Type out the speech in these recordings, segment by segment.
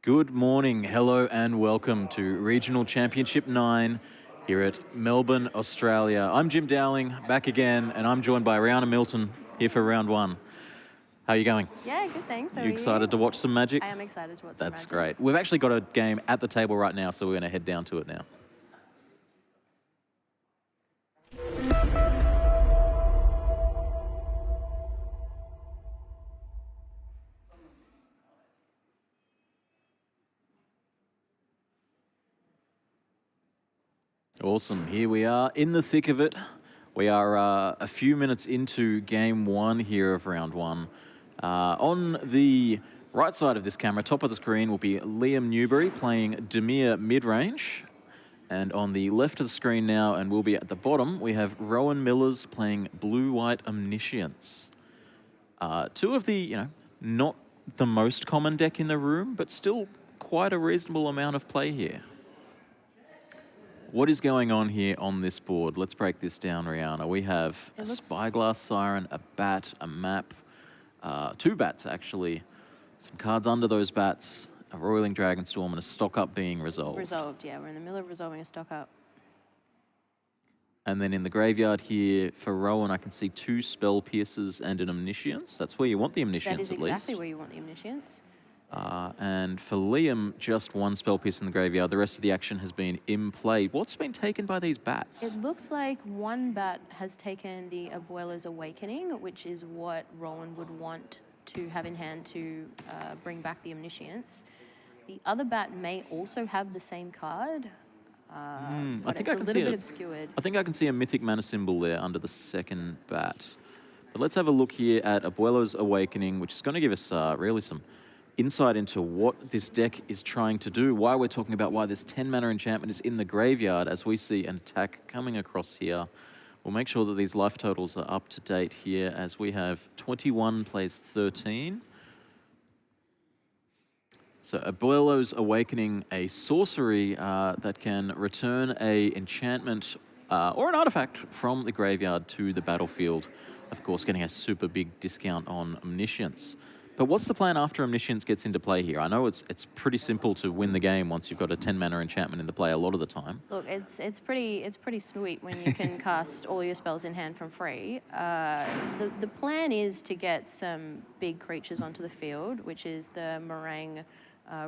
Good morning, hello and welcome to Regional Championship 9 here at Melbourne, Australia. I'm Jim Dowling, back again, and I'm joined by Rihanna Milton here for round one. How are you going? Yeah, good, thanks. How You are excited to watch some magic? I am excited to watch some magic. That's great. We've actually got a game at the table right now, so we're going to head down to it now. Awesome, here we are in the thick of it. We are a few minutes into game one here of round one. On the right side of this camera, top of the screen, will be Liam Newberry playing DIMIR mid-range. And on the left of the screen now, and we'll be at the bottom, we have Rowan Millers playing blue-white Omniscience. Two of the, not the most common deck in the room, but still quite a reasonable amount of play here. What is going on here on this board? Let's break this down, Rihanna. We have a Spyglass Siren, a bat, a map, two bats actually, some cards under those bats, a Roiling Dragonstorm, and a stock up being resolved. Resolved, yeah. We're in the middle of resolving a stock up. And then in the graveyard here for Rowan, I can see two Spell Piercers and an Omniscience. That's where you want the Omniscience, at least. That is exactly where you want the Omniscience. And for Liam, just one Spell Pierce in the graveyard. The rest of the action has been in play. What's been taken by these bats? It looks like one bat has taken the Abuela's Awakening, which is what Rowan would want to have in hand to bring back the Omniscience. The other bat may also have the same card, but it's a little bit obscured. I think I can see a Mythic Mana symbol there under the second bat. But let's have a look here at Abuela's Awakening, which is going to give us really some insight into what this deck is trying to do, why we're talking about why this 10 mana enchantment is in the graveyard as we see an attack coming across here. We'll make sure that these life totals are up to date here as we have 21 plays 13. So Abuela's Awakening, a sorcery that can return a enchantment or an artifact from the graveyard to the battlefield. Of course, getting a super big discount on Omniscience. But what's the plan after Omniscience gets into play here? I know it's pretty simple to win the game once you've got a 10 mana enchantment in the play a lot of the time. Look, it's pretty sweet when you can cast all your spells in hand from free. The plan is to get some big creatures onto the field, which is the Meringue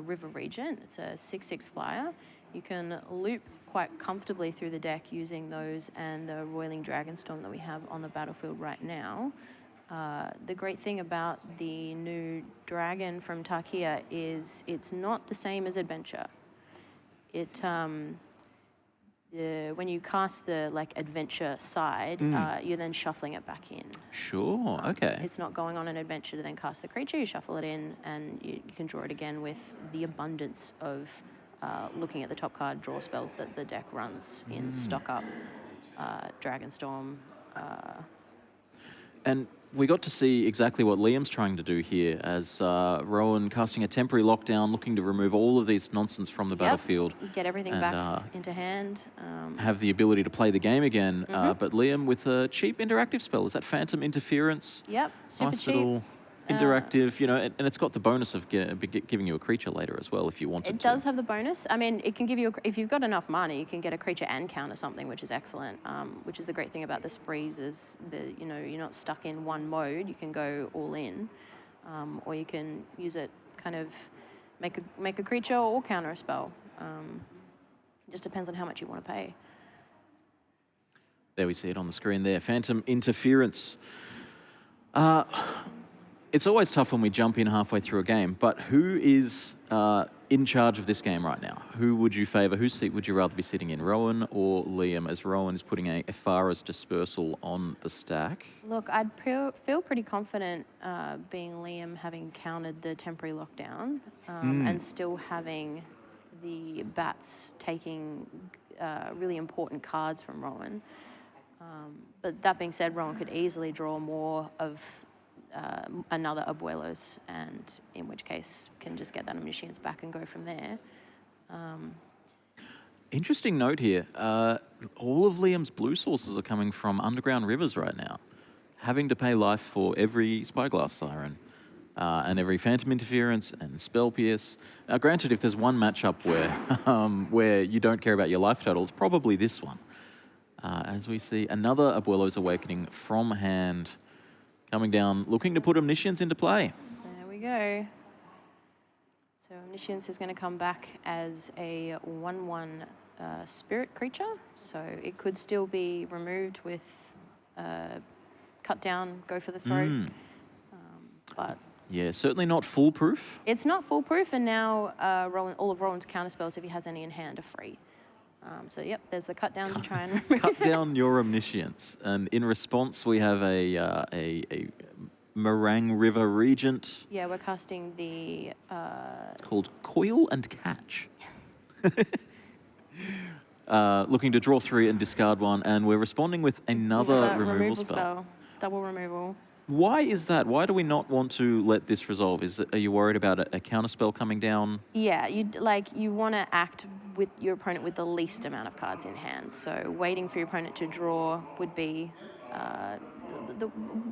River Regent. It's a 6/6 flyer. You can loop quite comfortably through the deck using those and the Roiling Dragonstorm that we have on the battlefield right now. The great thing about the new dragon from Tarkia is it's not the same as Adventure. It when you cast the Adventure side, you're then shuffling it back in. Sure, okay. It's not going on an adventure to then cast the creature. You shuffle it in, and you can draw it again with the abundance of looking at the top card draw spells that the deck runs in stock up, Dragonstorm. And we got to see exactly what Liam's trying to do here as Rowan casting a temporary lockdown, looking to remove all of this nonsense from the battlefield. Get everything back into hand. Have the ability to play the game again. But Liam with a cheap interactive spell. Is that Phantom Interference? Yep, super nice cheap. Little interactive, and it's got the bonus of giving you a creature later as well if you wanted to. It does have the bonus. I mean, it can give you, if you've got enough money, you can get a creature and counter something, which is excellent. Which is the great thing about the sprees is that, you're not stuck in one mode. You can go all in, or you can use it kind of make a creature or counter a spell. It just depends on how much you want to pay. There we see it on the screen there. Phantom Interference. It's always tough when we jump in halfway through a game, but who is in charge of this game right now? Who would you favour? Whose seat would you rather be sitting in, Rowan or Liam, as Rowan is putting a Ephara's Dispersal on the stack? Look, I'd feel pretty confident being Liam, having countered the temporary lockdown and still having the bats taking really important cards from Rowan. But that being said, Rowan could easily draw more of another Abuelos, and in which case can just get that Omniscience back and go from there. Interesting note here. All of Liam's blue sources are coming from underground rivers right now, having to pay life for every Spyglass Siren. and every Phantom Interference and Spell Pierce. Now, granted, if there's one matchup where you don't care about your life total, it's probably this one. As we see another Abuelo's Awakening from hand coming down, looking to put Omniscience into play. There we go. So Omniscience is going to come back as a 1/1 spirit creature. So it could still be removed with cut down, go for the throat. But yeah, certainly not foolproof. it's not foolproof, and now all of Rowan's counterspells, if he has any in hand, are free. So yep, there's the cut down to try and remove Cut it. down your Omniscience. And in response, we have a Meringue River Regent. Yeah, we're casting the... It's called Coil and Catch. Looking to draw 3 and discard 1, and we're responding with another removal spell. Double removal. Why is that? Why do we not want to let this resolve? Are you worried about a counterspell coming down? Yeah, you want to act with your opponent with the least amount of cards in hand. So waiting for your opponent to draw would be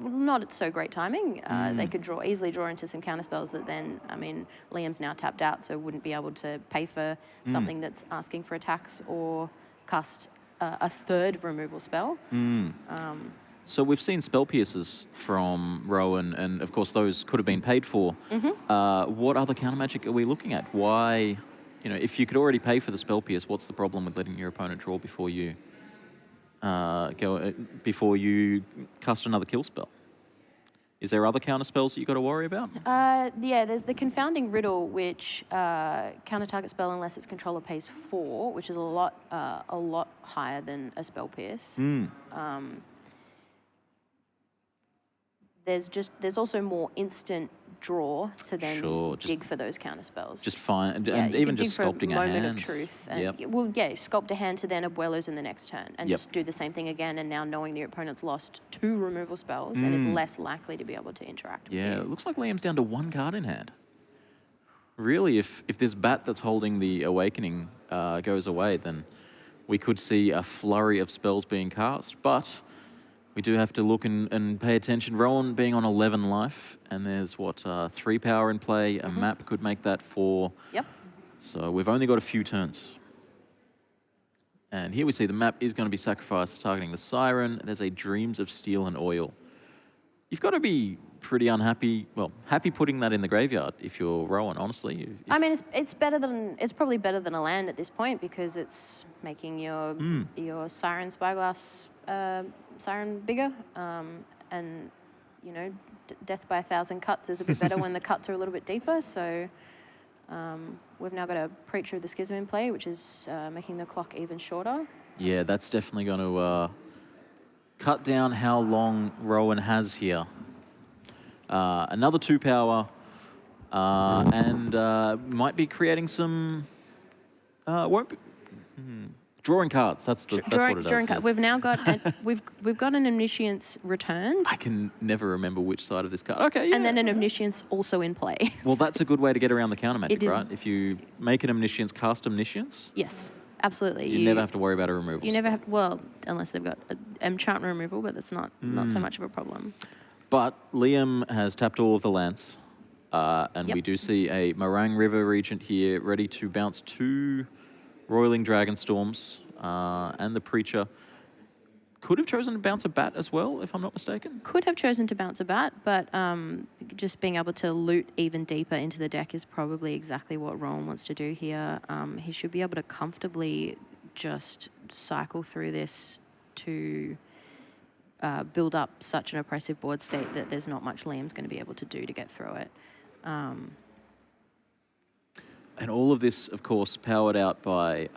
not so great timing. They could easily draw into some counterspells that then, I mean, Liam's now tapped out, so wouldn't be able to pay for something that's asking for attacks or cast a third removal spell. So we've seen Spell Pierces from Rowan, and of course those could have been paid for. What other counter magic are we looking at? Why, if you could already pay for the Spell Pierce, what's the problem with letting your opponent draw before you cast another kill spell? Is there other counter spells that you got to worry about? Yeah, there's the Confounding Riddle, which counter target spell unless its controller pays 4, which is a lot higher than a Spell Pierce. There's also more instant draw to then dig for those counter spells. Just fine, and even just sculpting a hand. Moment of truth. And well, yeah, sculpt a hand to then Abuelo's in the next turn, and just do the same thing again. And now knowing the opponent's lost 2 removal spells and is less likely to be able to interact with you. It looks like Liam's down to 1 card in hand. Really, if this bat that's holding the Awakening goes away, then we could see a flurry of spells being cast, but we do have to look and pay attention. Rowan being on 11 life, and there's 3 power in play. A map could make that 4. Yep. So we've only got a few turns. And here we see the map is going to be sacrificed, targeting the Siren. There's a Dreams of Steel and Oil. You've got to be pretty unhappy, happy putting that in the graveyard if you're Rowan, honestly. I mean, it's probably better than a land at this point, because it's making your Siren Spyglass Siren bigger, and death by 1,000 cuts is a bit better when the cuts are a little bit deeper. So we've now got a Preacher of the Schism in play, which is making the clock even shorter. Yeah, that's definitely going to cut down how long Rowan has here. Another 2 power, and might be creating some. Won't be. Drawing cards. That's what it does. Drawing cards. We've now got we've got an Omniscience returned. I can never remember which side of this card. Okay, yeah. And then an Omniscience also in play. Well, that's a good way to get around the counter magic, right? If you make an Omniscience, cast Omniscience. Yes, absolutely. You never have to worry about a removal. You never have. Well, unless they've got enchantment removal, but that's not so much of a problem. But Liam has tapped all of the lands, and we do see a Meringue River Regent here, ready to bounce 2 Roiling Dragonstorms, and the Preacher. Could have chosen to bounce a bat as well, if I'm not mistaken. Could have chosen to bounce a bat, but just being able to loot even deeper into the deck is probably exactly what Rowan wants to do here. He should be able to comfortably just cycle through this to build up such an oppressive board state that there's not much Liam's going to be able to do to get through it. And all of this, of course, powered out by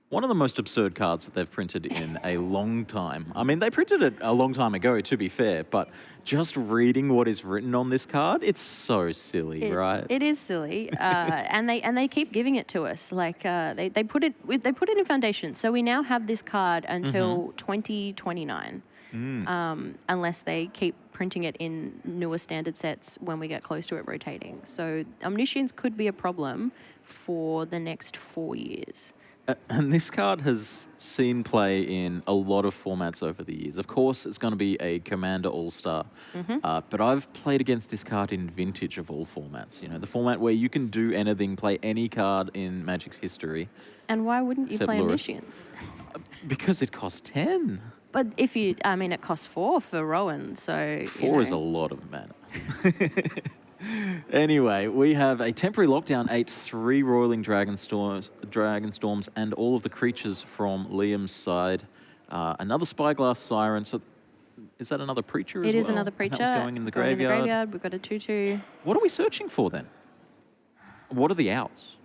one of the most absurd cards that they've printed in a long time. I mean, they printed it a long time ago, to be fair, but just reading what is written on this card, it's so silly, right? It is silly, and they keep giving it to us. Like they put it in Foundation, so we now have this card until 2029, unless they keep printing it in newer standard sets when we get close to it rotating. So Omniscience could be a problem for the next 4 years. And this card has seen play in a lot of formats over the years. Of course, it's going to be a Commander All-Star. But I've played against this card in Vintage of all formats. You know, the format where you can do anything, play any card in Magic's history. And why wouldn't you Except play Lewis. Omniscience? Because it costs 10. But if you, I mean, it costs 4 for Rowan, so 4 is a lot of mana. Anyway, we have a temporary lockdown, 8, 3 roiling dragon storms, and all of the creatures from Liam's side. Another Spyglass Siren. So, is that another Preacher? It as is well? another And Preacher. that was going in the graveyard. We've got a 2/2. What are we searching for then? What are the outs?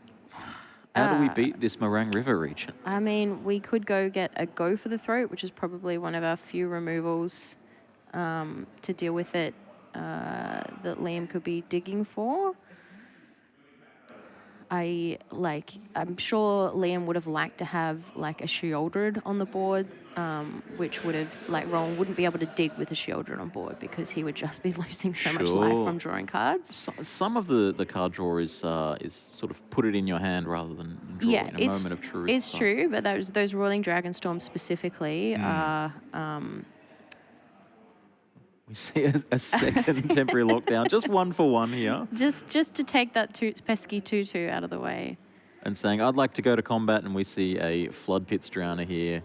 How do we beat this Meringue River region? I mean, we could get a Go for the Throat, which is probably one of our few removals to deal with it that Liam could be digging for. I'm sure Liam would have liked to have like a Shieldred on the board, which would have, like, Rowan wouldn't be able to dig with a Shieldred on board because he would just be losing so much life from drawing cards. Some of the card draw is sort of put it in your hand rather than drawing a moment of truth. It's true, but those Roiling Dragonstorms specifically are... We see a second temporary lockdown, just 1 for 1 here. Just to take that pesky 2/2 out of the way. And saying, I'd like to go to combat, and we see a Flood Pits Drowner here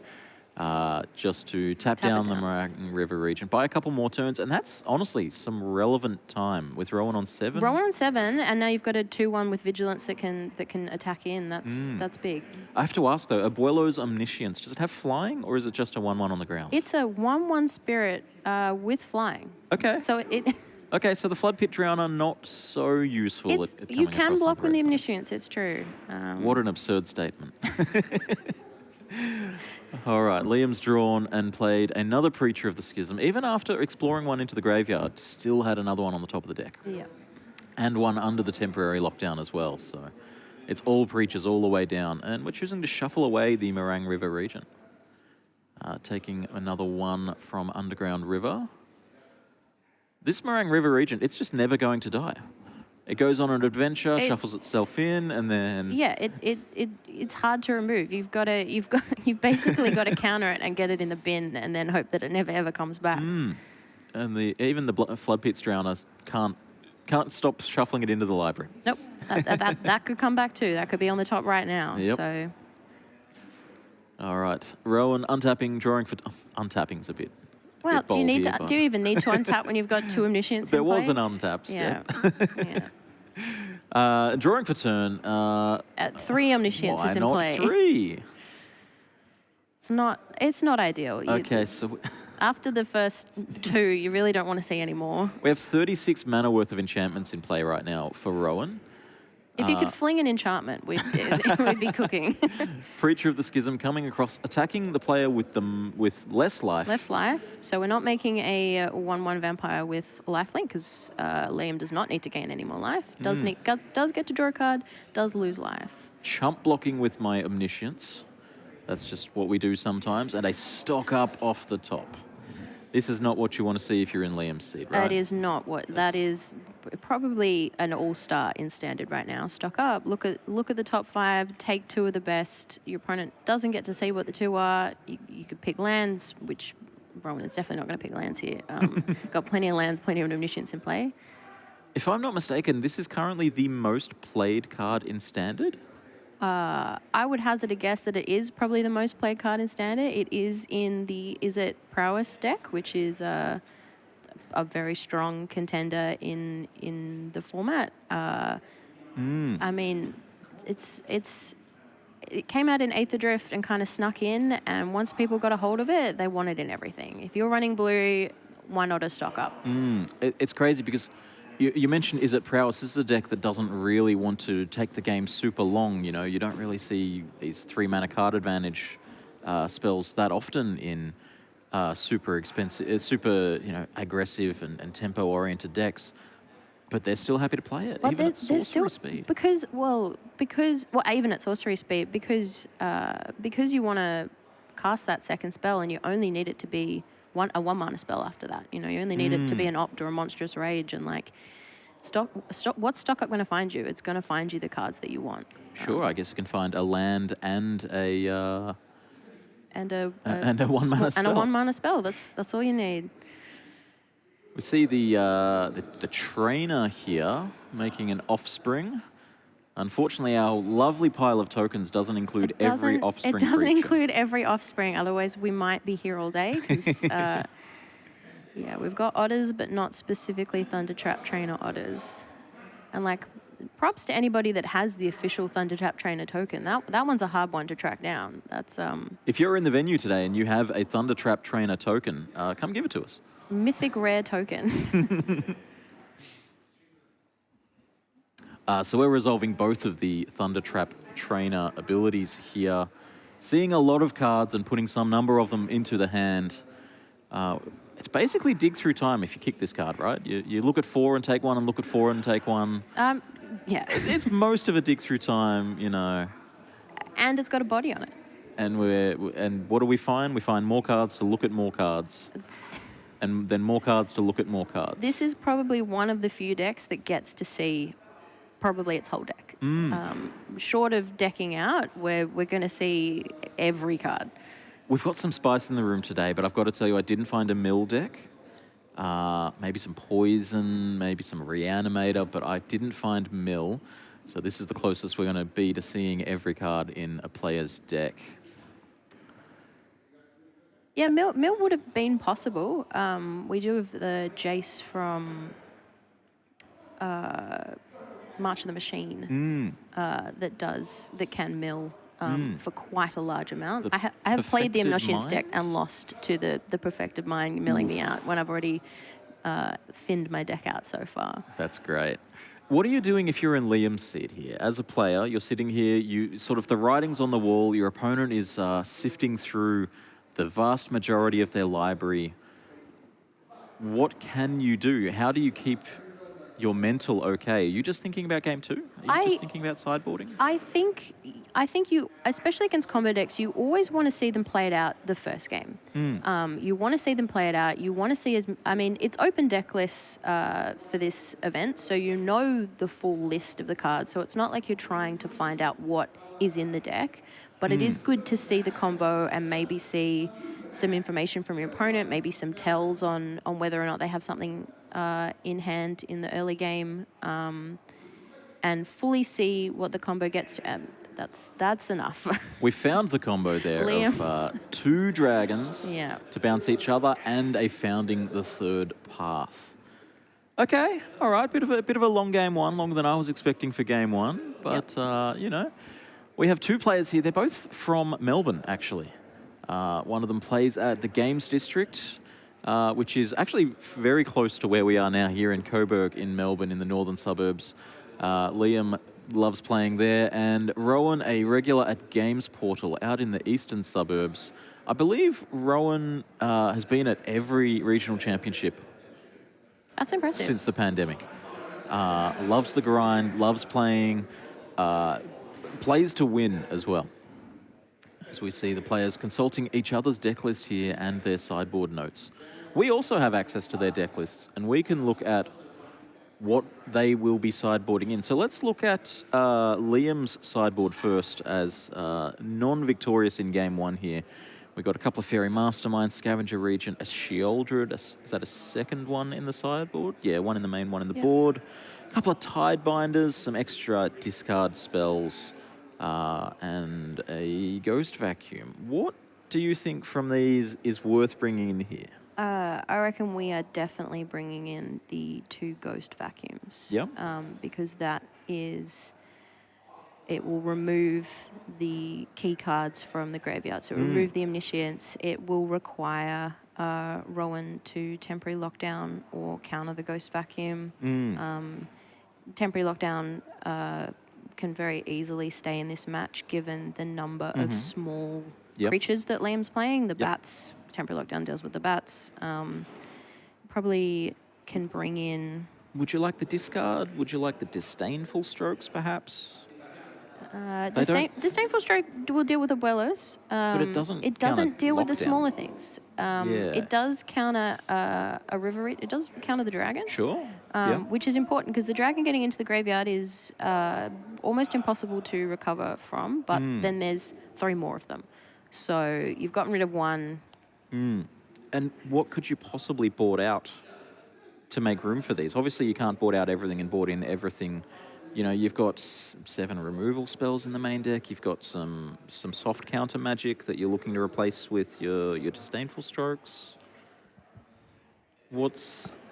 just to tap down the Meringue River region. Buy a couple more turns, and that's honestly some relevant time with Rowan on 7. Rowan on 7, and now you've got a 2/1 with Vigilance that can attack in. That's big. I have to ask though, Abuelo's Omniscience, does it have flying, or is it just a 1/1 on the ground? It's a 1/1 spirit with flying. Okay. So it... Okay, so the Flood Pit Drowner not so useful. You can block with the Omniscience, it's true. What an absurd statement. All right, Liam's drawn and played another Preacher of the Schism. Even after exploring one into the graveyard, still had another one on the top of the deck. Yeah. And one under the temporary lockdown as well. So it's all Preachers all the way down. And we're choosing to shuffle away the Meringue River region. Taking another one from Underground River. This Meringue River region, it's just never going to die. It goes on an adventure, shuffles itself in, and then... Yeah, it's hard to remove. You've basically got to counter it and get it in the bin and then hope that it never ever comes back. And even the Flood Pits Drowners can't stop shuffling it into the library. Nope, that could come back too. That could be on the top right now. Yep. So. All right, Rowan untapping, drawing for... Untapping's a bit... Well, do you even need to untap when you've got 2 Omniscience There in play? was an untap step. Yeah. Drawing for turn. 3 Omnisciences in play. Why not 3? It's not ideal. Okay, so... After the first 2, you really don't want to see any more. We have 36 mana worth of enchantments in play right now for Rowan. If you could fling an enchantment, we'd be cooking. Preacher of the Schism coming across, attacking the player with less life. Left life. So we're not making a 1/1 vampire with lifelink because Liam does not need to gain any more life. Does get to draw a card, does lose life. Chump blocking with my Omniscience. That's just what we do sometimes. And a stock up off the top. This is not what you want to see if you're in Liam's seat, right? That is not what. That is probably an all-star in Standard right now. Stock up. Look at the top 5. Take 2 of the best. Your opponent doesn't get to see what the 2 are. You could pick lands, which Rowan is definitely not going to pick lands here. Got plenty of lands, plenty of Omniscience in play. If I'm not mistaken, this is currently the most played card in Standard. I would hazard a guess that it is probably the most played card in Standard. It is in the IZZET PROWESS deck, which is a very strong contender in the format. I mean, it came out in Aether Drift and kind of snuck in, and once people got a hold of it, they want it in everything. If you're running blue, why not a stock up? It's crazy because you mentioned IZZET PROWESS. This is a deck that doesn't really want to take the game super long. You know, you don't really see these 3 mana card advantage spells that often in super expensive, super aggressive and tempo oriented decks. But they're still happy to play it, But even at sorcery speed. Because even at sorcery speed, because you want to cast that second spell and you only need it to be a 1 mana spell after that. You know, you only need it to be an Opt or a Monstrous Rage, and like What's stock up going to find you? It's going to find you the cards that you want. Sure, I guess you can find a land and a and a one-mana spell. And a 1-mana spell. That's all you need. We see the trainer here making an offspring. Unfortunately, our lovely pile of tokens doesn't include every offspring It doesn't creature. include every offspring. Otherwise, we might be here all day. 'Cause, yeah, we've got otters, but not specifically Thundertrap Trainer otters. And like, props to anybody that has the official Thundertrap Trainer token. That one's a hard one to track down. That's If you're in the venue today and you have a Thundertrap Trainer token, come give it to us. mythic rare token. So we're resolving both of the Thundertrap Trainer abilities here. Seeing a lot of cards and putting some number of them into the hand. It's basically dig through time if you kick this card, right? You look at 4 and take 1 and look at 4 and take 1. Yeah. It's most of a dig through time, you know. And it's got a body on it. And what do we find? We find more cards to look at more cards. And then more cards to look at more cards. This is probably one of the few decks that gets to see probably its whole deck. Short of decking out, we're going to see every card. We've got some spice in the room today, but I've got to tell you, I didn't find a mill deck. Maybe some poison, maybe some reanimator, but I didn't find mill. So this is the closest we're going to be to seeing every card in a player's deck. Yeah, mill would have been possible. We do have the Jace from March of the Machine that can mill for quite a large amount. I have played the Omniscience deck and lost to the Perfected Mind milling me out when I've already thinned my deck out so far. That's great. What are you doing if you're in Liam's seat here? As a player, you're sitting here, you sort of the writing's on the wall, your opponent is sifting through the vast majority of their library. What can you do? How do you keep your mental okay? Are you just thinking about game 2? Are you just thinking about sideboarding? I think you, especially against combo decks, you always want to see them play it out the first game. You want to see them play it out. You want to see it's open deck lists for this event, so you know the full list of the cards. So it's not like you're trying to find out what is in the deck, but it is good to see the combo and maybe see some information from your opponent, maybe some tells on whether or not they have something in hand in the early game, and fully see what the combo gets to. That's enough. We found the combo there of 2 dragons to bounce each other and a founding the third path. Okay, all right, bit of a long game 1, longer than I was expecting for game 1, but you know, we have 2 players here. They're both from Melbourne, actually. One of them plays at the Games District, which is actually very close to where we are now here in Coburg in Melbourne in the northern suburbs. Liam loves playing there, and Rowan, a regular at Games Portal out in the eastern suburbs. I believe Rowan has been at every regional championship. That's impressive. Since the pandemic. Loves the grind, loves playing, plays to win as well. As we see the players consulting each other's deck list here and their sideboard notes. We also have access to their deck lists, and we can look at what they will be sideboarding in. So let's look at Liam's sideboard first as non-victorious in game 1 here. We've got a couple of Fairy Mastermind, Scavenger Regent, a Sheoldred. Is that a second one in the sideboard? Yeah, one in the main, one in the board. A couple of Tidebinders, some extra discard spells, and a Ghost Vacuum. What do you think from these is worth bringing in here? I reckon we are definitely bringing in the 2 Ghost Vacuums. Yep. Because it will remove the key cards from the graveyard. So remove the Omniscience. It will require Rowan to temporary lockdown or counter the Ghost Vacuum. Temporary lockdown can very easily stay in this match given the number of small creatures that Liam's playing. The bats, temporary lockdown deals with the bats. Probably can bring in... Would you like the discard? Would you like the disdainful strokes, perhaps? They don't- Disdainful Stroke will deal with Abuelos. But it doesn't It counter doesn't deal with the lockdown. smaller things. It does counter a river. It does counter the dragon. Sure. Which is important because the dragon getting into the graveyard is almost impossible to recover from. But then there's 3 more of them, so you've gotten rid of 1. And what could you possibly board out to make room for these? Obviously, you can't board out everything and board in everything. You know, you've got 7 removal spells in the main deck. You've got some soft counter magic that you're looking to replace with your Disdainful Strokes.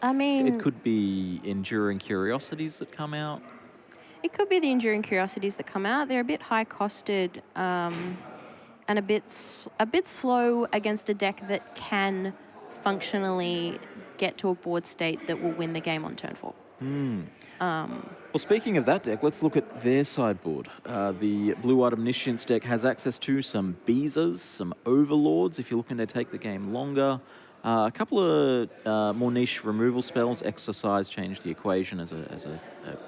I mean, It could be Enduring Curiosities that come out. it could be the Enduring Curiosities that come out. They're a bit high-costed and a bit slow against a deck that can functionally get to a board state that will win the game on turn 4. Well, speaking of that deck, let's look at their sideboard. The Blue-White Omniscience deck has access to some Beezers, some Overlords if you're looking to take the game longer. A couple of more niche removal spells. Exercise, change the equation as a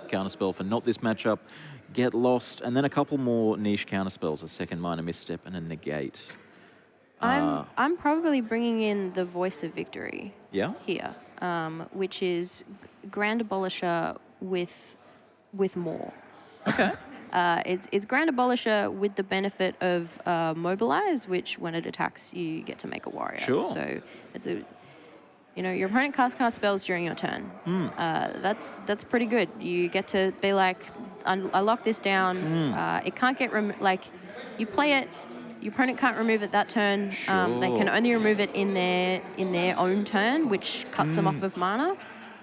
counter spell for not this matchup. Get Lost, and then a couple more niche counter spells, a Second Minor Misstep and a Negate. I'm probably bringing in the Voice of Victory here, which is Grand Abolisher with more. Okay. It's Grand Abolisher with the benefit of Mobilize, which when it attacks, you get to make a warrior. Sure. So it's your opponent can't cast spells during your turn. That's pretty good. You get to be like, I lock this down. It can't get you play it. Your opponent can't remove it that turn. They can only remove it in their own turn, which cuts them off of mana.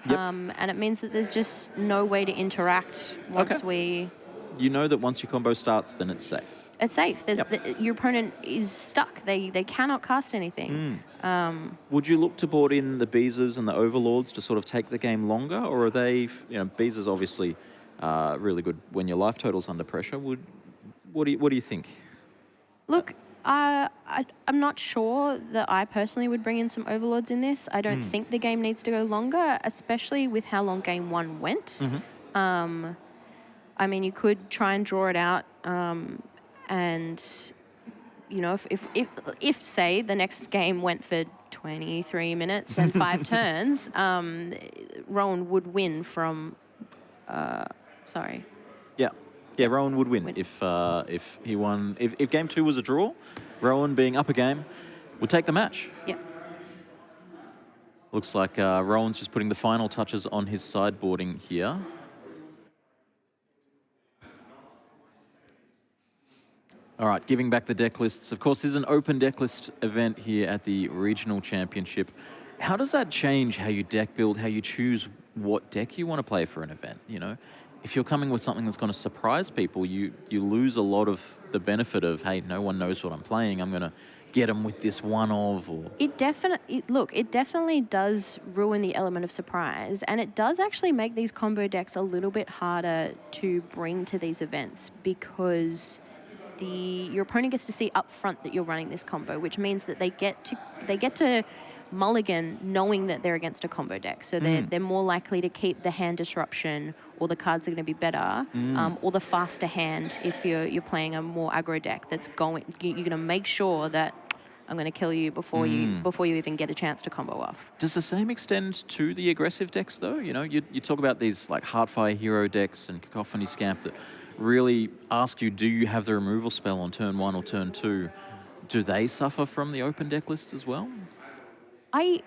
And it means that there's just no way to interact once we... You know that once your combo starts, then it's safe. It's safe. Your opponent is stuck. They cannot cast anything. Would you look to board in the Beezers and the Overlords to sort of take the game longer, or are they, Beezers obviously really good when your life total's under pressure. What do you think? Look, I'm not sure that I personally would bring in some Overlords in this. I don't think the game needs to go longer, especially with how long game 1 went. I mean, you could try and draw it out, and if say the next game went for 23 minutes and 5 turns, Rowan would win from. Sorry. Yeah, Rowan would win if he won. If game 2 was a draw, Rowan being up a game would take the match. Yeah. Looks like Rowan's just putting the final touches on his sideboarding here. All right, giving back the deck lists. Of course, this is an open deck list event here at the Regional Championship. How does that change how you deck build, how you choose what deck you want to play for an event? If you're coming with something that's going to surprise people, you lose a lot of the benefit of, hey, no one knows what I'm playing. I'm going to get them with this one of. Or it definitely does ruin the element of surprise, and it does actually make these combo decks a little bit harder to bring to these events because your opponent gets to see up front that you're running this combo, which means that they get to mulligan knowing that they're against a combo deck. So they're more likely to keep the hand disruption, or the cards are going to be better, or the faster hand if you're playing a more aggro deck that's going. You're going to make sure that I'm going to kill you before you even get a chance to combo off. Does the same extend to the aggressive decks though? You talk about these like Heartfire Hero decks and Cacophony Scamp that really ask you, do you have the removal spell on turn 1 or turn 2? Do they suffer from the open deck lists as well? I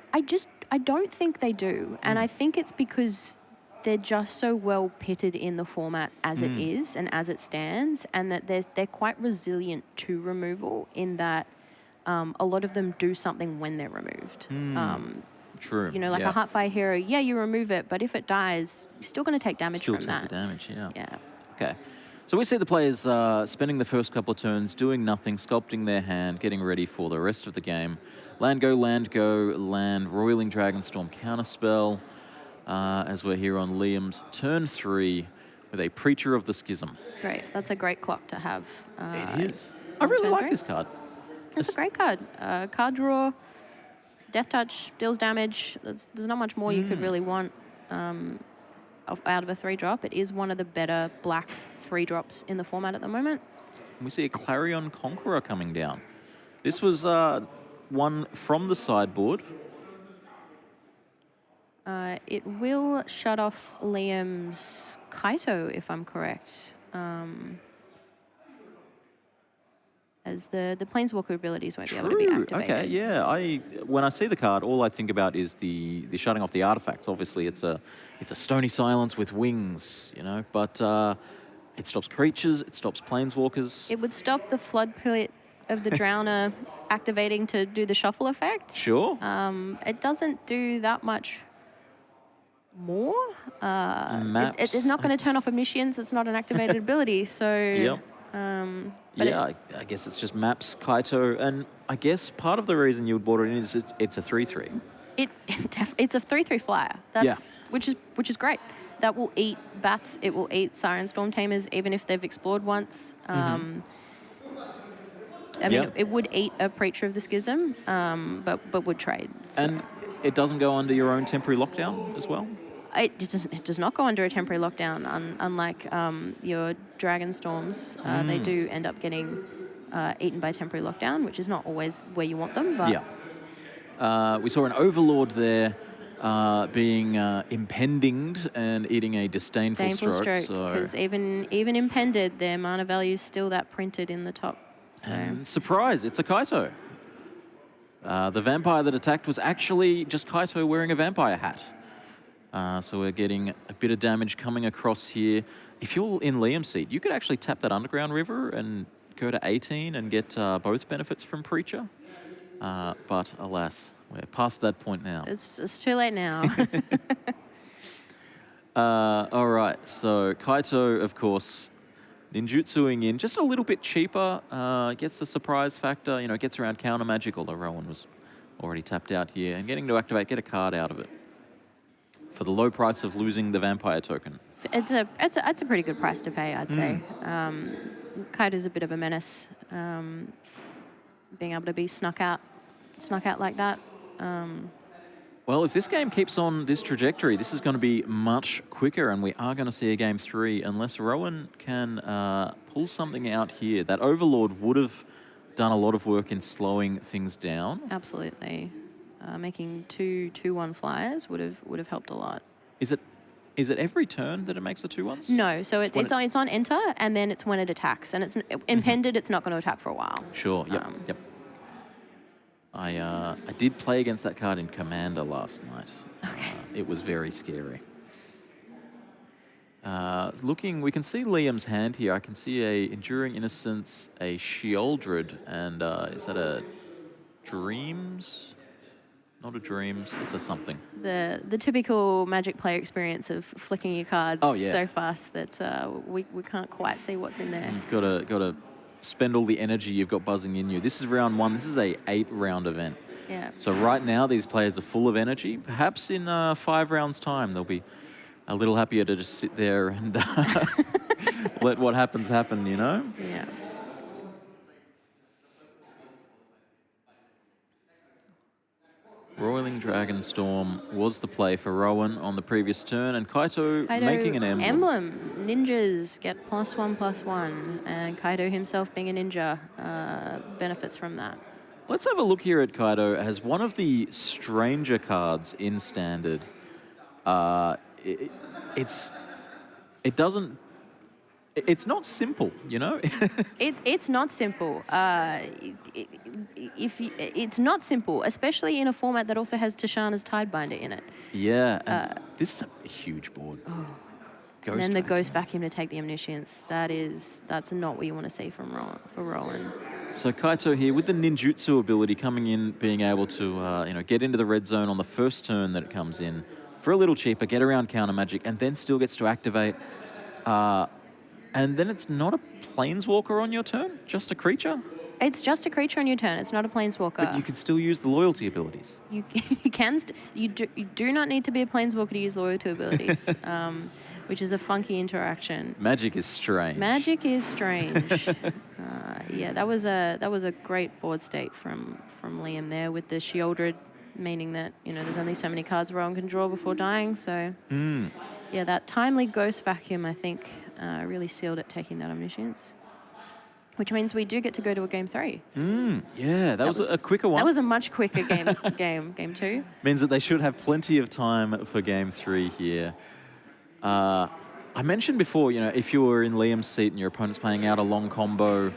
don't think they do, and I think it's because they're just so well pitted in the format as it is and as it stands, and that they're quite resilient to removal in that a lot of them do something when they're removed. True. A Heartfire Hero, you remove it, but if it dies, you're still going to take damage from that. Still take the damage, Yeah. Okay. So we see the players spending the first couple of turns doing nothing, sculpting their hand, getting ready for the rest of the game. Land go, Roiling Dragonstorm counterspell, as we're here on Liam's turn 3 with a Preacher of the Schism. Great. That's a great clock to have. It is. I really like this card. It's a great card. Card draw, Death Touch, deals damage. There's not much more you could really want. out of a 3-drop. It is one of the better black 3-drops in the format at the moment. We see a Clarion Conqueror coming down. This was one from the sideboard. It will shut off Liam's Kaito, if I'm correct. As the Planeswalker abilities won't be able to be activated. Okay, yeah. When I see the card, all I think about is the shutting off the artifacts. Obviously, it's a Stony Silence with wings, you know, but it stops creatures, it stops Planeswalkers. It would stop the Flood Pit of the Drowner activating to do the shuffle effect. Sure. It doesn't do that much more. Maps. It's not going to turn off Omniscience. It's not an activated ability, so... Yep. But I guess it's just maps, Kaito, and I guess part of the reason you would bought it in is it's a 3/3. It's a 3/3 flyer. That's which is great. That will eat bats. It will eat Siren Storm Tamers, even if they've explored once. I mean, it would eat a Preacher of the Schism, but would trade. So. And it doesn't go under your own temporary lockdown as well? It does not go under a temporary lockdown, unlike your Dragon Storms. They do end up getting eaten by temporary lockdown, which is not always where you want them. But we saw an Overlord there being impendinged and eating a Disdainful Stroke. Because even impended, their mana value is still that printed in the top. So. And surprise, it's a Kaito. The vampire that attacked was actually just Kaito wearing a vampire hat. So we're getting a bit of damage coming across here. If you're in Liam's seat, you could actually tap that Underground River and go to 18 and get both benefits from Preacher. But alas, we're past that point now. It's too late now. All right, so Kaito, of course, ninjutsuing in just a little bit cheaper, gets the surprise factor, you know, gets around counter magic, although Rowan was already tapped out here, and getting to activate, get a card out of it for the low price of losing the vampire token. It's a pretty good price to pay, I'd say. Kaito's a bit of a menace, being able to be snuck out like that. Well, if this game keeps on this trajectory, this is going to be much quicker, and we are going to see a game 3 unless Rowan can pull something out here. That Overlord would have done a lot of work in slowing things down. Absolutely. Making 2/1 flyers would have helped a lot. Is it every turn that it makes the 2/1s? No, so it's on enter, and then it's when it attacks, and it's impended. It's not going to attack for a while. Sure. Yep. I did play against that card in Commander last night. Okay. It was very scary. We can see Liam's hand here. I can see a Enduring Innocence, a Sheoldred, and is that a Dreams? Not a Dreams, it's a something. The typical Magic player experience of flicking your cards so fast that we can't quite see what's in there. You've got to spend all the energy you've got buzzing in you. This is round 1. This is a 8-round event. Yeah. So right now these players are full of energy. Perhaps in 5 rounds' time they'll be a little happier to just sit there and let what happens happen, you know? Yeah. Roiling Dragonstorm was the play for Rowan on the previous turn, and Kaito making an emblem. Ninjas get +1/+1, and Kaito himself being a ninja benefits from that. Let's have a look here at Kaito as one of the stranger cards in Standard. It's not simple, you know? It's not simple. It's not simple, especially in a format that also has Tishana's Tidebinder in it. Yeah, and this is a huge board. And then the Ghost Vacuum to take the Omniscience. That's not what you want to see for Rowan. So Kaito here with the ninjutsu ability coming in, being able to get into the red zone on the first turn that it comes in for a little cheaper, get around counter magic, and then still gets to activate. And then it's not a Planeswalker on your turn, just a creature? It's just a creature on your turn. It's not a Planeswalker. But you can still use the loyalty abilities. You do not need to be a Planeswalker to use loyalty abilities, which is a funky interaction. Magic is strange. Magic is strange. Yeah, that was a great board state from Liam there with the Sheoldred, meaning that there's only so many cards Rowan can draw before dying. So. Yeah, that timely Ghost Vacuum, I think, really sealed it taking that Omniscience. Which means we do get to go to a game 3. Yeah, that was a quicker one. That was a much quicker game 2. Means that they should have plenty of time for game 3 here. I mentioned before, you know, if you were in Liam's seat and your opponent's playing out a long combo,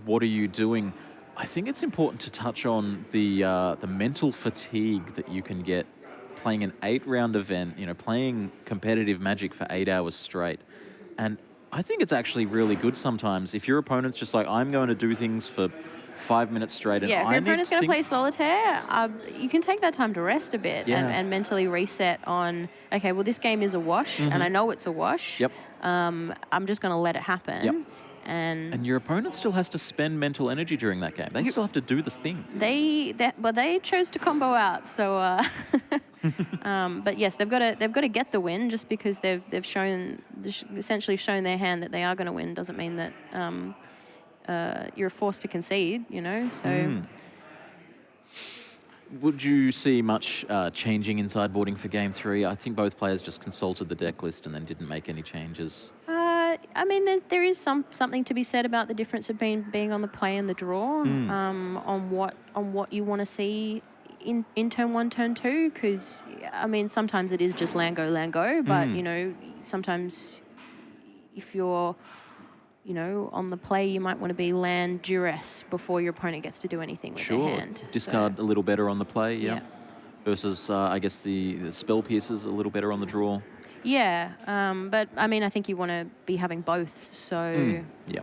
what are you doing? I think it's important to touch on the mental fatigue that you can get playing an 8-round event, you know, playing competitive Magic for 8 hours straight. And I think it's actually really good sometimes if your opponent's just like, I'm going to do things for 5 minutes straight. And Yeah, if your opponent's going to play solitaire, you can take that time to rest a bit and mentally reset on, okay, well, this game is a wash, and I know it's a wash. Yep. I'm just going to let it happen. Yep. And your opponent still has to spend mental energy during that game. They still have to do the thing. They chose to combo out, so. But yes, they've got to get the win. Just because they've essentially shown their hand that they are going to win doesn't mean that you're forced to concede. You know, so. Would you see much changing in sideboarding for game 3? I think both players just consulted the deck list and then didn't make any changes. I mean, there is something to be said about the difference of being on the play and the draw, on what you want to see in turn 1, turn 2. Because I mean, sometimes it is just land go, but you know, sometimes if you're on the play, you might want to be land duress before your opponent gets to do anything with their hand. Discard a little better on the play, yeah. Versus, I guess the spell pierces a little better on the draw. Yeah, but I mean, I think you want to be having both, so yeah.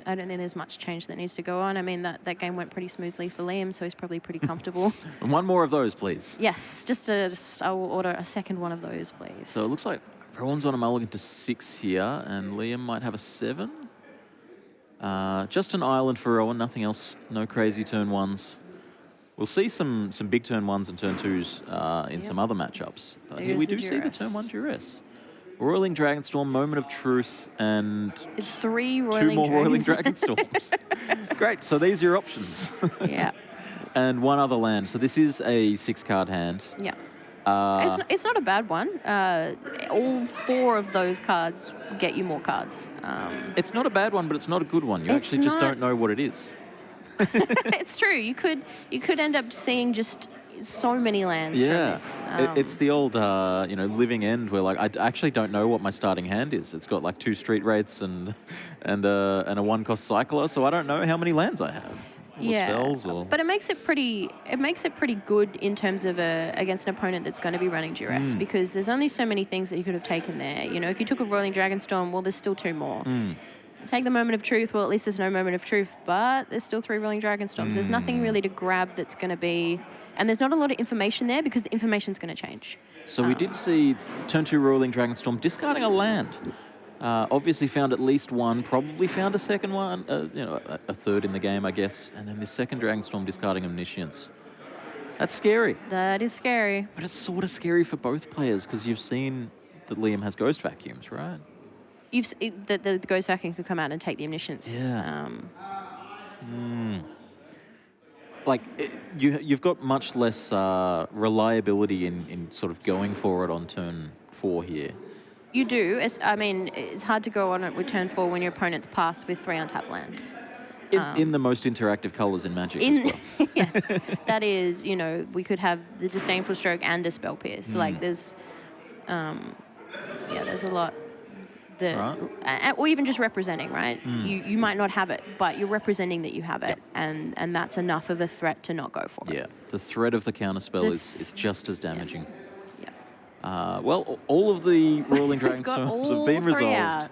I don't think there's much change that needs to go on. I mean, that game went pretty smoothly for Liam, so he's probably pretty comfortable. And one more of those, please. Yes, I will order a second one of those, please. So it looks like Rowan's on a mulligan to 6 here, and Liam might have a 7. Just an island for Rowan, nothing else, no crazy turn 1s. We'll see some big turn 1s and turn 2s in some other matchups. But here we do see the turn 1 duress. Roiling Dragonstorm, Moment of Truth, and it's 3 2 more Roiling Dragonstorms. Great, so these are your options. Yeah. And one other land. So this is a 6-card hand. Yeah. It's not a bad one. All 4 of those cards get you more cards. It's not a bad one, but it's not a good one. You actually just don't know what it is. It's true. You could end up seeing just so many lands from this. It's the old, living end where like I actually don't know what my starting hand is. It's got like 2 street wraiths and a 1-cost cycler, so I don't know how many lands I have. Spells or... But it makes it pretty good in terms of against an opponent that's going to be running duress, because there's only so many things that you could have taken there. You know, if you took a Roiling Dragonstorm, well, there's still 2 more. Take the Moment of Truth, well, at least there's no Moment of Truth, but there's still 3 Roiling Dragonstorms. There's nothing really to grab that's going to be... And there's not a lot of information there because the information's going to change. So we did see turn 2 Roiling Dragonstorm discarding a land. Obviously found at least one, probably found a second one, a third in the game, I guess. And then this second Dragonstorm discarding Omniscience. That's scary. That is scary. But it's sort of scary for both players because you've seen that Liam has Ghost Vacuums, right? The Ghost Vacuum could come out and take the Omniscience. Yeah. Like, you've got much less reliability in sort of going for it on turn 4 here. You do. It's hard to go on it with turn 4 when your opponent's passed with 3 untapped lands. In the most interactive colours in Magic as well. Yes. That is, we could have the Disdainful Stroke and a Spell Pierce. Like, there's a lot. Or even just representing, right? You might not have it, but you're representing that you have it, and that's enough of a threat to not go for it. Yeah, the threat of the counterspell is just as damaging. Well, all of the Roiling Dragonstorms have been resolved. Out.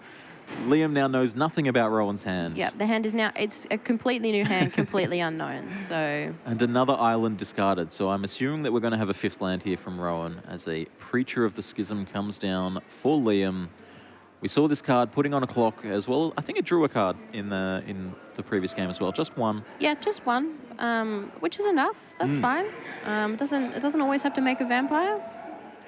Liam now knows nothing about Rowan's hand. Yeah, the hand is now, it's a completely new hand, completely unknown, so... And another island discarded, so I'm assuming that we're going to have a 5th land here from Rowan as a Preacher of the Schism comes down for Liam. We saw this card putting on a clock as well. I think it drew a card in the previous game as well. Just one. Yeah, just one, which is enough. That's fine. It doesn't always have to make a vampire.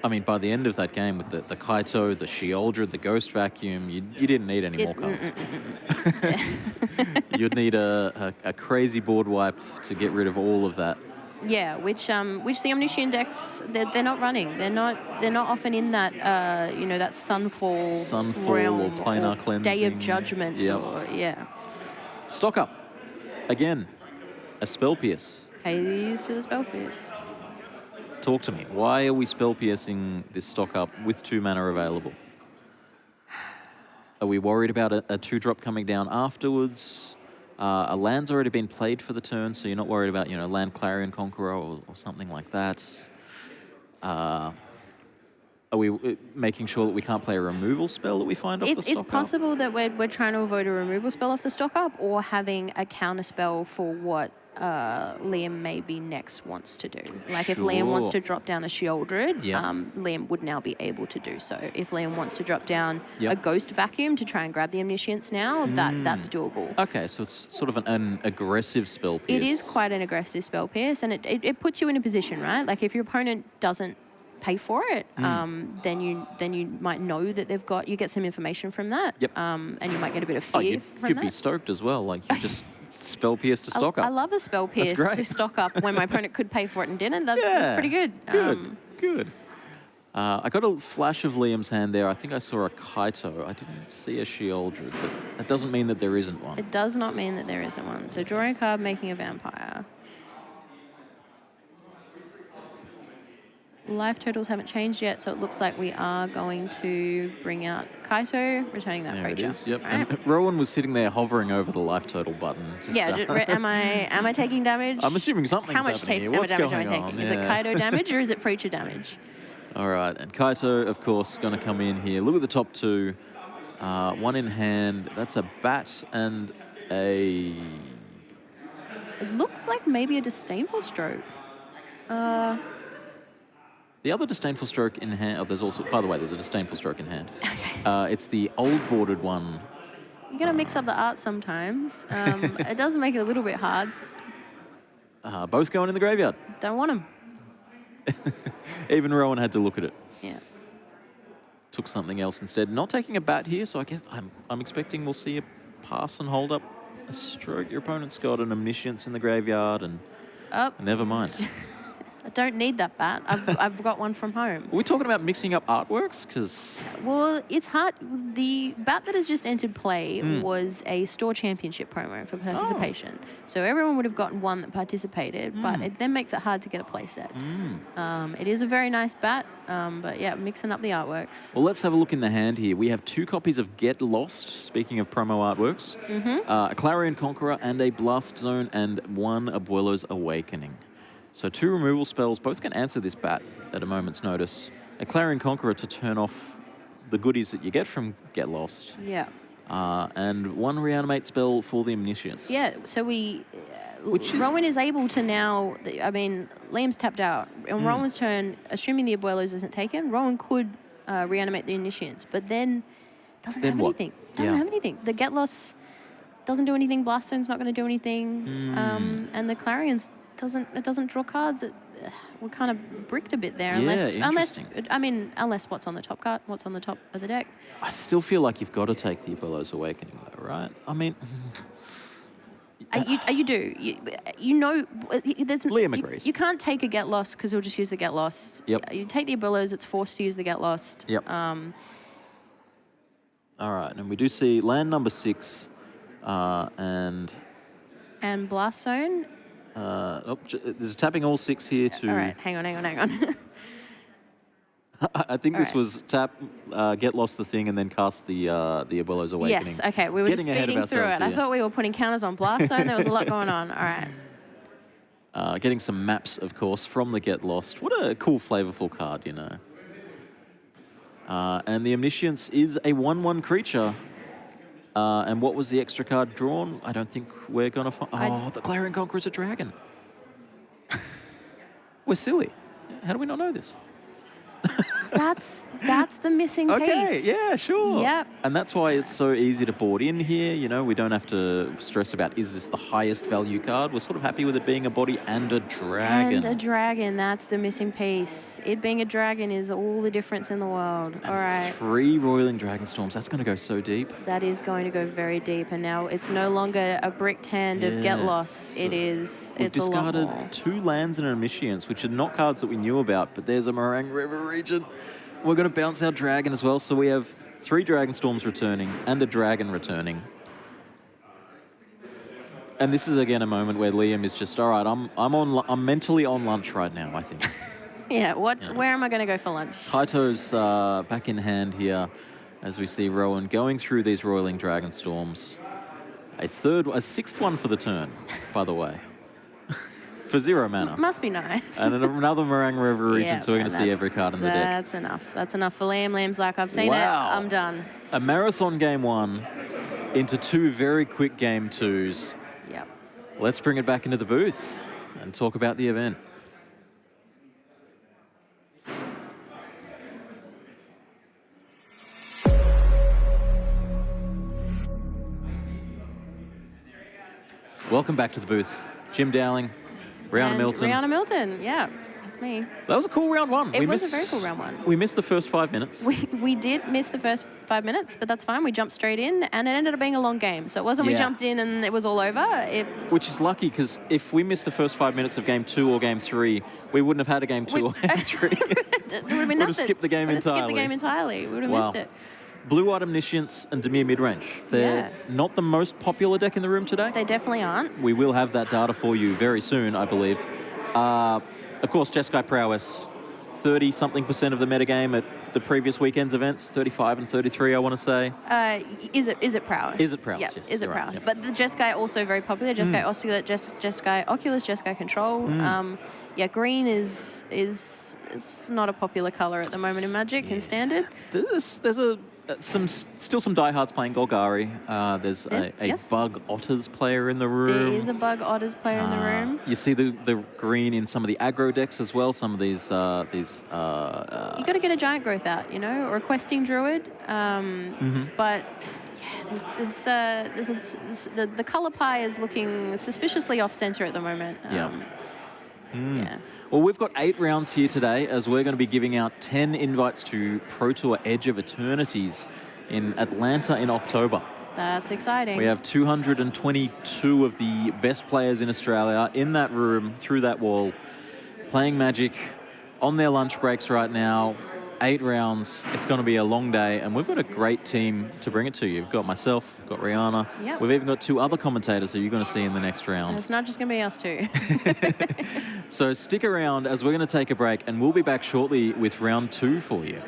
I mean, by the end of that game with the Kaito, the Sheoldred, the Ghost Vacuum, you didn't need any more cards. You'd need a crazy board wipe to get rid of all of that Yeah, which the Omniscient decks they're not running. They're not often in that you know, that Sunfall realm or planar cleansing. Day of Judgment. Yep. Or yeah. Stock up again. A spell pierce. Pay these to the spell pierce. Talk to me. Why are we spell piercing this stock up with 2 mana available? Are we worried about a 2-drop coming down afterwards? A land's already been played for the turn, so you're not worried about, you know, land Clarion Conqueror or something like that. Are we making sure that we can't play a removal spell that we find off the stock up? It's possible that we're trying to avoid a removal spell off the stock up, or having a counter spell for what Liam maybe next wants to do. Like if Liam wants to drop down a Sheoldred, Liam would now be able to do so. If Liam wants to drop down a Ghost Vacuum to try and grab the Omniscience now, that's doable. Okay, so it's sort of an aggressive spell pierce. It is quite an aggressive spell pierce, and it puts you in a position, right? Like if your opponent doesn't pay for it, then you might know that they've got, you get some information from that, and you might get a bit of fear from that. You could be stoked as well, like you just spell pierce to stock up. I love a spell pierce to stock up when my opponent could pay for it and didn't. That's pretty good. Good. I got a flash of Liam's hand there. I think I saw a Kaito. I didn't see a Sheoldred, but that doesn't mean that there isn't one. It does not mean that there isn't one. So drawing a card, making a vampire. Life totals haven't changed yet, so it looks like we are going to bring out Kaito, returning that creature. There it is, yep. Right. And Rowan was sitting there hovering over the life total button. Just, am I taking damage? I'm assuming something's happening here. What's damage going am I taking? Is it Kaito damage or is it Preacher damage? All right, and Kaito, of course, going to come in here. Look at the top 2. 1 in hand. That's a bat and a... It looks like maybe a Disdainful Stroke. The other Disdainful Stroke in hand, there's also, by the way, there's a Disdainful Stroke in hand. It's the old bordered one. You're going to mix up the art sometimes. It does make it a little bit hard. Both going in the graveyard. Don't want them. Even Rowan had to look at it. Yeah. Took something else instead. Not taking a bat here, so I guess I'm expecting we'll see a pass and hold up a stroke. Your opponent's got an Omniscience in the graveyard, and never mind. I don't need that bat. I've got one from home. Are we talking about mixing up artworks? Because well, it's hard. The bat that has just entered play was a store championship promo for participation. So everyone would have gotten one that participated, but it then makes it hard to get a play set. It is a very nice bat, but yeah, mixing up the artworks. Well, let's have a look in the hand here. We have 2 copies of Get Lost, speaking of promo artworks, a Clarion Conqueror and a Blast Zone, and 1 Abuelo's Awakening. So 2 removal spells, both can answer this bat at a moment's notice. A Clarion Conqueror to turn off the goodies that you get from Get Lost. Yeah. And 1 Reanimate spell for the Omniscience. Yeah, so Rowan is able to now, I mean, Liam's tapped out. On Rowan's turn, assuming the Abuelos isn't taken, Rowan could reanimate the Omniscience, but then doesn't have anything. Doesn't have anything. The Get Lost doesn't do anything, Blast Zone's not going to do anything, and the Clarion's doesn't draw cards. We're kind of bricked a bit there, unless what's on the top card, what's on the top of the deck. I still feel like you've got to take the Abuelo's Awakening, though, right? I mean, you do. You know, Liam agrees. You can't take a Get Lost because he'll just use the Get Lost. Yep. You take the Abuelos, it's forced to use the Get Lost. Yep. All right, and we do see land number 6, and Blast Zone. There's tapping all 6 here to... All right, hang on. I think this was tap, Get Lost the thing, and then cast the Abuelo's Awakening. Yes, okay, we were just speeding through it. I thought we were putting counters on Blast Zone. There was a lot going on. All right. Getting some maps, of course, from the Get Lost. What a cool, flavorful card, you know. And the Omniscience is a 1/1 creature. And what was the extra card drawn? I don't think we're going to find... Oh, the Clarion Conqueror is a dragon. We're silly. How do we not know this? That's the missing piece. Okay, yeah, sure. Yep. And that's why it's so easy to board in here. You know, we don't have to stress about, is this the highest value card? We're sort of happy with it being a body and a dragon. And a dragon, that's the missing piece. It being a dragon is all the difference in the world. And all right. 3 Roiling Dragon Storms, that's going to go so deep. That is going to go very deep, and now it's no longer a bricked hand of get lost. So it's we've a lot discarded more. 2 lands and an Omniscience, which are not cards that we knew about, but there's a Meringue River region. We're going to bounce our dragon as well, so we have 3 Dragon Storms returning and a dragon returning. And this is again a moment where Liam is just, all right, I'm mentally on lunch right now, I think. Yeah, where am I going to go for lunch? Kaito's back in hand here as we see Rowan going through these Roiling Dragon Storms. A 6th one for the turn, by the way. For 0 mana. Must be nice. And another Meringue River region, Yeah, so we're going to see every card in the deck. That's enough. That's enough for Liam. Liam's like, I've seen it. I'm done. A marathon game 1 into 2 very quick game 2s. Yep. Let's bring it back into the booth and talk about the event. Welcome back to the booth. Jim Dowling, Rihanna Milton. Rihanna Milton, yeah, that's me. That was a cool round 1. It was a very cool round 1. We missed the first 5 minutes. We did miss the first 5 minutes, but that's fine. We jumped straight in, and it ended up being a long game. So it wasn't we jumped in and it was all over. Which is lucky, because if we missed the first 5 minutes of game 2 or game 3, we wouldn't have had a game 2 or game 3. There would have been nothing. Would have skipped the game entirely. Skipped the game entirely. We would have missed it. Blue-White Omniscience and DIMIR Midrange. They're not the most popular deck in the room today. They definitely aren't. We will have that data for you very soon, I believe. Of course, Jeskai Prowess, 30-something% of the metagame at the previous weekend's events, 35 and 33, I want to say. Is it Prowess? Is it Prowess? Yep, yes. Is it Prowess? But the Jeskai also very popular. Jeskai Jeskai Oculus, Jeskai Control. Yeah, green is not a popular color at the moment in Magic in Standard. There's still some diehards playing Golgari. There's a Bug Otters player in the room. There is a Bug Otters player in the room. You see the green in some of the aggro decks as well. Some of these you got to get a Giant Growth out, you know, or a Questing Druid. But yeah, the color pie is looking suspiciously off center at the moment. Yeah. Well, we've got 8 rounds here today, as we're going to be giving out 10 invites to Pro Tour Edge of Eternities in Atlanta in October. That's exciting. We have 222 of the best players in Australia in that room, through that wall, playing Magic on their lunch breaks right now. 8 rounds. It's going to be a long day, and we've got a great team to bring it to you. We've got myself, we've got Rihanna. Yep. We've even got 2 other commentators who you're going to see in the next round. And it's not just going to be us 2. So stick around as we're going to take a break, and we'll be back shortly with round 2 for you.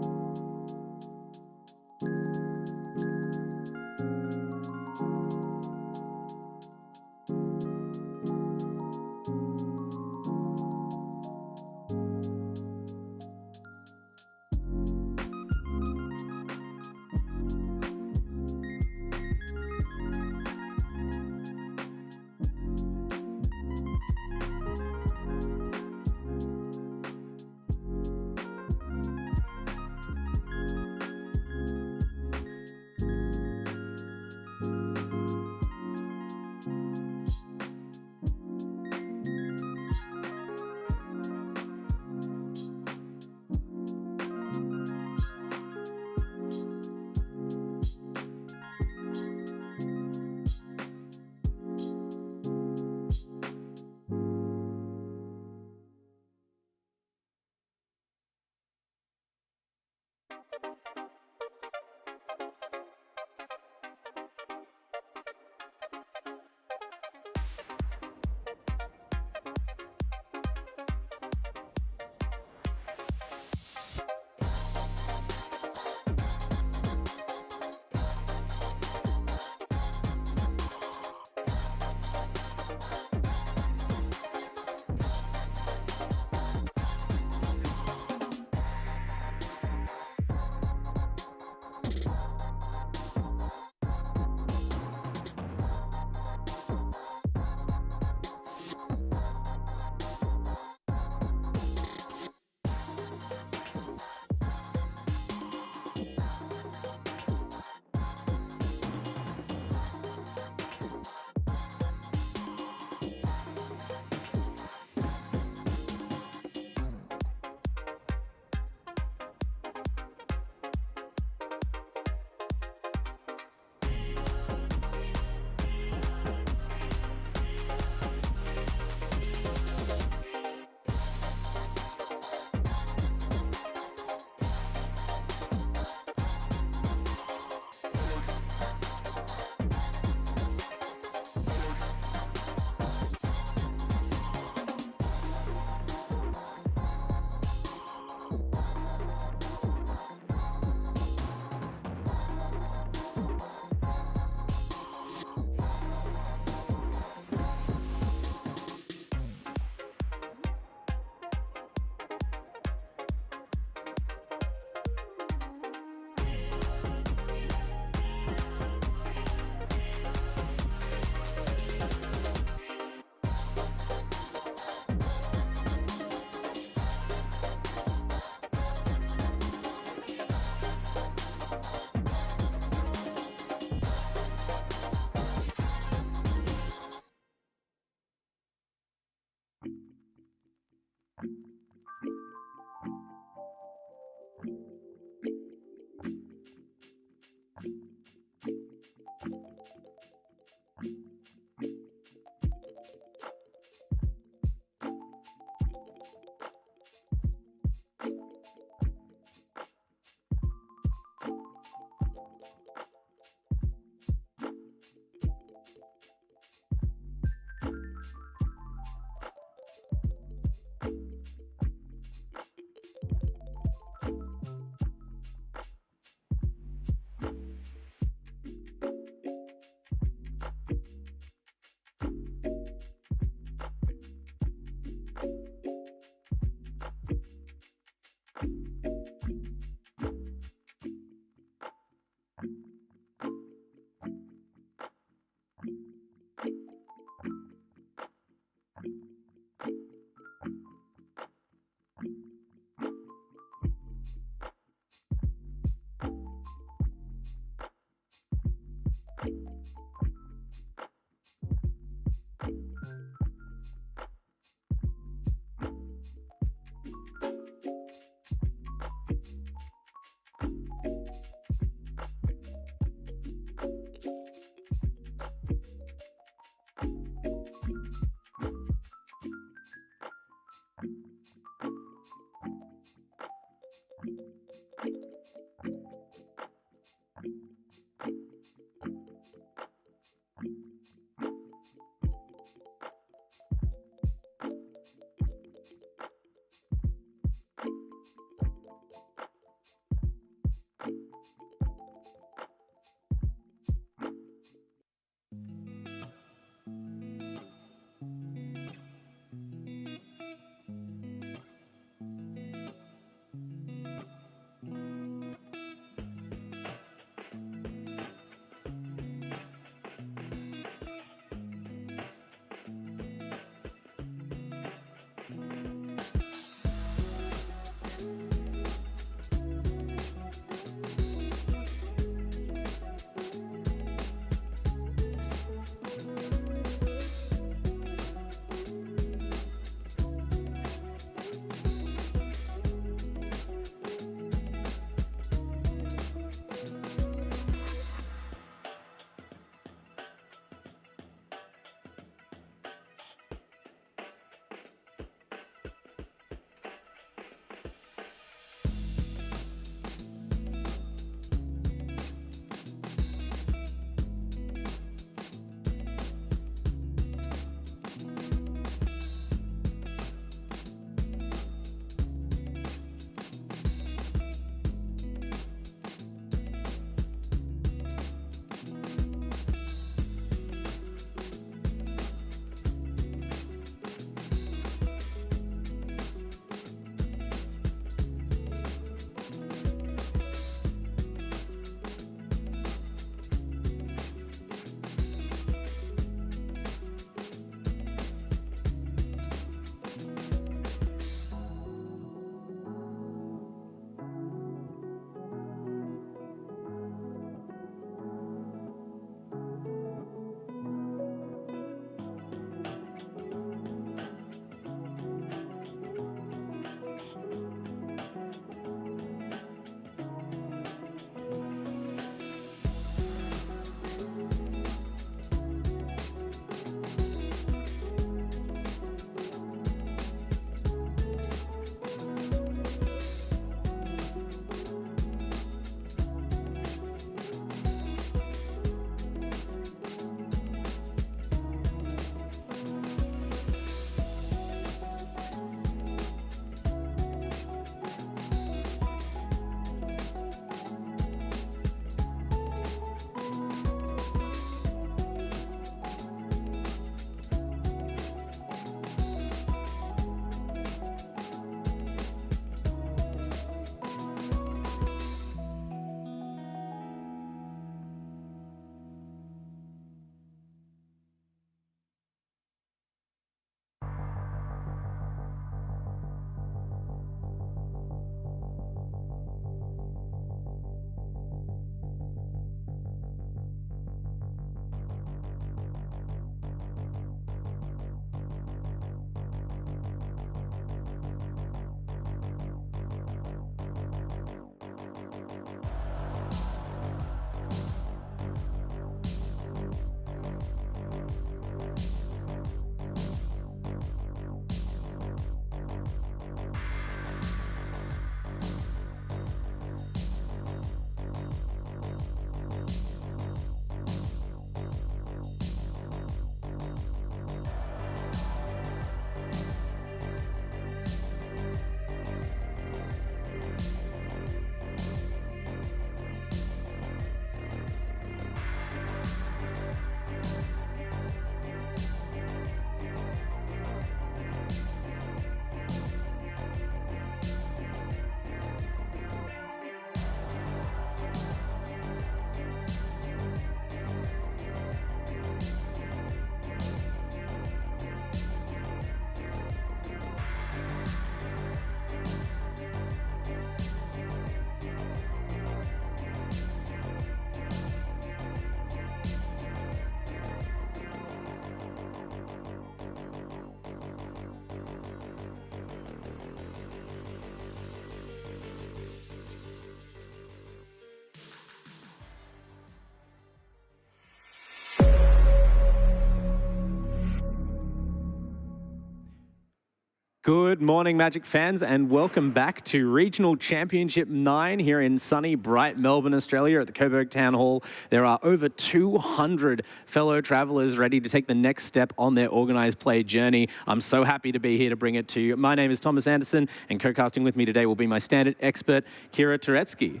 Good morning, Magic fans, and welcome back to Regional Championship 9 here in sunny, bright Melbourne, Australia at the Coburg Town Hall. There are over 200 fellow travellers ready to take the next step on their organised play journey. I'm so happy to be here to bring it to you. My name is Thomas Anderson, and co-casting with me today will be my standard expert, Kira Turetsky.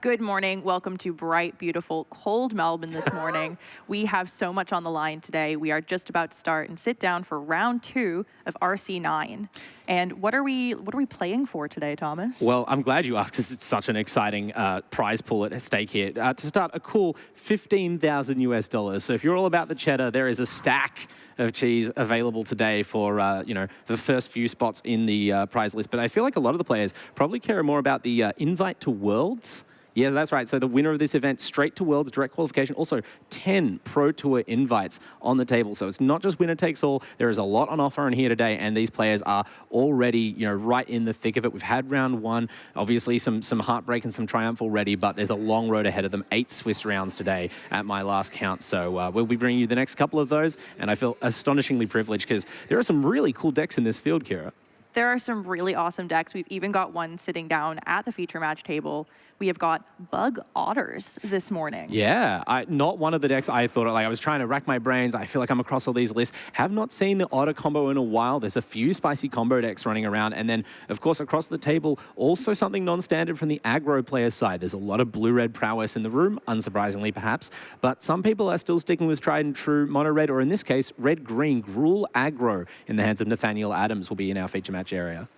Good morning. Welcome to bright, beautiful, cold Melbourne this morning. We have so much on the line today. We are just about to start and sit down for round 2 of RC9. And what are we playing for today, Thomas? Well, I'm glad you asked because it's such an exciting prize pool at stake here. To start, a cool $15,000 US. So if you're all about the cheddar, there is a stack of cheese available today for the first few spots in the prize list. But I feel like a lot of the players probably care more about the invite to Worlds. Yes, that's right. So the winner of this event, straight to Worlds, direct qualification, also 10 Pro Tour invites on the table. So it's not just winner takes all. There is a lot on offer in here today, and these players are already, right in the thick of it. We've had round 1, obviously some heartbreak and some triumph already, but there's a long road ahead of them. 8 Swiss rounds today at my last count. So we'll be bringing you the next couple of those, and I feel astonishingly privileged because there are some really cool decks in this field, Kira. There are some really awesome decks. We've even got one sitting down at the feature match table. We have got Bug Otters this morning. Yeah, not one of the decks I thought of. Like, I was trying to rack my brains. I feel like I'm across all these lists. Have not seen the Otter combo in a while. There's a few spicy combo decks running around. And then, of course, across the table, also something non-standard from the aggro player side. There's a lot of blue-red prowess in the room, unsurprisingly perhaps. But some people are still sticking with tried and true mono-red, or in this case, red-green GRUUL aggro in the hands of Nathanael Adams will be in our feature match area.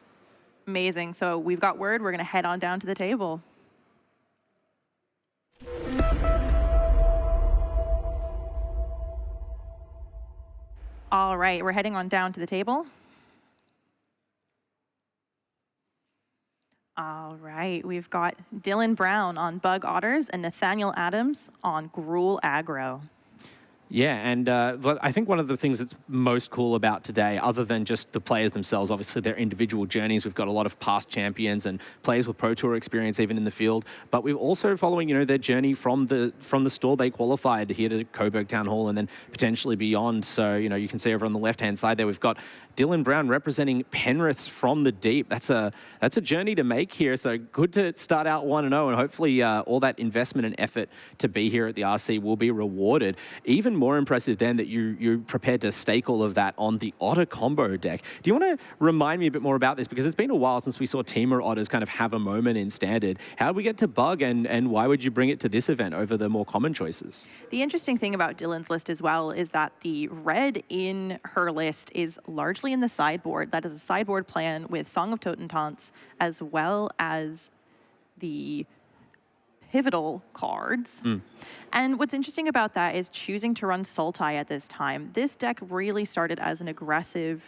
Amazing. So we've got word. We're going to head on down to the table. All right, we're heading on down to the table. All right, we've got Dylan Brown on Bug Otters and Nathanael Adams on GRUUL aggro. Yeah, and I think one of the things that's most cool about today, other than just the players themselves, obviously their individual journeys, we've got a lot of past champions and players with Pro Tour experience even in the field, but we're also following, their journey from the store they qualified here to Coburg Town Hall and then potentially beyond. So, you can see over on the left-hand side there, we've got Dylan Brown representing Penrith's from the deep. That's a journey to make here. So good to start out 1-0, and hopefully all that investment and effort to be here at the RC will be rewarded. Even more impressive then that you're prepared to stake all of that on the Otter combo deck. Do you want to remind me a bit more about this? Because it's been a while since we saw Teamer Otters kind of have a moment in Standard. How did we get to Bug, and why would you bring it to this event over the more common choices? The interesting thing about Dylan's list as well is that the red in her list is largely in the sideboard. That is a sideboard plan with Song of Totentanz as well as the pivotal cards. And what's interesting about that is choosing to run Sultai at this time. This deck really started as an aggressive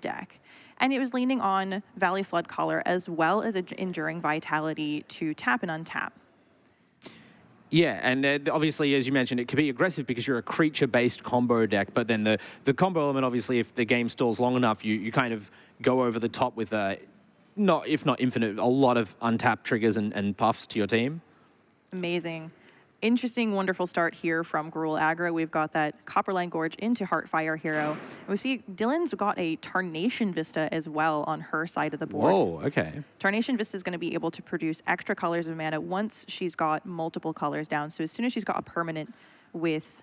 deck, and it was leaning on Valley Flood Caller as well as Enduring Vitality to tap and untap. Yeah, and obviously, as you mentioned, it could be aggressive because you're a creature-based combo deck, but then the combo element, obviously, if the game stalls long enough, you kind of go over the top with if not infinite, a lot of untapped triggers and puffs to your team. Amazing. Interesting, wonderful start here from GRUUL aggro. We've got that Copperline Gorge into Heartfire Hero. And we see Dylan's got a Tarnation Vista as well on her side of the board. Whoa, okay. Tarnation Vista is going to be able to produce extra colors of mana once she's got multiple colors down. So as soon as she's got a permanent with,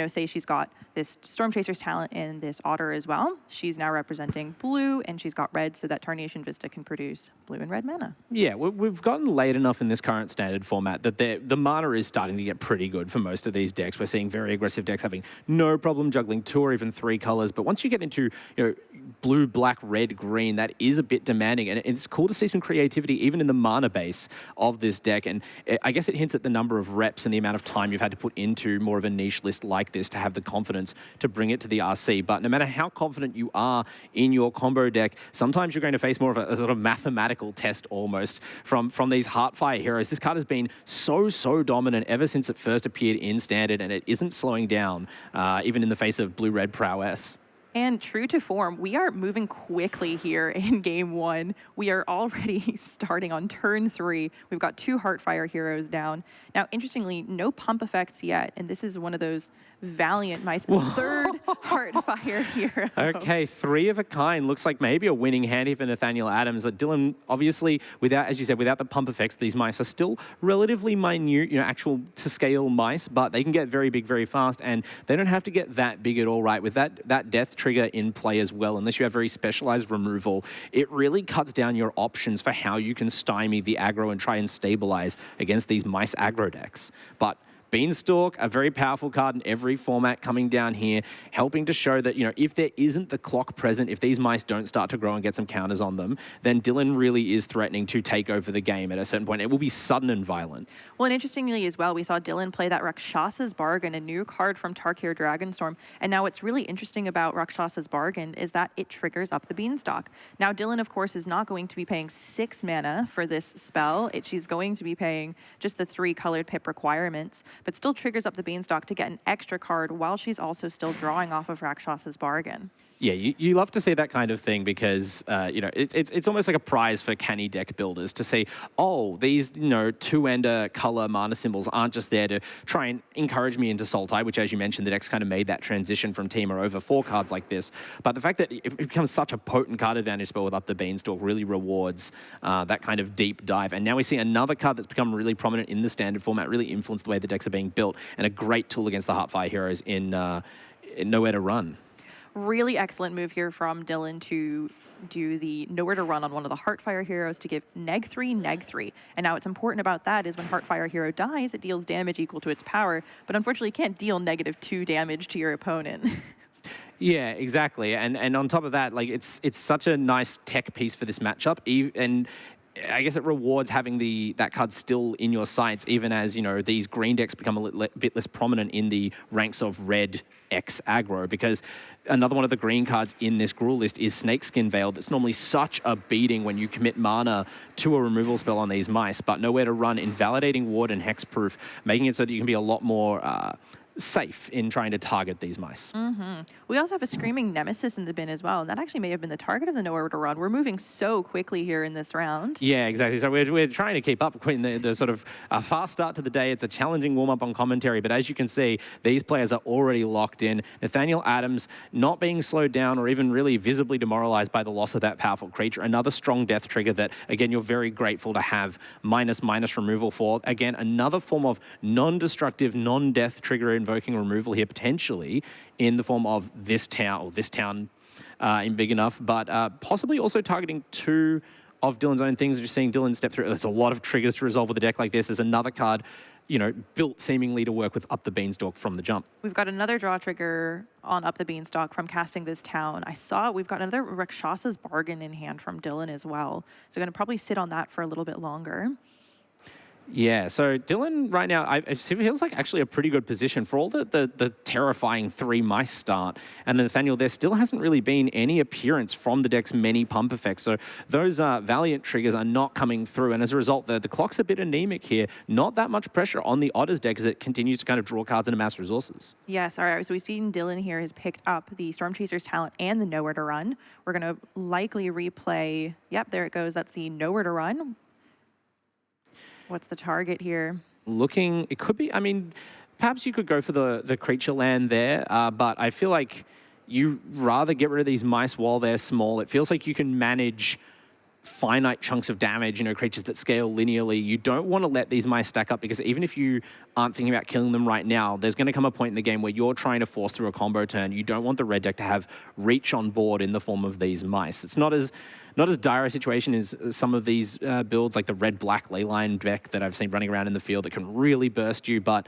say she's got this Storm Chaser's talent and this Otter as well, she's now representing blue, and she's got red, so that Tarnation Vista can produce blue and red mana. Yeah, we've gotten late enough in this current Standard format that the mana is starting to get pretty good for most of these decks. We're seeing very aggressive decks having no problem juggling 2 or even 3 colors, but once you get into blue, black, red, green, that is a bit demanding, and it's cool to see some creativity even in the mana base of this deck, and I guess it hints at the number of reps and the amount of time you've had to put into more of a niche list like this to have the confidence to bring it to the RC. But no matter how confident you are in your combo deck, sometimes you're going to face more of a sort of mathematical test almost from these Heartfire heroes. This card has been so dominant ever since it first appeared in Standard, and it isn't slowing down even in the face of blue-red prowess. And true to form, we are moving quickly here in game 1. We are already starting on turn 3. We've got 2 Heartfire heroes down. Now, interestingly, no pump effects yet, and this is one of those valiant mice. Third Heartfire hero. Okay, 3 of a kind. Looks like maybe a winning hand here for Nathaniel Adams. Dylan, obviously, without, as you said, without the pump effects, these mice are still relatively minute, actual to scale mice, but they can get very big very fast, and they don't have to get that big at all, right? With that death trigger in play as well, unless you have very specialized removal, it really cuts down your options for how you can stymie the aggro and try and stabilize against these mice aggro decks. But Beanstalk, a very powerful card in every format coming down here, helping to show that, if there isn't the clock present, if these mice don't start to grow and get some counters on them, then Dylan really is threatening to take over the game at a certain point. It will be sudden and violent. Well, and interestingly as well, we saw Dylan play that Rakshasa's Bargain, a new card from Tarkir Dragonstorm. And now what's really interesting about Rakshasa's Bargain is that it triggers up the Beanstalk. Now, Dylan, of course, is not going to be paying 6 mana for this spell. She's going to be paying just the 3 colored pip requirements, but still triggers up the Beanstalk to get an extra card while she's also still drawing off of Rakshasa's Bargain. Yeah, you love to see that kind of thing because, it's almost like a prize for canny deck builders to see, oh, these, 2-ender color mana symbols aren't just there to try and encourage me into Sultai, which, as you mentioned, the deck's kind of made that transition from Temur over 4 cards like this. But the fact that it becomes such a potent card advantage spell with Up the Beanstalk really rewards that kind of deep dive. And now we see another card that's become really prominent in the standard format, really influenced the way the decks are being built, and a great tool against the Heartfire heroes in Nowhere to Run. Really excellent move here from Dylan to do the Nowhere to Run on one of the Heartfire heroes to give -3/-3. And now what's important about that is when Heartfire hero dies, it deals damage equal to its power, but unfortunately you can't deal -2 damage to your opponent. Yeah, exactly. And on top of that, like it's such a nice tech piece for this matchup. And I guess it rewards having that card still in your sights, even as, these green decks become a bit less prominent in the ranks of red X aggro, because another one of the green cards in this GRUUL list is Snakeskin Veil. That's normally such a beating when you commit mana to a removal spell on these mice, but Nowhere to Run, invalidating ward and hexproof, making it so that you can be a lot more safe in trying to target these mice. We also have a Screaming Nemesis in the bin as well, and that actually may have been the target of the Nowhere to Run. We're moving so quickly here in this round. Yeah, exactly. So we're trying to keep up in the sort of fast start to the day. It's a challenging warm-up on commentary, but as you can see, these players are already locked in. Nathaniel Adams not being slowed down or even really visibly demoralized by the loss of that powerful creature. Another strong death trigger that, again, you're very grateful to have -/- removal for. Again, another form of non-destructive, non-death trigger invoking removal here, potentially in the form of this town in big enough, but possibly also targeting 2 of Dylan's own things. You're seeing Dylan step through. There's a lot of triggers to resolve with a deck like this. There's another card, built seemingly to work with Up the Beanstalk from the jump. We've got another draw trigger on Up the Beanstalk from casting this town. I saw we've got another Rakshasa's Bargain in hand from Dylan as well. So going to probably sit on that for a little bit longer. Yeah, so Dylan right now, it feels like actually a pretty good position for all the terrifying 3 mice start. And Nathaniel, there still hasn't really been any appearance from the deck's many pump effects. So those Valiant triggers are not coming through. And as a result, the clock's a bit anemic here. Not that much pressure on the Otters deck as it continues to kind of draw cards and amass resources. Yes, all right. So we've seen Dylan here has picked up the Storm Chaser's talent and the Nowhere to Run. We're going to likely replay. Yep, there it goes. That's the Nowhere to Run. What's the target here? It could be, perhaps you could go for the creature land there, but I feel like you rather get rid of these mice while they're small. It feels like you can manage finite chunks of damage, creatures that scale linearly. You don't want to let these mice stack up, because even if you aren't thinking about killing them right now, there's going to come a point in the game where you're trying to force through a combo turn. You don't want the red deck to have reach on board in the form of these mice. It's not as dire a situation as some of these builds, like the red-black Leyline deck that I've seen running around in the field that can really burst you, but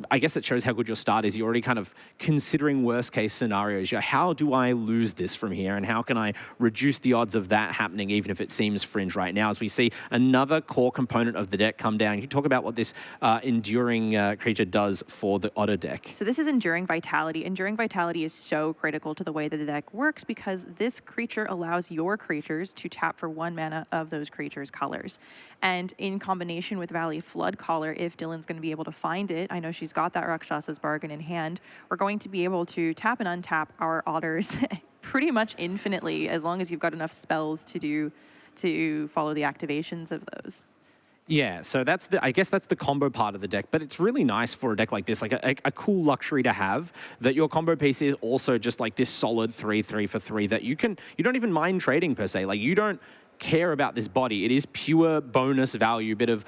I guess it shows how good your start is. You're already kind of considering worst-case scenarios. How do I lose this from here, and how can I reduce the odds of that happening, even if it seems fringe right now? As we see another core component of the deck come down. You talk about what this enduring creature does for the Otter deck. So this is Enduring Vitality. Enduring Vitality is so critical to the way that the deck works, because this creature allows your creatures to tap for 1 mana of those creatures' colors. And in combination with Valley Flood Caller, if Dylan's going to be able to find it, I know she's got that Rakshas's Bargain in hand. We're going to be able to tap and untap our otters pretty much infinitely, as long as you've got enough spells to follow the activations of those. Yeah, so that's I guess that's the combo part of the deck, but it's really nice for a deck like this, like a cool luxury to have, that your combo piece is also just like this solid 3/3 for 3 that you don't even mind trading per se. Like, you don't care about this body. It is pure bonus value, bit of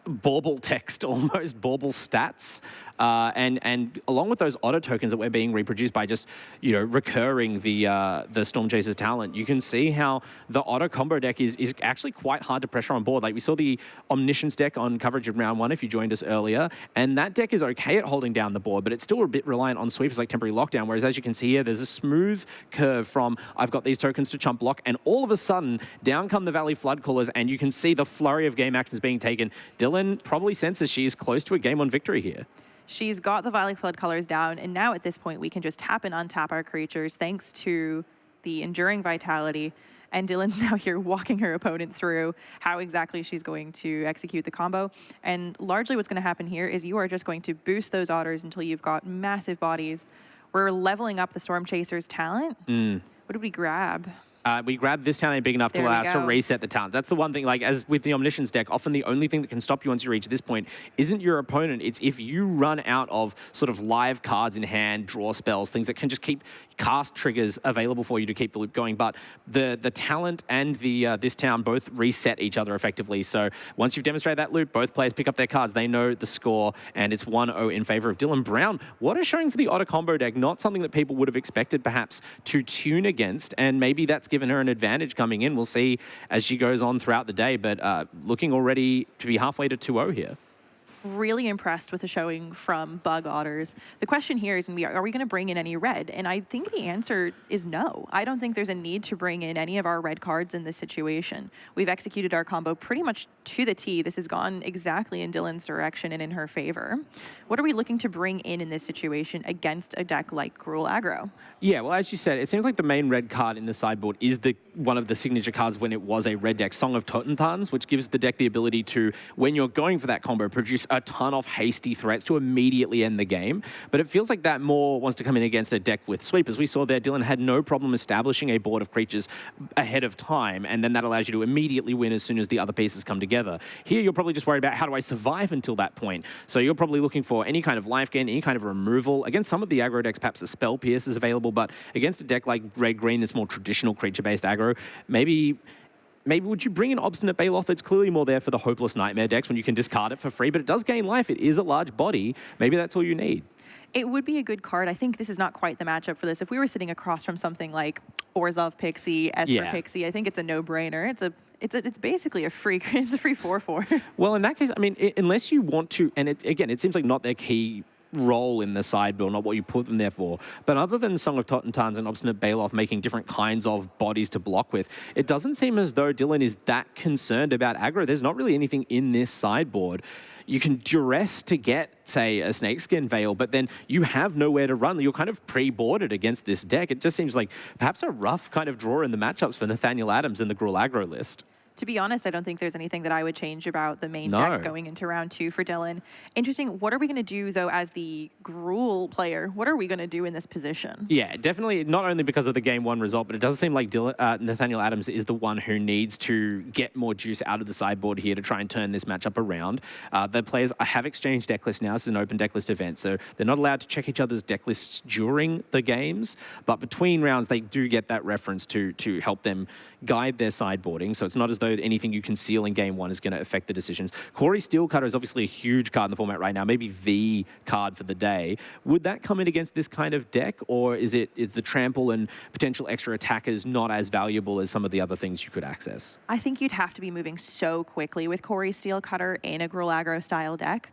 bauble text, almost bauble stats, and along with those otter tokens that we're being reproduced by just recurring the Storm Chaser's talent, you can see how the otter combo deck is actually quite hard to pressure on board. Like, we saw the Omniscience deck on coverage of round 1 if you joined us earlier, and that deck is okay at holding down the board, but it's still a bit reliant on sweepers like Temporary Lockdown, whereas as you can see here, there's a smooth curve from I've got these tokens to chump block, and all of a sudden down come the Valley Flood Callers, and you can see the flurry of game actions being taken. Dylan probably senses she is close to a game on victory here. She's got the Valley Flood colors down, and now at this point we can just tap and untap our creatures thanks to the Enduring Vitality. And Dylan's now here walking her opponent through how exactly she's going to execute the combo. And largely what's going to happen here is you are just going to boost those otters until you've got massive bodies. We're leveling up the Storm Chaser's talent. What did we grab? We grabbed this talent big enough to allow us to reset the talent. That's the one thing, like as with the Omniscience deck, often the only thing that can stop you once you reach this point isn't your opponent. It's if you run out of sort of live cards in hand, draw spells, things that can just keep cast triggers available for you to keep the loop going. But the talent and the this town both reset each other effectively. So once you've demonstrated that loop, both players pick up their cards. They know the score, and it's 1-0 in favor of Dylan Brown. What a showing for the Otter combo deck. Not something that people would have expected perhaps to tune against, and maybe that's given her an advantage coming in. We'll see as she goes on throughout the day, but looking already to be halfway to 2-0 here. Really impressed with the showing from Bug Otters. The question here is, are we going to bring in any red? And I think the answer is no. I don't think there's a need to bring in any of our red cards in this situation. We've executed our combo pretty much to the T. This has gone exactly in Dylan's direction and in her favor. What are we looking to bring in this situation against a deck like GRUUL Aggro? Yeah, well, as you said, it seems like the main red card in the sideboard is one of the signature cards when it was a red deck, Song of Totentanz, which gives the deck the ability to, when you're going for that combo, produce a ton of hasty threats to immediately end the game. But it feels like that more wants to come in against a deck with sweepers. We saw there Dylan had no problem establishing a board of creatures ahead of time, and then that allows you to immediately win as soon as the other pieces come together. Here, you're probably just worried about how do I survive until that point. So you're probably looking for any kind of life gain, any kind of removal. Against some of the aggro decks, perhaps a Spell Pierce is available, but against a deck like red-green, this more traditional creature-based aggro, maybe would you bring in Obstinate Baloth? It's clearly more there for the Hopeless Nightmare decks when you can discard it for free, but it does gain life. It is a large body. Maybe that's all you need. It would be a good card. I think this is not quite the matchup for this. If we were sitting across from something like ORZHOV Pixie, Esper Pixie, I think it's a no-brainer. It's basically a free 4/4. Well, in that case, I mean, unless you want to, and again, it seems like not their key role in the sideboard, not what you put them there for. But other than Song of Totentanz and Obstinate Baloth making different kinds of bodies to block with, it doesn't seem as though Dylan is that concerned about aggro. There's not really anything in this sideboard. You can duress to get, say, a Snakeskin Veil, but then you have nowhere to run. You're kind of pre-boarded against this deck. It just seems like perhaps a rough kind of draw in the matchups for Nathaniel Adams in the GRUUL aggro list. To be honest, I don't think there's anything that I would change about the main deck going into round 2 for Dylan. Interesting. What are we going to do, though, as the GRUUL player? What are we going to do in this position? Yeah, definitely not only because of the game 1 result, but it does seem like Nathaniel Adams is the one who needs to get more juice out of the sideboard here to try and turn this matchup around. The players have exchanged deck lists now. This is an open deck list event, so they're not allowed to check each other's deck lists during the games, but between rounds, they do get that reference to help them guide their sideboarding. So it's not as though anything you conceal in game 1 is going to affect the decisions. Corey Steelcutter is obviously a huge card in the format right now, maybe the card for the day. Would that come in against this kind of deck, or is the trample and potential extra attackers not as valuable as some of the other things you could access? I think you'd have to be moving so quickly with Corey Steelcutter in a GRUUL aggro style deck.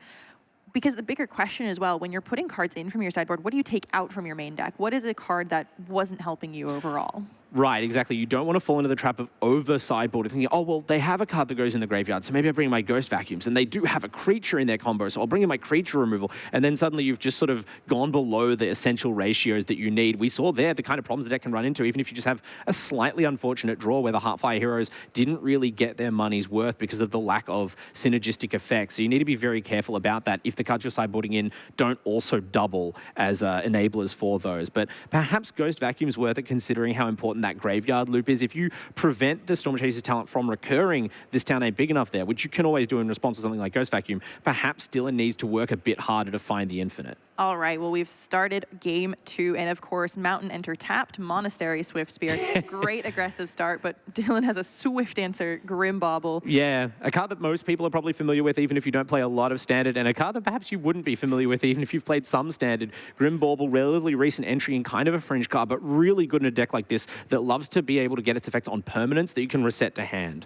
Because the bigger question as well, when you're putting cards in from your sideboard, what do you take out from your main deck? What is a card that wasn't helping you overall? Right, exactly. You don't want to fall into the trap of over sideboard, thinking, oh, well, they have a card that goes in the graveyard, so maybe I bring my Ghost Vacuums, and they do have a creature in their combo, so I'll bring in my creature removal, and then suddenly you've just sort of gone below the essential ratios that you need. We saw there the kind of problems the deck can run into, even if you just have a slightly unfortunate draw where the Heartfire heroes didn't really get their money's worth because of the lack of synergistic effects. So you need to be very careful about that if the cards you're sideboarding in don't also double as enablers for those. But perhaps Ghost Vacuum's worth it, considering how important that graveyard loop is. If you prevent the Storm Chaser's talent from recurring, this town ain't big enough there, which you can always do in response to something like Ghost Vacuum, perhaps Dylan needs to work a bit harder to find the infinite. All right, well, we've started game 2, and of course, Mountain Enter tapped, Monastery Swiftspear. Great aggressive start, but Dylan has a swift answer, Grim Bauble. Yeah, a card that most people are probably familiar with, even if you don't play a lot of Standard, and a card that perhaps you wouldn't be familiar with, even if you've played some Standard. Grim Bauble, relatively recent entry and kind of a fringe card, but really good in a deck like this that loves to be able to get its effects on permanence that you can reset to hand.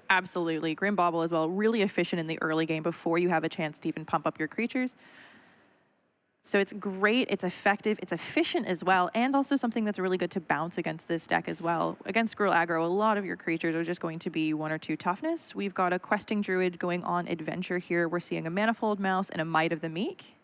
Absolutely, Grim Bauble as well, really efficient in the early game before you have a chance to even pump up your creatures. So it's great, it's effective, it's efficient as well, and also something that's really good to bounce against this deck as well. Against GRUUL aggro, a lot of your creatures are just going to be 1 or 2 toughness. We've got a Questing Druid going on adventure here. We're seeing a Manifold Mouse and a Might of the Meek.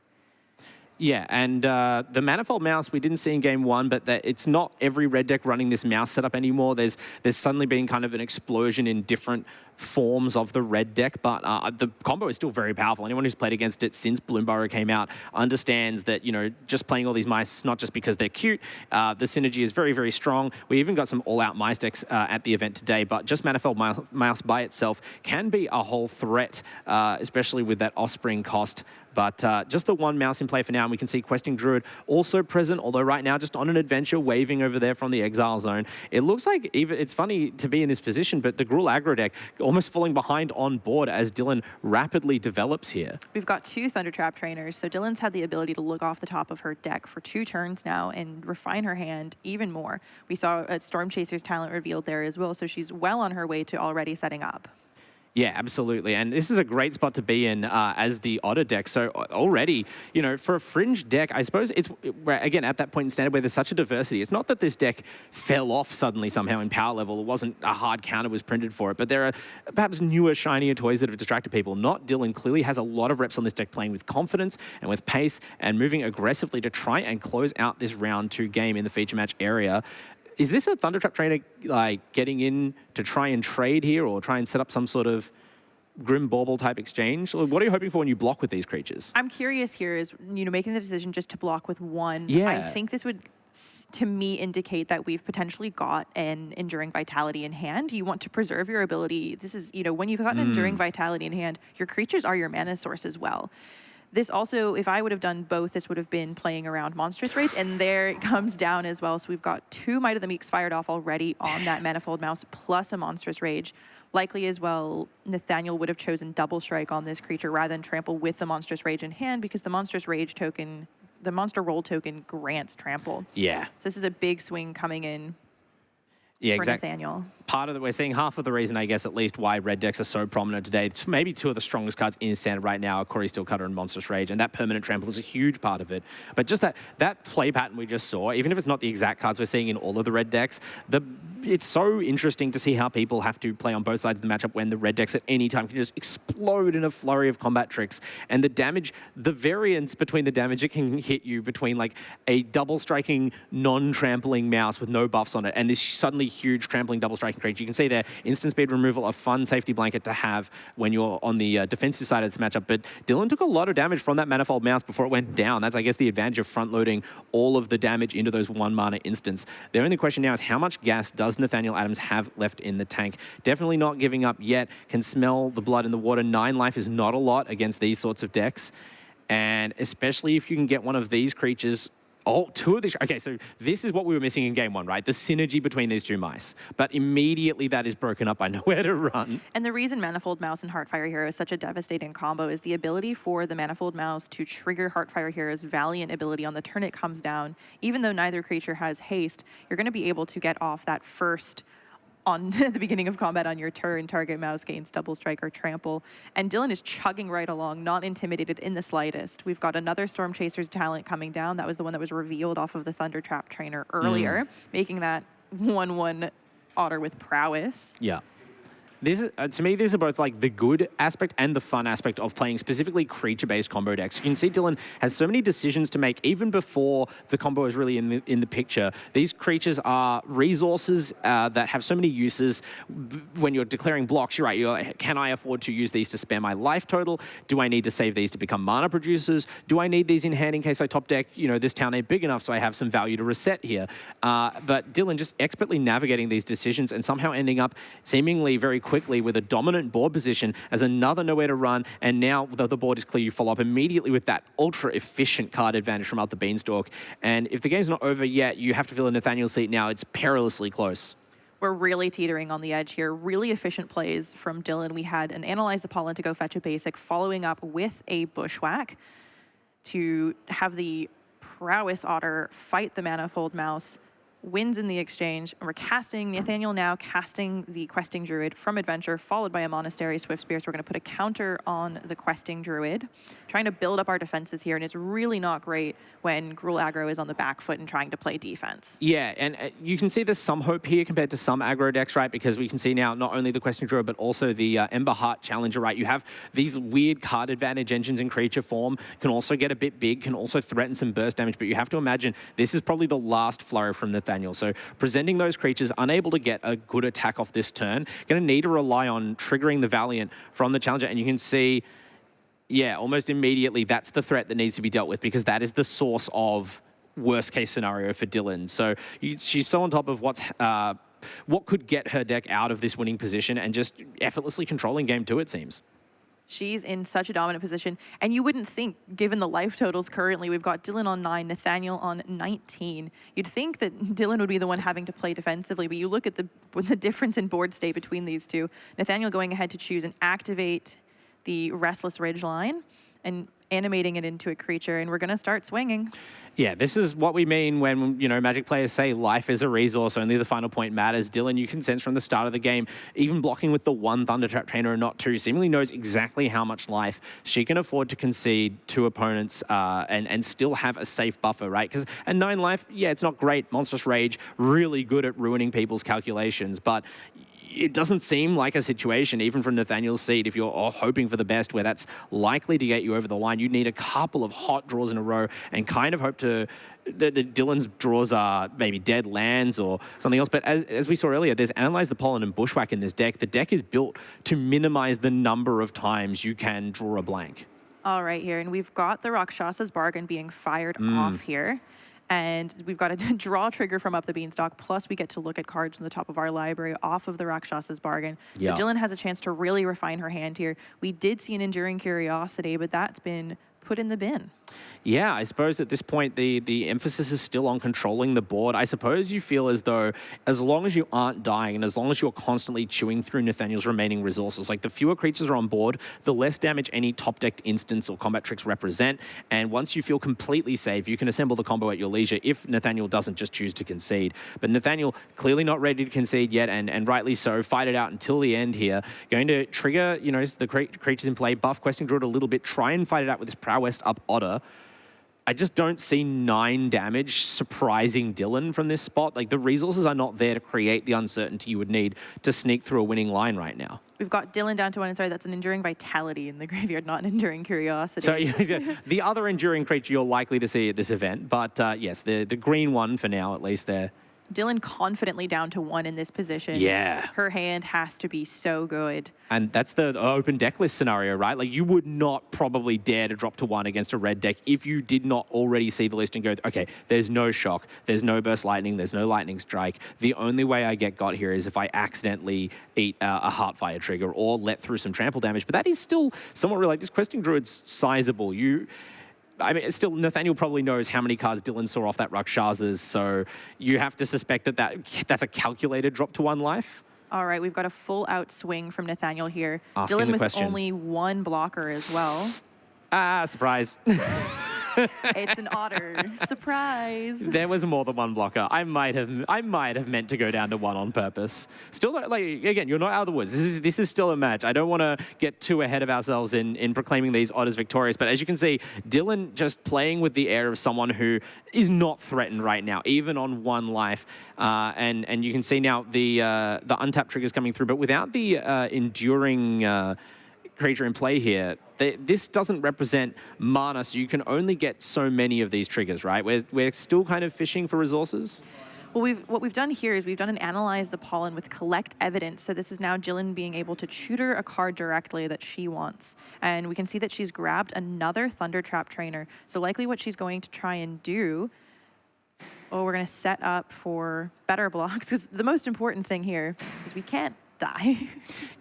Yeah, and the Manifold Mouse we didn't see in game 1, but it's not every red deck running this mouse setup anymore. There's suddenly been kind of an explosion in different forms of the red deck, but the combo is still very powerful. Anyone who's played against it since Bloomburrow came out understands that, you know, just playing all these mice, not just because they're cute, the synergy is very, very strong. We even got some all-out mice decks at the event today, but just Manifold Mouse by itself can be a whole threat, especially with that Offspring cost. But just the one mouse in play for now, and we can see Questing Druid also present, although right now just on an adventure, waving over there from the Exile Zone. It looks like, even it's funny to be in this position, but the GRUUL aggro deck almost falling behind on board as Dylan rapidly develops here. We've got 2 Thundertrap trainers, so Dylan's had the ability to look off the top of her deck for 2 turns now and refine her hand even more. We saw a Storm Chaser's talent revealed there as well, so she's well on her way to already setting up. Yeah, absolutely. And this is a great spot to be in as the Otter deck. So already, you know, for a fringe deck, I suppose it's, again, at that point in Standard where there's such a diversity. It's not that this deck fell off suddenly somehow in power level. It wasn't a hard counter was printed for it. But there are perhaps newer, shinier toys that have distracted people. Not Dylan. Clearly has a lot of reps on this deck, playing with confidence and with pace and moving aggressively to try and close out this round 2 game in the feature match area. Is this a Thundertrap trainer like getting in to try and trade here or try and set up some sort of Grim Bauble type exchange? What are you hoping for when you block with these creatures? I'm curious here is, you know, making the decision just to block with 1. Yeah. I think this would, to me, indicate that we've potentially got an Enduring Vitality in hand. You want to preserve your ability. This is, you know, when you've got an Enduring Vitality in hand, your creatures are your mana source as well. This also, if I would have done both, this would have been playing around Monstrous Rage, and there it comes down as well. So we've got 2 Might of the Meeks fired off already on that Manifold Mouse, plus a Monstrous Rage. Likely as well, Nathaniel would have chosen Double Strike on this creature rather than Trample with the Monstrous Rage in hand, because the Monstrous Rage token, the Monster Roll token, grants Trample. Yeah. So this is a big swing coming in. Yeah, for exactly. Nathaniel. Part of the, we're seeing half of the reason, I guess, at least why red decks are so prominent today. It's maybe 2 of the strongest cards in Standard right now are Corey Steelcutter and Monstrous Rage, and that permanent trample is a huge part of it. But just that play pattern we just saw, even if it's not the exact cards we're seeing in all of the red decks, it's so interesting to see how people have to play on both sides of the matchup when the red decks at any time can just explode in a flurry of combat tricks. And the damage, the variance between the damage it can hit you between like a double striking, non-trampling mouse with no buffs on it, and this suddenly huge trampling double striking creature. You can see there, instant speed removal, a fun safety blanket to have when you're on the defensive side of this matchup. But Dylan took a lot of damage from that Manifold Mouse before it went down. That's, I guess, the advantage of front-loading all of the damage into those 1 mana instants. The only question now is how much gas does Nathaniel Adams have left in the tank? Definitely not giving up yet. Can smell the blood in the water. 9 life is not a lot against these sorts of decks. And especially if you can get one of these creatures. Oh, 2 of these. Okay, so this is what we were missing in game 1, right? The synergy between these 2 mice. But immediately that is broken up by nowhere to run. And the reason Manifold Mouse and Heartfire Hero is such a devastating combo is the ability for the Manifold Mouse to trigger Heartfire Hero's Valiant ability on the turn it comes down. Even though neither creature has haste, you're going to be able to get off that first on the beginning of combat on your turn, target mouse gains Double Strike or Trample. And Dylan is chugging right along, not intimidated in the slightest. We've got another Storm Chaser's talent coming down. That was the one that was revealed off of the Thundertrap trainer earlier, making that 1/1 Otter with prowess. Yeah. This, to me, these are both like the good aspect and the fun aspect of playing specifically creature-based combo decks. You can see Dylan has so many decisions to make even before the combo is really in the picture. These creatures are resources that have so many uses. When you're declaring blocks, you're right. Can I afford to use these to spare my life total? Do I need to save these to become mana producers? Do I need these in hand in case I top deck, this town ain't big enough so I have some value to reset here? But Dylan just expertly navigating these decisions and somehow ending up seemingly very quickly with a dominant board position as another nowhere to run, and now the board is clear, you follow up immediately with that ultra-efficient card advantage from Up the Beanstalk. And if the game's not over yet, you have to fill a Nathaniel's seat now. It's perilously close. We're really teetering on the edge here. Really efficient plays from Dylan. We had an Analyze the Pollen to go fetch a basic, following up with a Bushwhack to have the Prowess Otter fight the Manifold Mouse. Wins in the exchange. And we're casting, Nathaniel now casting the Questing Druid from Adventure, followed by a Monastery Swift Spear. So we're going to put a counter on the Questing Druid, trying to build up our defenses here. And it's really not great when GRUUL aggro is on the back foot and trying to play defense. Yeah, and you can see there's some hope here compared to some aggro decks, right? Because we can see now not only the Questing Druid, but also the Ember Heart Challenger, right? You have these weird card advantage engines in creature form, can also get a bit big, can also threaten some burst damage, but you have to imagine this is probably the last flurry from Nathaniel. So presenting those creatures unable to get a good attack off this turn, going to need to rely on triggering the Valiant from the Challenger. And you can see, yeah, almost immediately that's the threat that needs to be dealt with, because that is the source of worst case scenario for Dylan. So she's so on top of what could get her deck out of this winning position and just effortlessly controlling game two, it seems. She's in such a dominant position. And you wouldn't think, given the life totals currently, we've got Dylan on 9, Nathaniel on 19. You'd think that Dylan would be the one having to play defensively, but you look at the difference in board state between these two. Nathaniel going ahead to choose and activate the Restless Ridgeline and animating it into a creature, and we're going to start swinging. Yeah, this is what we mean when, Magic players say life is a resource, only the final point matters. Dylan, you can sense from the start of the game, even blocking with the one Thunder Trap Trainer and not two, seemingly knows exactly how much life she can afford to concede to opponents and still have a safe buffer, right? Because at 9 life, yeah, it's not great. Monstrous Rage, really good at ruining people's calculations, but it doesn't seem like a situation, even from Nathaniel's seat, if you're hoping for the best, where that's likely to get you over the line. You need a couple of hot draws in a row and kind of hope to that Dylan's draws are maybe dead lands or something else. But as we saw earlier, there's Analyze the Pollen and Bushwhack in this deck. The deck is built to minimize the number of times you can draw a blank. All right, here, and we've got the Rakshasa's Bargain being fired off here. And we've got a draw trigger from Up the Beanstalk, plus we get to look at cards in the top of our library off of the Rakshasa's Bargain. So Dylan has a chance to really refine her hand here. We did see an Enduring Curiosity, but that's been put in the bin. Yeah, I suppose at this point, the emphasis is still on controlling the board. I suppose you feel as though as long as you aren't dying and as long as you're constantly chewing through Nathaniel's remaining resources, like the fewer creatures are on board, the less damage any top-decked instance or combat tricks represent. And once you feel completely safe, you can assemble the combo at your leisure if Nathaniel doesn't just choose to concede. But Nathaniel clearly not ready to concede yet, and rightly so. Fight it out until the end here. Going to trigger, the creatures in play, buff Questing Druid a little bit, try and fight it out with this Prowess up Otter. I just don't see 9 damage surprising Dylan from this spot. Like, the resources are not there to create the uncertainty you would need to sneak through a winning line right now. We've got Dylan down to 1, and sorry, that's an Enduring Vitality in the graveyard, not an Enduring Curiosity. So the other enduring creature you're likely to see at this event, but yes, the green one for now, at least there. Dylan confidently down to 1 in this position. Yeah. Her hand has to be so good. And that's the open deck list scenario, right? Like, you would not probably dare to drop to 1 against a red deck if you did not already see the list and go, okay, there's no shock, there's no burst lightning, there's no lightning strike. The only way I get got here is if I accidentally eat a Heartfire trigger or let through some trample damage. But that is still somewhat real. Like, this Questing Druid's sizable. It's still, Nathaniel probably knows how many cards Dylan saw off that Rakshasa's, so you have to suspect that's a calculated drop to 1 life. All right, we've got a full out swing from Nathaniel here. Asking Dylan the with question. only 1 blocker as well. Ah, surprise. It's an otter. Surprise. There was more than one blocker. I might have meant to go down to one on purpose. Still, like, again, you're not out of the woods. This is still a match. I don't want to get too ahead of ourselves in proclaiming these otters victorious, but as you can see, Dylan just playing with the air of someone who is not threatened right now, even on one life. And you can see now the untapped triggers coming through, but without the enduring creature in play here, this doesn't represent mana, so you can only get so many of these triggers, right? We're still kind of fishing for resources. Well, what we've done here is we've done an analyze the pollen with collect evidence. So this is now Jillian being able to tutor a card directly that she wants. And we can see that she's grabbed another Thundertrap trainer. So likely what she's going to try and do, we're going to set up for better blocks, because the most important thing here is we can't die.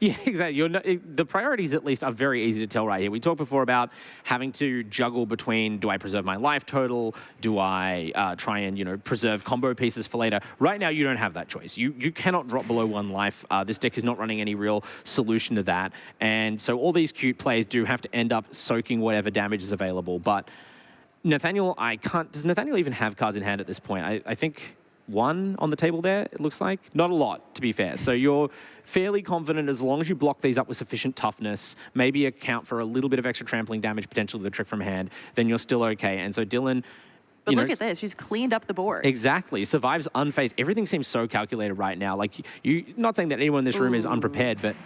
Yeah, exactly. The priorities, at least, are very easy to tell right here. We talked before about having to juggle between, do I preserve my life total? Do I try and, preserve combo pieces for later? Right now, you don't have that choice. You cannot drop below one life. This deck is not running any real solution to that. And so all these cute plays do have to end up soaking whatever damage is available. But Nathaniel, does Nathaniel even have cards in hand at this point? I think one on the table there, it looks like. Not a lot, to be fair. So you're fairly confident as long as you block these up with sufficient toughness, maybe account for a little bit of extra trampling damage, potentially the trick from hand, then you're still okay. And so Dylan... But look at this, she's cleaned up the board. Exactly, survives unfazed. Everything seems so calculated right now. Like, not saying that anyone in this room is unprepared, but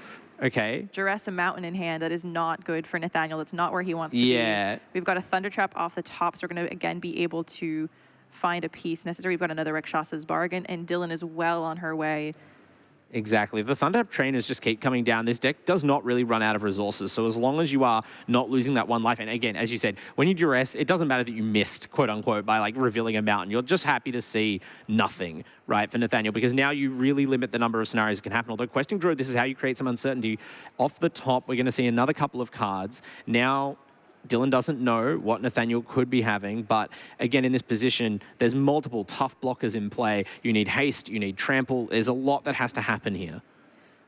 okay. Duress a mountain in hand, that is not good for Nathaniel. That's not where he wants to be. We've got a Thundertrap off the top, so we're going to, again, be able to find a piece necessary. We've got another Rakshas's Bargain, and Dylan is well on her way. Exactly. The Thundertrap trainers just keep coming down. This deck does not really run out of resources. So as long as you are not losing that one life, and again, as you said, when you duress, it doesn't matter that you missed, quote unquote, by like revealing a mountain. You're just happy to see nothing, right, for Nathaniel, because now you really limit the number of scenarios that can happen. Although Questing Druid, this is how you create some uncertainty. Off the top, we're going to see another couple of cards. Now, Dylan doesn't know what Nathaniel could be having, but again, in this position, there's multiple tough blockers in play. You need haste, you need trample. There's a lot that has to happen here.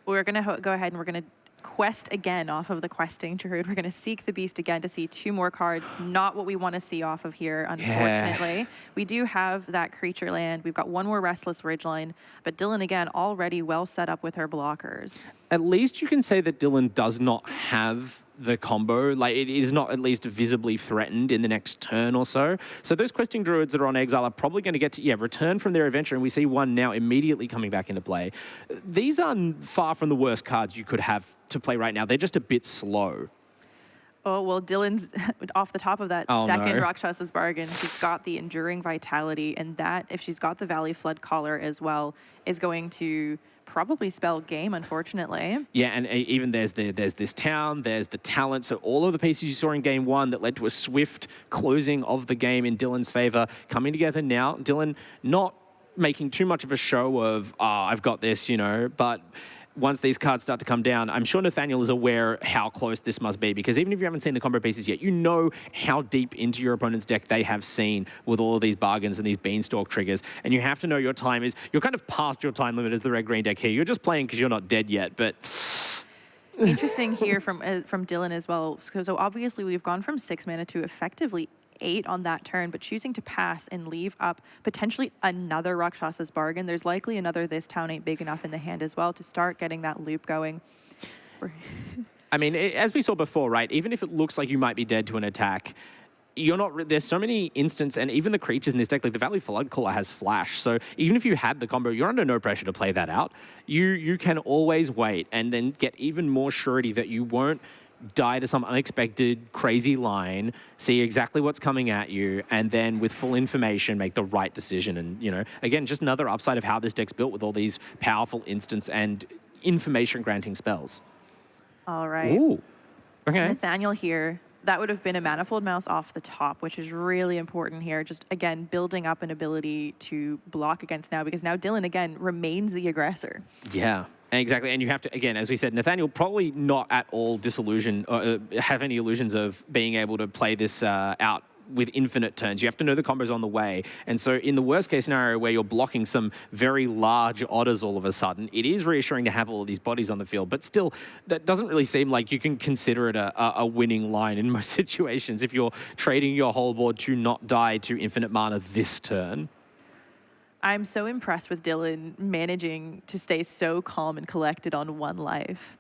We're going to go ahead and we're going to quest again off of the Questing Druid. We're going to seek the beast again to see two more cards. Not what we want to see off of here, unfortunately. Yeah. We do have that creature land. We've got one more Restless Ridgeline, but Dylan, again, already well set up with her blockers. At least you can say that Dylan does not have the combo. Like, it is not at least visibly threatened in the next turn or so. So those Questing Druids that are on exile are probably going to get to, return from their adventure, and we see one now immediately coming back into play. These are far from the worst cards you could have to play right now. They're just a bit slow. Oh, well, Dylan's off the top of that second Rakshas's Bargain. She's got the Enduring Vitality, and that, if she's got the Valley Flood Collar as well, is going to probably spell game, unfortunately. Yeah, and even there's this town, there's the talent. So all of the pieces you saw in game one that led to a swift closing of the game in Dylan's favor coming together now. Dylan not making too much of a show of, I've got this, but once these cards start to come down, I'm sure Nathaniel is aware how close this must be, because even if you haven't seen the combo pieces yet, you know how deep into your opponent's deck they have seen with all of these bargains and these beanstalk triggers. And you have to know your time is, you're kind of past your time limit as the red-green deck here. You're just playing because you're not dead yet, but... Interesting here from Dylan as well. So obviously we've gone from 6 mana to effectively 8 on that turn, but choosing to pass and leave up potentially another Rakshas's Bargain. There's likely another This Town Ain't Big Enough in the hand as well to start getting that loop going. I mean, as we saw before, right, even if it looks like you might be dead to an attack, you're not. There's so many instances, and even the creatures in this deck, like the Valley Flood Caller has Flash, so even if you had the combo, you're under no pressure to play that out. You can always wait and then get even more surety that you won't die to some unexpected crazy line, see exactly what's coming at you, and then with full information make the right decision. And again, just another upside of how this deck's built with all these powerful instance and information granting spells. All right. Ooh. Okay. Nathaniel here, that would have been a Manifold Mouse off the top, which is really important here. Just again, building up an ability to block against now, because now Dylan again remains the aggressor. Yeah. Exactly, and you have to, again, as we said, Nathaniel probably not at all disillusioned, or have any illusions of being able to play this out with infinite turns. You have to know the combos on the way. And so in the worst case scenario where you're blocking some very large otters all of a sudden, it is reassuring to have all of these bodies on the field. But still, that doesn't really seem like you can consider it a winning line in most situations if you're trading your whole board to not die to infinite mana this turn. I'm so impressed with Dylan managing to stay so calm and collected on 1 life.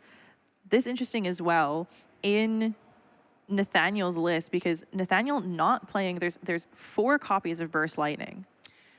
This interesting as well in Nathaniel's list, because Nathaniel not playing, there's 4 copies of Burst Lightning.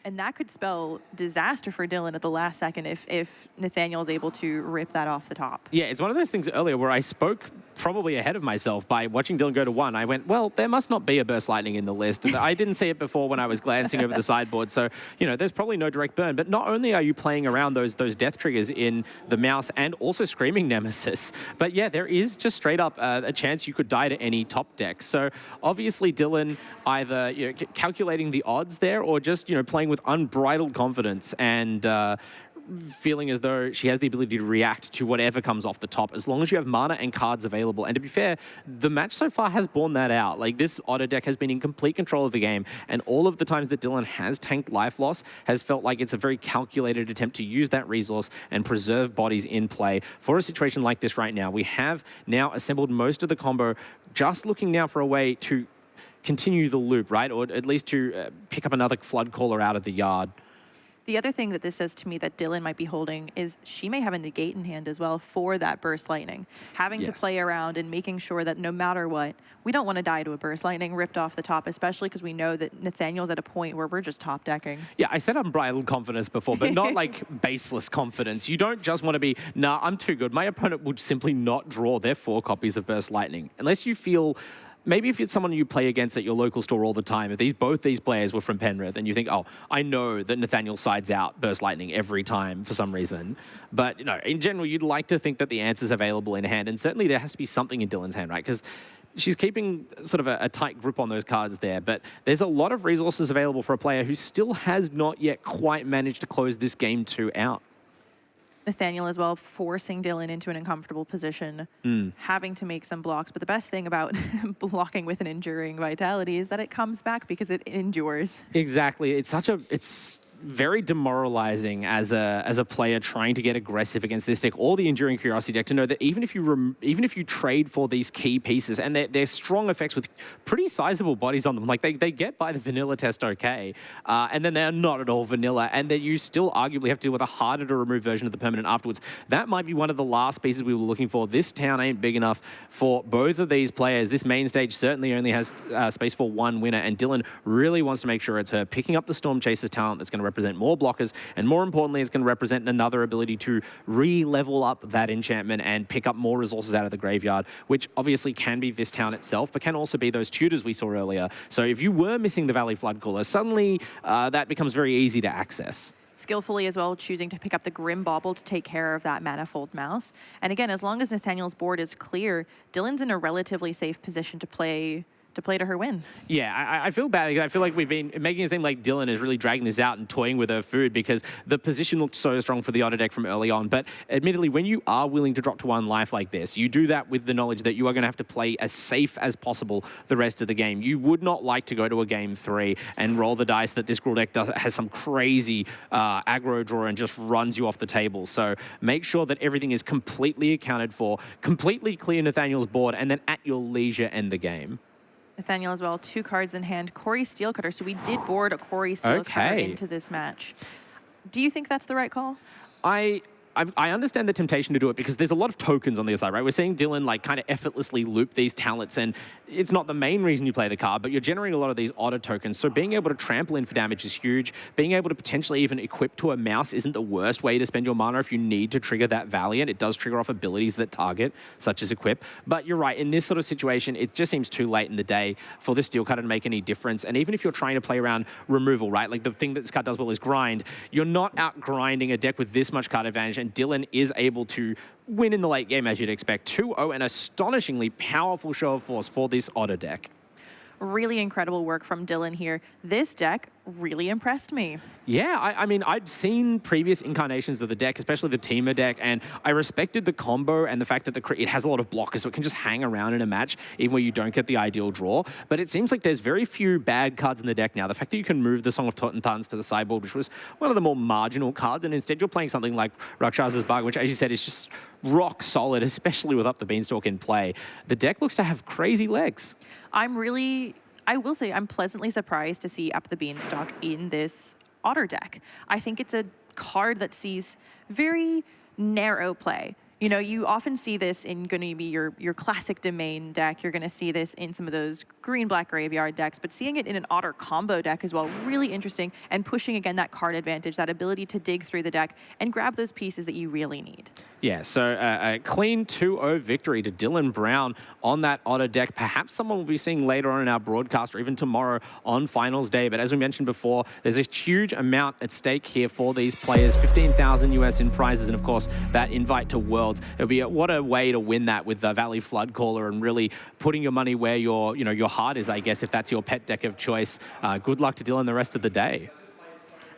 And that could spell disaster for Dylan at the last second if Nathaniel is able to rip that off the top. Yeah, it's one of those things earlier where I spoke probably ahead of myself by watching Dylan go to 1. I went, well, there must not be a Burst Lightning in the list. I didn't see it before when I was glancing over the sideboard. So, you know, there's probably no direct burn. But not only are you playing around those death triggers in the mouse and also Screaming Nemesis, but yeah, there is just straight up a chance you could die to any top deck. So obviously Dylan either calculating the odds there or just playing with unbridled confidence and feeling as though she has the ability to react to whatever comes off the top, as long as you have mana and cards available. And to be fair, the match so far has borne that out. Like, this Otter deck has been in complete control of the game, and all of the times that Dylan has tanked life loss has felt like it's a very calculated attempt to use that resource and preserve bodies in play. For a situation like this right now, we have now assembled most of the combo, just looking now for a way to continue the loop, right? Or at least to pick up another Flood Caller out of the yard. The other thing that this says to me that Dylan might be holding is she may have a negate in hand as well for that Burst Lightning. Having to play around and making sure that no matter what, we don't want to die to a Burst Lightning ripped off the top, especially because we know that Nathaniel's at a point where we're just top decking. Yeah, I said unbridled confidence before, but not like baseless confidence. You don't just want to be, nah, I'm too good. My opponent would simply not draw their 4 copies of Burst Lightning. Unless you feel... Maybe if it's someone you play against at your local store all the time, if both these players were from Penrith and you think, oh, I know that Nathaniel sides out Burst Lightning every time for some reason. But, in general, you'd like to think that the answer's available in hand. And certainly there has to be something in Dylan's hand, right? Because she's keeping sort of a tight grip on those cards there. But there's a lot of resources available for a player who still has not yet quite managed to close this game 2 out. Nathaniel as well, forcing Dylan into an uncomfortable position, having to make some blocks. But the best thing about blocking with an enduring vitality is that it comes back because it endures. Exactly. It's very demoralizing as a player trying to get aggressive against this deck or the Enduring Curiosity deck to know that even if you trade for these key pieces, and they're strong effects with pretty sizable bodies on them, like they get by the vanilla test okay, and then they're not at all vanilla, and that you still arguably have to deal with a harder to remove version of the permanent afterwards. That might be one of the last pieces we were looking for. This town ain't big enough for both of these players. This main stage certainly only has space for 1 winner, and Dylan really wants to make sure it's her picking up the Storm Chaser's talent that's going to represent more blockers, and more importantly, it's going to represent another ability to re-level up that enchantment and pick up more resources out of the graveyard, which obviously can be this town itself, but can also be those tutors we saw earlier. So if you were missing the Valley Flood Caller, suddenly that becomes very easy to access. Skillfully as well, choosing to pick up the Grim Bauble to take care of that Manifold Mouse. And again, as long as Nathaniel's board is clear, Dylan's in a relatively safe position to play to her win. Yeah, I feel bad. I feel like we've been making it seem like Dylan is really dragging this out and toying with her food because the position looked so strong for the Otter deck from early on. But admittedly, when you are willing to drop to 1 life like this, you do that with the knowledge that you are going to have to play as safe as possible the rest of the game. You would not like to go to a game 3 and roll the dice that this GRUUL deck has some crazy aggro draw and just runs you off the table. So make sure that everything is completely accounted for, completely clear Nathaniel's board, and then at your leisure end the game. Nathaniel as well, 2 cards in hand. Corey Steelcutter. So we did board a Corey Steelcutter into this match. Do you think that's the right call? I understand the temptation to do it because there's a lot of tokens on the other side, right? We're seeing Dylan like kind of effortlessly loop these talents, and it's not the main reason you play the card, but you're generating a lot of these Otter tokens. So being able to trample in for damage is huge. Being able to potentially even equip to a mouse isn't the worst way to spend your mana if you need to trigger that Valiant. It does trigger off abilities that target, such as equip. But you're right, in this sort of situation, it just seems too late in the day for this Steelcutter to make any difference. And even if you're trying to play around removal, right? Like the thing that this card does well is grind. You're not out grinding a deck with this much card advantage, and Dylan is able to win in the late game, as you'd expect. 2-0, an astonishingly powerful show of force for this Otter deck. Really incredible work from Dylan here. This deck really impressed me. Yeah, I mean, I'd seen previous incarnations of the deck, especially the Teamer deck, and I respected the combo and the fact that it has a lot of blockers, so it can just hang around in a match, even where you don't get the ideal draw. But it seems like there's very few bad cards in the deck now. The fact that you can move the Song of Totentanz to the sideboard, which was one of the more marginal cards, and instead you're playing something like Rakshas's Bug, which, as you said, is just rock solid, especially with Up the Beanstalk in play. The deck looks to have crazy legs. I will say I'm pleasantly surprised to see Up the Beanstalk in this Otter deck. I think it's a card that sees very narrow play. You know, you often see this in going to be your classic domain deck. You're going to see this in some of those green-black graveyard decks, but seeing it in an Otter combo deck as well, really interesting, and pushing, again, that card advantage, that ability to dig through the deck and grab those pieces that you really need. Yeah, so a clean 2-0 victory to Dylan Brown on that Otter deck. Perhaps someone we'll be seeing later on in our broadcast or even tomorrow on finals day. But as we mentioned before, there's a huge amount at stake here for these players. 15,000 US in prizes, and of course, that invite to Worlds. It'll be what a way to win that with the Valley Flood Caller and really putting your money where your heart is, I guess, if that's your pet deck of choice. Good luck to Dylan the rest of the day.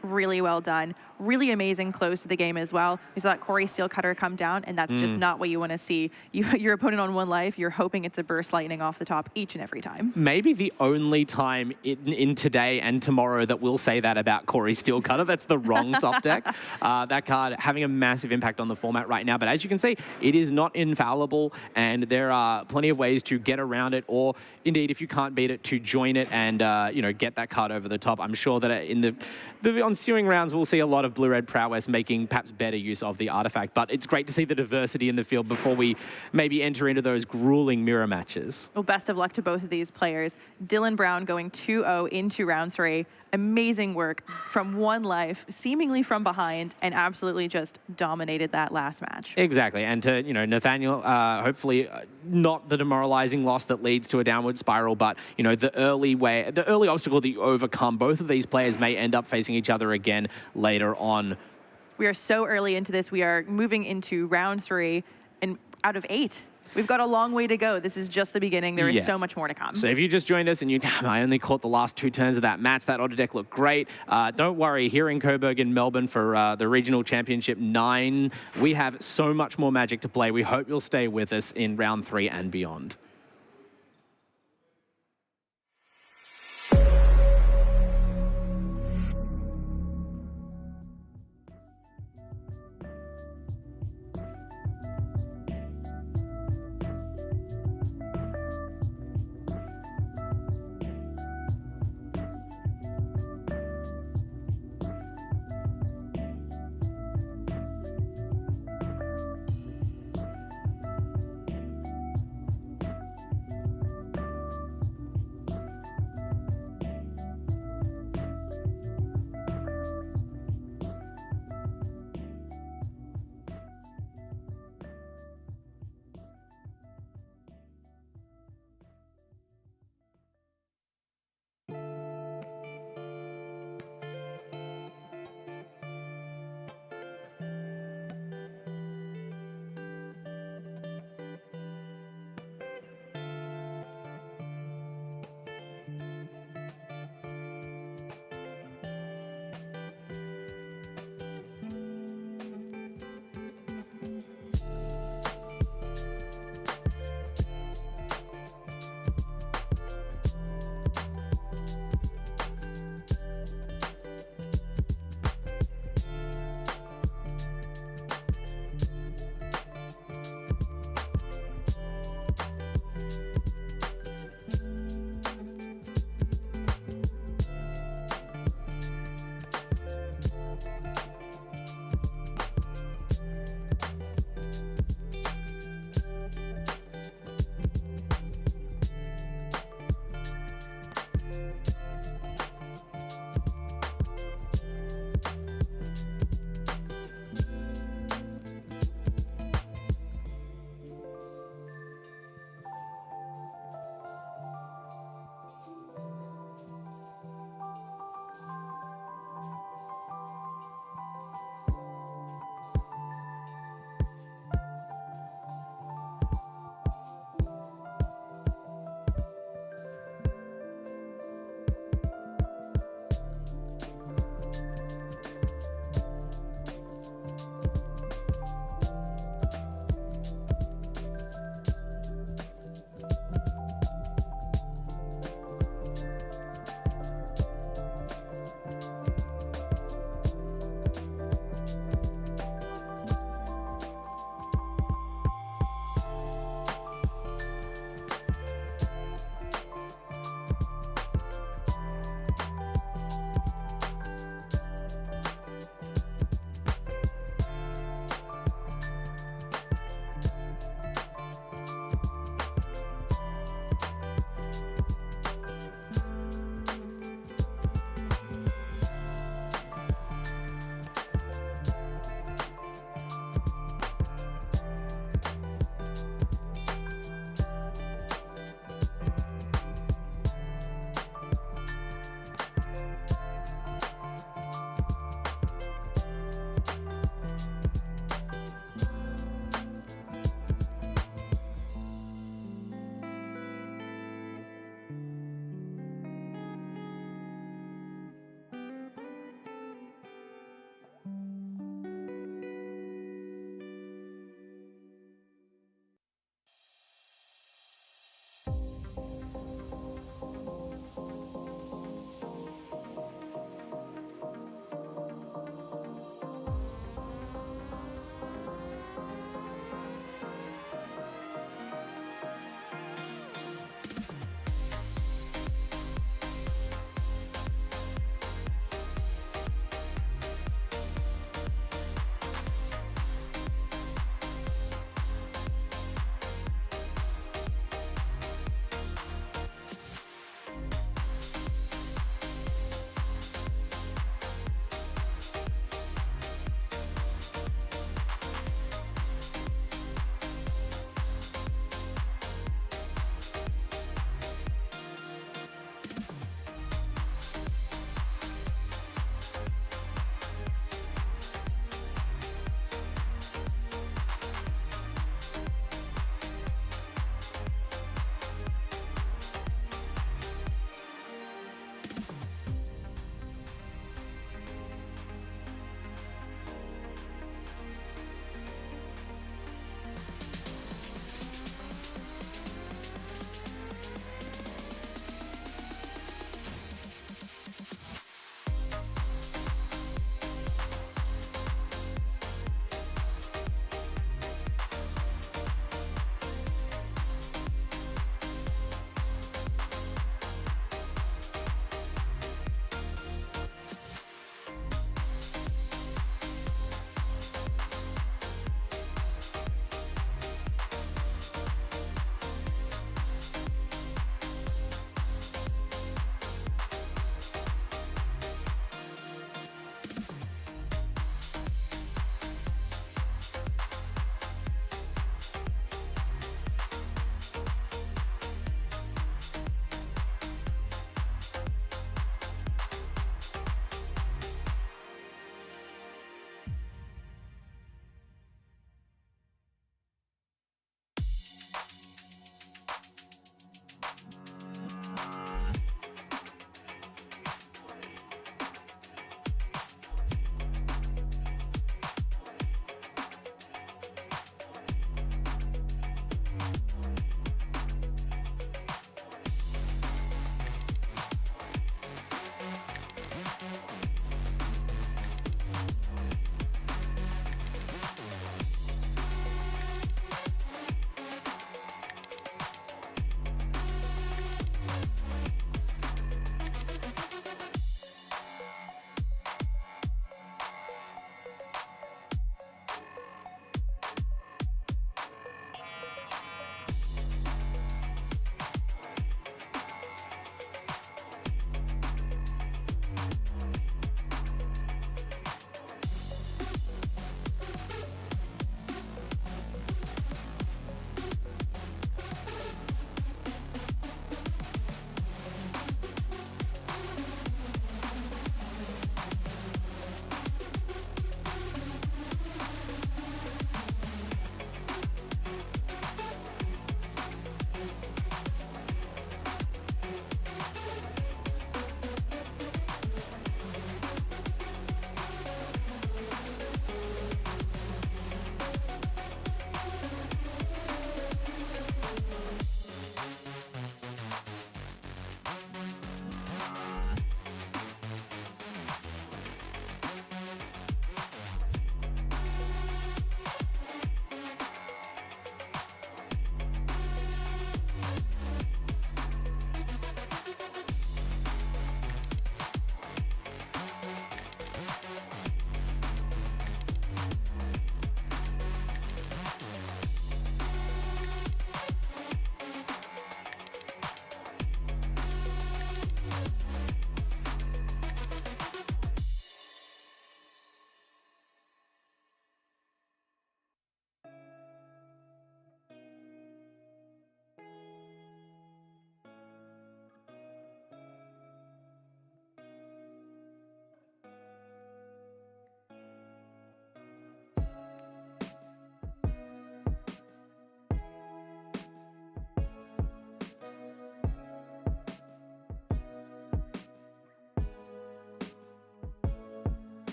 Really well done. Really amazing close to the game as well. We saw that Corey Steelcutter come down, and that's just not what you want to see. Your opponent on one life, you're hoping it's a burst lightning off the top each and every time. Maybe the only time in today and tomorrow that we'll say that about Corey Steelcutter. That's the wrong top deck. That card having a massive impact on the format right now. But as you can see, it is not infallible, and there are plenty of ways to get around it, or indeed, if you can't beat it, to join it and get that card over the top. I'm sure that in the ensuing rounds, we'll see a lot of blue-red prowess making perhaps better use of the artifact. But it's great to see the diversity in the field before we maybe enter into those grueling mirror matches. Well, best of luck to both of these players. Dylan Brown going 2-0 into round 3. Amazing work from one life, seemingly from behind, and absolutely just dominated that last match. Exactly, and to Nathaniel, hopefully not the demoralizing loss that leads to a downward spiral, but the early obstacle that you overcome. Both of these players may end up facing each other again later on. We are so early into this. We are moving into round 3, and out of 8. We've got a long way to go. This is just the beginning. There is so much more to come. So if you just joined us and I only caught the last 2 turns of that match, that Otter deck looked great. Don't worry, here in Coburg in Melbourne for the Regional Championship 9, we have so much more Magic to play. We hope you'll stay with us in round 3 and beyond.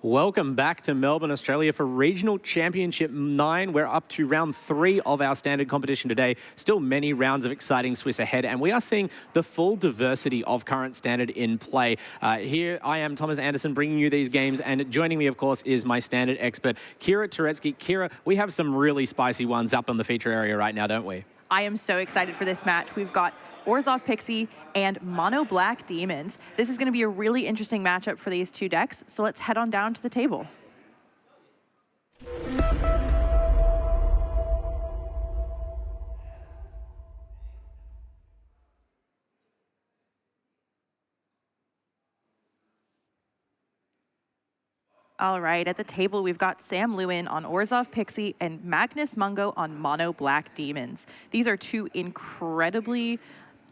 Welcome back to Melbourne, Australia for Regional Championship 9. We're up to round 3 of our standard competition today. Still many rounds of exciting Swiss ahead, and we are seeing the full diversity of current standard in play. Here I am, Thomas Anderson, bringing you these games, and joining me, of course, is my standard expert, Kira Turetsky. Kira, we have some really spicy ones up on the feature area right now, don't we? I am so excited for this match. We've got ORZHOV PIXIE and Mono Black Demons. This is going to be a really interesting matchup for these two decks, so let's head on down to the table. All right, at the table, we've got Sam LEWIN on ORZHOV PIXIE and Magnus MUNGO on Mono Black Demons. These are two incredibly,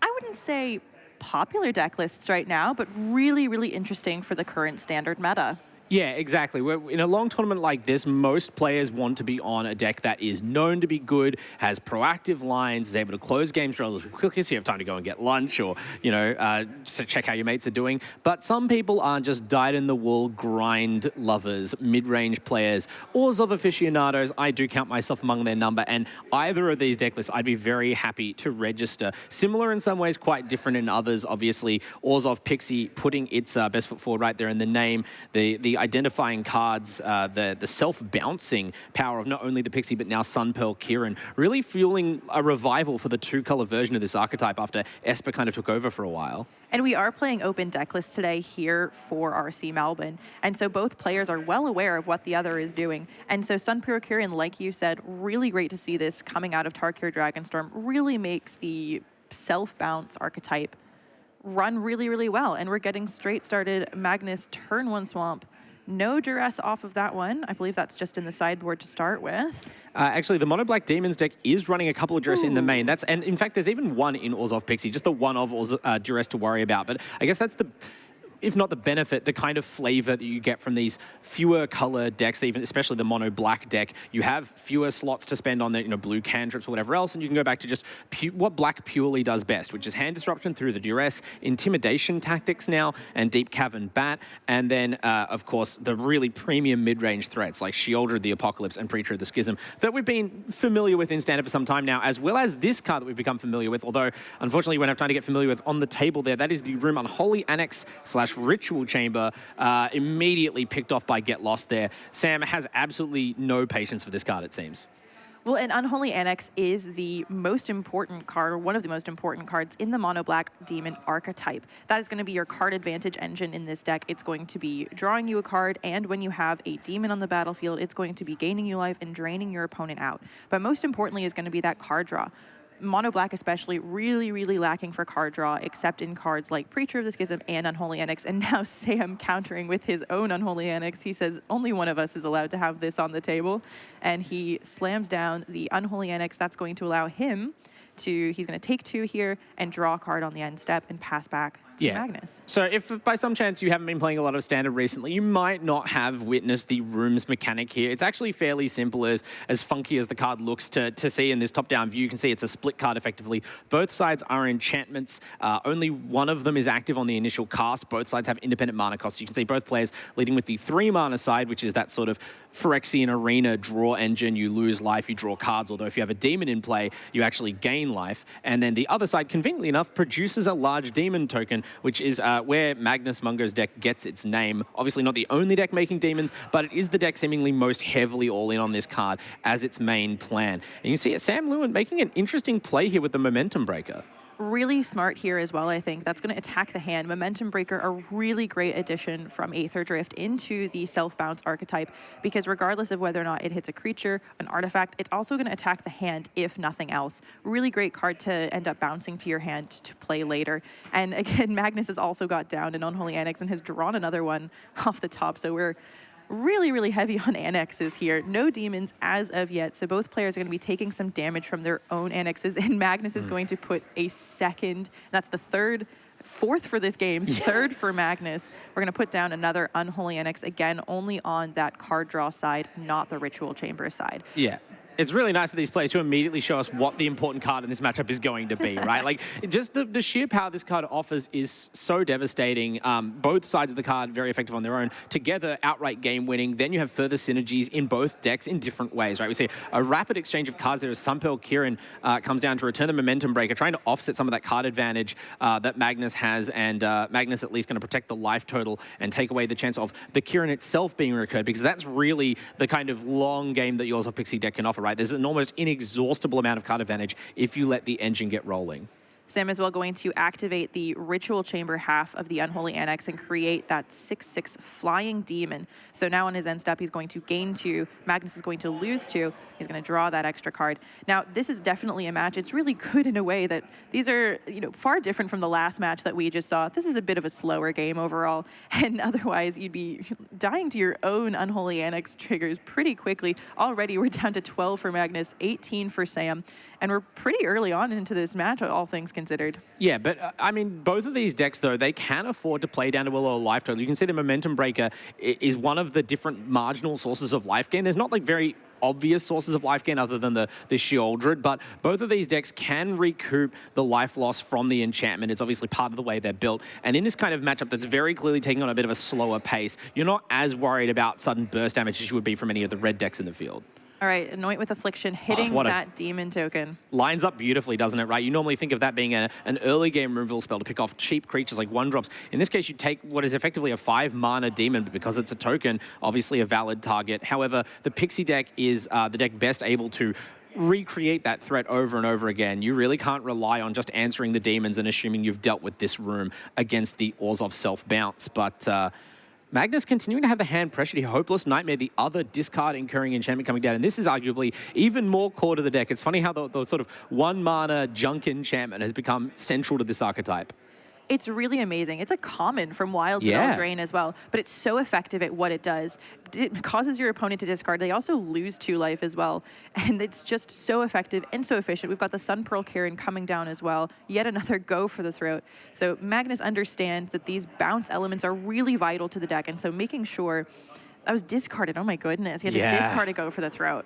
I wouldn't say popular deck lists right now, but really, really interesting for the current standard meta. Yeah, exactly. In a long tournament like this, most players want to be on a deck that is known to be good, has proactive lines, is able to close games relatively quickly, so you have time to go and get lunch or, check how your mates are doing. But some people are just dyed-in-the-wool grind lovers, mid-range players, ORZHOV aficionados. I do count myself among their number, and either of these deck lists I'd be very happy to register. Similar in some ways, quite different in others. Obviously, ORZHOV PIXIE putting its best foot forward right there in the name. The identifying cards, the self-bouncing power of not only the Pixie, but now Sunpearl Kirin, really fueling a revival for the two-color version of this archetype after Esper kind of took over for a while. And we are playing open deck lists today here for RC Melbourne. And so both players are well aware of what the other is doing. And so Sunpearl Kirin, like you said, really great to see this coming out of Tarkir Dragonstorm, really makes the self-bounce archetype run really, really well. And we're getting straight started Magnus turn 1 Swamp. No duress off of that one. I believe that's just in the sideboard to start with. Actually, the Mono Black Demons deck is running a couple of duress in the main. And in fact, there's even one in ORZHOV PIXIE, just the one of duress to worry about. But I guess that's the, if not the benefit, the kind of flavor that you get from these fewer color decks, even especially the Mono Black deck. You have fewer slots to spend on the blue cantrips or whatever else, and you can go back to just what Black purely does best, which is hand disruption through the duress, intimidation tactics now, and Deep Cavern Bat, and then, of course, the really premium mid-range threats like Sheoldred the Apocalypse and Preacher of the Schism that we've been familiar with in Standard for some time now, as well as this card that we've become familiar with, although, unfortunately, we won't have time to get familiar with on the table there. That is the Room Unholy Annex / Ritual Chamber, immediately picked off by Get Lost there. Sam has absolutely no patience for this card, it seems. Well, an Unholy Annex is the most important card, or one of the most important cards in the Mono Black Demon archetype. That is going to be your card advantage engine in this deck. It's going to be drawing you a card, and when you have a demon on the battlefield, it's going to be gaining you life and draining your opponent out. But most importantly is going to be that card draw. Mono Black especially really, really lacking for card draw, except in cards like Preacher of the Schism and Unholy Annex. And now Sam countering with his own Unholy Annex. He says only one of us is allowed to have this on the table. And he slams down the Unholy Annex. That's going to allow him to, he's going to take 2 here and draw a card on the end step and pass back to Magnus. So if by some chance you haven't been playing a lot of Standard recently, you might not have witnessed the rooms mechanic here. It's actually fairly simple, as funky as the card looks to see in this top-down view. You can see it's a split card effectively. Both sides are enchantments. Only one of them is active on the initial cast. Both sides have independent mana costs. You can see both players leading with the 3 mana side, which is that sort of Phyrexian Arena draw engine. You lose life, you draw cards, although if you have a demon in play, you actually gain life. And then the other side, conveniently enough, produces a large demon token, which is where Magnus Mungo's deck gets its name. Obviously not the only deck making demons, but it is the deck seemingly most heavily all in on this card as its main plan. And you see Sam LEWIN making an interesting play here with the Momentum Breaker. Really smart here as well, I think. That's going to attack the hand. Momentum Breaker, a really great addition from Aether Drift into the self-bounce archetype, because regardless of whether or not it hits a creature, an artifact, it's also going to attack the hand if nothing else. Really great card to end up bouncing to your hand to play later. And again, Magnus has also got down an Unholy Annex and has drawn another one off the top, so we're really, really heavy on annexes here. No demons as of yet, so both players are going to be taking some damage from their own annexes, and Magnus is going to put a second, that's the fourth for this game, third for Magnus. We're going to put down another Unholy Annex, again, only on that card draw side, not the Ritual Chamber side. Yeah. It's really nice of these players to immediately show us what the important card in this matchup is going to be, right? Like, just the sheer power this card offers is so devastating. Both sides of the card very effective on their own. Together, outright game winning. Then you have further synergies in both decks in different ways, right? We see a rapid exchange of cards there as Sunpearl Kirin comes down to return the Momentum Breaker, trying to offset some of that card advantage that Magnus has, and Magnus at least going to protect the life total and take away the chance of the Kirin itself being recurred, because that's really the kind of long game that yours of Pixie deck can offer, right? There's an almost inexhaustible amount of card advantage if you let the engine get rolling. Sam is well going to activate the Ritual Chamber half of the Unholy Annex and create that 6/6 Flying Demon. So now on his end step, he's going to gain 2. Magnus is going to lose 2. He's going to draw that extra card. Now, this is definitely a match. It's really good in a way that these are, far different from the last match that we just saw. This is a bit of a slower game overall, and otherwise you'd be dying to your own Unholy Annex triggers pretty quickly. Already we're down to 12 for Magnus, 18 for Sam, and we're pretty early on into this match, all things considered. Yeah, but I mean, both of these decks, though, they can afford to play down to a lower life total. You can see the Momentum Breaker is one of the different marginal sources of life gain. There's not like very obvious sources of life gain other than the Sheoldred, but both of these decks can recoup the life loss from the enchantment. It's obviously part of the way they're built. And in this kind of matchup that's very clearly taking on a bit of a slower pace, you're not as worried about sudden burst damage as you would be from any of the red decks in the field. All right, Anoint with Affliction, hitting that demon token. Lines up beautifully, doesn't it, right? You normally think of that being an early game removal spell to pick off cheap creatures like 1-drops. In this case, you take what is effectively a 5-mana demon, but because it's a token, obviously a valid target. However, the Pixie deck is the deck best able to recreate that threat over and over again. You really can't rely on just answering the demons and assuming you've dealt with this room against the ORZHOV self-bounce. But Magnus continuing to have the hand pressured here. Hopeless Nightmare, the other discard incurring enchantment coming down. And this is arguably even more core to the deck. It's funny how the sort of 1-mana junk enchantment has become central to this archetype. It's really amazing. It's a common from Wild to Eldraine as well, but it's so effective at what it does. It causes your opponent to discard. They also lose 2 life as well, and it's just so effective and so efficient. We've got the Sunpearl Kirin coming down as well. Yet another go for the throat. So Magnus understands that these bounce elements are really vital to the deck, and so making sure that was discarded. Oh my goodness, he had to discard a go for the throat.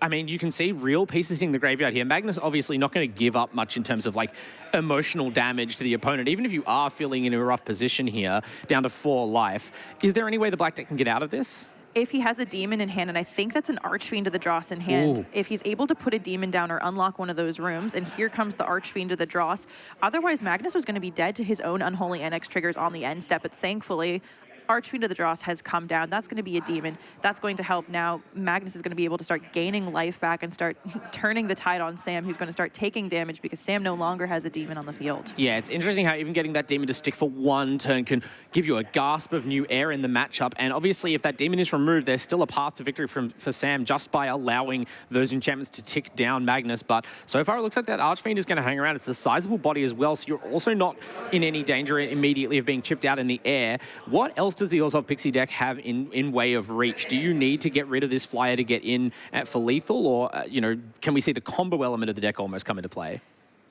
I mean, you can see real pieces hitting the graveyard here. Magnus obviously not going to give up much in terms of like emotional damage to the opponent, even if you are feeling in a rough position here, down to 4 life. Is there any way the black deck can get out of this? If he has a demon in hand, and I think that's an Archfiend of the Dross in hand, if he's able to put a demon down or unlock one of those rooms, and here comes the Archfiend of the Dross, otherwise Magnus was going to be dead to his own Unholy Annex triggers on the end step, but thankfully, Archfiend of the Dross has come down. That's going to be a demon. That's going to help. Now Magnus is going to be able to start gaining life back and start turning the tide on Sam, who's going to start taking damage because Sam no longer has a demon on the field. Yeah, it's interesting how even getting that demon to stick for 1 turn can give you a gasp of new air in the matchup. And obviously, if that demon is removed, there's still a path to victory for Sam just by allowing those enchantments to tick down Magnus. But so far, it looks like that Archfiend is going to hang around. It's a sizable body as well, so you're also not in any danger immediately of being chipped out in the air. What else does the ORZHOV Pixie deck have in way of reach? Do you need to get rid of this flyer to get in for lethal, or can we see the combo element of the deck almost come into play?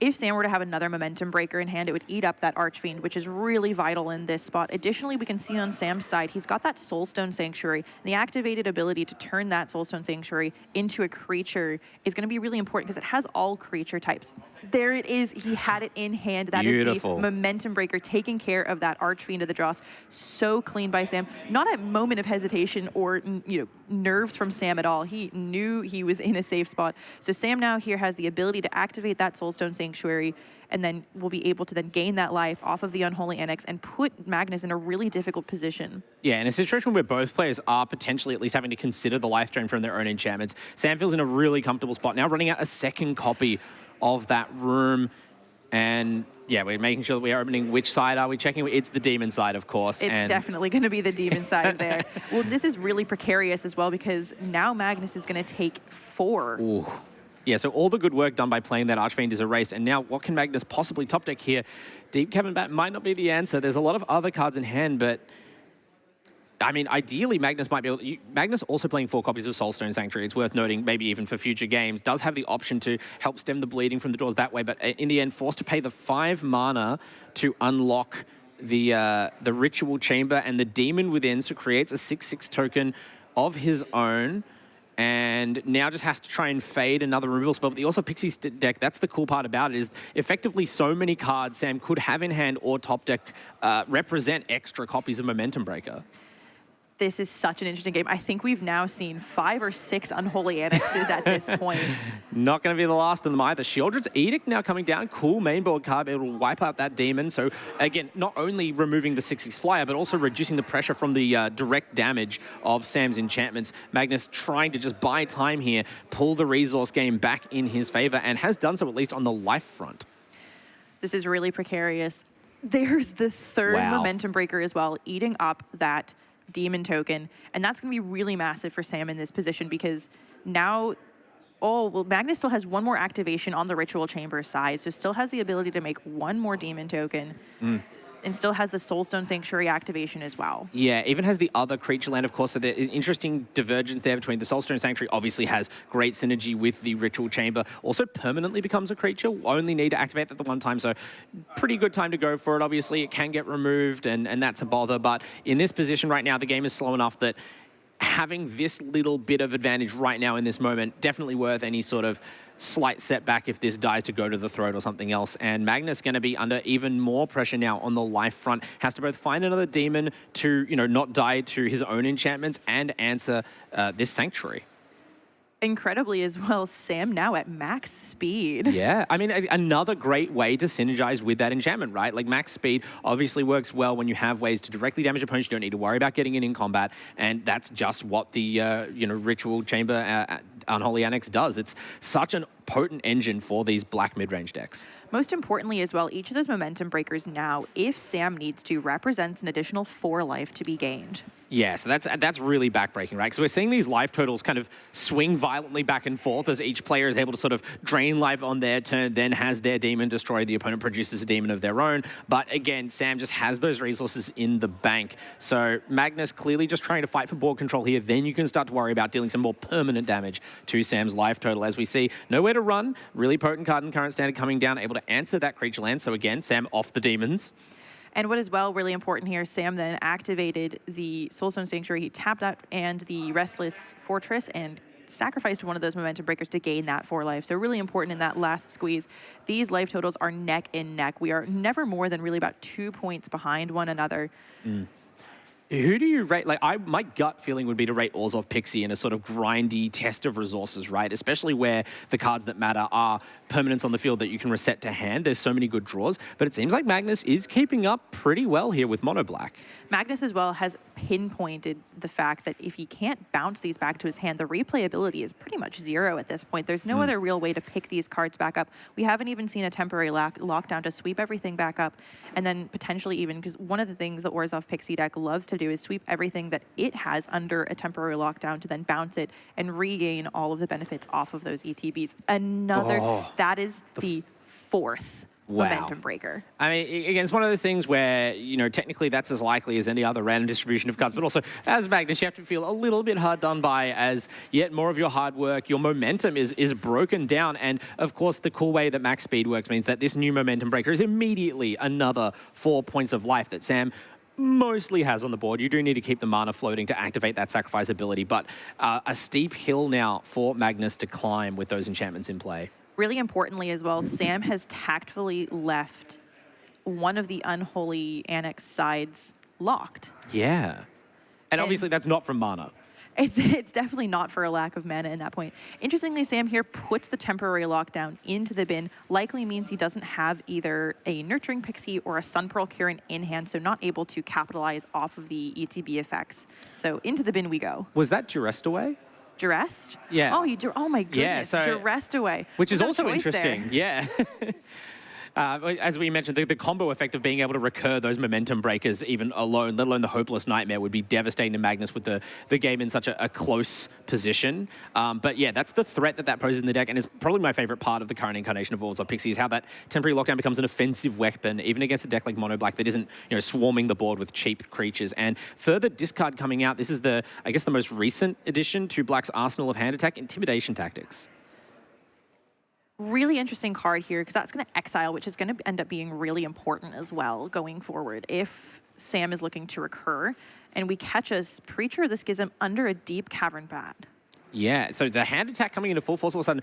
If Sam were to have another Momentum Breaker in hand, it would eat up that Archfiend, which is really vital in this spot. Additionally, we can see on Sam's side, he's got that Soulstone Sanctuary. The activated ability to turn that Soulstone Sanctuary into a creature is going to be really important because it has all creature types. There it is. He had it in hand. That is the Momentum Breaker taking care of that Archfiend of the Dross. So clean by Sam. Not a moment of hesitation or nerves from Sam at all. He knew he was in a safe spot. So Sam now here has the ability to activate that Soulstone Sanctuary, and then will be able to then gain that life off of the Unholy Annex and put Magnus in a really difficult position. Yeah, in a situation where both players are potentially at least having to consider the life drain from their own enchantments, Sam feels in a really comfortable spot. Now running out a second copy of that room, and yeah, we're making sure that we are opening. Which side are we checking? It's the demon side, of course. It's definitely going to be the demon side there. Well, this is really precarious as well because now Magnus is going to take 4. Ooh. Yeah, so all the good work done by playing that Archfiend is erased, and now what can Magnus possibly top deck here? Deep Cavern Bat might not be the answer. There's a lot of other cards in hand, but I mean, ideally, Magnus might be able to... Magnus also playing 4 copies of Soulstone Sanctuary. It's worth noting, maybe even for future games, does have the option to help stem the bleeding from the doors that way, but in the end, forced to pay the 5 mana to unlock the Ritual Chamber and the Demon within, so creates a 6/6 token of his own. and now just has to try and fade another removal spell. But the also Pixie deck, that's the cool part about it, is effectively so many cards Sam could have in hand or top deck represent extra copies of Momentum Breaker. This is such an interesting game. I think we've now seen 5 or 6 Unholy Annexes at this point. Not going to be the last of them either. Sheoldred's Edict now coming down. Cool main board card. It will wipe out that demon. So again, not only removing the 6/6 flyer, but also reducing the pressure from the direct damage of Sam's enchantments. Magnus trying to just buy time here, pull the resource game back in his favor, and has done so at least on the life front. This is really precarious. There's the third Momentum Breaker as well, eating up that demon token, and that's going to be really massive for Sam in this position, because now, Magnus still has one more activation on the Ritual Chamber side, so still has the ability to make one more demon token, and still has the Soulstone Sanctuary activation as well. Yeah, even has the other creature land, of course, so there's an interesting divergence there between the Soulstone Sanctuary obviously has great synergy with the Ritual Chamber, also permanently becomes a creature, only need to activate that the one time, so pretty good time to go for it. Obviously, it can get removed, and that's a bother, but in this position right now, the game is slow enough that having this little bit of advantage right now in this moment, definitely worth any sort of slight setback if this dies to go to the throat or something else. And Magnus going to be under even more pressure now on the life front. Has to both find another demon to, not die to his own enchantments and answer this Sanctuary. Incredibly as well, Sam now at max speed. Yeah, I mean, another great way to synergize with that enchantment, right? Like, max speed obviously works well when you have ways to directly damage opponents. You don't need to worry about getting it in combat, and that's just what the, Ritual Chamber Unholy Annex does. It's such an potent engine for these black mid-range decks. Most importantly as well, each of those Momentum Breakers now, if Sam needs to, represents an additional 4 life to be gained. Yeah, so that's really backbreaking, right? So we're seeing these life totals kind of swing violently back and forth as each player is able to sort of drain life on their turn, then has their demon destroyed, the opponent produces a demon of their own. But again, Sam just has those resources in the bank. So Magnus clearly just trying to fight for board control here. Then you can start to worry about dealing some more permanent damage to Sam's life total. As we see, nowhere to run, really potent card in current standard coming down, able to answer that creature land. So again, Sam off the demons. And what is really important here, Sam then activated the Soulstone Sanctuary. He tapped that and the Restless Fortress and sacrificed one of those Momentum Breakers to gain that 4 life. So really important in that last squeeze. These life totals are neck and neck. We are never more than really about 2 points behind one another. Who do you rate? Like, my gut feeling would be to rate ORZHOV Pixie in a sort of grindy test of resources, right? Especially where the cards that matter are permanents on the field that you can reset to hand. There's so many good draws, but it seems like Magnus is keeping up pretty well here with Mono Black. Magnus as well has pinpointed the fact that if he can't bounce these back to his hand, the replayability is pretty much 0 at this point. There's no other real way to pick these cards back up. We haven't even seen a temporary lockdown to sweep everything back up, and then potentially even, because one of the things the ORZHOV Pixie deck loves to do is sweep everything that it has under a temporary lockdown to then bounce it and regain all of the benefits off of those ETBs. That is the 4th Momentum Breaker. I mean, again, it's one of those things where, technically that's as likely as any other random distribution of cards, but also as Magnus, you have to feel a little bit hard done by as yet more of your hard work, your momentum is broken down. And of course, the cool way that max speed works means that this new Momentum Breaker is immediately another 4 points of life that Sam mostly has on the board. You do need to keep the mana floating to activate that sacrifice ability, but a steep hill now for Magnus to climb with those enchantments in play. Really importantly as well, Sam has tactfully left one of the Unholy Annex sides locked. Yeah. And obviously that's not from mana. It's definitely not for a lack of mana in that point. Interestingly, Sam here puts the temporary lockdown into the bin. Likely means he doesn't have either a Nurturing Pixie or a Sunpearl Kirin in hand, so not able to capitalize off of the ETB effects. So into the bin we go. Was that Duressed away? Duressed? Yeah. Oh my goodness, yeah, so, Duressed away. Which is no also interesting. There. Yeah. As we mentioned, the combo effect of being able to recur those Momentum Breakers even alone, let alone the Hopeless Nightmare, would be devastating to Magnus with the game in such a close position. But yeah, that's the threat that poses in the deck, and it's probably my favorite part of the current incarnation of ORZHOV Pixie is how that temporary lockdown becomes an offensive weapon, even against a deck like Mono Black that isn't swarming the board with cheap creatures. And further discard coming out, this is I guess the most recent addition to Black's arsenal of hand attack, Intimidation Tactics. Really interesting card here because that's going to exile, which is going to end up being really important as well going forward. If Sam is looking to recur and we catch a Preacher of the Schism under a Deep Cavern Bat. Yeah, so the hand attack coming into full force all of a sudden,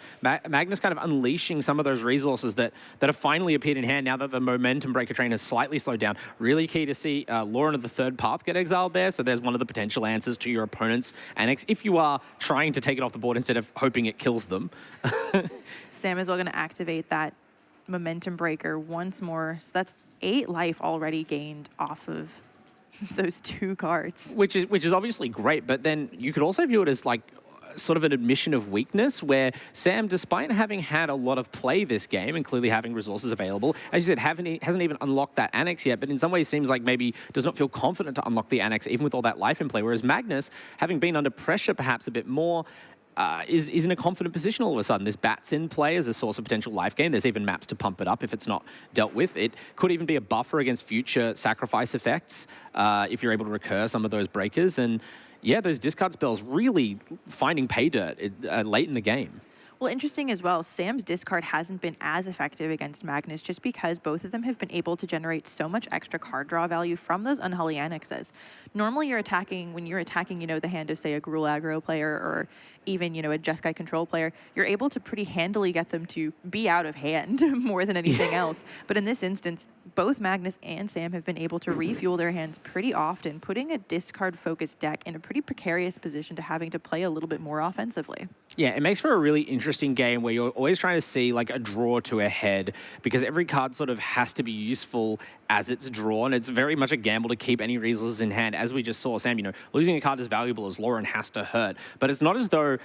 Magnus kind of unleashing some of those resources that have finally appeared in hand now that the momentum breaker train has slightly slowed down. Really key to see Lauren of the third path get exiled there, so there's one of the potential answers to your opponent's annex if you are trying to take it off the board instead of hoping it kills them. Sam is well going to activate that momentum breaker once more. So that's 8 life already gained off of those 2 cards. Which is obviously great, but then you could also view it as like sort of an admission of weakness where Sam, despite having had a lot of play this game and clearly having resources available, as you said, hasn't even unlocked that annex yet, but in some ways seems like maybe does not feel confident to unlock the annex even with all that life in play, whereas Magnus, having been under pressure perhaps a bit more, is in a confident position all of a sudden. There's bats in play as a source of potential life gain. There's even maps to pump it up if it's not dealt with. It could even be a buffer against future sacrifice effects if you're able to recur some of those breakers. And yeah, those discard spells really finding pay dirt late in the game. Well, interesting as well, Sam's discard hasn't been as effective against Magnus just because both of them have been able to generate so much extra card draw value from those unholy annexes. Normally when you're attacking, you know, the hand of, say, a GRUUL aggro player or even, you know, a Jeskai control player, you're able to pretty handily get them to be out of hand more than anything else. But in this instance, both Magnus and Sam have been able to refuel their hands pretty often, putting a discard-focused deck in a pretty precarious position to having to play a little bit more offensively. Yeah, it makes for a really interesting game where you're always trying to see like a draw to a head because every card sort of has to be useful as it's drawn. It's very much a gamble to keep any resources in hand. As we just saw, Sam, you know, losing a card as valuable as Lauren has to hurt. But it's not as though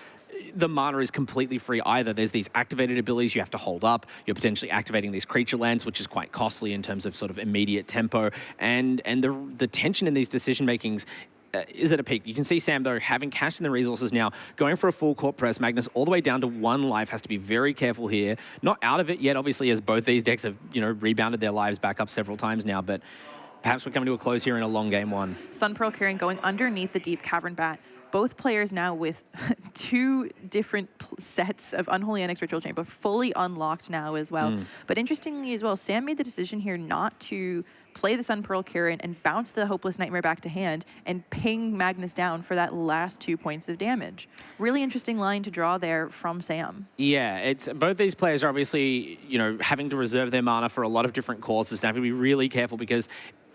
the mana is completely free either. There's these activated abilities you have to hold up. You're potentially activating these creature lands, which is quite costly in terms of sort of immediate tempo. And the tension in these decision makings is at a peak. You can see Sam, though, having cashed in the resources now, going for a full court press. Magnus all the way down to 1 life, has to be very careful here. Not out of it yet, obviously, as both these decks have, you know, rebounded their lives back up several times now, but perhaps we're coming to a close here in a long game 1. Sun Pearl Kirin going underneath the Deep Cavern Bat. Both players now with 2 different sets of Unholy Annex Ritual Chamber fully unlocked now as well. But interestingly as well, Sam made the decision here not to play the Sun Pearl Kirin and bounce the Hopeless Nightmare back to hand and ping Magnus down for that last 2 points of damage. Really interesting line to draw there from Sam. Yeah, it's both these players are obviously, you know, having to reserve their mana for a lot of different causes. They have to be really careful because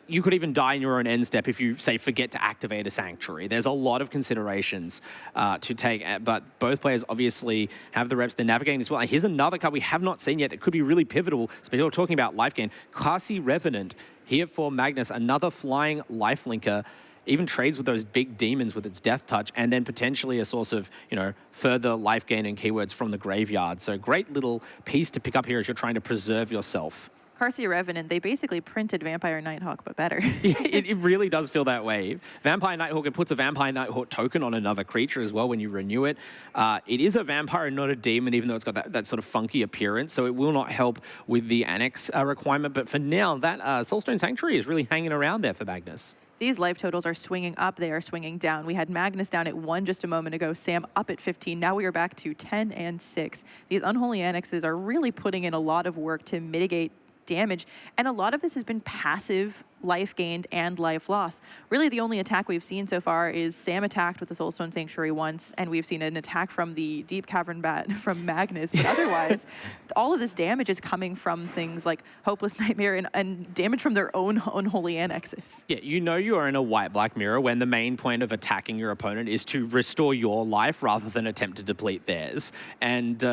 you could even die in your own end step if you, say, forget to activate a Sanctuary. There's a lot of considerations to take, but both players obviously have the reps. They're navigating this well. And here's another card we have not seen yet that could be really pivotal, especially we're talking about life gain. Classy Revenant here for Magnus, another flying life linker. Even trades with those big demons with its death touch, and then potentially a source of, you know, further life gain and keywords from the graveyard. So great little piece to pick up here as you're trying to preserve yourself. Carcia Revenant, they basically printed Vampire Nighthawk, but better. It really does feel that way. Vampire Nighthawk, it puts a Vampire Nighthawk token on another creature as well when you renew it. It is a vampire and not a demon, even though it's got that sort of funky appearance, so it will not help with the Annex requirement. But for now, that Soulstone Sanctuary is really hanging around there for Magnus. These life totals are swinging up, they are swinging down. We had Magnus down at 1 just a moment ago, Sam up at 15. Now we are back to 10 and 6. These Unholy Annexes are really putting in a lot of work to mitigate damage, and a lot of this has been passive life gained and life loss. Really, the only attack we've seen so far is Sam attacked with the Soulstone Sanctuary once, and we've seen an attack from the Deep Cavern Bat from Magnus, but otherwise, all of this damage is coming from things like Hopeless Nightmare and damage from their own unholy annexes. Yeah, you know you are in a white-black mirror when the main point of attacking your opponent is to restore your life rather than attempt to deplete theirs. And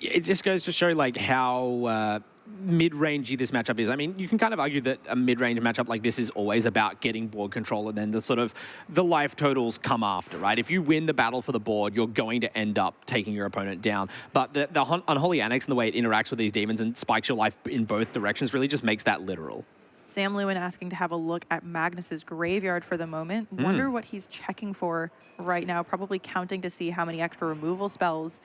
it just goes to show like how mid-rangey this matchup is. I mean, you can kind of argue that a mid-range matchup like this is always about getting board control, and then the life totals come after, right? If you win the battle for the board, you're going to end up taking your opponent down. But the Unholy Annex and the way it interacts with these demons and spikes your life in both directions really just makes that literal. Sam Lewin asking to have a look at Magnus's graveyard for the moment. Wonder what he's checking for right now, probably counting to see how many extra removal spells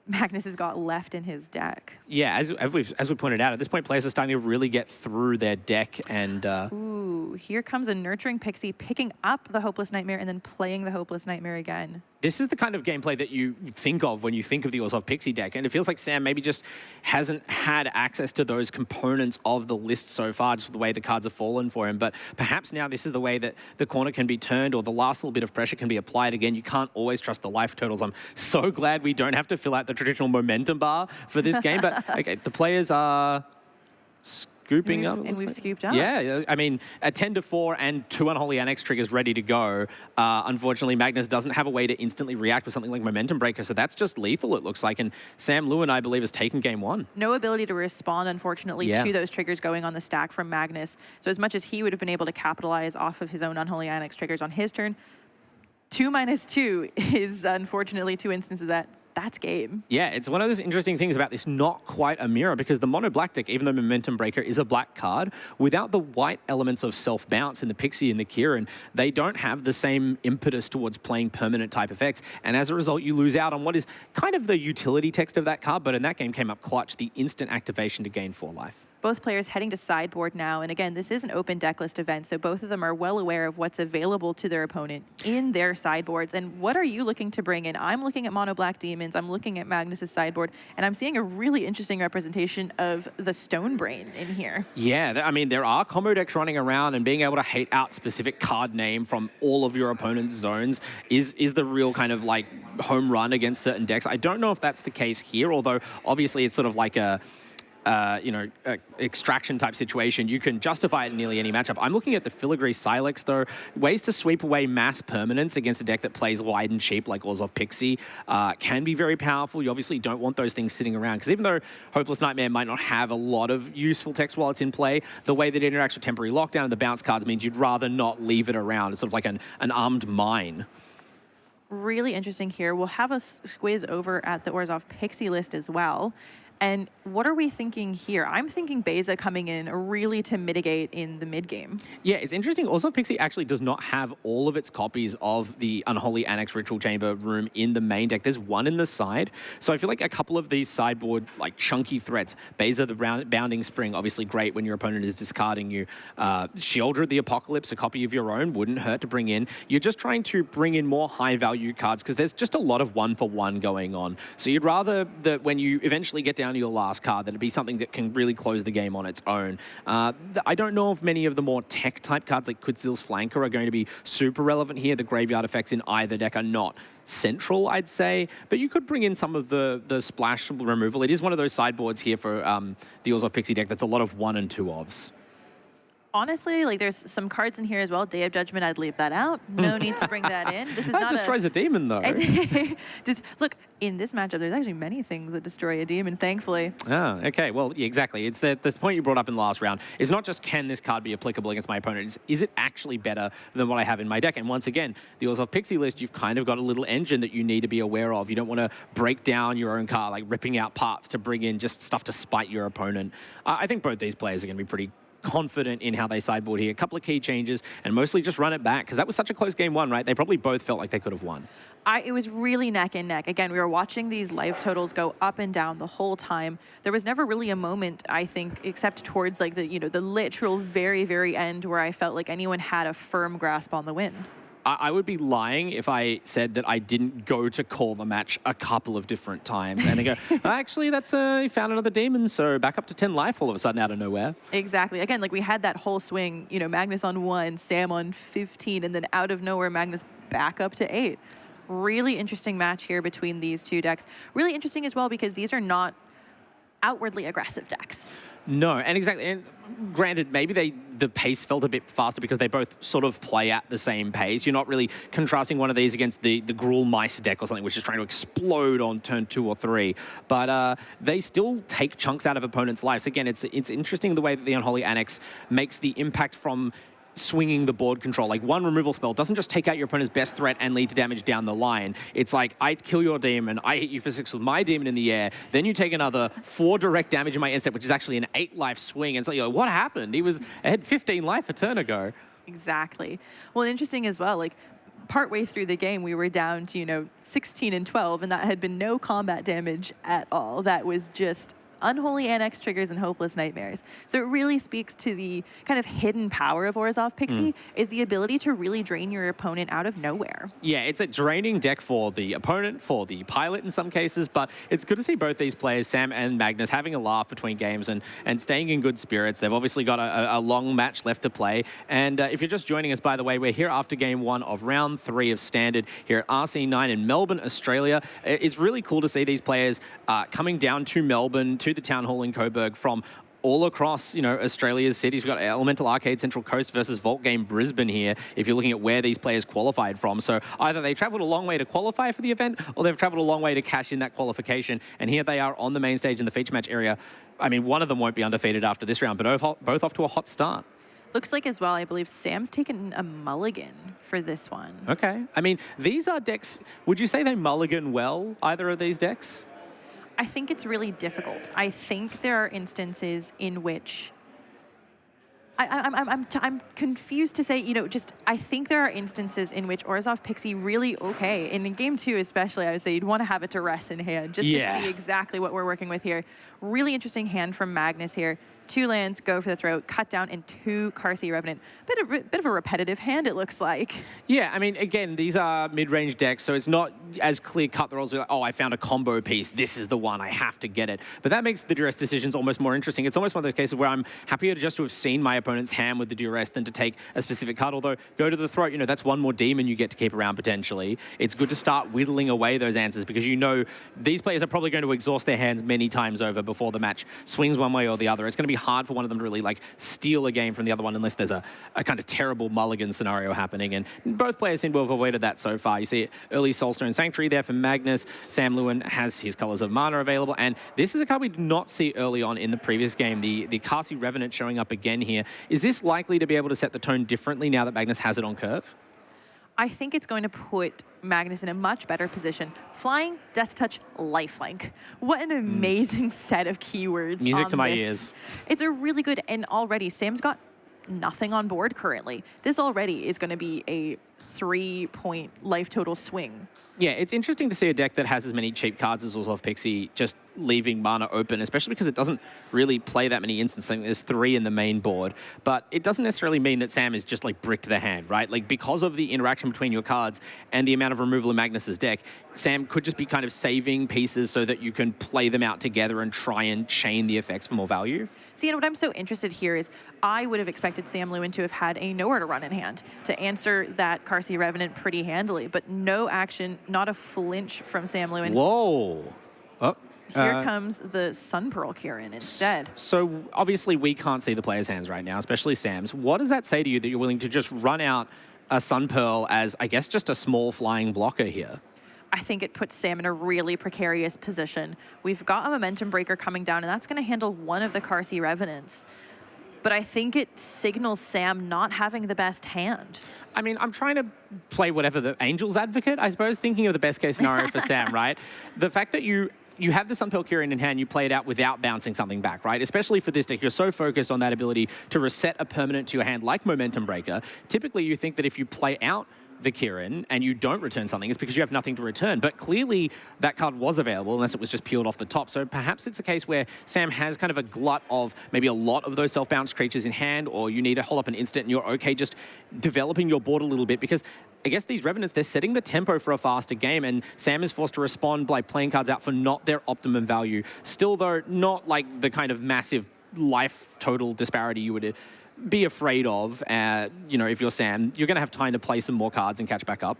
Magnus has got left in his deck. Yeah, as we pointed out, at this point, players are starting to really get through their deck and... Ooh, here comes a Nurturing Pixie, picking up the Hopeless Nightmare and then playing the Hopeless Nightmare again. This is the kind of gameplay that you think of when you think of the ORZHOV Pixie deck, and it feels like Sam maybe just hasn't had access to those components of the list so far, just with the way the cards have fallen for him. But perhaps now this is the way that the corner can be turned, or the last little bit of pressure can be applied again. You can't always trust the life totals. I'm so glad we don't have to fill out the traditional momentum bar for this game. But okay, the players are scooping up. And we've scooped up. Yeah, I mean, a 10-4 and 2 Unholy Annex triggers ready to go. Unfortunately, Magnus doesn't have a way to instantly react with something like Momentum Breaker, so that's just lethal, it looks like. And Sam Lewin, I believe, has taken game 1. No ability to respond, unfortunately, to those triggers going on the stack from Magnus. So as much as he would have been able to capitalize off of his own Unholy Annex triggers on his turn, 2-2 is unfortunately 2 instances of that's game. Yeah, it's one of those interesting things about this not quite a mirror, because the mono black deck, even though Momentum Breaker is a black card, without the white elements of self-bounce in the Pixie and the Kieran, they don't have the same impetus towards playing permanent type effects. And as a result, you lose out on what is kind of the utility text of that card, but in that game came up clutch, the instant activation to gain 4 life. Both players heading to sideboard now, and again, this is an open deck list event, so both of them are well aware of what's available to their opponent in their sideboards. And what are you looking to bring in? I'm looking at Mono Black Demons, I'm looking at Magnus's sideboard, and I'm seeing a really interesting representation of the Stone Brain in here. Yeah, I mean, there are combo decks running around, and being able to hate out specific card name from all of your opponent's zones is the real kind of like home run against certain decks. I don't know if that's the case here, although obviously it's sort of like a extraction type situation. You can justify it in nearly any matchup. I'm looking at the Filigree Silex, though. Ways to sweep away mass permanence against a deck that plays wide and cheap like ORZHOV Pixie can be very powerful. You obviously don't want those things sitting around, because even though Hopeless Nightmare might not have a lot of useful text while it's in play, the way that it interacts with Temporary Lockdown and the bounce cards means you'd rather not leave it around. It's sort of like an armed mine. Really interesting here. We'll have a squiz over at the ORZHOV Pixie list as well. And what are we thinking here? I'm thinking Beza coming in really to mitigate in the mid game. Yeah, it's interesting. ORZHOV Pixie actually does not have all of its copies of the Unholy Annex Ritual Chamber room in the main deck. There's one in the side. So I feel like a couple of these sideboard, like chunky threats, Beza the Bounding Spring, obviously great when your opponent is discarding you. Sheoldred the Apocalypse, a copy of your own, wouldn't hurt to bring in. You're just trying to bring in more high value cards, because there's just a lot of 1-for-1 going on. So you'd rather that when you eventually get down to your last card, that it be something that can really close the game on its own. I don't know if many of the more tech type cards like Kutzil's Flanker are going to be super relevant here. The graveyard effects in either deck are not central, I'd say, but you could bring in some of the splash removal. It is one of those sideboards here for the ORZHOV Pixie deck that's a lot of 1 and 2-ofs. Honestly, like there's some cards in here as well. Day of Judgment, I'd leave that out. No need to bring that in. This is that not destroys a demon, though. Just look, in this matchup, there's actually many things that destroy a demon, thankfully. Oh, okay. Well, yeah, exactly. It's the point you brought up in the last round. It's not just can this card be applicable against my opponent. Is it actually better than what I have in my deck? And once again, the ORZHOV Pixie list, you've kind of got a little engine that you need to be aware of. You don't want to break down your own card, like ripping out parts to bring in just stuff to spite your opponent. I think both these players are going to be pretty confident in how they sideboard here. A couple of key changes and mostly just run it back, because that was such a close game 1, right? They probably both felt like they could have won. It was really neck and neck. Again, we were watching these life totals go up and down the whole time. There was never really a moment, I think, except towards like the literal very, very end, where I felt like anyone had a firm grasp on the win. I would be lying if I said that I didn't go to call the match a couple of different times. And they go, actually, that's he found another demon, so back up to 10 life all of a sudden out of nowhere. Exactly. Again, like we had that whole swing, Magnus on 1, Sam on 15, and then out of nowhere, Magnus back up to 8. Really interesting match here between these two decks. Really interesting as well, because these are not outwardly aggressive decks. No, and exactly. And granted, maybe the pace felt a bit faster because they both sort of play at the same pace. You're not really contrasting one of these against the GRUUL Mice deck or something, which is trying to explode on turn 2 or 3. But they still take chunks out of opponents' lives. Again, it's interesting the way that the Unholy Annex makes the impact from swinging the board control. Like, one removal spell doesn't just take out your opponent's best threat and lead to damage down the line. It's like, I kill your demon, I hit you for 6 with my demon in the air, then you take another 4 direct damage in my insect, which is actually an 8 life swing. And it's like, what happened? He had 15 life a turn ago. Exactly. Well, interesting as well, like, partway through the game, we were down to, 16 and 12, and that had been no combat damage at all. That was just unholy annex triggers and hopeless nightmares. So it really speaks to the kind of hidden power of ORZHOV PIXIE, is the ability to really drain your opponent out of nowhere. Yeah, it's a draining deck for the opponent, for the pilot in some cases, but it's good to see both these players, Sam and Magnus, having a laugh between games and staying in good spirits. They've obviously got a long match left to play. And if you're just joining us, by the way, we're here after game 1 of round 3 of Standard here at RC9 in Melbourne, Australia. It's really cool to see these players coming down to Melbourne, to the town hall in Coburg from all across, Australia's cities. We've got Elemental Arcade Central Coast versus Vault Game Brisbane here, if you're looking at where these players qualified from. So either they traveled a long way to qualify for the event, or they've traveled a long way to cash in that qualification. And here they are on the main stage in the feature match area. I mean, one of them won't be undefeated after this round, but both off to a hot start. Looks like as well, I believe Sam's taken a mulligan for this one. Okay. I mean, these are decks, would you say they mulligan well, either of these decks? I think it's really difficult. I think there are instances in which I'm confused to say, I think there are instances in which ORZHOV PIXIE really okay. And in game 2 especially, I would say you'd want to have a Duress in hand just to see exactly what we're working with here. Really interesting hand from Magnus here. 2 lands, go for the throat, cut down, and 2 Carsey Revenant. Bit of a repetitive hand, it looks like. Yeah, I mean, again, these are mid-range decks, so it's not as clear-cut. They're also like, oh, I found a combo piece. This is the one. I have to get it. But that makes the Duress decisions almost more interesting. It's almost one of those cases where I'm happier just to have seen my opponent's hand with the Duress than to take a specific card. Although, go to the throat, that's one more demon you get to keep around potentially. It's good to start whittling away those answers because these players are probably going to exhaust their hands many times over before the match swings one way or the other. It's going to be hard for one of them to really steal a game from the other one unless there's a kind of terrible mulligan scenario happening. And both players seem to have avoided that so far. You see early Soulstone Sanctuary there for Magnus. Sam Lewin has his Colors of Mana available. And this is a card we did not see early on in the previous game. The Carsey Revenant showing up again here. Is this likely to be able to set the tone differently now that Magnus has it on curve? I think it's going to put Magnus in a much better position. Flying, Death Touch, Lifelink. What an amazing set of keywords. Music to my this. ears. It's a really good, and already Sam's got nothing on board currently. This already is going to be a 3-point life total swing. Yeah, it's interesting to see a deck that has as many cheap cards as ORZHOV PIXIE just leaving mana open, especially because it doesn't really play that many instances. I think there's 3 in the main board, but it doesn't necessarily mean that Sam is just bricked the hand, right? Because of the interaction between your cards and the amount of removal in Magnus's deck, Sam could just be kind of saving pieces so that you can play them out together and try and chain the effects for more value. See, and what I'm so interested here is I would have expected Sam Lewin to have had a Nowhere to Run in hand to answer that Carsey Revenant pretty handily, but no action, not a flinch from Sam Lewin. Whoa. Oh. Here comes the Sun Pearl Kirin instead. So obviously we can't see the player's hands right now, especially Sam's. What does that say to you that you're willing to just run out a Sun Pearl as, I guess, just a small flying blocker here? I think it puts Sam in a really precarious position. We've got a Momentum Breaker coming down, and that's going to handle one of the Carsey Revenants. But I think it signals Sam not having the best hand. I mean, I'm trying to play whatever the Angel's advocate, I suppose, thinking of the best case scenario for Sam, right? The fact that you have the Sun Pearl Kirin in hand, you play it out without bouncing something back, right? Especially for this deck, you're so focused on that ability to reset a permanent to your hand like Momentum Breaker. Typically, you think that if you play out the Kirin and you don't return something, it's because you have nothing to return. But clearly, that card was available, unless it was just peeled off the top. So perhaps it's a case where Sam has kind of a glut of maybe a lot of those self-bounced creatures in hand, or you need to hold up an instant and you're okay just developing your board a little bit, because I guess these Revenants, they're setting the tempo for a faster game, and Sam is forced to respond by playing cards out for not their optimum value. Still, though, not like the kind of massive life total disparity you would be afraid of, if you're Sam. You're going to have time to play some more cards and catch back up.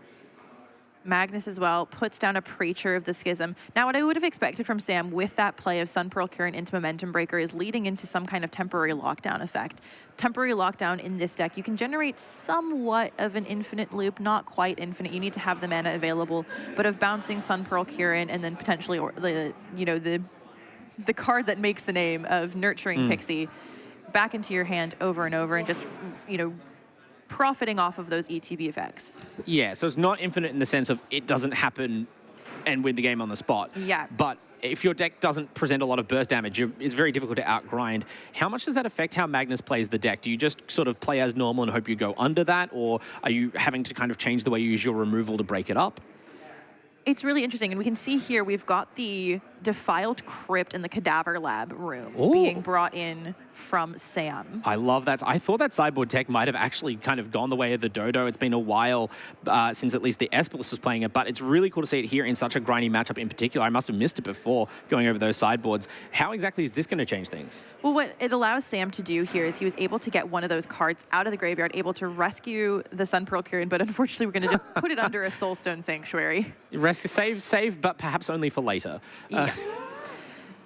Magnus as well puts down a Preacher of the Schism. Now, what I would have expected from Sam with that play of Sun Pearl Kirin into Momentum Breaker is leading into some kind of temporary lockdown effect. Temporary lockdown in this deck, you can generate somewhat of an infinite loop, not quite infinite. You need to have the mana available, but of bouncing Sun Pearl Kirin and then potentially the card that makes the name of Nurturing Pixie back into your hand over and over, and just profiting off of those ETB effects. Yeah, so it's not infinite in the sense of it doesn't happen and win the game on the spot. Yeah. But if your deck doesn't present a lot of burst damage, it's very difficult to outgrind. How much does that affect how Magnus plays the deck? Do you just sort of play as normal and hope you go under that, or are you having to kind of change the way you use your removal to break it up? It's really interesting, and we can see here we've got the Defiled Crypt in the Cadaver Lab room being brought in from Sam. I love that. I thought that sideboard deck might have actually kind of gone the way of the Dodo. It's been a while since at least the Espelis was playing it, but it's really cool to see it here in such a grindy matchup in particular. I must have missed it before going over those sideboards. How exactly is this going to change things? Well, what it allows Sam to do here is he was able to get one of those cards out of the graveyard, able to rescue the Sun Pearl Kyrian, but unfortunately we're going to just put it under a Soulstone Sanctuary. Save, but perhaps only for later. Yes.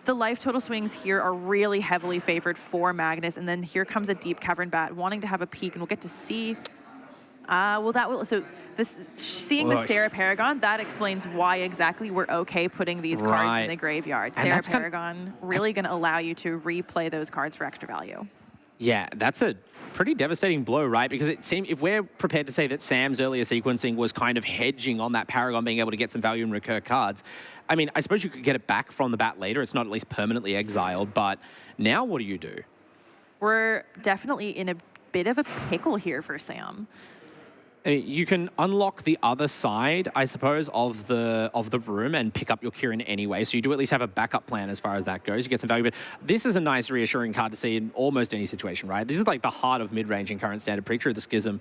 The life total swings here are really heavily favored for Magnus, and then here comes a Deep Cavern Bat wanting to have a peek, and we'll get to see. So seeing the Sarah Paragon, that explains why exactly we're okay putting these cards in the graveyard. Sarah Paragon really going to allow you to replay those cards for extra value. Yeah, that's a pretty devastating blow, right? Because it seemed, if we're prepared to say that Sam's earlier sequencing was kind of hedging on that Paragon being able to get some value and recur cards, I mean, I suppose you could get it back from the bat later. It's not at least permanently exiled, but now what do you do? We're definitely in a bit of a pickle here for Sam. You can unlock the other side, I suppose, of the room and pick up your Kyrian anyway. So you do at least have a backup plan as far as that goes. You get some value, but this is a nice, reassuring card to see in almost any situation, right? This is like the heart of mid-range in current standard. Preacher of the Schism.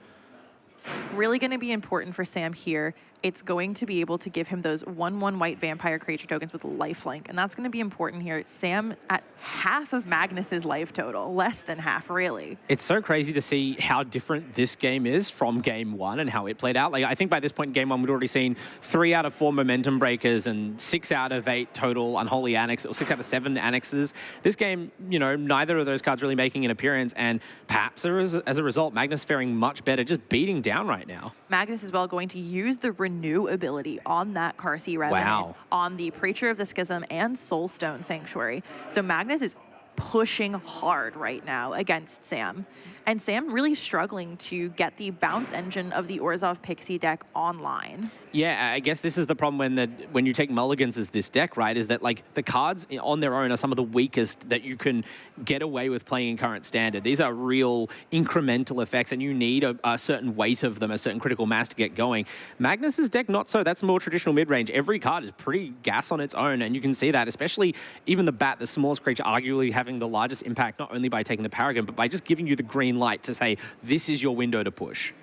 Really going to be important for Sam here. It's going to be able to give him those 1/1 white vampire creature tokens with lifelink, and that's going to be important here. Sam at half of Magnus's life total, less than half, really. It's so crazy to see how different this game is from game one and how it played out. Like, I think by this point in game one, we'd already seen 3 out of 4 momentum breakers and 6 out of 8 total unholy annex, or 6 out of 7 annexes. This game, you know, neither of those cards really making an appearance, and perhaps as a result, Magnus faring much better, just beating down right now. Magnus as well going to use the Renew ability on that Carsey Revenant, on the Preacher of the Schism and Soulstone Sanctuary. So Magnus is pushing hard right now against Sam. And Sam really struggling to get the bounce engine of the ORZHOV Pixie deck online. Yeah, I guess this is the problem when you take mulligans as this deck, right? Is that like the cards on their own are some of the weakest that you can get away with playing in current standard. These are real incremental effects, and you need a certain weight of them, a certain critical mass to get going. Magnus's deck, not so. That's more traditional mid-range. Every card is pretty gas on its own, and you can see that, especially even the bat, the smallest creature, arguably having the largest impact, not only by taking the Paragon, but by just giving you the green light to say, this is your window to push.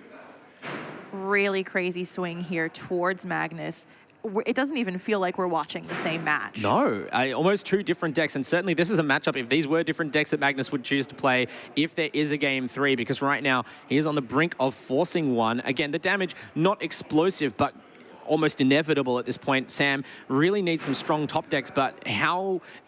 Really crazy swing here towards Magnus. It doesn't even feel like we're watching the same match. No, almost 2 different decks, and certainly this is a matchup, if these were different decks that Magnus would choose to play if there is a game 3, because right now he is on the brink of forcing one. Again, the damage, not explosive, but almost inevitable at this point. Sam really needs some strong top decks, but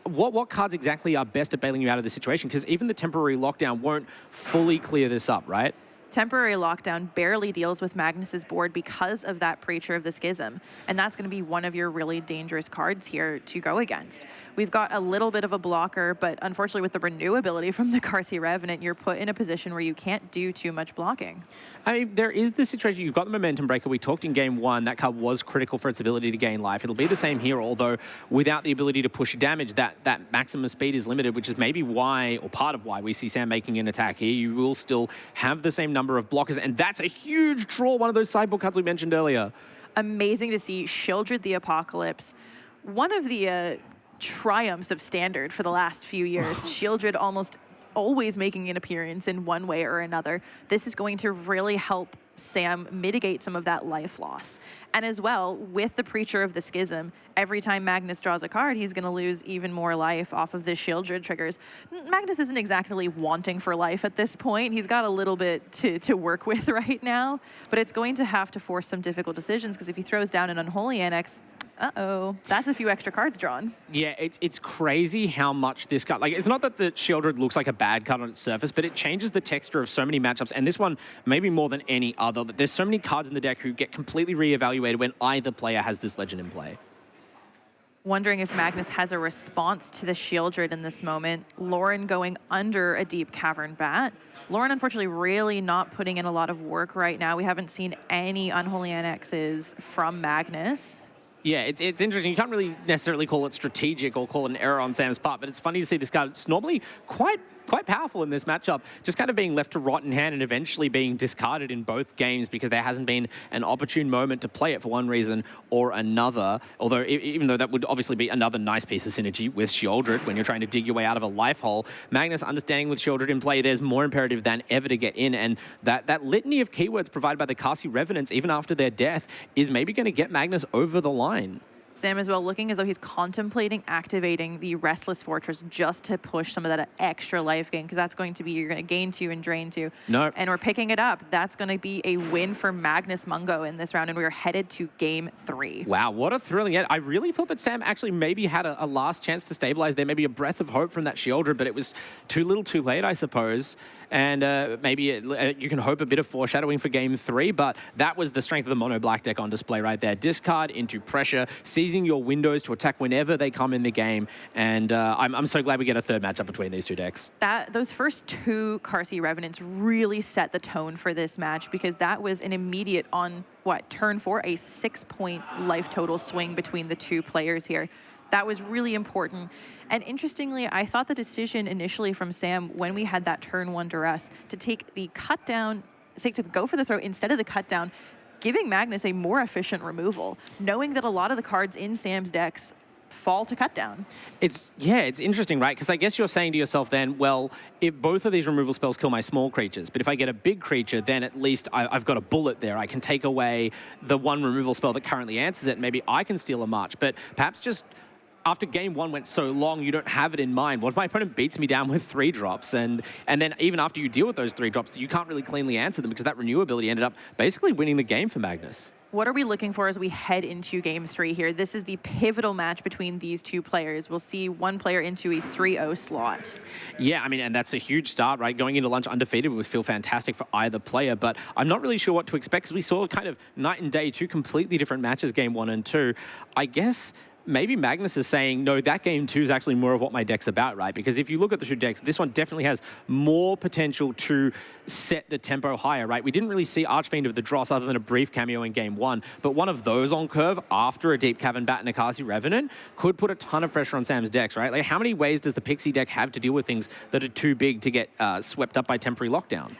what cards exactly are best at bailing you out of this situation? Because even the temporary lockdown won't fully clear this up, right? Temporary lockdown barely deals with Magnus's board because of that Preacher of the Schism, and that's going to be one of your really dangerous cards here to go against. We've got a little bit of a blocker, but unfortunately with the Renew ability from the Carsey Revenant, you're put in a position where you can't do too much blocking. I mean, there is the situation, you've got the Momentum Breaker. We talked in game 1, that card was critical for its ability to gain life. It'll be the same here, although without the ability to push damage, that maximum speed is limited, which is maybe why, or part of why, we see Sam making an attack here. You will still have the same number of blockers, and that's a huge draw, one of those sideboard cards we mentioned earlier. Amazing to see Sheoldred the Apocalypse. One of the triumphs of Standard for the last few years. Sheoldred almost always making an appearance in one way or another. This is going to really help Sam mitigate some of that life loss. And as well, with the Preacher of the Schism, every time Magnus draws a card, he's going to lose even more life off of the Sheoldred triggers. Magnus isn't exactly wanting for life at this point. He's got a little bit to work with right now, but it's going to have to force some difficult decisions, because if he throws down an Unholy Annex, uh-oh, that's a few extra cards drawn. Yeah, it's crazy how much this card, like, it's not that the Sheoldred looks like a bad card on its surface, but it changes the texture of so many matchups, and this one, maybe more than any other, that there's so many cards in the deck who get completely reevaluated when either player has this legend in play. Wondering if Magnus has a response to the Sheoldred in this moment. Lauren going under a Deep Cavern Bat. Lauren, unfortunately, really not putting in a lot of work right now. We haven't seen any Unholy Annexes from Magnus. Yeah, it's interesting. You can't really necessarily call it strategic or call it an error on Sam's part, but it's funny to see this card. It's normally quite powerful in this matchup, just kind of being left to rot in hand and eventually being discarded in both games because there hasn't been an opportune moment to play it for one reason or another. Although, even though that would obviously be another nice piece of synergy with Sheoldred when you're trying to dig your way out of a life hole, Magnus understanding with Sheoldred in play, there's more imperative than ever to get in, and that litany of keywords provided by the Kasi Revenants, even after their death, is maybe going to get Magnus over the line. Sam as well looking as though he's contemplating activating the Restless Fortress just to push some of that extra life gain, because that's going to be, you're going to gain 2 and drain 2. No. And we're picking it up. That's going to be a win for Magnus Mungo in this round, and we're headed to game 3. Wow, what a thrilling end. I really thought that Sam actually maybe had a last chance to stabilize there, maybe a breath of hope from that Sheoldred, but it was too little too late, I suppose. And maybe you can hope a bit of foreshadowing for game 3, but that was the strength of the mono black deck on display right there. Discard into pressure, seizing your windows to attack whenever they come in the game. And I'm so glad we get a third matchup between these two decks. Those first 2 Karsi Revenants really set the tone for this match, because that was an immediate on, turn 4, a 6-point life total swing between the 2 players here. That was really important. And interestingly, I thought the decision initially from Sam when we had that turn 1 duress to take the cut down, to go for the throw instead of the cut down, giving Magnus a more efficient removal, knowing that a lot of the cards in Sam's decks fall to cut down. It's interesting, right? Because I guess you're saying to yourself then, well, if both of these removal spells kill my small creatures, but if I get a big creature, then at least I've got a bullet there. I can take away the one removal spell that currently answers it. Maybe I can steal a march, but perhaps just after game 1 went so long, you don't have it in mind. What if my opponent beats me down with 3 drops? And then even after you deal with those 3 drops, you can't really cleanly answer them because that renewability ended up basically winning the game for Magnus. What are we looking for as we head into game 3 here? This is the pivotal match between these 2 players. We'll see one player into a 3-0 slot. Yeah, I mean, and that's a huge start, right? Going into lunch undefeated would feel fantastic for either player, but I'm not really sure what to expect because we saw kind of night and day, 2 completely different matches, game 1 and 2. I guess maybe Magnus is saying, no, that game 2 is actually more of what my deck's about, right? Because if you look at the 2 decks, this one definitely has more potential to set the tempo higher, right? We didn't really see Archfiend of the Dross other than a brief cameo in game 1, but one of those on curve after a Deep Cavern Bat and a Kasi Revenant could put a ton of pressure on Sam's decks, right? Like, how many ways does the Pixie deck have to deal with things that are too big to get swept up by temporary lockdown?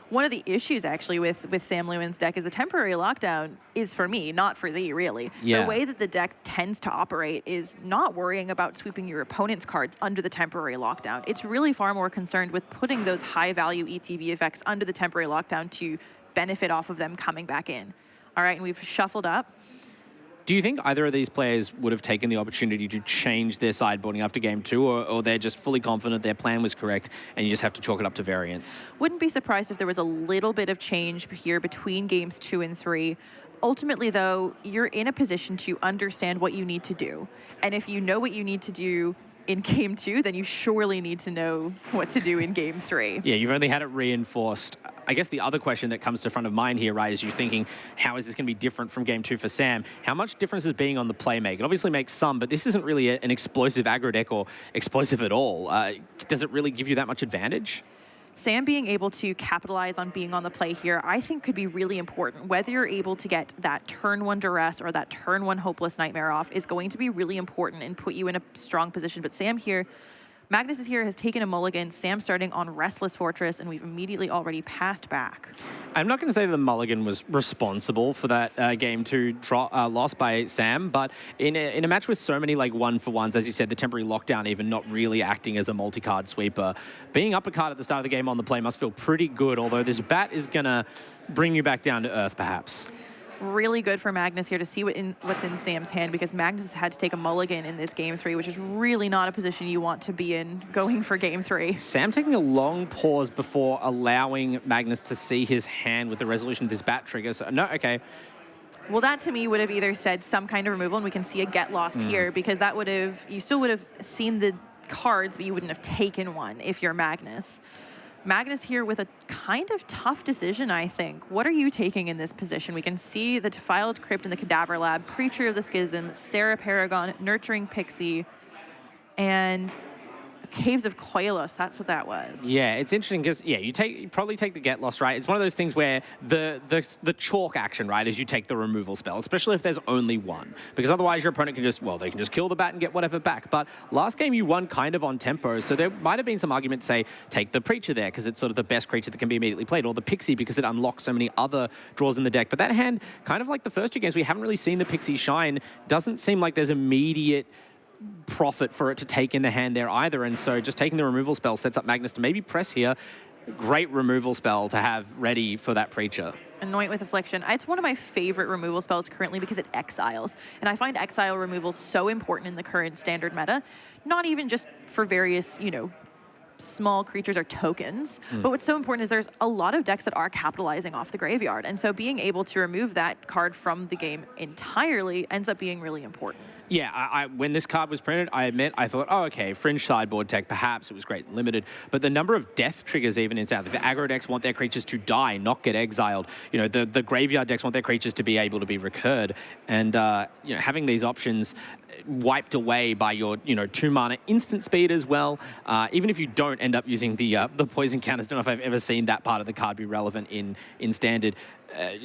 One of the issues actually with Sam Lewin's deck is the temporary lockdown is for me, not for thee, really. Yeah. The way that the deck tends to operate is not worrying about sweeping your opponent's cards under the temporary lockdown. It's really far more concerned with putting those high-value ETB effects under the temporary lockdown to benefit off of them coming back in. All right, and we've shuffled up. Do you think either of these players would have taken the opportunity to change their sideboarding after game 2, or they're just fully confident their plan was correct and you just have to chalk it up to variance? Wouldn't be surprised if there was a little bit of change here between games 2 and 3. Ultimately, though, you're in a position to understand what you need to do. And if you know what you need to do in game 2, then you surely need to know what to do in game 3. Yeah, you've only had it reinforced. I guess the other question that comes to front of mind here, right, is you're thinking, how is this going to be different from game 2 for Sam? How much difference is being on the play make? It obviously makes some, but this isn't really an explosive aggro deck or explosive at all. Does it really give you that much advantage? Sam being able to capitalize on being on the play here, I think could be really important. Whether you're able to get that turn 1 duress or that turn 1 hopeless nightmare off is going to be really important and put you in a strong position. But Sam here, Magnus is here, has taken a mulligan. Sam starting on Restless Fortress, and we've immediately already passed back. I'm not going to say the mulligan was responsible for that game 2 loss by Sam, but in a match with so many like 1-for-1s, as you said, the temporary lockdown even not really acting as a multi-card sweeper, being up a card at the start of the game on the play must feel pretty good, although this bat is going to bring you back down to earth, perhaps. Really good for Magnus here to see what's in Sam's hand, because Magnus has had to take a mulligan in this game 3, which is really not a position you want to be in going for game 3. Sam taking a long pause before allowing Magnus to see his hand with the resolution of this bat trigger. So, no, okay. Well, that to me would have either said some kind of removal, and we can see a get lost here, because that would have, you still would have seen the cards, but you wouldn't have taken one if you're Magnus. Magnus here with a kind of tough decision, I think. What are you taking in this position? We can see the Defiled Crypt in the Cadaver Lab, Preacher of the Schism, Sarah Paragon, Nurturing Pixie, and Caves of Koilos, that's what that was. Yeah, it's interesting because you probably take the get lost, right? It's one of those things where the chalk action, right, is you take the removal spell, especially if there's only one, because otherwise your opponent can just they can just kill the bat and get whatever back. But last game you won kind of on tempo, so there might have been some argument to say take the Preacher there because it's sort of the best creature that can be immediately played, or the Pixie because it unlocks so many other draws in the deck. But that hand, kind of like the first two games, we haven't really seen the Pixie shine. Doesn't seem like there's immediate profit for it to take in the hand there either, and so just taking the removal spell sets up Magnus to maybe press here. Great removal spell to have ready for that Preacher. Anoint with Affliction. It's one of my favorite removal spells currently because it exiles. And I find exile removal so important in the current standard meta. Not even just for various, small creatures or tokens, but what's so important is there's a lot of decks that are capitalizing off the graveyard. And so being able to remove that card from the game entirely ends up being really important. Yeah, when this card was printed, I admit, I thought, oh, okay, fringe sideboard tech, perhaps it was great, limited. But the number of death triggers even in South, the aggro decks want their creatures to die, not get exiled. The graveyard decks want their creatures to be able to be recurred. And, having these options wiped away by your, 2-mana instant speed as well. Even if you don't end up using the poison counters, I don't know if I've ever seen that part of the card be relevant in Standard.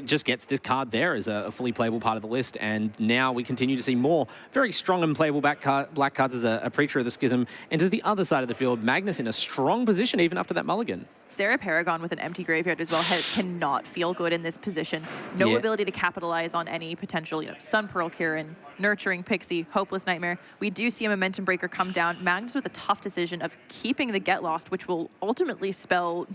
Just gets this card there as a fully playable part of the list, and now we continue to see more very strong and playable black cards as a Preacher of the Schism enters the other side of the field. Magnus in a strong position even after that mulligan. Sarah Paragon with an empty graveyard as well cannot feel good in this position. No ability to capitalize on any potential, Sun Pearl Kieran, Nurturing Pixie, Hopeless Nightmare. We do see a Momentum Breaker come down. Magnus with a tough decision of keeping the Get Lost, which will ultimately spell,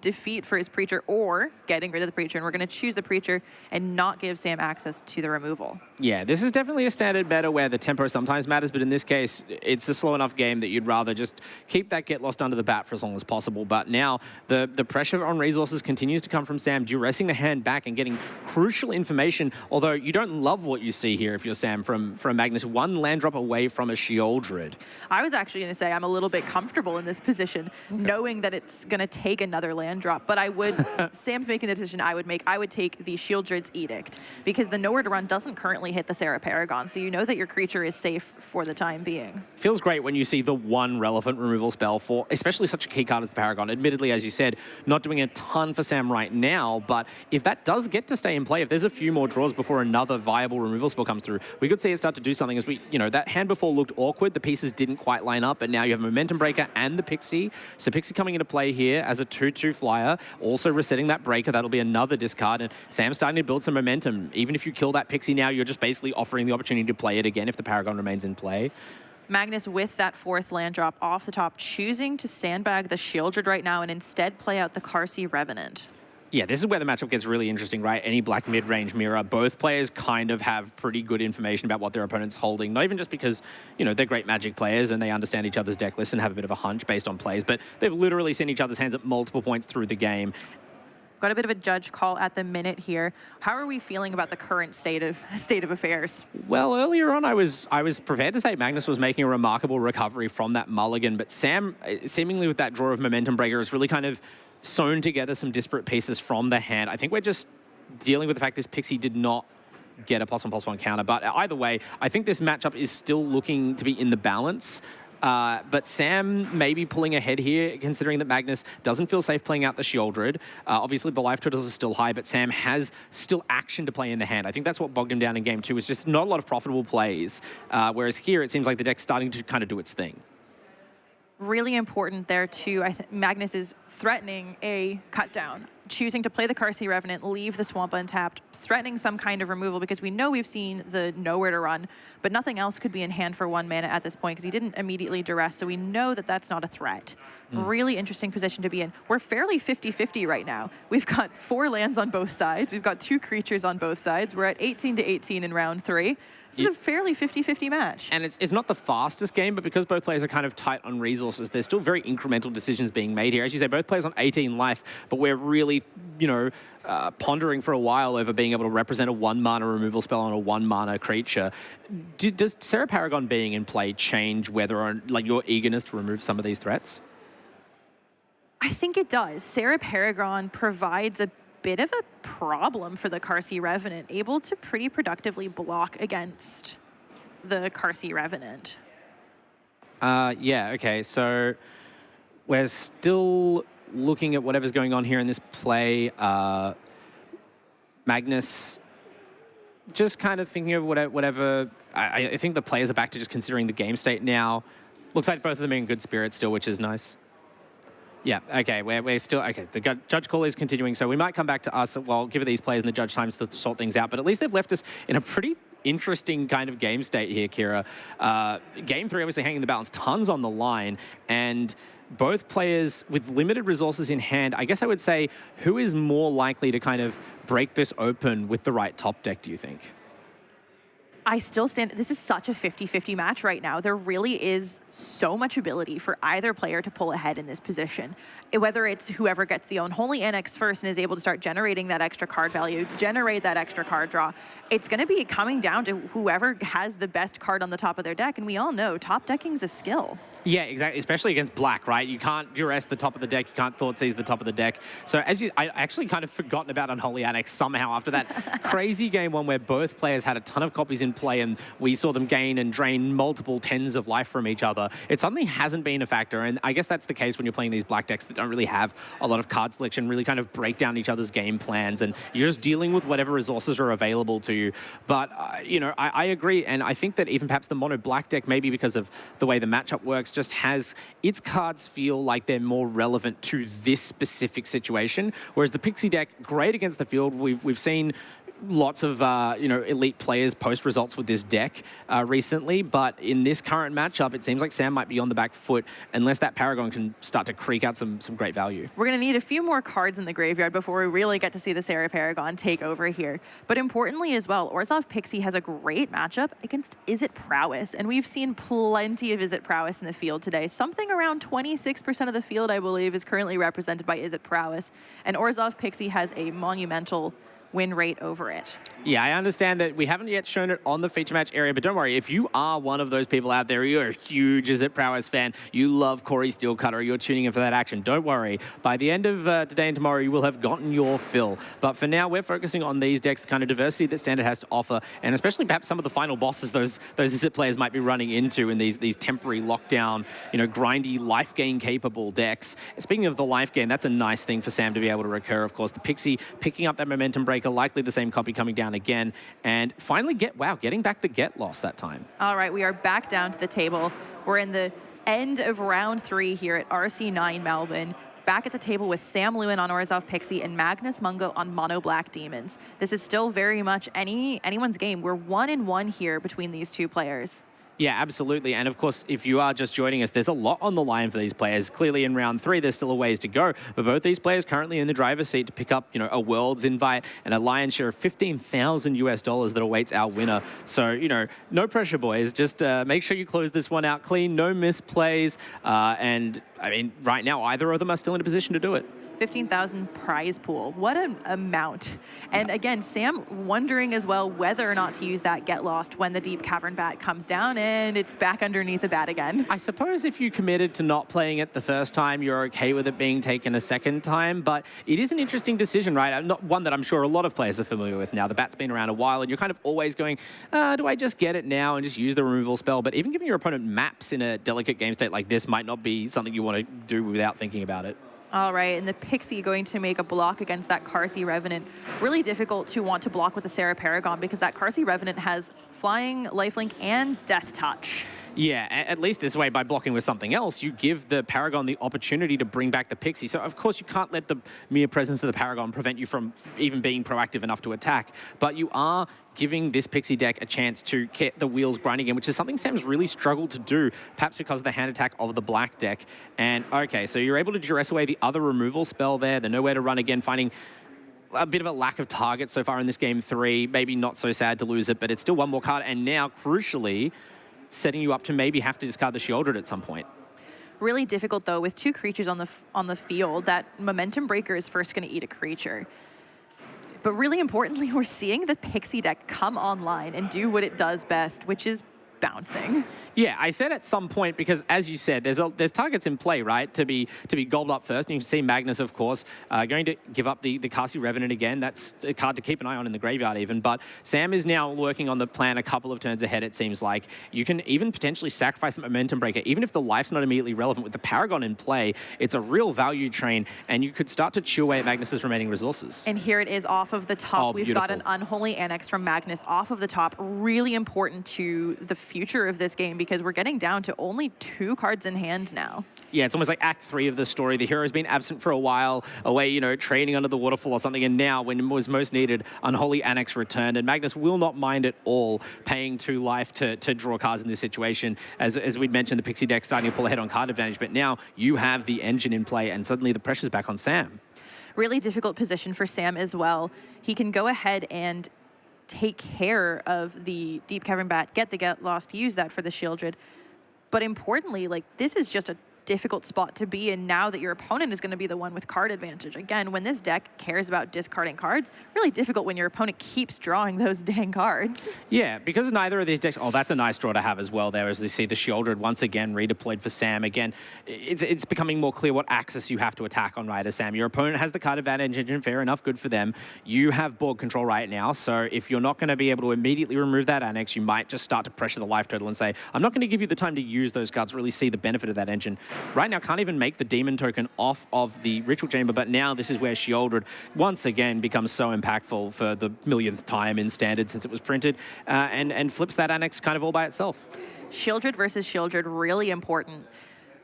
defeat for his Preacher, or getting rid of the Preacher. And we're going to choose the Preacher and not give Sam access to the removal. Yeah, this is definitely a standard meta where the tempo sometimes matters, but in this case, it's a slow enough game that you'd rather just keep that Get Lost under the bat for as long as possible. But now the pressure on resources continues to come from Sam, duressing the hand back and getting crucial information, although you don't love what you see here if you're Sam from Magnus. One land drop away from a Sheoldred. I was actually going to say I'm a little bit comfortable in this position, knowing that it's going to take another land drop, but I would, Sam's making the decision I would take the Sheoldred's Edict, because the Nowhere to Run doesn't currently hit the Sarah Paragon, so you know that your creature is safe for the time being. Feels great when you see the one relevant removal spell for especially such a key card as the Paragon. Admittedly, as you said, not doing a ton for Sam right now, but if that does get to stay in play, if there's a few more draws before another viable removal spell comes through, we could see it start to do something. As we, that hand before looked awkward, the pieces didn't quite line up, but now you have Momentum Breaker and the Pixie. So Pixie coming into play here as a 2/2 flyer, also resetting that Breaker. That'll be another discard, and Sam's starting to build some momentum. Even if you kill that Pixie now, you're just basically offering the opportunity to play it again if the Paragon remains in play. Magnus with that 4th land drop off the top, choosing to sandbag the Sheoldred right now and instead play out the Karsi Revenant. Yeah, this is where the matchup gets really interesting, right? Any black mid-range mirror, both players kind of have pretty good information about what their opponent's holding, not even just because, they're great Magic players and they understand each other's deck lists and have a bit of a hunch based on plays, but they've literally seen each other's hands at multiple points through the game. Got a bit of a judge call at the minute here. How are we feeling about the current state of affairs? Well, earlier on, I was prepared to say Magnus was making a remarkable recovery from that mulligan, but Sam, seemingly with that draw of Momentum Breaker, has really kind of sewn together some disparate pieces from the hand. I think we're just dealing with the fact this Pixie did not get a +1/+1 counter, but either way, I think this matchup is still looking to be in the balance. But Sam may be pulling ahead here, considering that Magnus doesn't feel safe playing out the Sheoldred. Obviously, the life totals are still high, but Sam has still action to play in the hand. I think that's what bogged him down in game 2, is just not a lot of profitable plays. Whereas here, it seems like the deck's starting to kind of do its thing. Really important there, too. Magnus is threatening a cut down, choosing to play the Karsi Revenant, leave the Swamp untapped, threatening some kind of removal, because we know we've seen the Nowhere to Run, but nothing else could be in hand for 1 mana at this point, because he didn't immediately duress, so we know that that's not a threat. Really interesting position to be in. We're fairly 50-50 right now. We've got 4 lands on both sides. We've got 2 creatures on both sides. We're at 18-18 in round 3. This is a fairly 50-50 match. And it's not the fastest game, but because both players are kind of tight on resources, there's still very incremental decisions being made here. As you say, both players on 18 life, but we're really, pondering for a while over being able to represent a 1-mana removal spell on a 1-mana creature. Does Sarah Paragon being in play change whether or not your eagerness to remove some of these threats? I think it does. Sarah Paragon provides a bit of a problem for the Karsi Revenant, able to pretty productively block against the Karsi Revenant. Yeah, okay, so we're still looking at whatever's going on here in this play. Magnus, just kind of thinking of whatever. I think the players are back to just considering the game state now. Looks like both of them are in good spirits still, which is nice. Yeah, okay, we're still, okay, the judge call is continuing, so we might come back to us, well, give these players and the judge times to sort things out, but at least they've left us in a pretty interesting kind of game state here, Kira. Game 3 obviously hanging the balance, tons on the line, and both players with limited resources in hand. I guess I would say, who is more likely to kind of break this open with the right top deck, do you think? I still stand, this is such a 50-50 match right now. There really is so much ability for either player to pull ahead in this position. Whether it's whoever gets the Unholy Annex first and is able to start generating that extra card value, generate that extra card draw, it's going to be coming down to whoever has the best card on the top of their deck. And we all know top decking's a skill. Yeah, exactly, especially against black, right? You can't duress the top of the deck, you can't Thoughtseize the top of the deck. So I actually kind of forgotten about Unholy Annex somehow after that crazy game one where both players had a ton of copies in play and we saw them gain and drain multiple tens of life from each other. It suddenly hasn't been a factor, and I guess that's the case when you're playing these black decks that don't really have a lot of card selection, really kind of break down each other's game plans, and you're just dealing with whatever resources are available to you. But, you know, I agree, and I think that even perhaps the mono black deck, maybe because of the way the matchup works, just has its cards feel like they're more relevant to this specific situation, whereas the Pixie deck, great against the field. We've seen lots of you know, elite players post results with this deck recently, but in this current matchup, it seems like Sam might be on the back foot unless that Paragon can start to creak out some great value. We're going to need a few more cards in the graveyard before we really get to see the Sarah Paragon take over here. But importantly as well, ORZHOV Pixie has a great matchup against IZZET Prowess, and we've seen plenty of IZZET Prowess in the field today. Something around 26% of the field, I believe, is currently represented by IZZET Prowess, and ORZHOV Pixie has a monumental win rate over it. Yeah, I understand that we haven't yet shown it on the feature match area, but don't worry, if you are one of those people out there, you're a huge IZZET Prowess fan, you love Corey Steelcutter, you're tuning in for that action, don't worry. By the end of today and tomorrow, you will have gotten your fill. But for now, we're focusing on these decks, the kind of diversity that Standard has to offer, and especially perhaps some of the final bosses those IZZET players might be running into in these temporary lockdown, you know, grindy, life gain capable decks. Speaking of the life gain, that's a nice thing for Sam to be able to recur, of course. The Pixie picking up that momentum break, likely the same copy coming down again, and finally getting back the get loss that time. All right, we are back down to the table. We're in the end of round 3 here at RC9 Melbourne. Back at the table with Sam LEWIN on ORZHOV Pixie and Magnus MUNGO on Mono Black Demons. This is still very much anyone's game. We're 1-1 here between these two players. Yeah, absolutely. And of course, if you are just joining us, there's a lot on the line for these players. Clearly in round 3, there's still a ways to go. But both these players currently in the driver's seat to pick up, you know, a Worlds invite and a lion's share of $15,000 that awaits our winner. So, you know, no pressure, boys. Just make sure you close this one out clean, no misplays. And I mean, right now, either of them are still in a position to do it. 15,000 prize pool. What an amount. And again, Sam wondering as well whether or not to use that Get Lost when the Deep Cavern Bat comes down and it's back underneath the bat again. I suppose if you committed to not playing it the first time, you're okay with it being taken a second time, but it is an interesting decision, right? Not one that I'm sure a lot of players are familiar with now. The bat's been around a while and you're kind of always going, do I just get it now and just use the removal spell? But even giving your opponent maps in a delicate game state like this might not be something you want to do without thinking about it. All right, and the Pixie going to make a block against that Carsey Revenant. Really difficult to want to block with the Sarah Paragon because that Carsey Revenant has Flying, Lifelink, and Death Touch. Yeah, at least this way, by blocking with something else, you give the Paragon the opportunity to bring back the Pixie. So, of course, you can't let the mere presence of the Paragon prevent you from even being proactive enough to attack. But you are giving this Pixie deck a chance to get the wheels grinding again, which is something Sam's really struggled to do, perhaps because of the hand attack of the black deck. And, okay, so you're able to duress away the other removal spell there, the Nowhere to Run again, finding a bit of a lack of target so far in this game 3. Maybe not so sad to lose it, but it's still one more card. And now, crucially, setting you up to maybe have to discard the Shieldred at some point. Really difficult, though, with 2 creatures on the field. That Momentum Breaker is first going to eat a creature. But really importantly, we're seeing the Pixie deck come online and do what it does best, which is bouncing. Yeah, I said at some point, because as you said, there's targets in play, right, to be gobbled up first. And you can see Magnus, of course, going to give up the Kasi Revenant again. That's a card to keep an eye on in the graveyard even. But Sam is now working on the plan a couple of turns ahead, it seems like. You can even potentially sacrifice a Momentum Breaker. Even if the life's not immediately relevant with the Paragon in play, it's a real value train, and you could start to chew away at Magnus's remaining resources. And here it is off of the top. Oh, We've beautiful. got an Unholy Annex from Magnus off of the top. Really important to the future of this game because we're getting down to only 2 cards in hand now. Yeah, it's almost like Act 3 of the story. The hero's been absent for a while, away, you know, training under the waterfall or something, and now, when it was most needed, Unholy Annex returned, and Magnus will not mind at all paying 2 life to draw cards in this situation. As we'd mentioned, the Pixie deck starting to pull ahead on card advantage, but now you have the engine in play, and suddenly the pressure's back on Sam. Really difficult position for Sam as well. He can go ahead and take care of the Deep Cavern Bat, get the Get Lost, use that for the Shieldred. But importantly, like, this is just a difficult spot to be in now that your opponent is going to be the one with card advantage. Again, when this deck cares about discarding cards, really difficult when your opponent keeps drawing those dang cards. Yeah, because neither of these decks... Oh, that's a nice draw to have as well there, as you see the Shieldred once again redeployed for Sam. Again, it's becoming more clear what axis you have to attack on, right, as Sam. Your opponent has the card advantage, and fair enough, good for them. You have board control right now, so if you're not going to be able to immediately remove that Annex, you might just start to pressure the life total and say, I'm not going to give you the time to use those cards, really see the benefit of that engine. Right now, can't even make the Demon token off of the Ritual Chamber, but now this is where Shieldred once again becomes so impactful for the millionth time in Standard since it was printed, and flips that Annex kind of all by itself. Shieldred versus Shieldred, really important.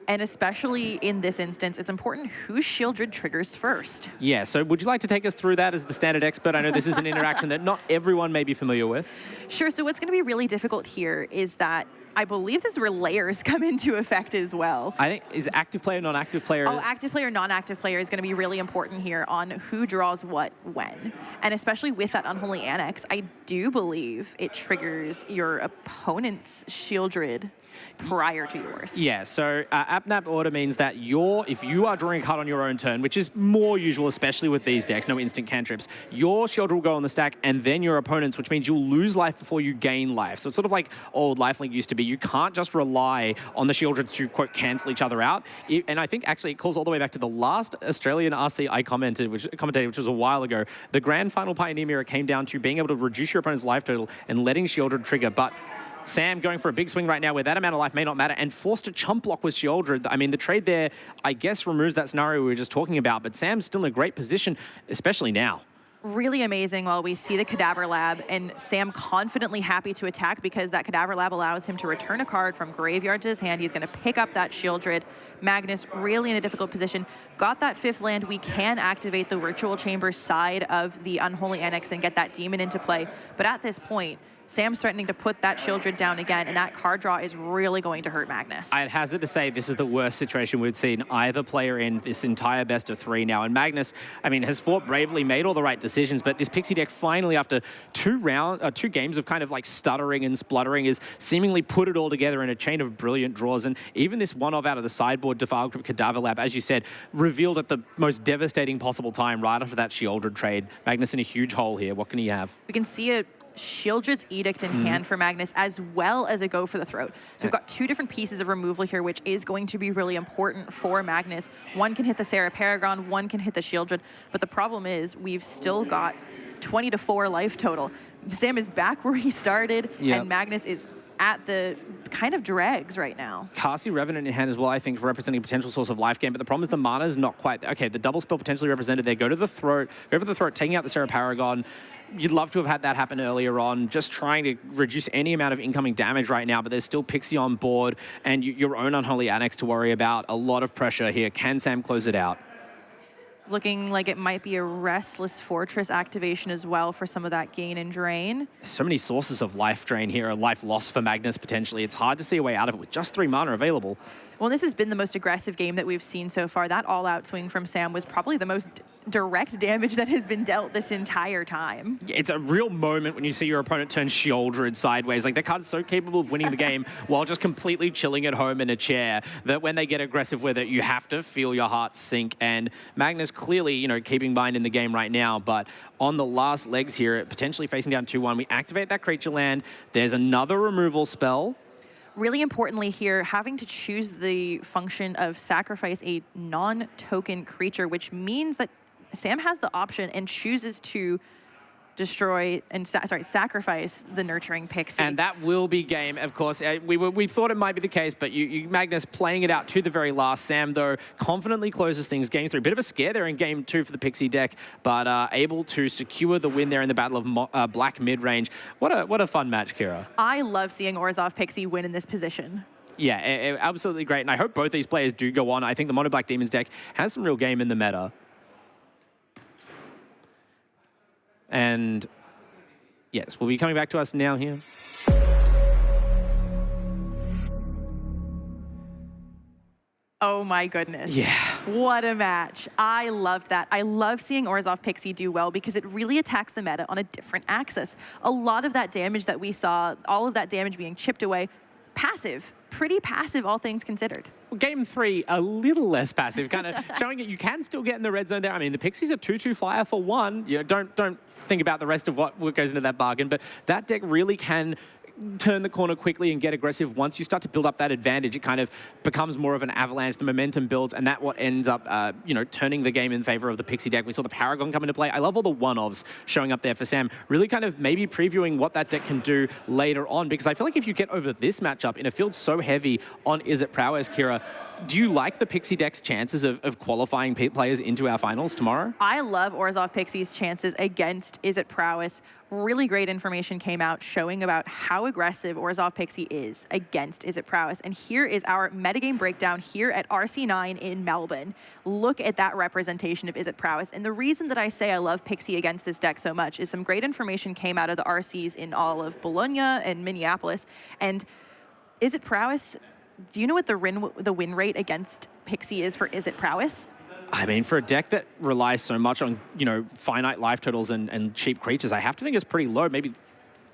And especially in this instance, it's important whose Shieldred triggers first. Yeah, so would you like to take us through that as the Standard expert? I know this is an interaction that not everyone may be familiar with. Sure, so what's going to be really difficult here is that I believe this is where layers come into effect as well. I think, is active player, non-active player? Oh, active player, non-active player is going to be really important here on who draws what when. And especially with that Unholy Annex, I do believe it triggers your opponent's Shieldred prior to yours. Yeah, so AppNap order means that if you are drawing a card on your own turn, which is more usual, especially with these decks, no instant cantrips, your Shieldred will go on the stack and then your opponent's, which means you'll lose life before you gain life. So it's sort of like old Lifelink used to be. You can't just rely on the Shieldreds to, quote, cancel each other out. And I think actually it calls all the way back to the last Australian RC I commentated, which was a while ago. The Grand Final Pioneer Mirror came down to being able to reduce your opponent's life total and letting Shieldred trigger, but Sam going for a big swing right now where that amount of life may not matter and forced to chump block with Shieldred. I mean, the trade there, I guess, removes that scenario we were just talking about, but Sam's still in a great position, especially now. Really amazing while we see the Cadaver Lab and Sam confidently happy to attack because that Cadaver Lab allows him to return a card from graveyard to his hand. He's going to pick up that Shieldred. Magnus really in a difficult position. Got that 5th land. We can activate the Ritual Chamber side of the Unholy Annex and get that Demon into play. But at this point, Sam's threatening to put that Shieldred down again, and that card draw is really going to hurt Magnus. I'd hazard to say this is the worst situation we've seen either player in this entire best of 3 now. And Magnus, I mean, has fought bravely, made all the right decisions, but this Pixie deck finally, after 2 games of kind of like stuttering and spluttering, is seemingly put it all together in a chain of brilliant draws. And even this one-off out of the sideboard Defiled Crypt Cadaver Lab, as you said, revealed at the most devastating possible time right after that Shieldred trade. Magnus in a huge hole here. What can he have? We can see it. Shieldred's Edict in hand for Magnus, as well as a Go for the Throat. So we've got 2 different pieces of removal here, which is going to be really important for Magnus. One can hit the Sarah Paragon, one can hit the Shieldred, but the problem is we've still got 20 to 4 life total. Sam is back where he started, and Magnus is at the kind of dregs right now. Kasi Revenant in hand as well, I think, representing a potential source of life gain, but the problem is the mana is not quite... Okay, the double spell potentially represented there. Go for the throat, taking out the Sarah Paragon. You'd love to have had that happen earlier on, just trying to reduce any amount of incoming damage right now, but there's still Pixie on board and your own Unholy Annex to worry about. A lot of pressure here. Can Sam close it out? Looking like it might be a Restless Fortress activation as well for some of that gain and drain. So many sources of life drain here, a life loss for Magnus potentially. It's hard to see a way out of it with just 3 mana available. Well, this has been the most aggressive game that we've seen so far. That all-out swing from Sam was probably the most direct damage that has been dealt this entire time. It's a real moment when you see your opponent turn Shieldred sideways. Like, that card's so capable of winning the game while just completely chilling at home in a chair that when they get aggressive with it, you have to feel your heart sink. And Magnus clearly, you know, keeping mind in the game right now, but on the last legs here, potentially facing down 2-1, we activate that creature land. There's another removal spell. Really importantly here, having to choose the function of sacrifice a non-token creature, which means that Sam has the option and chooses to destroy and sacrifice the nurturing Pixie. And that will be game, of course. We thought it might be the case, but Magnus playing it out to the very last. Sam, though, confidently closes things game 3. Bit of a scare there in game 2 for the Pixie deck, but able to secure the win there in the Battle of Black mid-range. What a fun match, Kira. I love seeing ORZHOV Pixie win in this position. Yeah, absolutely great. And I hope both these players do go on. I think the Mono Black Demons deck has some real game in the meta. And yes, will be coming back to us now here. Oh my goodness. Yeah. What a match. I loved that. I love seeing ORZHOV Pixie do well because it really attacks the meta on a different axis. A lot of that damage that we saw, all of that damage being chipped away, passive. Pretty passive, all things considered. Well, game 3, a little less passive, kind of showing that you can still get in the red zone there. I mean, the Pixie's a 2-2 flyer for 1. You know, don't think about the rest of what goes into that bargain, but that deck really can turn the corner quickly and get aggressive. Once you start to build up that advantage, it kind of becomes more of an avalanche. The momentum builds, and that what ends up, you know, turning the game in favor of the Pixie deck. We saw the Paragon come into play. I love all the one-offs showing up there for Sam, really kind of maybe previewing what that deck can do later on, because I feel like if you get over this matchup in a field so heavy on IZZET Prowess, Kira, do you like the Pixie deck's chances of qualifying players into our finals tomorrow? I love ORZHOV Pixie's chances against IZZET Prowess. Really great information came out showing about how aggressive ORZHOV Pixie is against IZZET Prowess. And here is our metagame breakdown here at RC9 in Melbourne. Look at that representation of IZZET Prowess. And the reason that I say I love Pixie against this deck so much is some great information came out of the RCs in all of Bologna and Minneapolis. And IZZET Prowess, do you know what the win rate against Pixie is for IZZET Prowess? I mean, for a deck that relies so much on, you know, finite life totals and cheap creatures, I have to think it's pretty low, maybe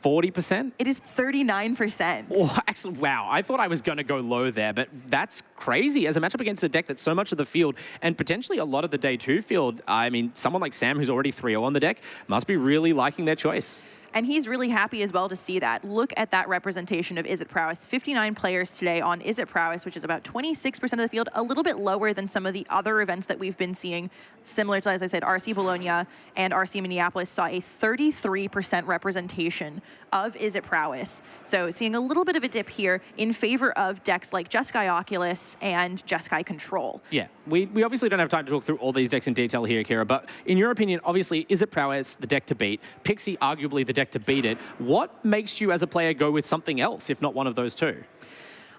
40%? It is 39%. Oh, actually, wow. I thought I was going to go low there, but that's crazy as a matchup against a deck that's so much of the field and potentially a lot of the day 2 field. I mean, someone like Sam, who's already 3-0 on the deck, must be really liking their choice. And he's really happy as well to see that. Look at that representation of IZZET Prowess. 59 players today on IZZET Prowess, which is about 26% of the field, a little bit lower than some of the other events that we've been seeing. Similar to, as I said, RC Bologna and RC Minneapolis saw a 33% representation of IZZET Prowess. So seeing a little bit of a dip here in favor of decks like JESKAI Oculus and JESKAI Control. Yeah, we obviously don't have time to talk through all these decks in detail here, Kira, but in your opinion, obviously, IZZET Prowess the deck to beat? Pixie, arguably the deck to beat it. What makes you as a player go with something else, if not one of those two?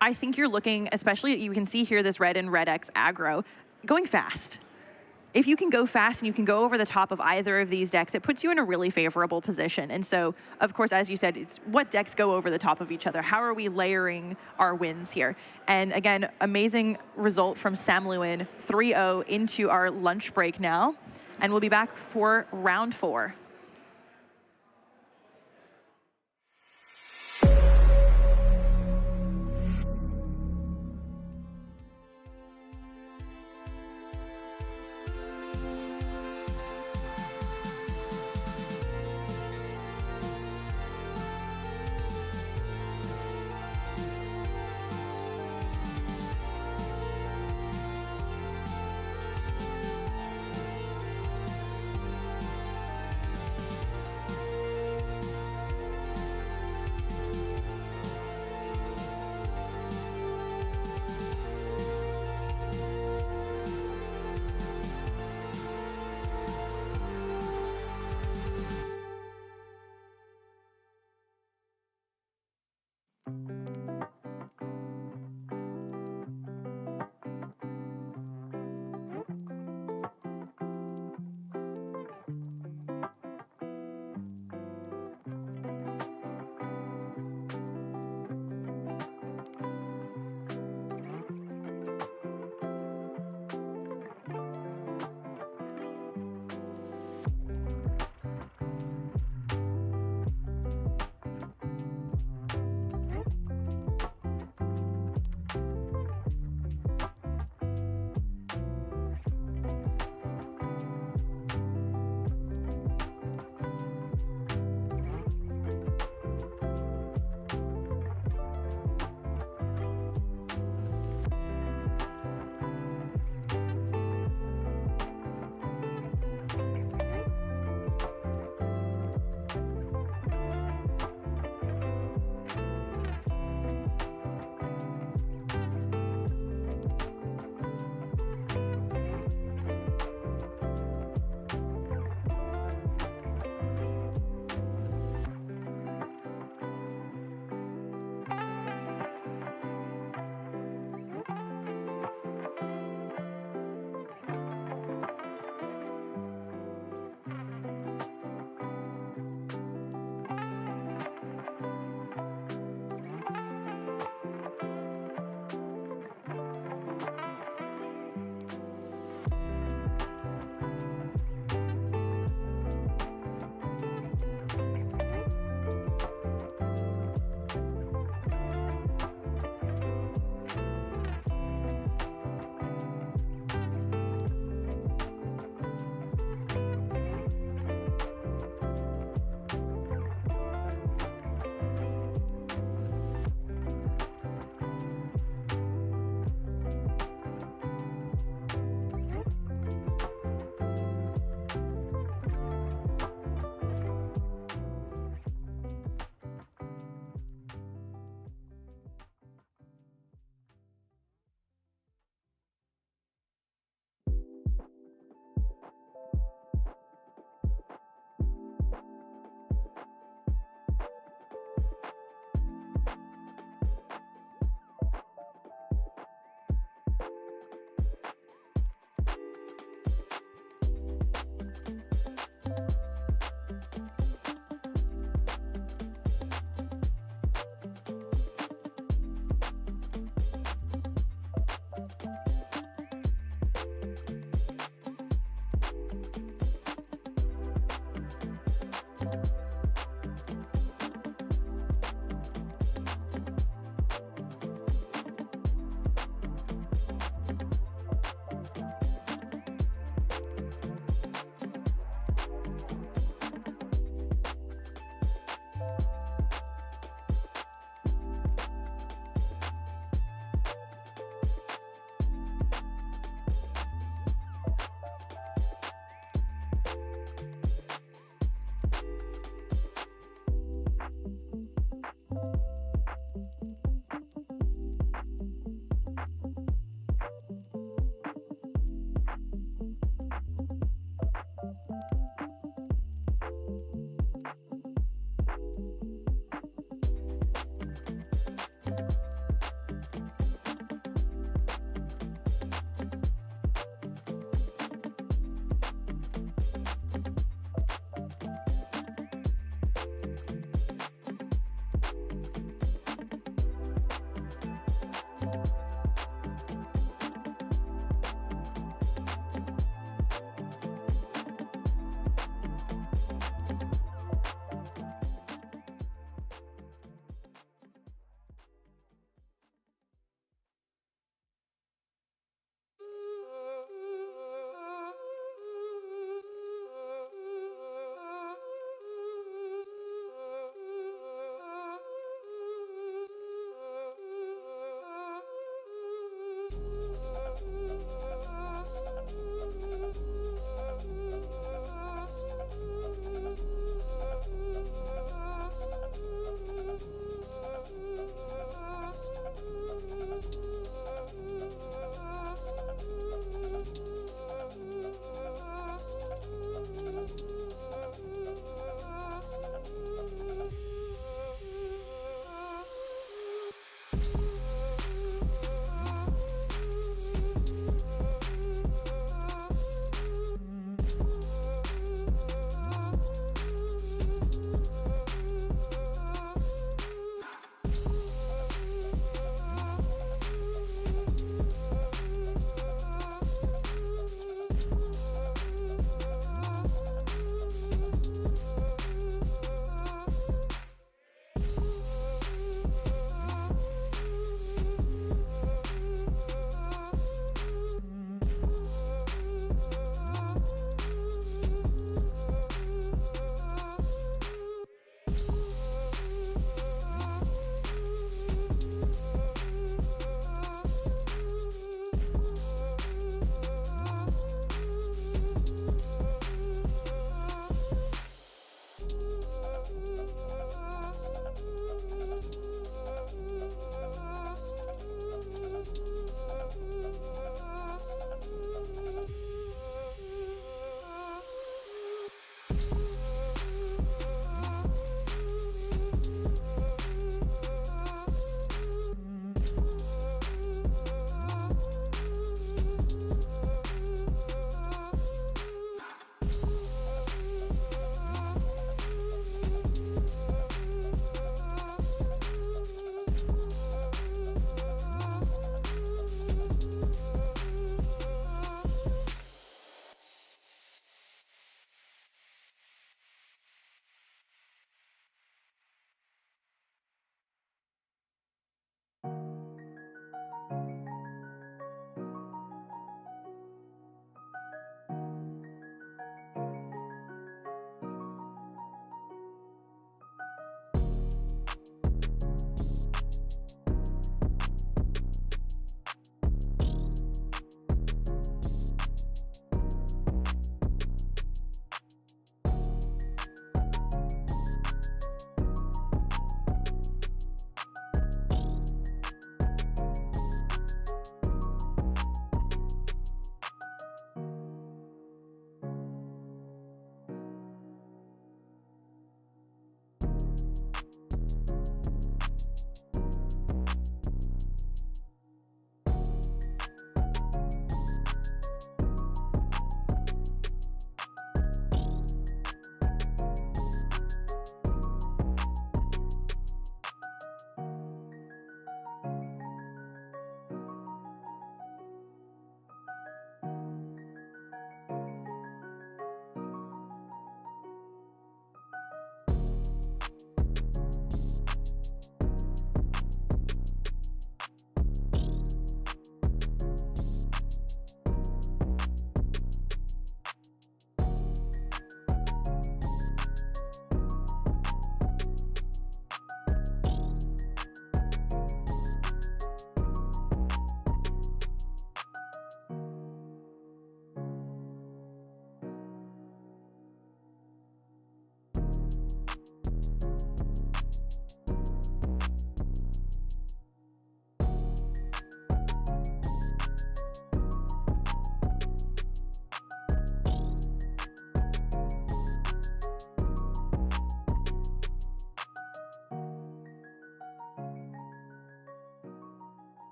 I think you're looking, especially, you can see here this red and red X aggro, going fast. If you can go fast and you can go over the top of either of these decks, it puts you in a really favorable position. And so, of course, as you said, it's what decks go over the top of each other. How are we layering our wins here? And again, amazing result from Sam LEWIN, 3-0 into our lunch break now. And we'll be back for round 4.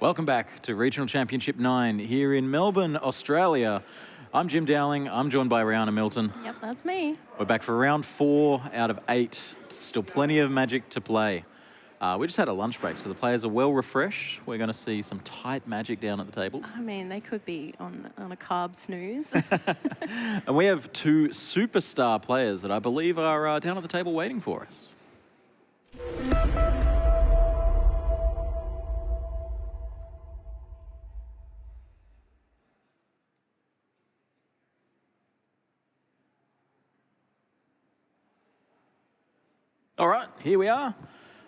Welcome back to Regional Championship 9 here in Melbourne, Australia. I'm Jim Dowling. I'm joined by Rihanna Milton. Yep, that's me. We're back for round 4 out of 8. Still plenty of Magic to play. We just had a lunch break, so the players are well refreshed. We're going to see some tight Magic down at the tables. I mean, they could be on a carb snooze. And we have 2 superstar players that I believe are down at the table waiting for us. All right, here we are.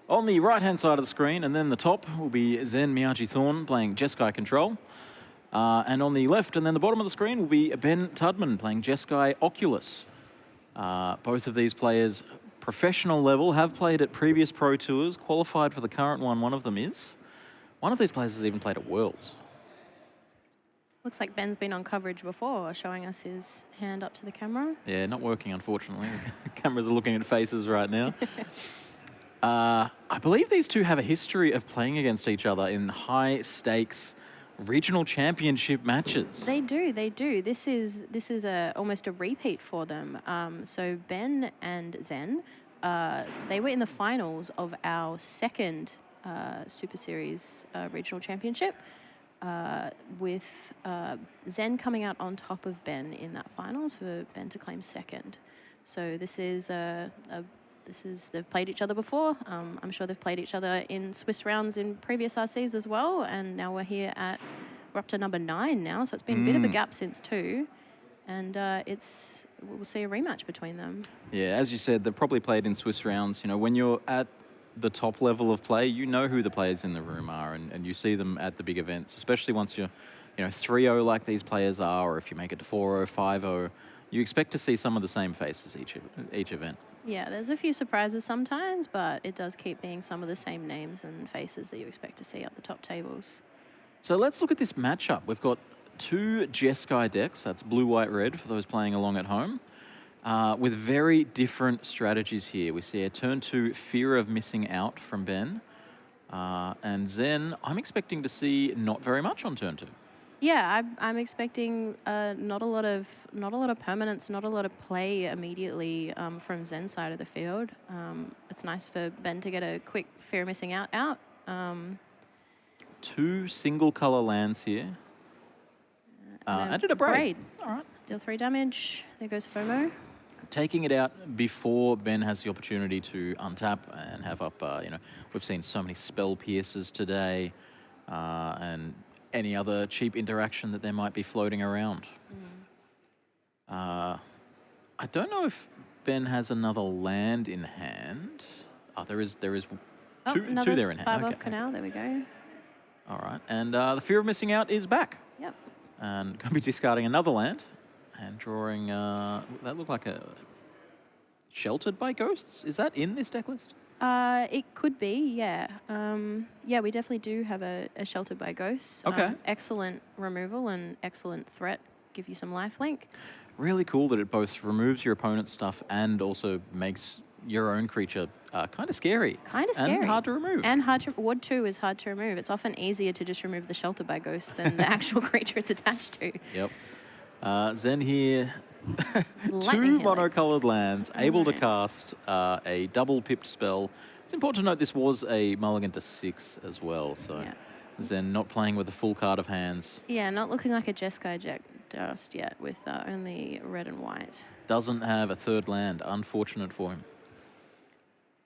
On the right-hand side of the screen, and then the top will be Zen MIYAJI-THORNE playing JESKAI Control. And on the left, and then the bottom of the screen will be Ben TUDMAN playing JESKAI OCULUS. Both of these players, professional level, have played at previous Pro Tours, qualified for the current one of them is. One of these players has even played at Worlds. Looks like Ben's been on coverage before, showing us his hand up to the camera. Yeah, not working, unfortunately. The cameras are looking at faces right now. I believe these two have a history of playing against each other in high-stakes regional championship matches. They do, they do. This is almost a repeat for them. So Ben and Zen, they were in the finals of our second Super Series regional championship, with Zen coming out on top of Ben in that finals for Ben to claim second. So this is they've played each other before. I'm sure they've played each other in Swiss rounds in previous RCs as well. And now we're up to number 9 now. So it's been a bit of a gap since 2. And we'll see a rematch between them. Yeah, as you said, they've probably played in Swiss rounds. You know, when you're at the top level of play, you know who the players in the room are, and you see them at the big events, especially once you're, 3-0 like these players are, or if you make it to 4-0, 5-0, you expect to see some of the same faces each event. Yeah, there's a few surprises sometimes, but it does keep being some of the same names and faces that you expect to see at the top tables. So let's look at this matchup. We've got 2 JESKAI decks, that's blue, white, red for those playing along at home, with very different strategies here. We see a turn 2 fear of missing out from Ben, and Zen, I'm expecting to see not very much on turn 2. Yeah, I'm expecting not a lot of permanence, not a lot of play immediately from Zen's side of the field. It's nice for Ben to get a quick fear of missing out. 2 single color lands here. And a braid. All right. Deal 3 damage. There goes FOMO. Taking it out before Ben has the opportunity to untap and have up, we've seen so many spell pierces today, and any other cheap interaction that there might be floating around. I don't know if Ben has another land in hand. Oh, there is two there in hand. 5 off canal, there we go. All right, and the fear of missing out is back. Yep. And going to be discarding another land and drawing, that looked like a Sheltered by Ghosts. Is that in this deck list? It could be, yeah. Yeah, we definitely do have a Sheltered by Ghosts. Okay. Excellent removal and excellent threat. Give you some lifelink. Really cool that it both removes your opponent's stuff and also makes your own creature kind of scary. Kind of scary. And hard to remove. And hard to... Ward 2 is hard to remove. It's often easier to just remove the Sheltered by Ghosts than the actual creature it's attached to. Yep. Zen here... 2 Lightning monocolored lands, able to right. cast a double pipped spell. It's important to note this was a mulligan to 6 as well, so Yeah. Zen not playing with a full card of hands. Yeah, not looking like a Jeskai deck just yet with only red and white. Doesn't have a 3rd land, unfortunate for him.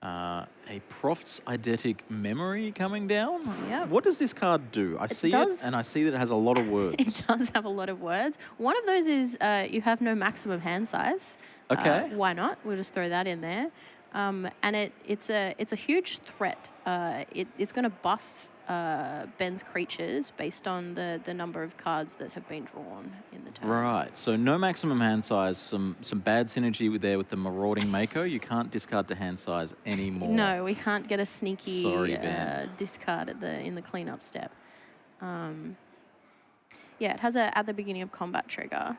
A Proft's Eidetic Memory coming down. Yep. What does this card do? I see it, and I see that it has a lot of words. It does have a lot of words. One of those is you have no maximum hand size. Okay. Why not? We'll just throw that in there. And it's a huge threat. It's going to buff Ben's creatures based on the number of cards that have been drawn in the turn. Right, so no maximum hand size, some bad synergy with the Marauding Mako. You can't discard to hand size anymore. No, we can't get a sneaky Ben. discard in the cleanup step. Yeah, it has a at the beginning of combat trigger,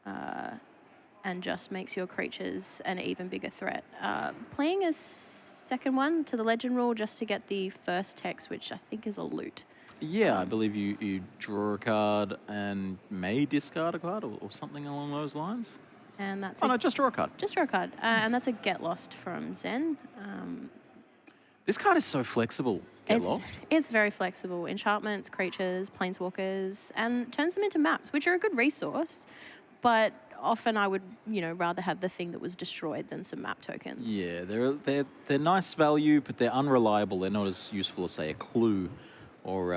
and just makes your creatures an even bigger threat. Playing a second one to the legend rule just to get the first text, which I think is a loot. Yeah, I believe you draw a card and may discard a card or something along those lines. And that's Oh, no, just draw a card. just draw a card. And that's a Get Lost from Zen. This card is so flexible. Get lost. It's very flexible. Enchantments, creatures, planeswalkers, and turns them into maps, which are a good resource. But often I would, rather have the thing that was destroyed than some map tokens. Yeah, they're nice value, but they're unreliable. They're not as useful as, say, a clue or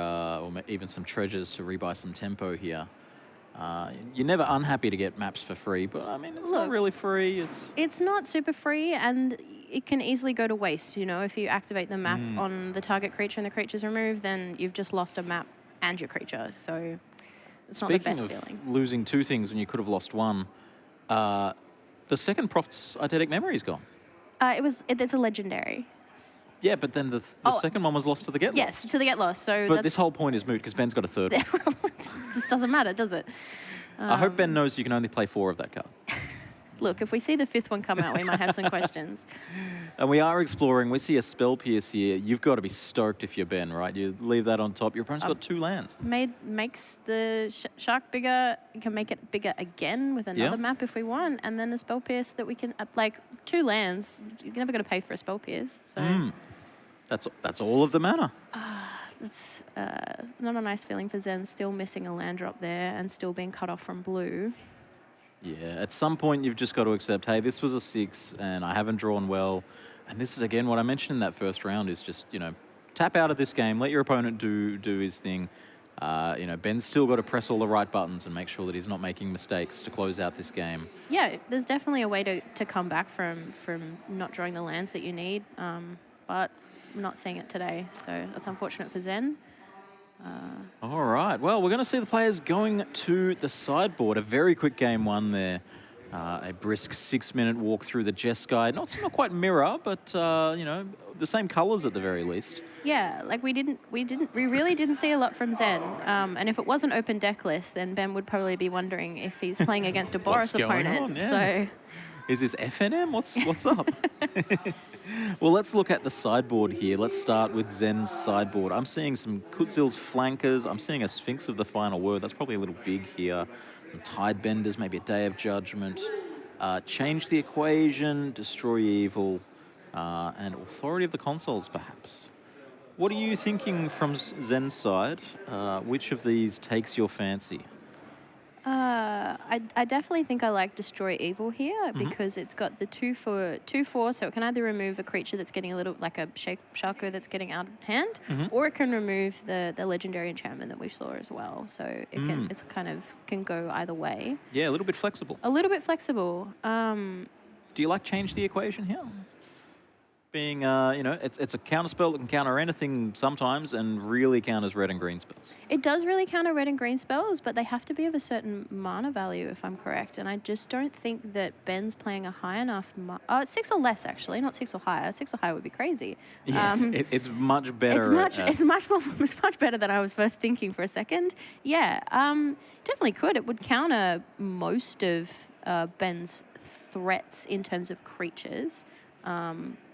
even some treasures to rebuy some tempo here. You're never unhappy to get maps for free, but I mean, it's not really free. It's not super free, and it can easily go to waste. If you activate the map on the target creature and the creature's removed, then you've just lost a map and your creature. So it's not the best feeling. Speaking of losing two things when you could have lost one, the second Prophet's Eidetic Memory is gone. It's a legendary. Yeah, but then the second one was lost to the Get Lost. Yes, to the Get Lost. So but this whole point is moot because Ben's got a third one. It just doesn't matter, does it? I hope Ben knows you can only play 4 of that card. Look, if we see the 5th one come out, we might have some questions. And we are exploring. We see a Spell Pierce here. You've got to be stoked if you're Ben, right? You leave that on top. Your opponent's got 2 lands. Makes the shark bigger. You can make it bigger again with another map if we want. And then a Spell Pierce that we can, 2 lands. You're never going to pay for a Spell Pierce. So. That's all of the mana. That's not a nice feeling for Zen, still missing a land drop there and still being cut off from blue. Yeah, at some point you've just got to accept, hey, this was a 6 and I haven't drawn well. And this is, again, what I mentioned in that first round is just, tap out of this game, let your opponent do his thing. Ben's still got to press all the right buttons and make sure that he's not making mistakes to close out this game. Yeah, there's definitely a way to come back from not drawing the lands that you need, but I'm not seeing it today, so that's unfortunate for Zen. All right, well, we're going to see the players going to the sideboard. A very quick game 1 there. A brisk 6-minute walk through the Jeskai. Not quite mirror, but, the same colours at the very least. Yeah, we really didn't see a lot from Zen. And if it wasn't open deck list, then Ben would probably be wondering if he's playing against a Boris opponent. Yeah. So, is this FNM? What's up? Well, let's look at the sideboard here. Let's start with Zen's sideboard. I'm seeing some Kutzil's flankers. I'm seeing a Sphinx of the Final Word. That's probably a little big here. Some Tidebenders, maybe a Day of Judgment. Change the Equation, Destroy Evil, and Authority of the Consoles, perhaps. What are you thinking from Zen's side? Which of these takes your fancy? I definitely think I like Destroy Evil here because it's got the 2/4, so it can either remove a creature that's getting a little, like a Sharko that's getting out of hand, or it can remove the legendary enchantment that we saw as well. So it's kind of can go either way. Yeah, a little bit flexible. A little bit flexible. Do you like Change the Equation here? Being, it's a counter spell that can counter anything sometimes and really counters red and green spells. It does really counter red and green spells, but they have to be of a certain mana value, if I'm correct. And I just don't think that Ben's playing a high enough... it's 6 or less, actually, not 6 or higher. 6 or higher would be crazy. Yeah, it's much better. It's much better than I was first thinking for a second. Yeah, definitely could. It would counter most of Ben's threats in terms of creatures.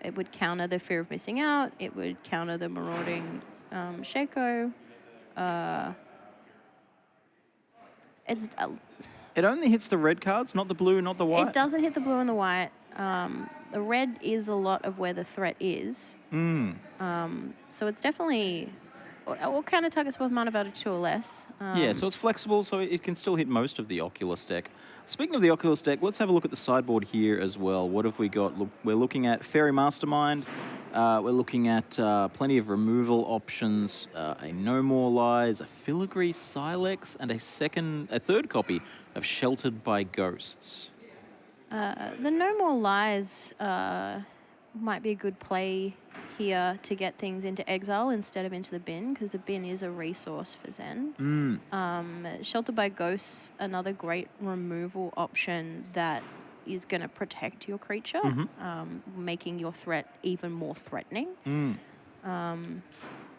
It would counter the Fear of Missing Out. It would counter the Marauding Shaco. It only hits the red cards, not the blue, not the white? It doesn't hit the blue and the white. The red is a lot of where the threat is. So it's definitely... Or counter targets both mana value 2 or less. Yeah, so it's flexible, so it can still hit most of the Oculus deck. Speaking of the Oculus deck, let's have a look at the sideboard here as well. What have we got? Look, we're looking at Fairy Mastermind. We're looking at plenty of removal options, a No More Lies, a Filigree Silex, and a third copy of Sheltered by Ghosts. The No More Lies might be a good play here to get things into exile instead of into the bin, because the bin is a resource for Zen. Sheltered by Ghosts, another great removal option that is going to protect your creature, making your threat even more threatening.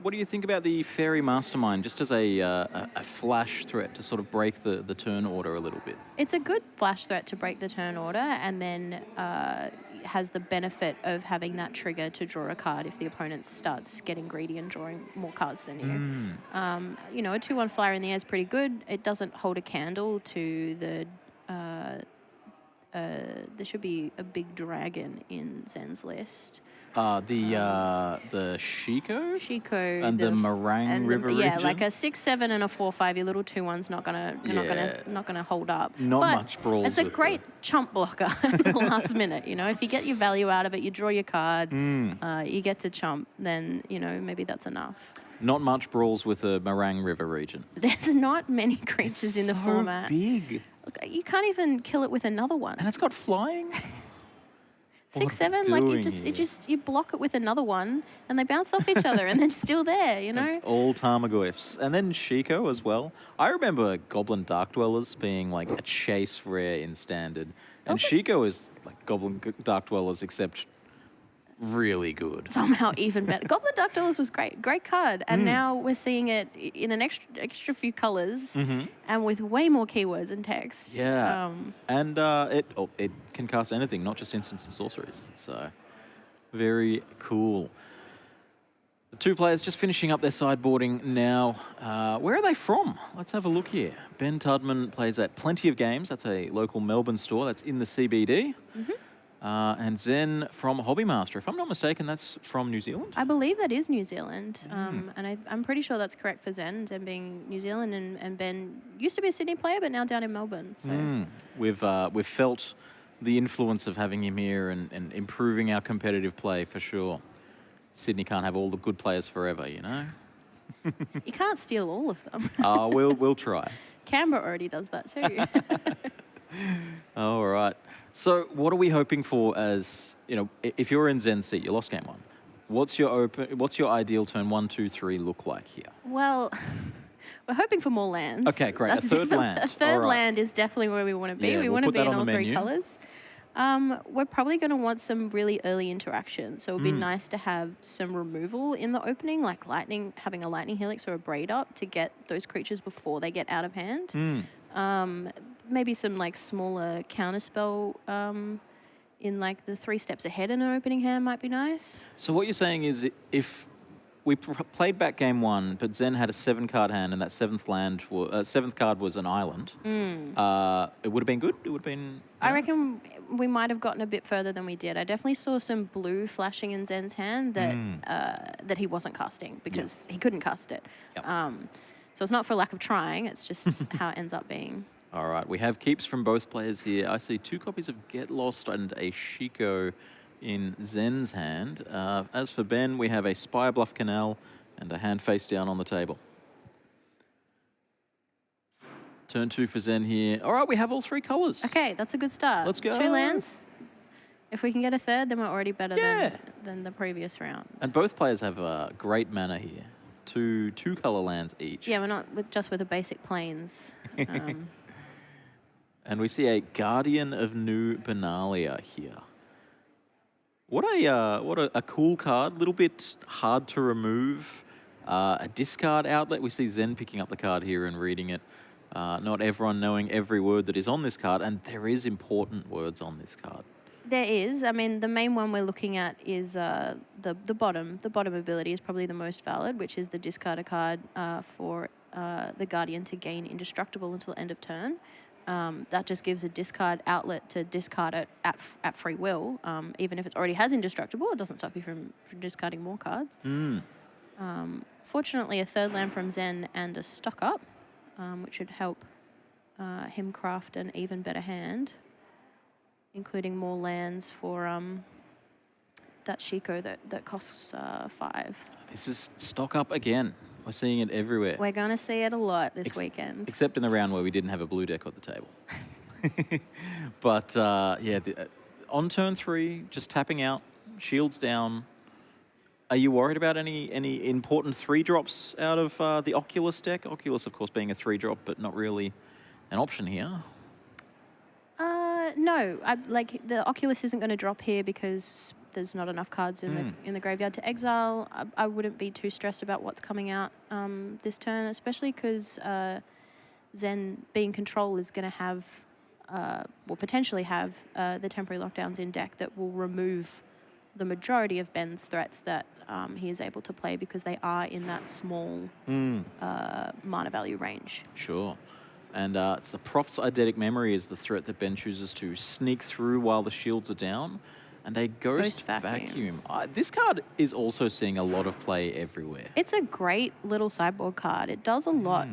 What do you think about the Fairy Mastermind, just as a flash threat to sort of break the turn order a little bit? It's a good flash threat to break the turn order, and then has the benefit of having that trigger to draw a card if the opponent starts getting greedy and drawing more cards than you. You know, a 2/1 flyer in the air is pretty good. It doesn't hold a candle to the... there should be a big dragon in Zen's list. The Shiko? And the Meringue River Yeah, region? like a 6/7 and a 4/5. Your little 2/1's not gonna hold up. Not But much brawls. it's a with great chump blocker at the last minute. You know, if you get your value out of it, you draw your card, you get to chump, then you know maybe that's enough. Not much brawls with the Meringue River region. There's not many creatures in the format. Big. Look, you can't even kill it with another one. And it's got flying. 6/7, like you block it with another one, and they bounce off each other, and they're still there. You know. It's all Tarmogoyfs. And then Shiko as well. I remember Goblin Dark Dwellers being like a chase rare in Standard. And Shiko is like Goblin Dark Dwellers, except really good. Somehow even better. Goblin Dark Dwellers was great card, and now we're seeing it in an extra few colors and with way more keywords and text. Yeah, and it can cast anything, not just instants and sorceries. So very cool. The two players just finishing up their sideboarding now. Where are they from? Let's have a look here. Ben Tudman plays at Plenty of Games. That's a local Melbourne store. That's in the CBD. And Zen from Hobbymaster. If I'm not mistaken, that's from New Zealand? I believe that is New Zealand. And I'm pretty sure that's correct for Zen being New Zealand, and Ben used to be a Sydney player, but now down in Melbourne. So. We've felt the influence of having him here and improving our competitive play for sure. Sydney can't have all the good players forever, you know? You can't steal all of them. We'll try. Canberra already does that too. All right. So what are we hoping for as, you know, if you're in Zen's seat, you lost game one. What's your ideal turn 1, 2, 3 look like here? Well, we're hoping for more lands. Okay, great. A third land. A third land is definitely where we want to be. Yeah, we we'll want to put be that in on all the three menu. colours. We're probably going to want some really early interaction. So it would be nice to have some removal in the opening, like lightning, having a lightning helix or a braid up to get those creatures before they get out of hand. Maybe some like smaller counterspell in like the 3 steps ahead in an opening hand might be nice. So what you're saying is if we played back game one, but Zen had a 7-card hand and that 7th card was an island, it would have been good? It would have been... I reckon we might have gotten a bit further than we did. I definitely saw some blue flashing in Zen's hand that that he wasn't casting because he couldn't cast it. Yep. So it's not for lack of trying, it's just how it ends up being. All right, we have keeps from both players here. I see 2 copies of Get Lost and a Shiko in Zen's hand. As for Ben, we have a Spire Bluff Canal and a hand face down on the table. Turn 2 for Zen here. All right, we have all 3 colors. Okay, that's a good start. Let's go. 2 lands. If we can get a third, then we're already better than the previous round. And both players have great mana here. 2 color lands each. Yeah, we're not just with the basic planes. And we see a Guardian of New Benalia here. What a cool card. A little bit hard to remove. A discard outlet. We see Zen picking up the card here and reading it. Not everyone knowing every word that is on this card, and there is important words on this card. There is. I mean, the main one we're looking at is the bottom. The bottom ability is probably the most valid, which is the discard a card for the Guardian to gain indestructible until end of turn. That just gives a discard outlet to discard it at free will. Even if it already has indestructible, it doesn't stop you from discarding more cards. Fortunately, a third land from Zen and a stock up, which should help him craft an even better hand, including more lands for that Shiko that costs 5. This is stock up again. We're seeing it everywhere. We're going to see it a lot this weekend. Except in the round where we didn't have a blue deck on the table. But yeah, on turn 3, just tapping out, shields down. Are you worried about any important 3-drops out of the Oculus deck? Oculus, of course, being a 3-drop, but not really an option here. No, like the Oculus isn't going to drop here because there's not enough cards in the graveyard to exile. I wouldn't be too stressed about what's coming out this turn, especially because Zen, being control, is going to have, will potentially have the temporary lockdowns in deck that will remove the majority of Ben's threats that he is able to play because they are in that small mana value range. Sure. And it's the Prophet's Eidetic Memory is the threat that Ben chooses to sneak through while the shields are down. And a Ghost Vacuum. This card is also seeing a lot of play everywhere. It's a great little sideboard card. It does a lot.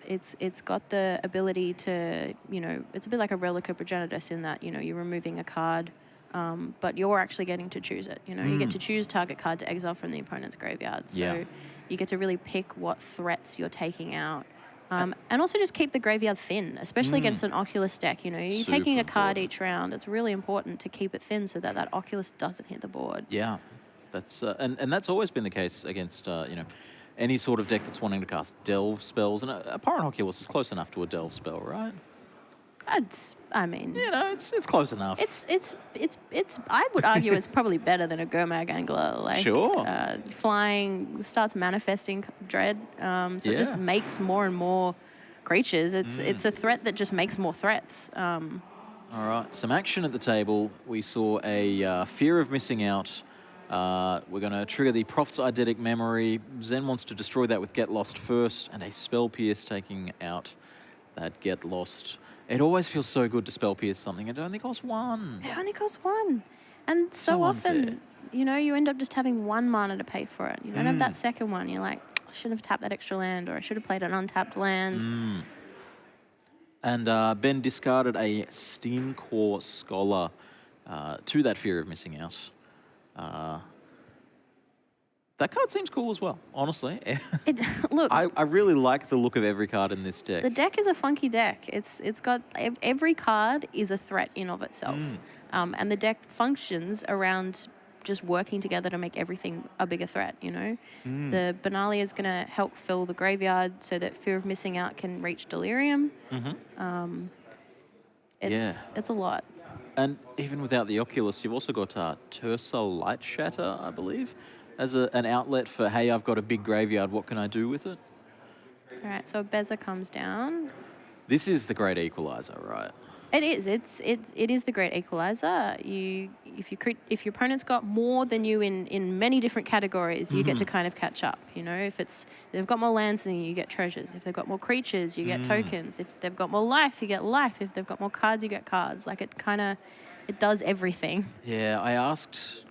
It's got the ability to, you know, it's a bit like a Relic of Progenitus in that, you know, you're removing a card, but you're actually getting to choose it. You know, you get to choose target card to exile from the opponent's graveyard. So you get to really pick what threats you're taking out. And also just keep the graveyard thin, especially against an Oculus deck. You know, you're taking a card each round. It's really important to keep it thin so that that Oculus doesn't hit the board. Yeah, that's and that's always been the case against you know, any sort of deck that's wanting to cast delve spells. And a Pyrrhon Oculus is close enough to a delve spell, right? I mean, you know, it's close enough. It's. I would argue it's probably better than a Gurmag Angler. Like, flying starts manifesting dread, so it just makes more and more creatures. It's a threat that just makes more threats. All right, some action at the table. We saw a Fear of Missing Out. We're going to trigger the Prophet's Eidetic Memory. Zen wants to destroy that with Get Lost first, and a Spell Pierce taking out that Get Lost. It always feels so good to Spell Pierce something. It only costs 1. It only costs 1. And so often, you know, you end up just having 1 mana to pay for it. You don't have that second one. You're like, I should have tapped that extra land, or I should have played an untapped land. And Ben discarded a Steam Core Scholar to that Fear of Missing Out. That card seems cool as well, honestly. Look, I really like the look of every card in this deck. The deck is a funky deck. It's got every card is a threat in of itself, and the deck functions around just working together to make everything a bigger threat. You know, the Benalia is going to help fill the graveyard so that Fear of Missing Out can reach Delirium. It's a lot. And even without the Oculus, you've also got Tersa Light Shatter, I believe, as an outlet for, hey, I've got a big graveyard, what can I do with it? All right, so Beza comes down. This is the great equalizer, right? It is. It is the great equalizer. If your opponent's got more than you in many different categories, you get to kind of catch up. You know, if they've got more lands than you get treasures. If they've got more creatures, you get tokens. If they've got more life, you get life. If they've got more cards, you get cards. Like, it does everything. Yeah, I asked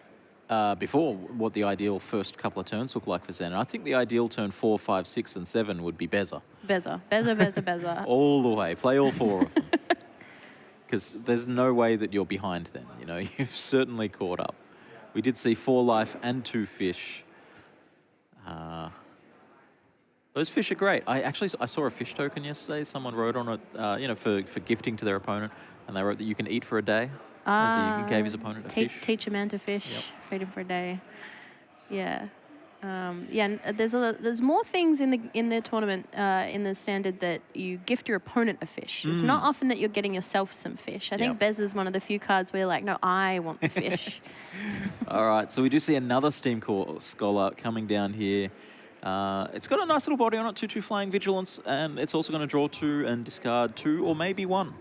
before what the ideal first couple of turns look like for Zen. And I think the ideal turn 4, 5, 6, and 7 would be Beza. Beza. All the way. Play all 4 of them. Because there's no way that you're behind then. You know, you've certainly caught up. We did see 4 life and 2 fish. Those fish are great. I saw a fish token yesterday. Someone wrote on it, you know, for gifting to their opponent, and they wrote that you can eat for a day. So you gave his opponent a fish. Teach a man to fish, feed him for a day. Yeah. And there's more things in the tournament in the standard that you gift your opponent a fish. It's not often that you're getting yourself some fish. I think Bez is one of the few cards where you're like, no, I want the fish. All right, so we do see another Steam Core Scholar coming down here. It's got a nice little body on it, 2/2 Flying Vigilance, and it's also going to draw 2 and discard 2 or maybe 1.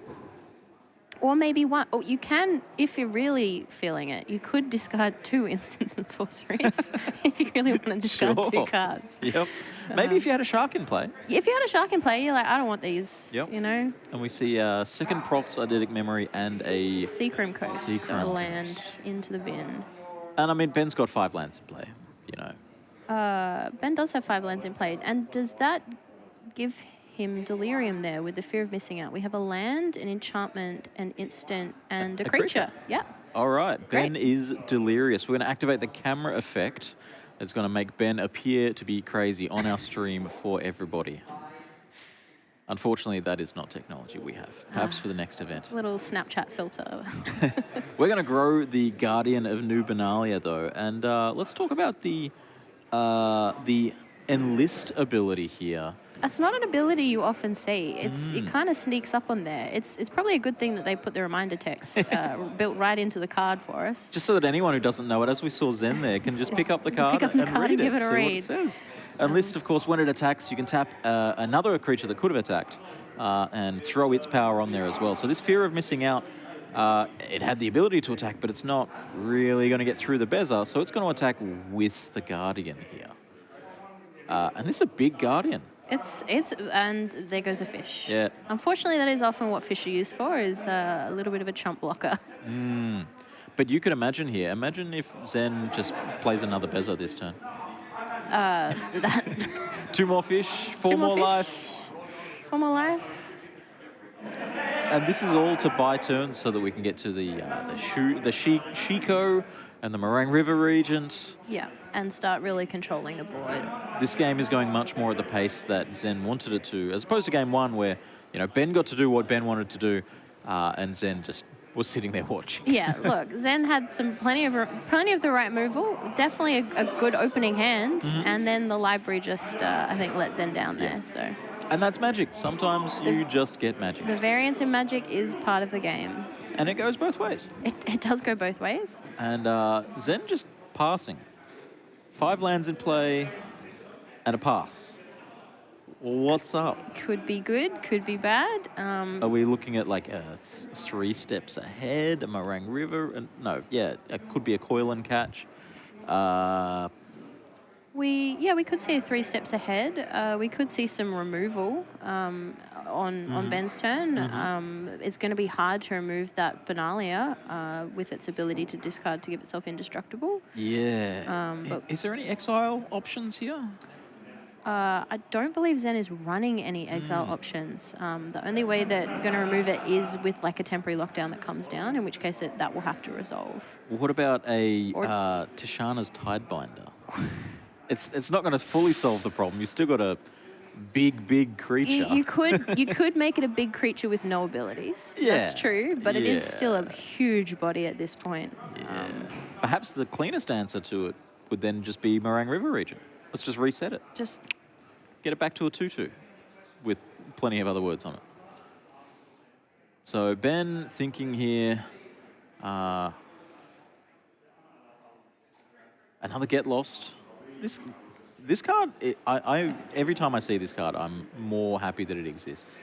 Or maybe 1. Oh, you can, if you're really feeling it, you could discard 2 instants and sorceries if you really want to discard 2 cards. Yep. Maybe if you had a shark in play. If you had a shark in play, you're like, I don't want these. Yep. You know. And we see a second Prophet's Eidetic Memory and a Seacrim Coast, so a land into the bin. And I mean, Ben's got 5 lands in play. You know. Ben does have 5 lands in play, and does that give him Delirium there with the Fear of Missing Out? We have a land, an enchantment, an instant, and a creature. Yep. All right, Ben is delirious. We're going to activate the camera effect. It's going to make Ben appear to be crazy on our stream for everybody. Unfortunately, that is not technology we have. Perhaps for the next event. Little Snapchat filter. We're going to grow the Guardian of New Benalia, though. And let's talk about the enlist ability here. It's not an ability you often see. It kind of sneaks up on there. It's probably a good thing that they put the reminder text built right into the card for us. Just so that anyone who doesn't know it, as we saw Zen there, can just pick up the card, Pick up the and card read and give it a see read. what it says. Enlist, of course, when it attacks, you can tap another creature that could have attacked and throw its power on there as well. So this fear of missing out, it had the ability to attack, but it's not really going to get through the Bezer, so it's going to attack with the Guardian here. And this is a big Guardian. And there goes a fish. Yeah. Unfortunately, that is often what fish are used for, is a little bit of a chump blocker. But you could imagine here, imagine if Zen just plays another Bezer this turn. Two more fish, four more life. 4 more life. And this is all to buy turns so that we can get to the Shiko and the Meringue River Regent. Yeah, and start really controlling the board. This game is going much more at the pace that Zen wanted it to, as opposed to game one where, you know, Ben got to do what Ben wanted to do, and Zen just was sitting there watching. Yeah, look, Zen had plenty of the right removal, definitely a good opening hand, and then the library just, I think, let Zen down there, so. And that's Magic. Sometimes you just get Magic. The variance in Magic is part of the game. So. And it goes both ways. It does go both ways. And Zen just passing. 5 lands in play and a pass. What's up? Could be good, could be bad. Are we looking at like 3 steps ahead, a Meringue River? And no, yeah, it could be a coil and catch. We could see 3 steps ahead. We could see some removal on Ben's turn. It's going to be hard to remove that Benalia with its ability to discard to give itself indestructible. Yeah. But is there any exile options here? I don't believe Zen is running any exile options. The only way that going to remove it is with like a temporary lockdown that comes down, in which case that will have to resolve. Well, what about a Tishana's Tidebinder? It's not going to fully solve the problem. You still got a big creature. You could make it a big creature with no abilities. Yeah. That's true, but it is still a huge body at this point. Yeah. Perhaps the cleanest answer to it would then just be Meringue River Region. Let's just reset it. Just get it back to a 2/2 with plenty of other words on it. So Ben thinking here, another Get Lost. This card, every time I see this card, I'm more happy that it exists.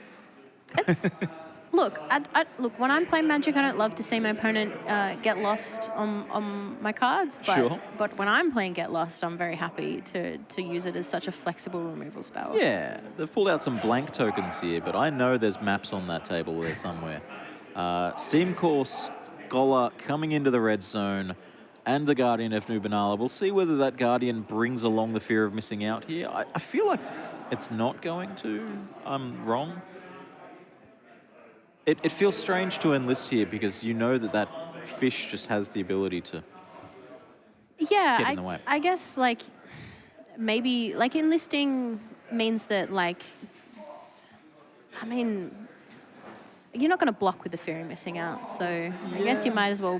It's look, look. When I'm playing Magic, I don't love to see my opponent get lost on my cards. But when I'm playing Get Lost, I'm very happy to use it as such a flexible removal spell. Yeah, they've pulled out some blank tokens here, but I know there's maps on that table there somewhere. Steam Course, Scholar coming into the red zone, and the Guardian of Nubanala. We'll see whether that Guardian brings along the fear of missing out here. I feel like it's not going to. I'm wrong. It feels strange to enlist here because you know that fish just has the ability to get in the way. I guess like maybe like enlisting means that like, I mean, you're not going to block with the fear of missing out. So I guess you might as well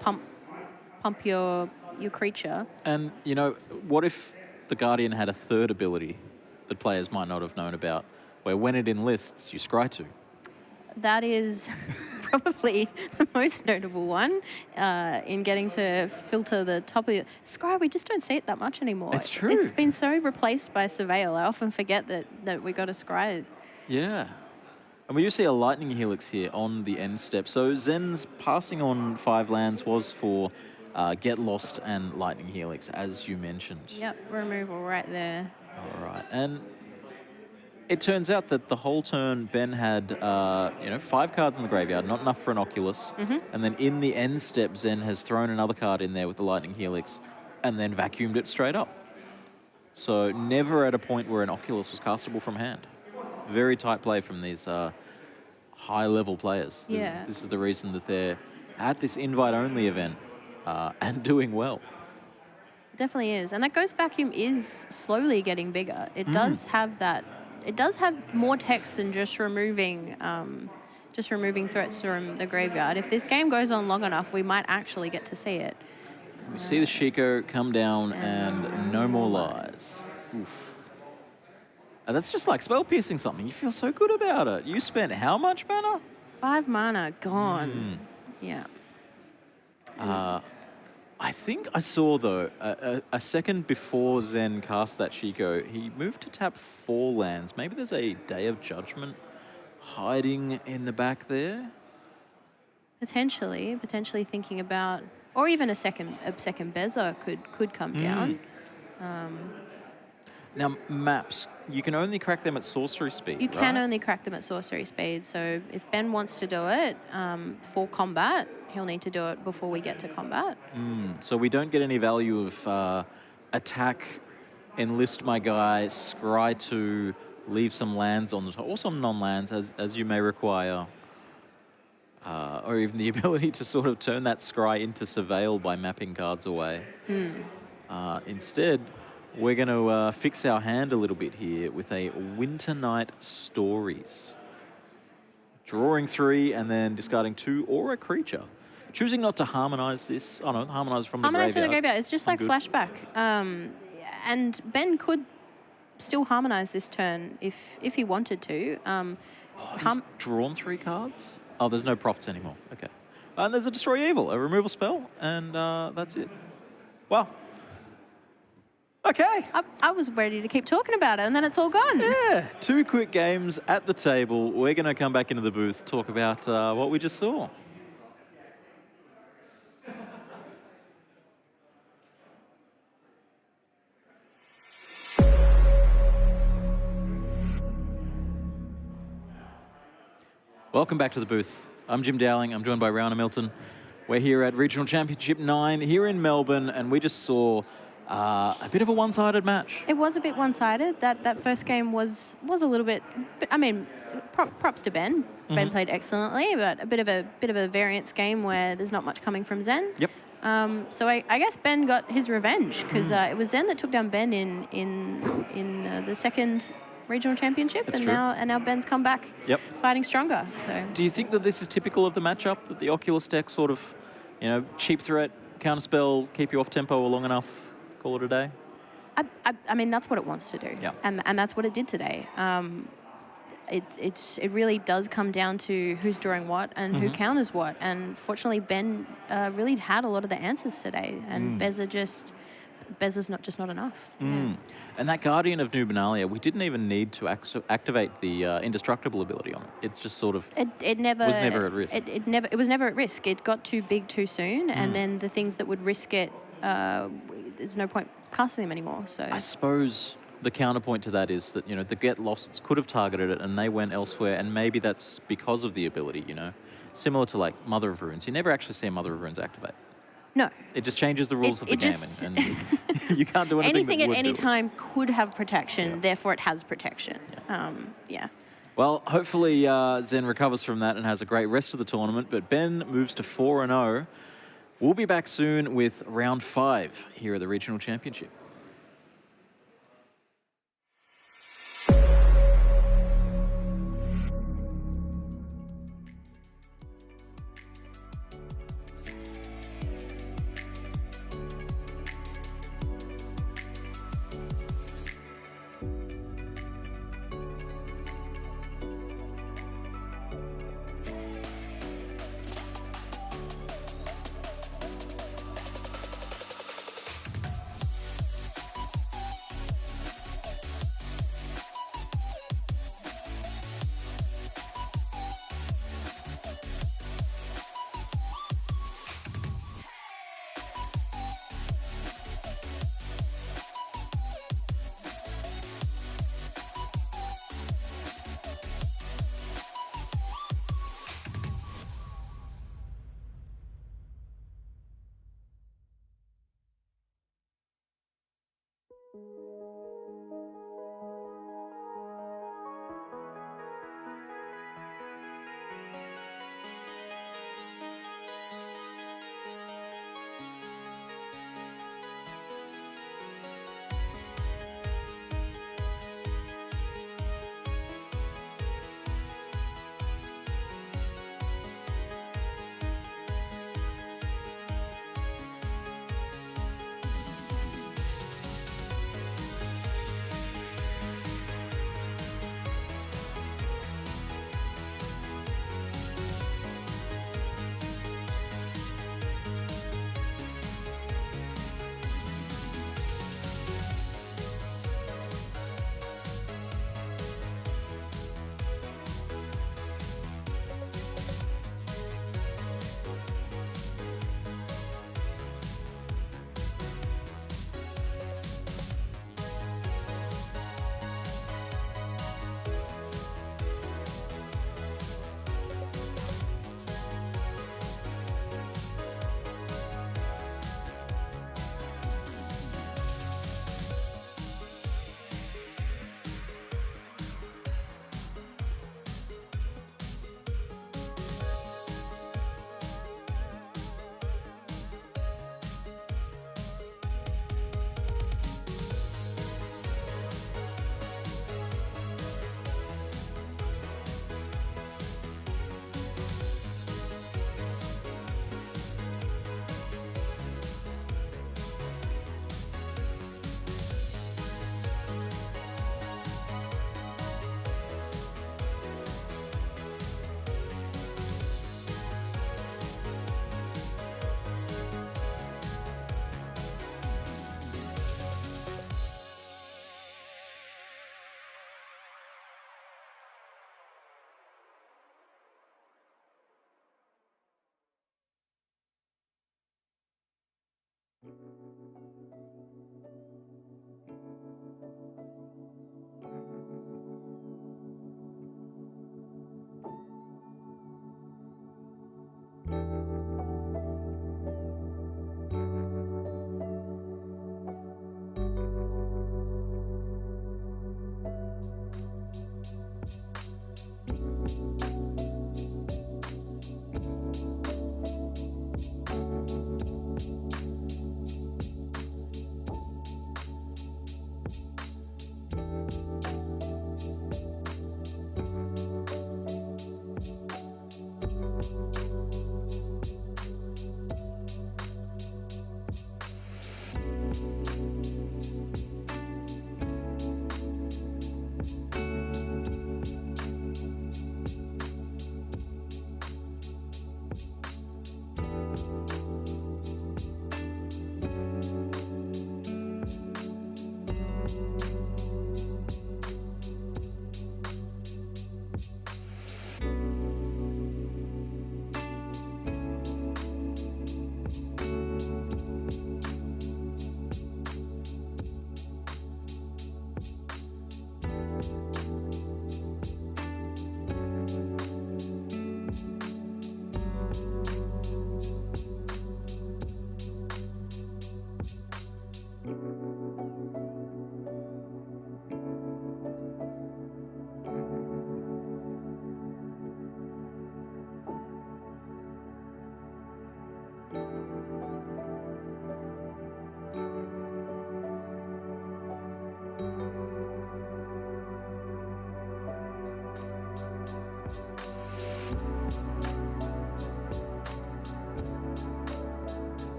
pump your creature. And, you know, what if the Guardian had a third ability that players might not have known about, where when it enlists, you scry 2? That is probably the most notable one in getting to filter the top of your... Scry, we just don't see it that much anymore. It's true. It's been so replaced by Surveil. I often forget that we got a Scry. Yeah. And we do see a Lightning Helix here on the end step. So Zen's passing on 5 lands was for Get Lost and Lightning Helix, as you mentioned. Yep, removal right there. All right. And it turns out that the whole turn, Ben had 5 cards in the graveyard, not enough for an Oculus. And then in the end step, Zen has thrown another card in there with the Lightning Helix and then vacuumed it straight up. So never at a point where an Oculus was castable from hand. Very tight play from these high-level players. Yeah. This is the reason that they're at this invite-only event and doing well. Definitely is. And that Ghost Vacuum is slowly getting bigger. It does have that. It does have more text than just removing threats from the graveyard. If this game goes on long enough, we might actually get to see it. We see the Shiko come down and no more lies. Oof. And that's just like spell piercing something. You feel so good about it. You spent how much mana? 5 mana gone. Yeah. I think I saw, though, a second before Zen cast that Chico, he moved to tap 4 lands. Maybe there's a Day of Judgment hiding in the back there. Potentially thinking about, or even a second Beza could come down. Now, maps, you can only crack them at sorcery speed, You can right? only crack them at sorcery speed. So if Ben wants to do it for combat, he'll need to do it before we get to combat. So we don't get any value of attack, enlist my guy, scry to, leave some lands on the top, or some non-lands as you may require. Or even the ability to sort of turn that scry into surveil by mapping cards away. Instead, we're going to fix our hand a little bit here with a Winter Night Stories. Drawing 3 and then discarding 2 or a creature. Choosing not to harmonize this. Oh no, harmonize from the Harmonize graveyard. from the graveyard. It's just like Good. flashback. And Ben could still harmonize this turn if he wanted to. He's drawn 3 cards? Oh, there's no profits anymore. Okay. And there's a Destroy Evil, a removal spell, and that's it. Wow. Okay. I was ready to keep talking about it, and then it's all gone. Yeah, 2 quick games at the table. We're going to come back into the booth, talk about what we just saw. Welcome back to the booth. I'm Jim Dowling. I'm joined by Rowan and Milton. We're here at Regional Championship 9 here in Melbourne, and we just saw a bit of a one-sided match. It was a bit one-sided. That first game was a little bit. I mean, props to Ben. Ben played excellently, but a bit of a variance game where there's not much coming from Zen. Yep. So I guess Ben got his revenge because it was Zen that took down Ben in the second regional championship, That's and true. now Ben's come back fighting stronger. So Do you think that this is typical of the matchup, that the Oculus deck sort of, you know, cheap threat, counterspell, keep you off tempo long enough, call it a day? I mean, that's what it wants to do, Yeah. and that's what it did today. It really does come down to who's drawing what and who counters what. And fortunately, Ben really had a lot of the answers today, and Beza's not enough. Yeah. And that Guardian of New Benalia, we didn't even need to activate the indestructible ability on it. It's just sort of It never was never at risk. It was never at risk. It got too big too soon, and then the things that would risk it, there's no point casting them anymore. So I suppose the counterpoint to that is that, you know, the Get Losts could have targeted it and they went elsewhere, and maybe that's because of the ability, you know. Similar to like Mother of Runes. You never actually see a Mother of Runes activate. no. It just changes the rules of the game, just- and you can't do anything Anything that at would any do it. time could have protection, therefore it has protection. Yeah. Well, hopefully Zen recovers from that and has a great rest of the tournament, but Ben moves to 4-0. We'll be back soon with round 5 here at the Regional Championship.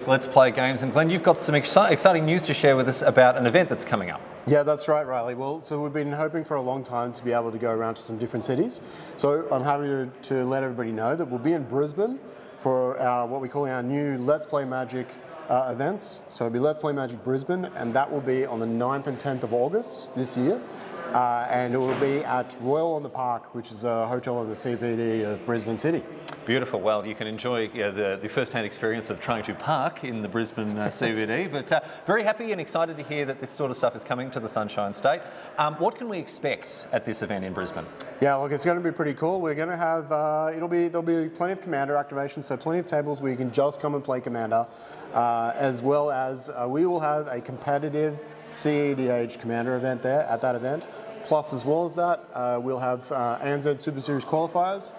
Let's Play Games. And Glenn, you've got some exciting news to share with us about an event that's coming up. Yeah, that's right, Riley. Well, so we've been hoping for a long time to be able to go around to some different cities. So I'm happy to let everybody know that we'll be in Brisbane for what we call our new Let's Play Magic events. So it'll be Let's Play Magic Brisbane, and that will be on the 9th and 10th of August this year. And it will be at Royal on the Park, which is a hotel in the CBD of Brisbane City. Beautiful. Well, you can enjoy the first-hand experience of trying to park in the Brisbane CBD, but very happy and excited to hear that this sort of stuff is coming to the Sunshine State. What can we expect at this event in Brisbane? Yeah, look, it's going to be pretty cool. We're going to have, there'll be plenty of Commander activations, so plenty of tables where you can just come and play Commander, as well as we will have a competitive CEDH Commander event there at that event. Plus, as well as that, we'll have ANZ Super Series qualifiers,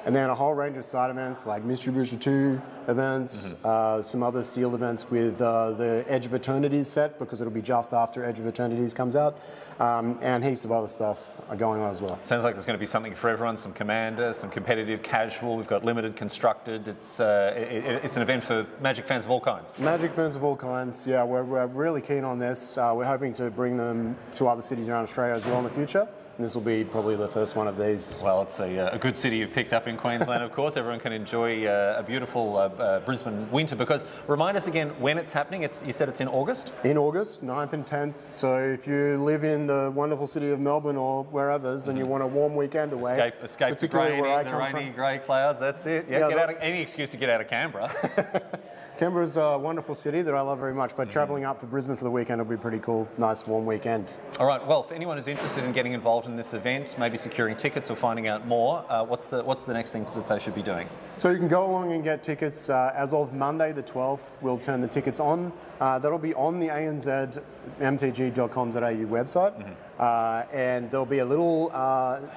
and then a whole range of side events like Mystery Booster 2 events, some other sealed events with the Edge of Eternities set, because it'll be just after Edge of Eternities comes out, and heaps of other stuff are going on as well. Sounds like there's going to be something for everyone, some Commander, some competitive, casual, we've got limited, constructed. It's an event for Magic fans of all kinds. Magic fans of all kinds, yeah, we're really keen on this. We're hoping to bring them to other cities around Australia as well in the future. And this will be probably the first one of these. Well, it's a good city you've picked up in Queensland, of course. Everyone can enjoy a beautiful Brisbane winter, because remind us again when it's happening. You said it's in August? In August, 9th and 10th. So if you live in the wonderful city of Melbourne or wherever, and you want a warm weekend away, escape the rainy grey clouds, that's it. Yeah, any excuse to get out of Canberra. Canberra's a wonderful city that I love very much, but travelling up to Brisbane for the weekend will be pretty cool. Nice warm weekend. All right, well, if anyone is interested in getting involved in this event, maybe securing tickets or finding out more, what's the next thing that they should be doing? So you can go along and get tickets as of Monday the 12th. We'll turn the tickets on. That'll be on the ANZ mtg.com.au website, and there'll be a little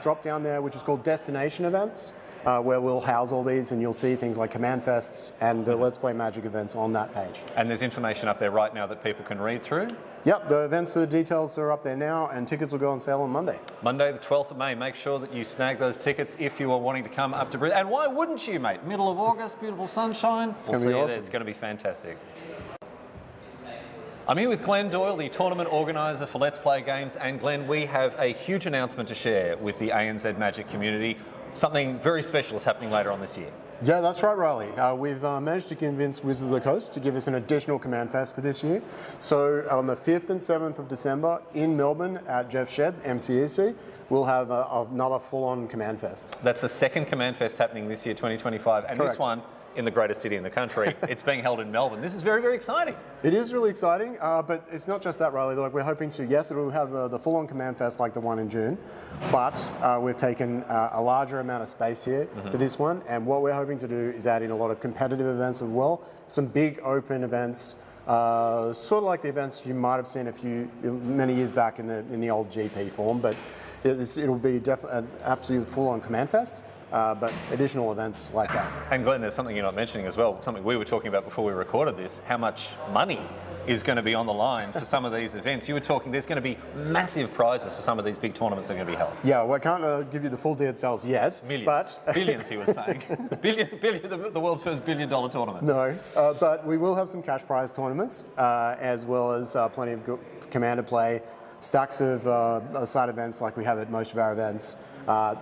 drop down there which is called Destination Events, where we'll house all these, and you'll see things like Command Fests and the Let's Play Magic events on that page. And there's information up there right now that people can read through? Yep, the events for the details are up there now, and tickets will go on sale on Monday. Monday the 12th of May. Make sure that you snag those tickets if you are wanting to come up to Brisbane. And why wouldn't you, mate? Middle of August, beautiful sunshine. It's going to be awesome. It's going to be fantastic. I'm here with Glenn Doyle, the tournament organiser for Let's Play Games. And Glenn, we have a huge announcement to share with the ANZ Magic community. Something very special is happening later on this year. Yeah, that's right, Riley. We've managed to convince Wizards of the Coast to give us an additional Command Fest for this year. So on the 5th and 7th of December in Melbourne at Jeff's Shed, MCEC, we'll have another full-on Command Fest. That's the second Command Fest happening this year, 2025, and Correct. This one in the greatest city in the country. It's being held in Melbourne. This is very, very exciting. It is really exciting, but it's not just that, Riley. Like, we're hoping to, yes, it will have the full-on Command Fest like the one in June, but we've taken a larger amount of space here for this one, and what we're hoping to do is add in a lot of competitive events as well, some big open events, sort of like the events you might have seen many years back in the old GP form, but it'll be definitely an absolute full-on Command Fest. But additional events like that. And Glenn, there's something you're not mentioning as well, something we were talking about before we recorded this, how much money is going to be on the line for some of these events. You were talking, there's going to be massive prizes for some of these big tournaments that are going to be held. Yeah, well, I can't give you the full details yet. Millions. But billions, he was saying. The world's first billion-dollar tournament. No, but we will have some cash prize tournaments, as well as plenty of Commander play, stacks of side events like we have at most of our events.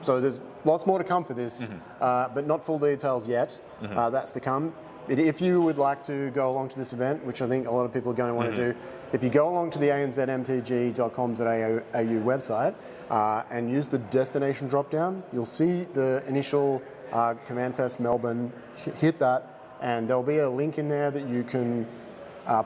So there's lots more to come for this, but not full details yet. That's to come. If you would like to go along to this event, which I think a lot of people are going to want to do, if you go along to the anzmtg.com.au website and use the destination drop-down, you'll see the initial Command Fest Melbourne, hit that, and there'll be a link in there that you can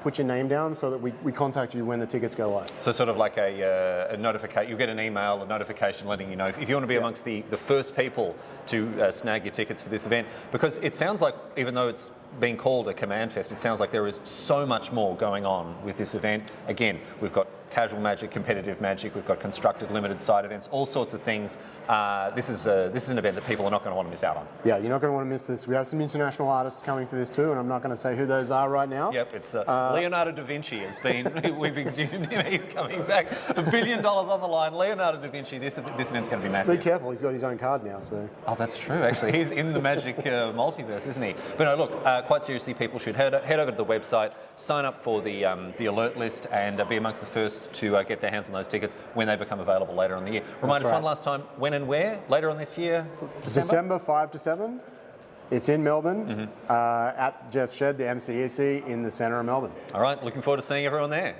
put your name down so that we contact you when the tickets go live. So sort of like a notification, you'll get an email, a notification letting you know if you want to be amongst the first people to snag your tickets for this event, because it sounds like, even though it's being called a Command Fest, it sounds like there is so much more going on with this event. Again, we've got casual Magic, competitive Magic, we've got constructed limited side events, all sorts of things. This is an event that people are not going to want to miss out on. Yeah, you're not going to want to miss this. We have some international artists coming for this too, and I'm not going to say who those are right now. Yep, it's Leonardo da Vinci has been, we've exhumed him, he's coming back. $1 billion on the line, Leonardo da Vinci, this event's going to be massive. Be careful, he's got his own card now. So. Oh, that's true, actually. He's in the Magic multiverse, isn't he? But no, look, quite seriously, people should head over to the website, sign up for the alert list, and be amongst the first to get their hands on those tickets when they become available later on in the year. Remind us one last time, when and where later on this year? December 5 to 7. It's in Melbourne at Jeff's Shed, the MCEC in the centre of Melbourne. All right, looking forward to seeing everyone there.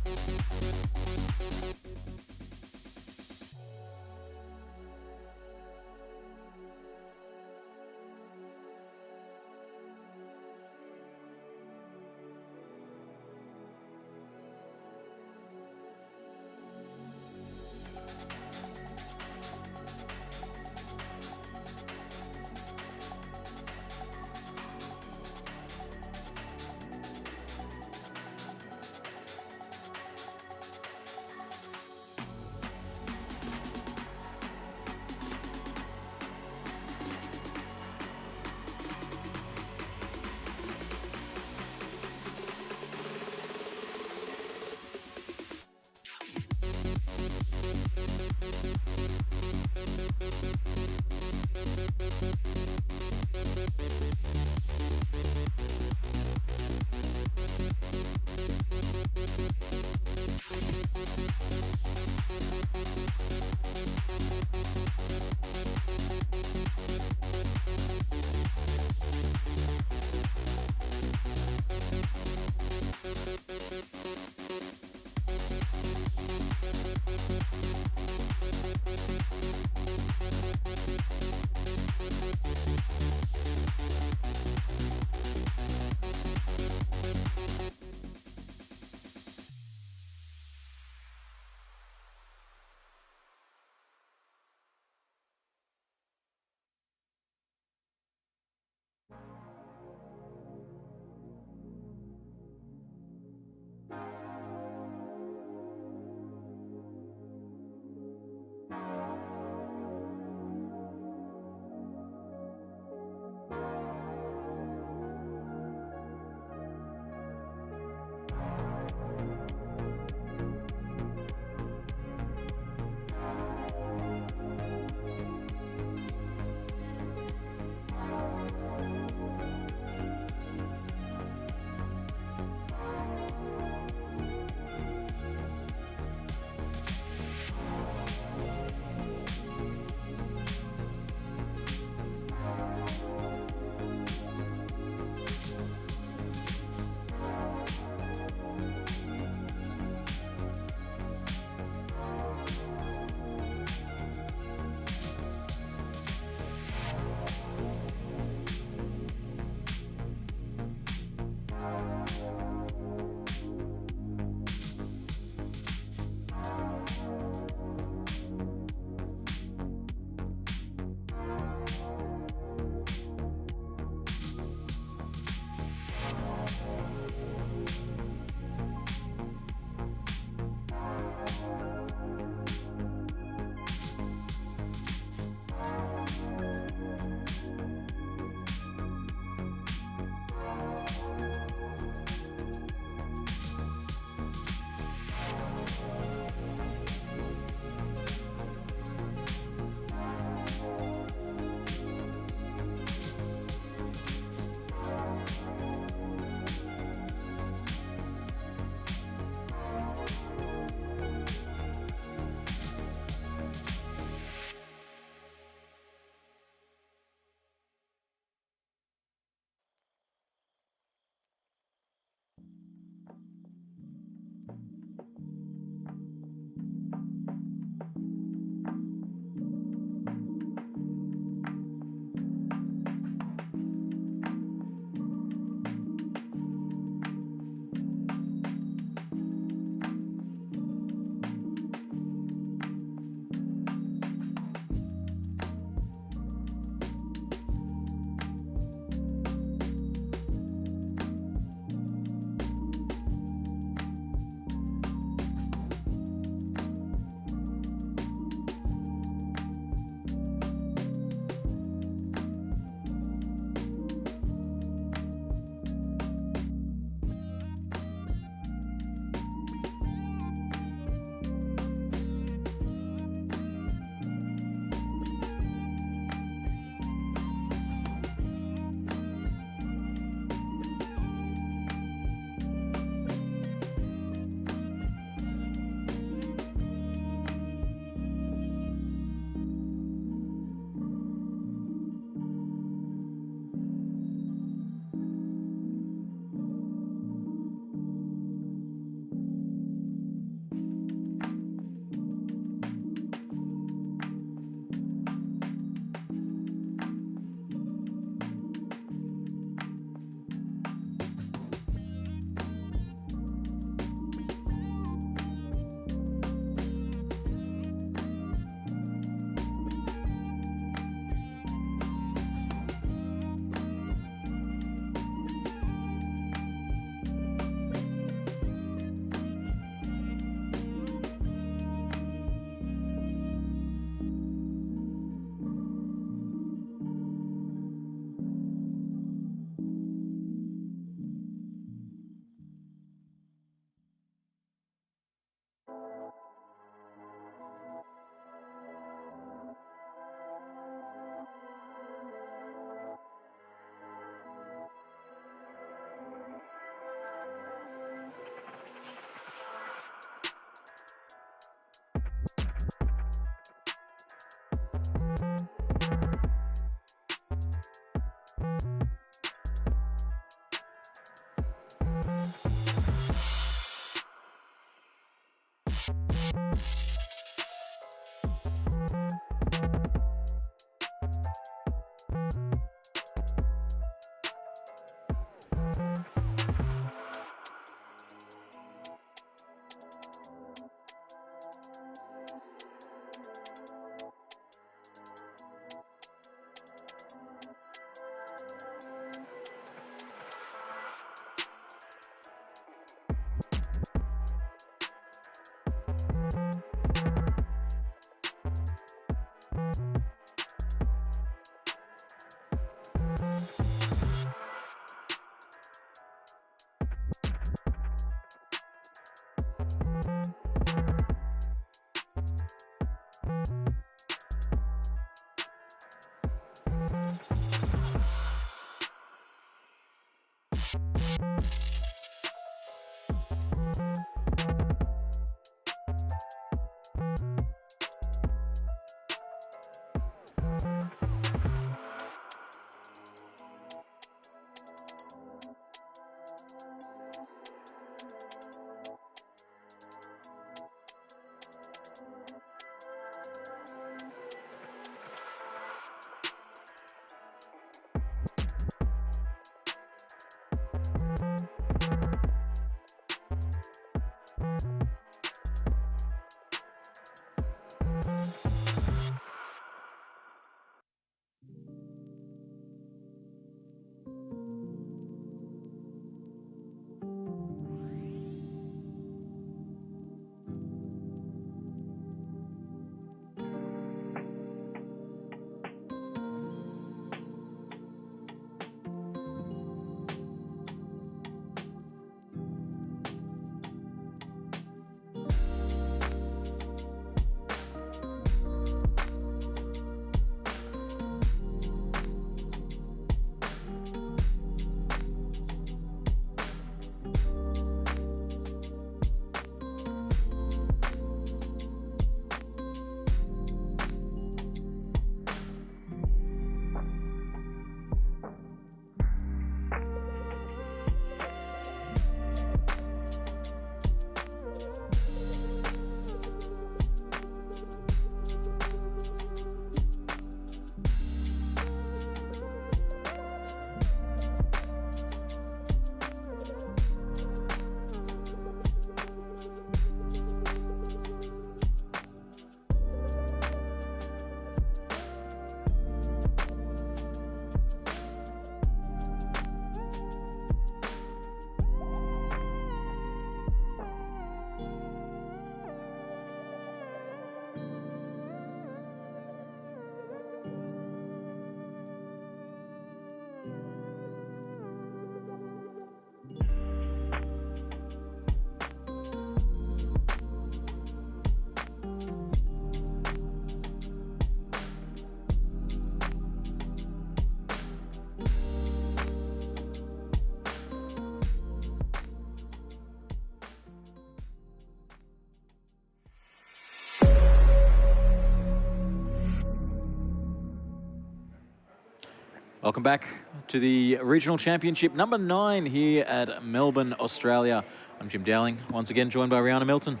Welcome back to the Regional Championship number 9 here at Melbourne, Australia. I'm Jim Dowling, once again joined by Rihanna Milton.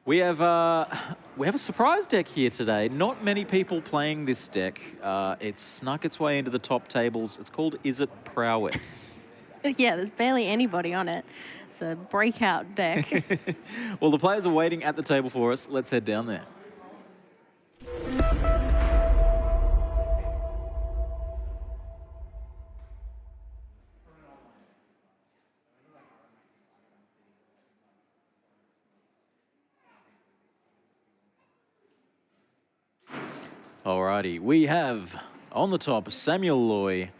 We have a surprise deck here today. Not many people playing this deck. It's snuck its way into the top tables. It's called IZZET Prowess. Yeah, there's barely anybody on it. It's a breakout deck. Well, the players are waiting at the table for us. Let's head down there. Alrighty, we have on the top Samuel Loy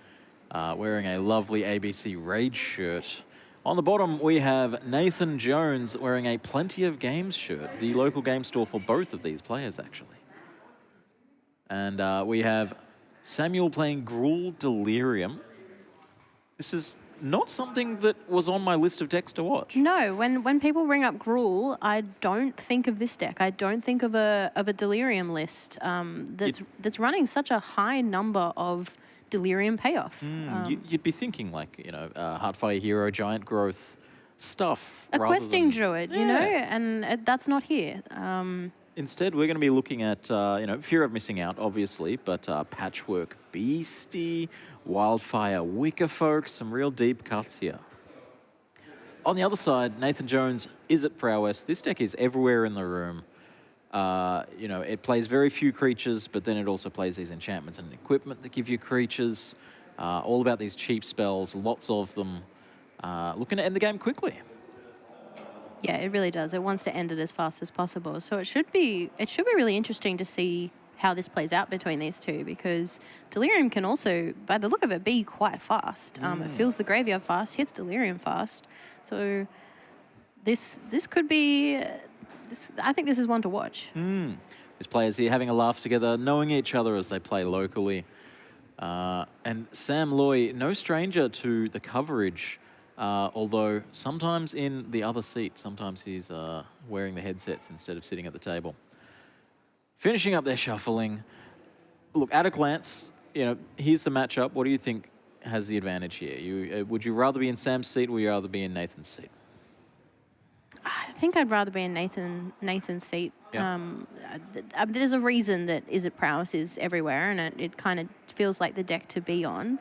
wearing a lovely ABC Rage shirt. On the bottom we have Nathan Jones wearing a Plenty of Games shirt, the local game store for both of these players actually. And we have Samuel playing GRUUL Delirium. This is not something that was on my list of decks to watch. No, when people bring up GRUUL, I don't think of this deck. I don't think of a Delirium list that's running such a high number of Delirium payoff. You'd be thinking like, you know, Heartfire Hero, Giant Growth stuff. A questing druid, you know, and that's not here. Instead, we're going to be looking at, you know, fear of missing out, obviously, but Patchwork Beastie, Wildfire Wickerfolk, some real deep cuts here. On the other side, Nathan Jones is at Prowess. This deck is everywhere in the room. You know, it plays very few creatures, but then it also plays these enchantments and equipment that give you creatures. All about these cheap spells, lots of them. Looking to end the game quickly. Yeah, it really does. It wants to end it as fast as possible. So it should be really interesting to see how this plays out between these two, because Delirium can also, by the look of it, be quite fast. It fills the graveyard fast, hits Delirium fast. So this could be I think this is one to watch. These players here having a laugh together, knowing each other as they play locally. And Sam Loy, no stranger to the coverage, although sometimes in the other seat, sometimes he's wearing the headsets instead of sitting at the table. Finishing up their shuffling. Look, at a glance, you know, here's the matchup. What do you think has the advantage here? Would you rather be in Sam's seat or would you rather be in Nathan's seat? I think I'd rather be in Nathan's seat. Yeah. There's a reason that IZZET Prowess is everywhere, and it kind of feels like the deck to be on.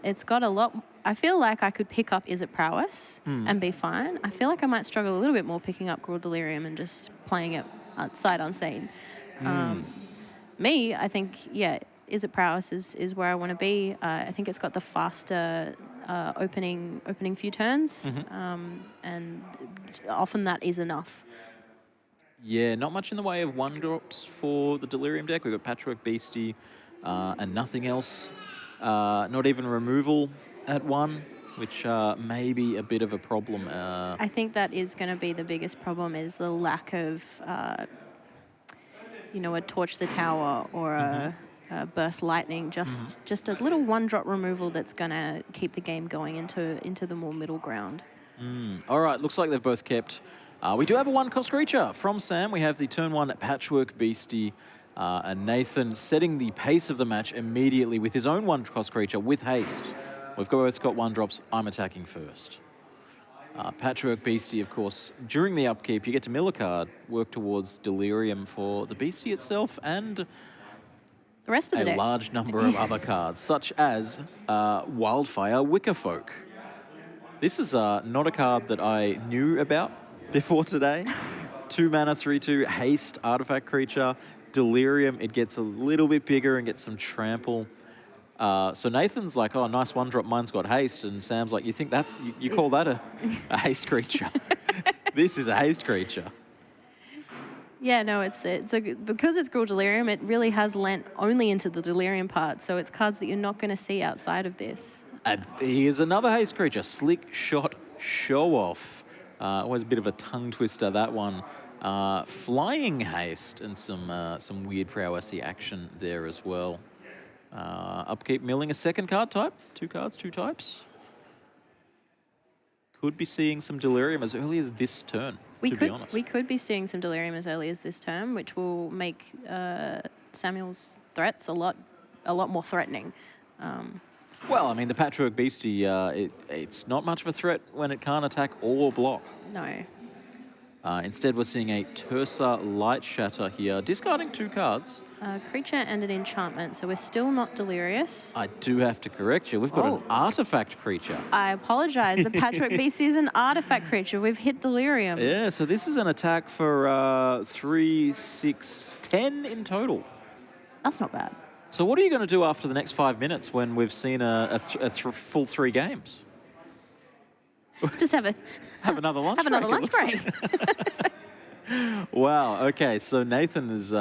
It's got a lot. I feel like I could pick up IZZET Prowess and be fine. I feel like I might struggle a little bit more picking up GRUUL Delirium and just playing it sight unseen. I think, yeah, IZZET Prowess is where I want to be. I think it's got the faster opening few turns, and often that is enough. Yeah, not much in the way of one drops for the Delirium deck. We've got Patchwork Beastie and nothing else. Not even removal at one, which may be a bit of a problem. I think that is going to be the biggest problem, is the lack of, you know, a Torch the Tower or a Burst Lightning, just a little one-drop removal that's going to keep the game going into the more middle ground. All right, looks like they've both kept. We do have a one-cost creature from Sam. We have the turn 1 Patchwork Beastie, and Nathan setting the pace of the match immediately with his own one-cost creature with haste. We've both got one drops. I'm attacking first. Patchwork Beastie, of course, during the upkeep, you get to mill a card, work towards Delirium for the Beastie itself, and The rest of the a deck. large number of other cards, such as Wildfire Wickerfolk. This is not a card that I knew about before today. 2 mana, 3/2, haste, artifact creature, Delirium. It gets a little bit bigger and gets some trample. So Nathan's like, oh, nice one drop, mine's got haste. And Sam's like, you think that, you call that a haste creature? This is a haste creature. Yeah, no, because it's GRUUL Delirium, it really has lent only into the Delirium part, so it's cards that you're not going to see outside of this. And here's another haste creature, Slick Shot Show Off. Always a bit of a tongue twister, that one. Flying haste and some weird prowessy action there as well. Upkeep milling a second card type. 2 cards, 2 types. Could be seeing some Delirium as early as this turn, to be honest. We could be seeing some Delirium as early as this turn, which will make Samuel's threats a lot more threatening. Well, I mean, the Patchwork Beastie, it's not much of a threat when it can't attack or block. No. Instead, we're seeing a Tersa Light Shatter here, discarding 2 cards. Creature and an enchantment, so we're still not delirious. I do have to correct you. We've got an artifact creature. I apologize. The Patchwork Beastie is an artifact creature. We've hit delirium. Yeah, so this is an attack for 3, 6, 10 in total. That's not bad. So what are you going to do after the next 5 minutes when we've seen a full 3 games? Just have another lunch have break. another lunch break. Wow. Okay. So Nathan is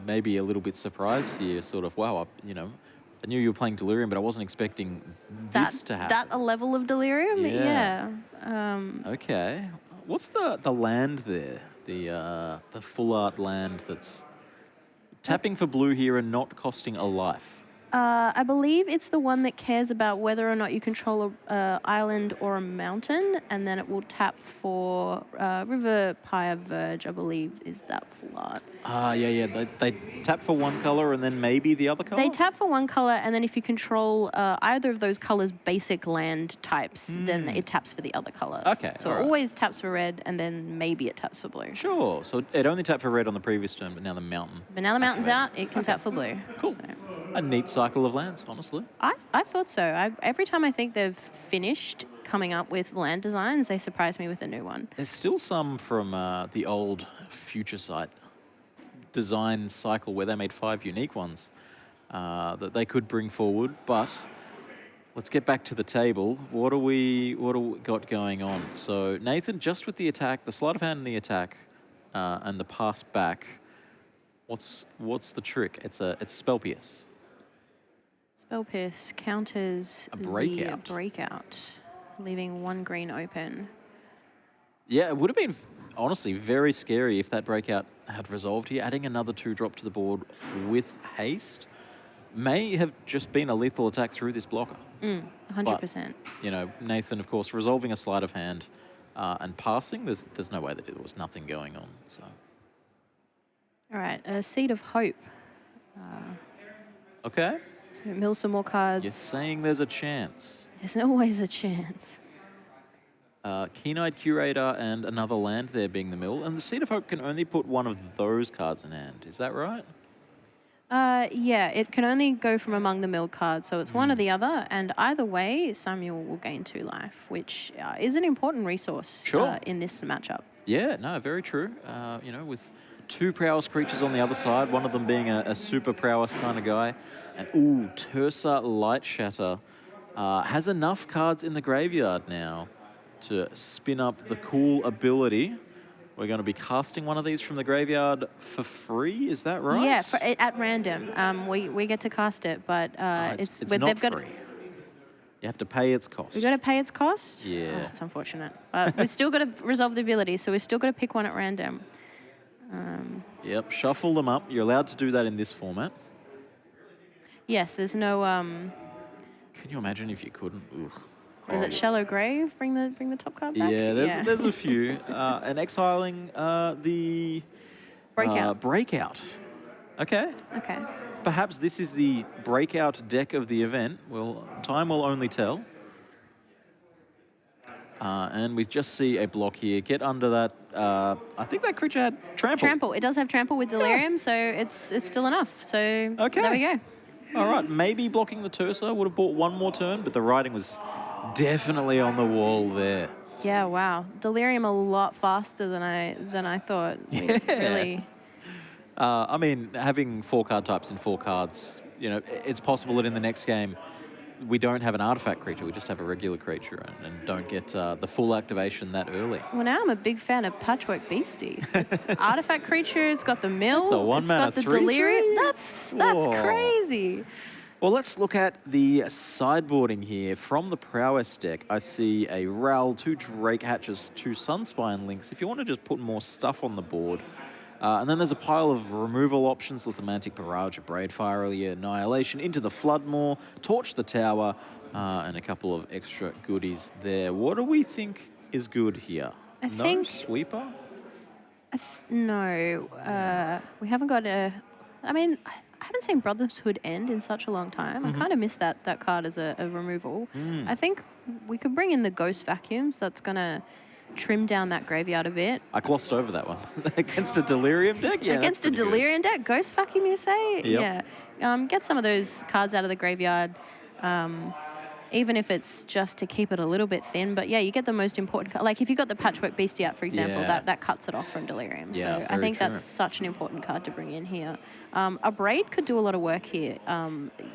maybe a little bit surprised here. Sort of. Wow. I knew you were playing Delirium, but I wasn't expecting this to happen. That a level of delirium. Yeah. Yeah. Okay. What's the land there? The full art land that's tapping for blue here and not costing a life. I believe it's the one that cares about whether or not you control a island or a mountain, and then it will tap for River Pyre Verge, I believe, is that full art. Yeah. They tap for one color and then maybe the other color? They tap for one color, and then if you control either of those colors' basic land types, then it taps for the other colors. Okay, So all it right. always taps for red, and then maybe it taps for blue. Sure. So it only tapped for red on the previous turn, but now the mountain. But now the mountain's out, it can tap for blue. Cool. So. A neat cycle of lands, honestly. I thought so. Every time I think they've finished coming up with land designs, they surprise me with a new one. There's still some from the old Future Sight design cycle where they made 5 unique ones that they could bring forward, but let's get back to the table. What do we got going on? So Nathan, just with the attack, the sleight of hand and the attack, and the pass back, what's the trick? It's a spell pierce. Spell Pierce counters A breakout. the breakout, leaving 1 green open. Yeah, it would have been, honestly, very scary if that breakout had resolved here. Adding another 2-drop to the board with haste may have just been a lethal attack through this blocker. 100%. You know, Nathan, of course, resolving a sleight of hand and passing, there's no way that there was nothing going on. So. All right, a Seed of Hope. Okay. So mill some more cards. You're saying there's a chance. There's always a chance. Keen-Eyed Curator and another land there being the mill. And the Seed of Hope can only put one of those cards in hand. Is that right? Yeah, it can only go from among the milled cards, so it's one or the other, and either way, Samuel will gain 2 life, which is an important resource in this matchup. Yeah, no, very true. You know, with 2 prowess creatures on the other side, one of them being a super prowess kind of guy. And, ooh, Tersa Light Shatter has enough cards in the graveyard now to spin up the cool ability. We're going to be casting one of these from the graveyard for free, is that right? Yeah, at random. We get to cast it, but it's but not they've got free. You have to pay its cost. We got to pay its cost. Yeah. Oh, that's unfortunate. We've still got to resolve the ability, so we've still got to pick one at random. Yep, shuffle them up. You're allowed to do that in this format. Yes, there's no. Can you imagine if you couldn't? Ugh. What is it? Shallow Grave. Bring the top card back. Yeah, there's a few. And exiling the breakout. Okay. Okay. Perhaps this is the breakout deck of the event. Well, time will only tell. And we just see a block here. Get under that. I think that creature had trample. Trample. It does have trample with delirium, so it's still enough. So there we go. All right, maybe blocking the Tersa would have bought one more turn, but the writing was definitely on the wall there. Yeah, wow. Delirium a lot faster than I thought. Yeah. Really. I mean, having 4 card types in 4 cards, you know, it's possible that in the next game we don't have an artifact creature, we just have a regular creature and don't get the full activation that early. Well, now I'm a big fan of Patchwork Beastie. It's artifact creature, it's got the mill, It's a 1 mana got the 3/3? delirium. That's Whoa. crazy. Well, let's look at the sideboarding here. From the Prowess deck, I see a Ral, 2 Drake Hatches, 2 Sunspine Links. If you want to just put more stuff on the board. And then there's a pile of removal options, Lithomantic Barrage, Braidfire, Annihilation, into the Floodmoor, Torch the Tower, and a couple of extra goodies there. What do we think is good here? I think Sweeper? No. We haven't got a... I mean, I haven't seen Brotherhood end in such a long time. I kind of miss that card as a removal. I think we could bring in the Ghost Vacuums. That's going to trim down that graveyard a bit. I glossed over that one. Against a Delirium deck? Yeah, Against a Delirium deck? Ghost Vacuum, you say? Yep. Yeah. Get some of those cards out of the graveyard, even if it's just to keep it a little bit thin. But yeah, you get the most important card. Like if you got the Patchwork Beastie out, for example, that cuts it off from Delirium. Yeah, so I think that's such an important card to bring in here. A Braid could do a lot of work here.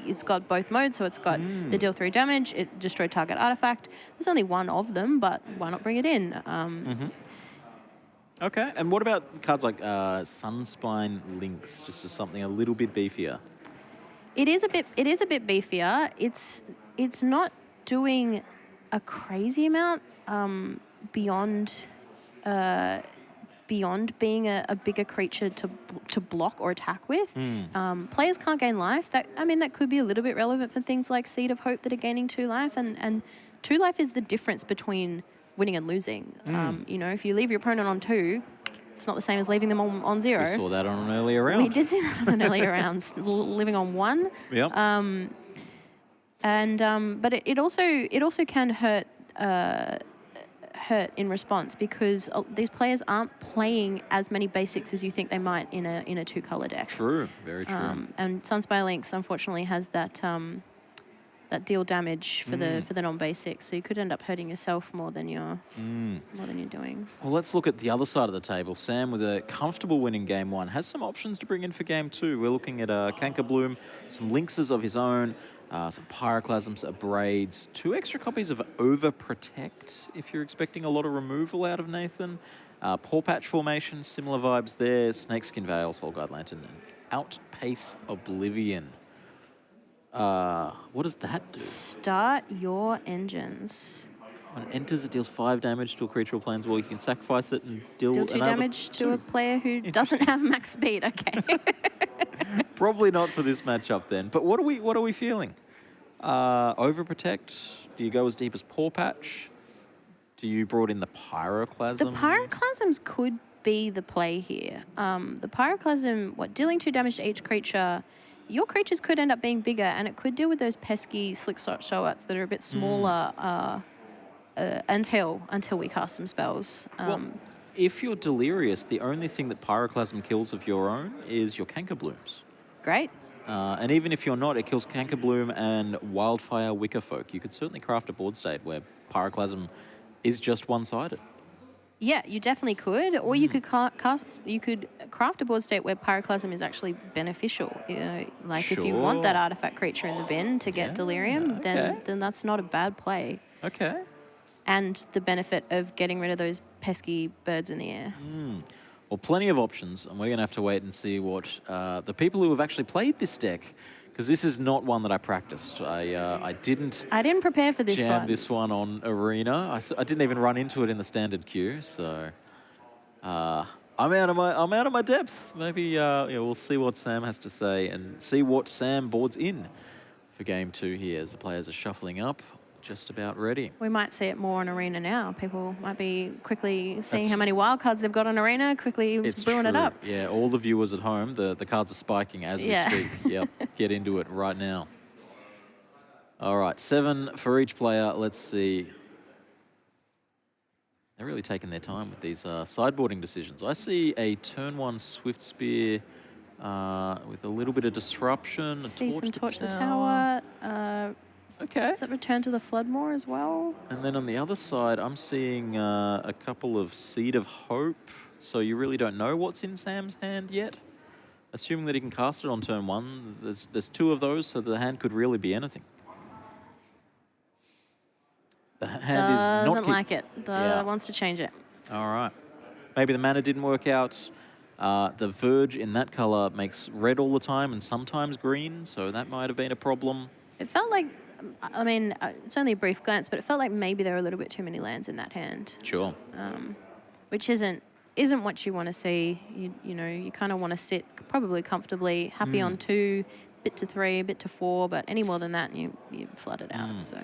It's got both modes, so it's got the deal 3 damage, it destroy target artifact. There's only one of them, but why not bring it in? Okay, and what about cards like Sunspine Links, just as something a little bit beefier? It is a bit beefier. It's not doing a crazy amount beyond being a bigger creature to block or attack with. Players can't gain life. That could be a little bit relevant for things like Seed of Hope that are gaining 2 life, and 2 life is the difference between winning and losing. You know, if you leave your opponent on 2, it's not the same as leaving them on 0. We saw that on an earlier round. We did see that on an earlier round, living on 1. Yep. But it also can hurt in response because these players aren't playing as many basics as you think they might in a 2-color deck. True, very true. And Sunspire Links unfortunately has that deal damage for the non-basics, so you could end up hurting yourself more than you're doing. Well, let's look at the other side of the table. Sam, with a comfortable win in Game 1, has some options to bring in for Game 2. We're looking at Cankerbloom, some Linkses of his own, some Pyroclasms, Braids, 2 extra copies of Overprotect, if you're expecting a lot of removal out of Nathan. Paw Patch Formation, similar vibes there. Snakeskin Veil, Soul Guide Lantern, and Outpace Oblivion. What does that do? Start your engines. When it enters, it deals 5 damage to a creature or planeswalker. You can sacrifice it and deal, Deal 2 another damage to a 2. player who doesn't have max speed. Okay. Probably not for this matchup then. But what are we feeling? Overprotect? Do you go as deep as Paw Patch? Do you brought in the Pyroclasm? The Pyroclasms could be the play here. The Pyroclasm, dealing 2 damage to each creature, your creatures could end up being bigger, and it could deal with those pesky slick shot show-outs that are a bit smaller until we cast some spells. Well, if you're Delirious, the only thing that Pyroclasm kills of your own is your Cankerblooms. Great. And even if you're not, it kills Cankerbloom and Wildfire Wickerfolk. You could certainly craft a board state where Pyroclasm is just one-sided. Yeah, you definitely could, or you could craft a board state where Pyroclasm is actually beneficial. Like if you want that artifact creature in the bin to get Delirium, then that's not a bad play. Okay. And the benefit of getting rid of those pesky birds in the air. Well, plenty of options, and we're going to have to wait and see what the people who have actually played this deck, because this is not one that I practiced. I didn't prepare for this jam one. this one on Arena. I didn't even run into it in the standard queue, so I'm out of my depth. Maybe we'll see what Sam has to say and see what Sam boards in for game 2 here as the players are shuffling up. Just about ready. We might see it more on Arena now. People might be quickly seeing how many wildcards they've got on Arena, quickly brewing it up. Yeah, all the viewers at home, the cards are spiking as we speak. Yep, get into it right now. All right, 7 for each player. Let's see. They're really taking their time with these sideboarding decisions. I see a turn 1 Swift Spear with a little bit of disruption. See some Torch the Tower. Okay. Does that return to the Floodmoor as well? And then on the other side, I'm seeing a couple of Seed of Hope. So you really don't know what's in Sam's hand yet. Assuming that he can cast it on turn 1, there's 2 of those, so the hand could really be anything. The hand is not... Doesn't like it. Wants to change it. All right. Maybe the mana didn't work out. The Verge in that color makes red all the time and sometimes green, so that might have been a problem. It felt like... I mean, it's only a brief glance, but it felt like maybe there were a little bit too many lands in that hand. Sure. Which isn't what you want to see. You know, you kind of want to sit probably comfortably, happy on 2, bit to 3, bit to 4, but any more than that, you flood it out. So.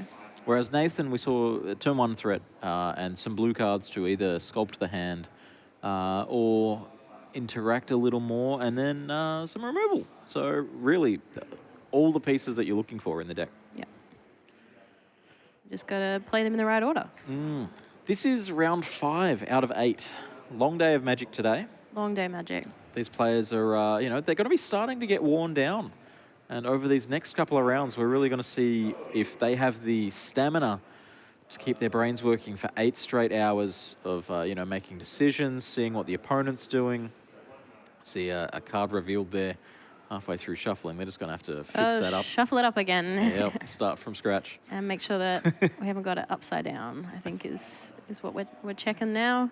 Whereas Nathan, we saw a turn 1 threat and some blue cards to either sculpt the hand or interact a little more, and then some removal. So really, all the pieces that you're looking for in the deck. Yeah. Just got to play them in the right order. This is round 5 out of 8. Long day of Magic today. Long day Magic. These players are, they're going to be starting to get worn down. And over these next couple of rounds, we're really going to see if they have the stamina to keep their brains working for 8 straight hours of, making decisions, seeing what the opponent's doing. See a card revealed there halfway through shuffling. They're just going to have to fix that up. Shuffle it up again. Yep, start from scratch. And make sure that we haven't got it upside down, I think is what we're checking now.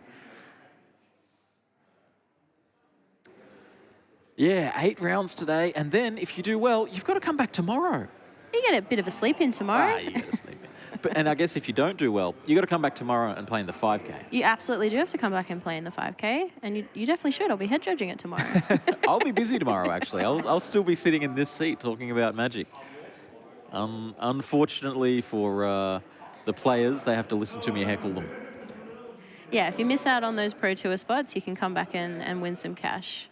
Yeah, 8 rounds today. And then if you do well, you've got to come back tomorrow. You get a bit of a sleep in tomorrow. You get to sleep in. And I guess if you don't do well, you got to come back tomorrow and play in the 5K. You absolutely do have to come back and play in the 5K, and you definitely should. I'll be head judging it tomorrow. I'll be busy tomorrow, actually. I'll still be sitting in this seat talking about Magic. Unfortunately for the players, they have to listen to me heckle them. Yeah, if you miss out on those Pro Tour spots, you can come back and win some cash.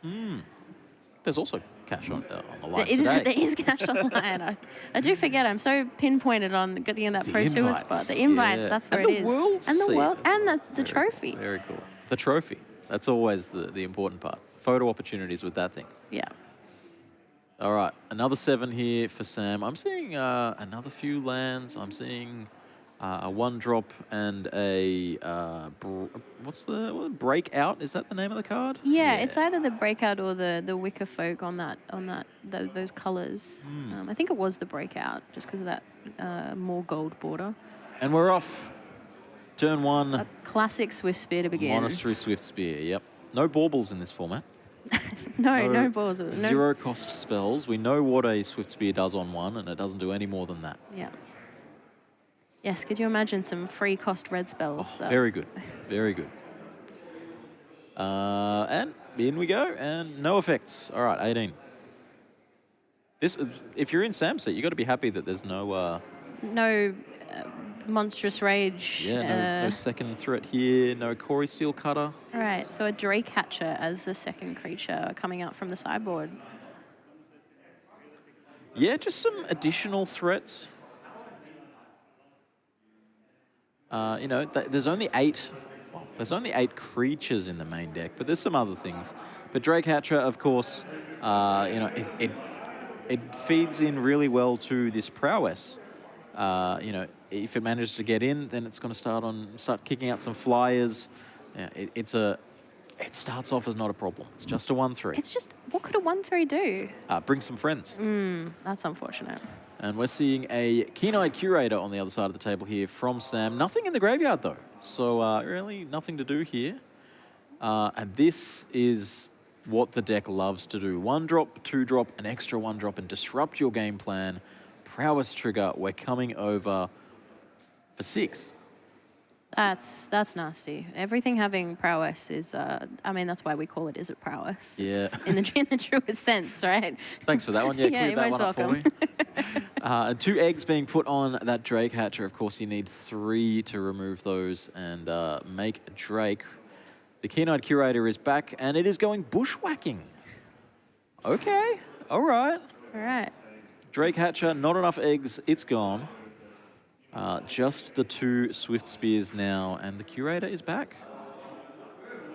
There's also cash on the line There today. is cash on the line. I do forget. I'm so pinpointed on getting that Pro Tour spot. The invites, that's where and it is. The world and the seat. world and the trophy. Very cool. The trophy. That's always the important part. Photo opportunities with that thing. Yeah. All right, another 7 here for Sam. I'm seeing another few lands. I'm seeing a 1-drop and a what's the Breakout? Is that the name of the card? Yeah, it's either the Breakout or the Wicker Folk on those colors. I think it was the Breakout, just because of that more gold border. And we're off. Turn 1. A classic Swift Spear to begin. Monastery Swift Spear. Yep. No baubles in this format. No balls. No. 0 cost spells. We know what a Swift Spear does on 1, and it doesn't do any more than that. Yeah. Yes, could you imagine some free cost red spells? Oh, very good. Very good. And in we go, and no effects. All right, 18. This, if you're in Sam's seat, you got to be happy that there's no... No monstrous rage. Yeah, no second threat here, no Corey Steel Cutter. All right, so a Drake Hatcher as the second creature coming out from the sideboard. Yeah, just some additional threats. You know, there's only 8. Well, there's only 8 creatures in the main deck, but there's some other things. But Drake Hatcher, of course, you know, it feeds in really well to this prowess. You know, if it manages to get in, then it's going to start kicking out some flyers. Yeah, it starts off as not a problem. It's just a 1/3. It's just, what could a 1/3 do? Bring some friends. That's unfortunate. And we're seeing a Keen-Eyed Curator on the other side of the table here from Sam. Nothing in the graveyard, though. So really nothing to do here. And this is what the deck loves to do. 1-drop, 2-drop, an extra 1-drop, and disrupt your game plan. Prowess trigger, we're coming over for 6. That's nasty. Everything having prowess is, I mean, that's why we call it, is it prowess? Yeah. It's in the truest sense, right? Thanks for that one. Yeah, Yeah, cleared you're that most one up welcome. for me. 2 eggs being put on that Drake Hatcher. Of course, you need 3 to remove those and make Drake. The Keen-Eyed Curator is back, and it is going bushwhacking. Okay, all right. All right. Drake Hatcher, not enough eggs, it's gone. Just the 2 Swift Spears now, and the Curator is back.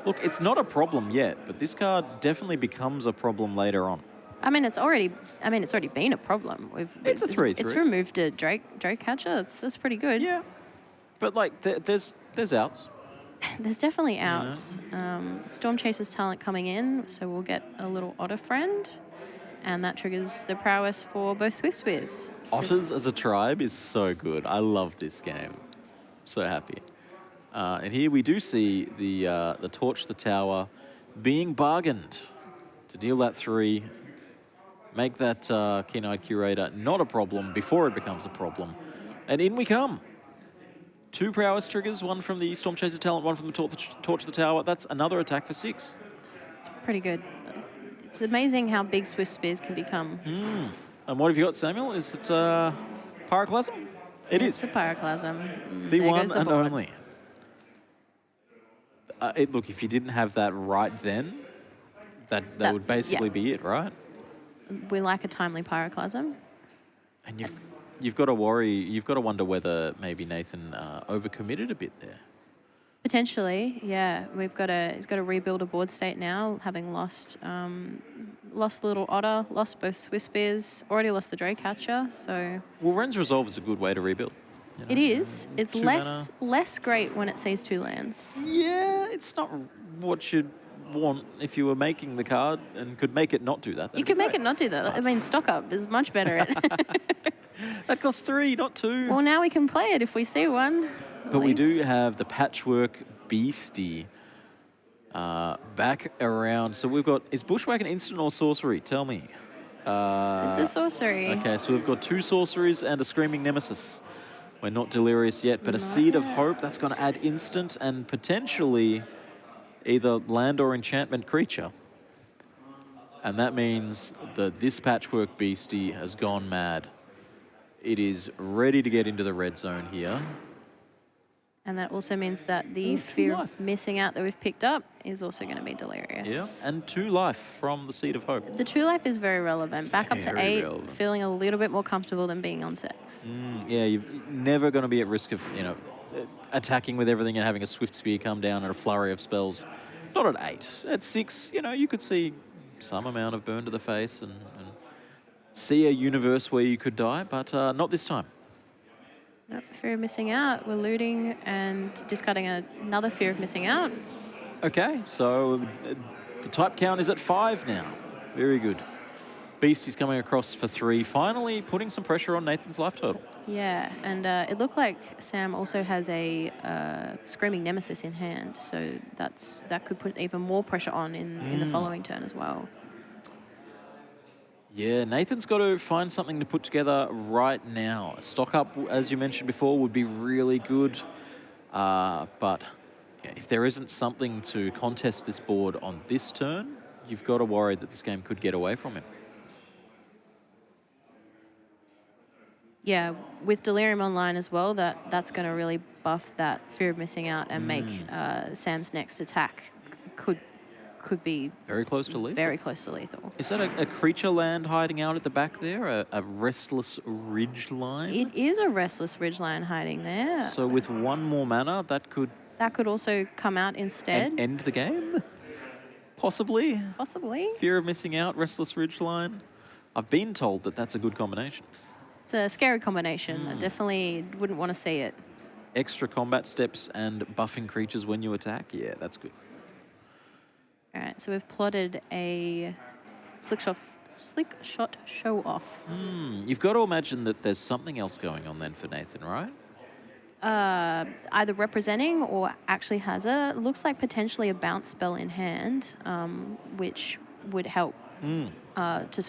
Look, it's not a problem yet, but this card definitely becomes a problem later on. I mean, it's already been a problem. It's a 3/3. It's removed a Drake Hatcher. That's pretty good. Yeah, but like there's outs. There's definitely outs. Storm Chaser's talent coming in, so we'll get a little Otter friend, and that triggers the prowess for both Swift Spears. Otters as a tribe is so good. I love this game. So happy. And here we do see the Torch the Tower being bargained to deal that 3, make that Keen-Eyed Curator not a problem before it becomes a problem. And in we come. 2 prowess triggers, 1 from the Storm Chaser talent, 1 from the Torch the Tower. That's another attack for 6. It's pretty good. It's amazing how big Swift Spears can become. And what have you got, Samuel? Is it Pyroclasm? It's a Pyroclasm. The There one goes the and board. only. Look, if you didn't have that right then, that would basically be it, right? We like a timely Pyroclasm. And you've got to worry, you've got to wonder whether maybe Nathan overcommitted a bit there. Potentially, yeah. He's got to rebuild a board state now, having lost the little Otter, lost both Swift Spears, already lost the Drake Hatcher, so... Well, Ren's Resolve is a good way to rebuild. You know? It is. It's 2 less great when it sees 2 lands. Yeah, it's not what you'd want if you were making the card and could make it not do that. You could make it not do that. I mean, stock up is much better. That costs 3, not 2. Well, now we can play it if we see one. But we do have the Patchwork Beastie back around. So we've got, is Bushwhack an instant or sorcery? Tell me. It's a sorcery. Okay, so we've got 2 sorceries and a Screaming Nemesis. We're not delirious yet, but a Seed of Hope, that's going to add instant and potentially either land or enchantment creature. And that means that this Patchwork Beastie has gone mad. It is ready to get into the red zone here. And that also means that the fear of missing out that we've picked up is also going to be delirious. Yeah, and 2 life from the Seed of Hope. The 2 life is very relevant. Back up to Very 8, relevant. feeling a little bit more comfortable than being on 6. Yeah, you're never going to be at risk of, you know, attacking with everything and having a Swift Spear come down and a flurry of spells. Not at 8. At 6, you know, you could see some amount of burn to the face and see a universe where you could die, but not this time. Nope, fear of missing out. We're looting and discarding another fear of missing out. Okay, so the type count is at 5 now. Very good. Beastie's coming across for 3, finally putting some pressure on Nathan's life total. Yeah, and it looked like Sam also has a Screaming Nemesis in hand, so that could put even more pressure on in the following turn as well. Yeah, Nathan's got to find something to put together right now. Stock up, as you mentioned before, would be really good. But yeah, if there isn't something to contest this board on this turn, you've got to worry that this game could get away from him. Yeah, with Delirium online as well, that's going to really buff that fear of missing out and make Sam's next attack could be very close to lethal. Very close to lethal. Is that a creature land hiding out at the back there? A restless ridgeline? It is a restless ridgeline hiding there. So with one more mana, that could also come out instead. and end the game? Possibly? Possibly. Fear of missing out, restless ridgeline. I've been told that that's a good combination. It's a scary combination. I definitely wouldn't want to see it. Extra combat steps and buffing creatures when you attack. Yeah, that's good. All right, so we've plotted a slick shot show off. You've got to imagine that there's something else going on then for Nathan, right? Either representing or actually has looks like potentially a bounce spell in hand, which would help to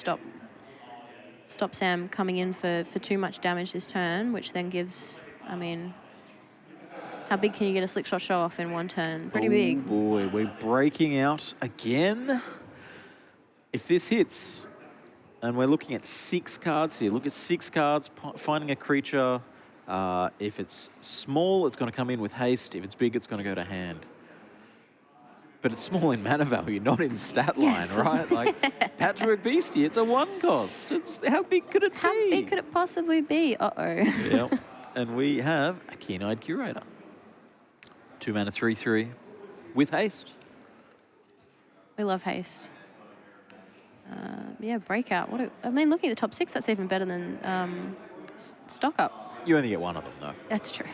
stop Sam coming in for too much damage this turn, which then gives, I mean, how big can you get a slick shot show off in one turn? Pretty big. Oh boy, we're breaking out again. If this hits, and we're looking at 6 cards here, look at 6 cards, finding a creature. If it's small, it's going to come in with haste. If it's big, it's going to go to hand. But it's small in mana value, not in stat line, right? Like Patchwork Beastie, it's a 1 cost. How big could it be? How big could it possibly be? Uh-oh. Yep. And we have a Keen-Eyed Curator. 2 mana, 3/3 with haste. We love haste. Yeah, breakout. I mean, looking at the top 6, that's even better than stock up. You only get 1 of them, though. That's true.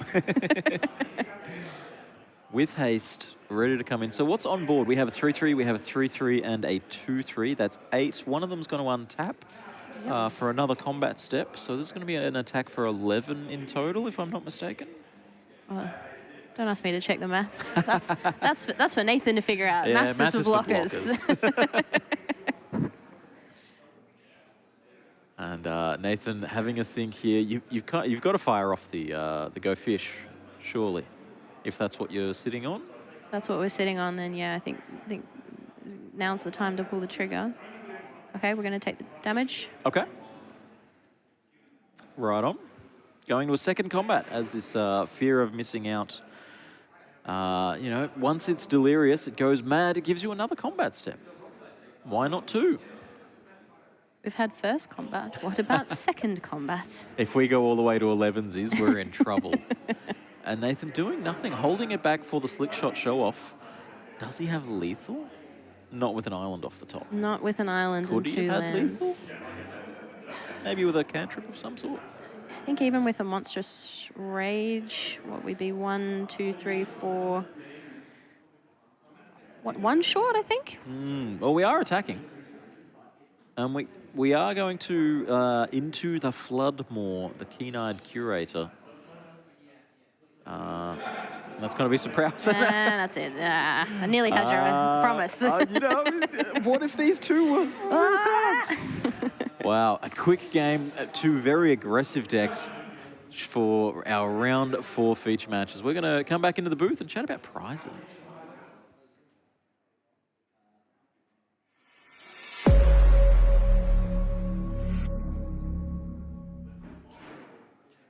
With haste, ready to come in. So what's on board? We have a 3/3, we have a 3/3, and a 2/3. That's 8. One of them's going to untap for another combat step. So there's going to be an attack for 11 in total, if I'm not mistaken. Don't ask me to check the maths. That's for Nathan to figure out. Yeah, maths is for blockers. And Nathan, having a think here, you've got to fire off the Go Fish, surely, if that's what you're sitting on. That's what we're sitting on. Then yeah, I think now's the time to pull the trigger. Okay, we're going to take the damage. Okay. Right on. Going to a second combat as this fear of missing out. You know, once it's delirious, it goes mad. It gives you another combat step. Why not 2? We've had first combat. What about second combat? If we go all the way to 11s, we're in trouble. And Nathan doing nothing, holding it back for the slick shot show off. Does he have lethal? Not with an island off the top. Not with an island Could and he 2 have had lands. lethal? Maybe with a cantrip of some sort. I think even with a monstrous rage, what would be 1, 2, 3, 4. What, 1 short, I think? Well, we are attacking. And we are going to into the Floodmoor, the Keen-Eyed Curator. That's going to be surprise. That's it. I nearly had you. Promise. You know, what if these 2 were... Wow, a quick game, 2 very aggressive decks for our round 4 feature matches. We're going to come back into the booth and chat about prizes.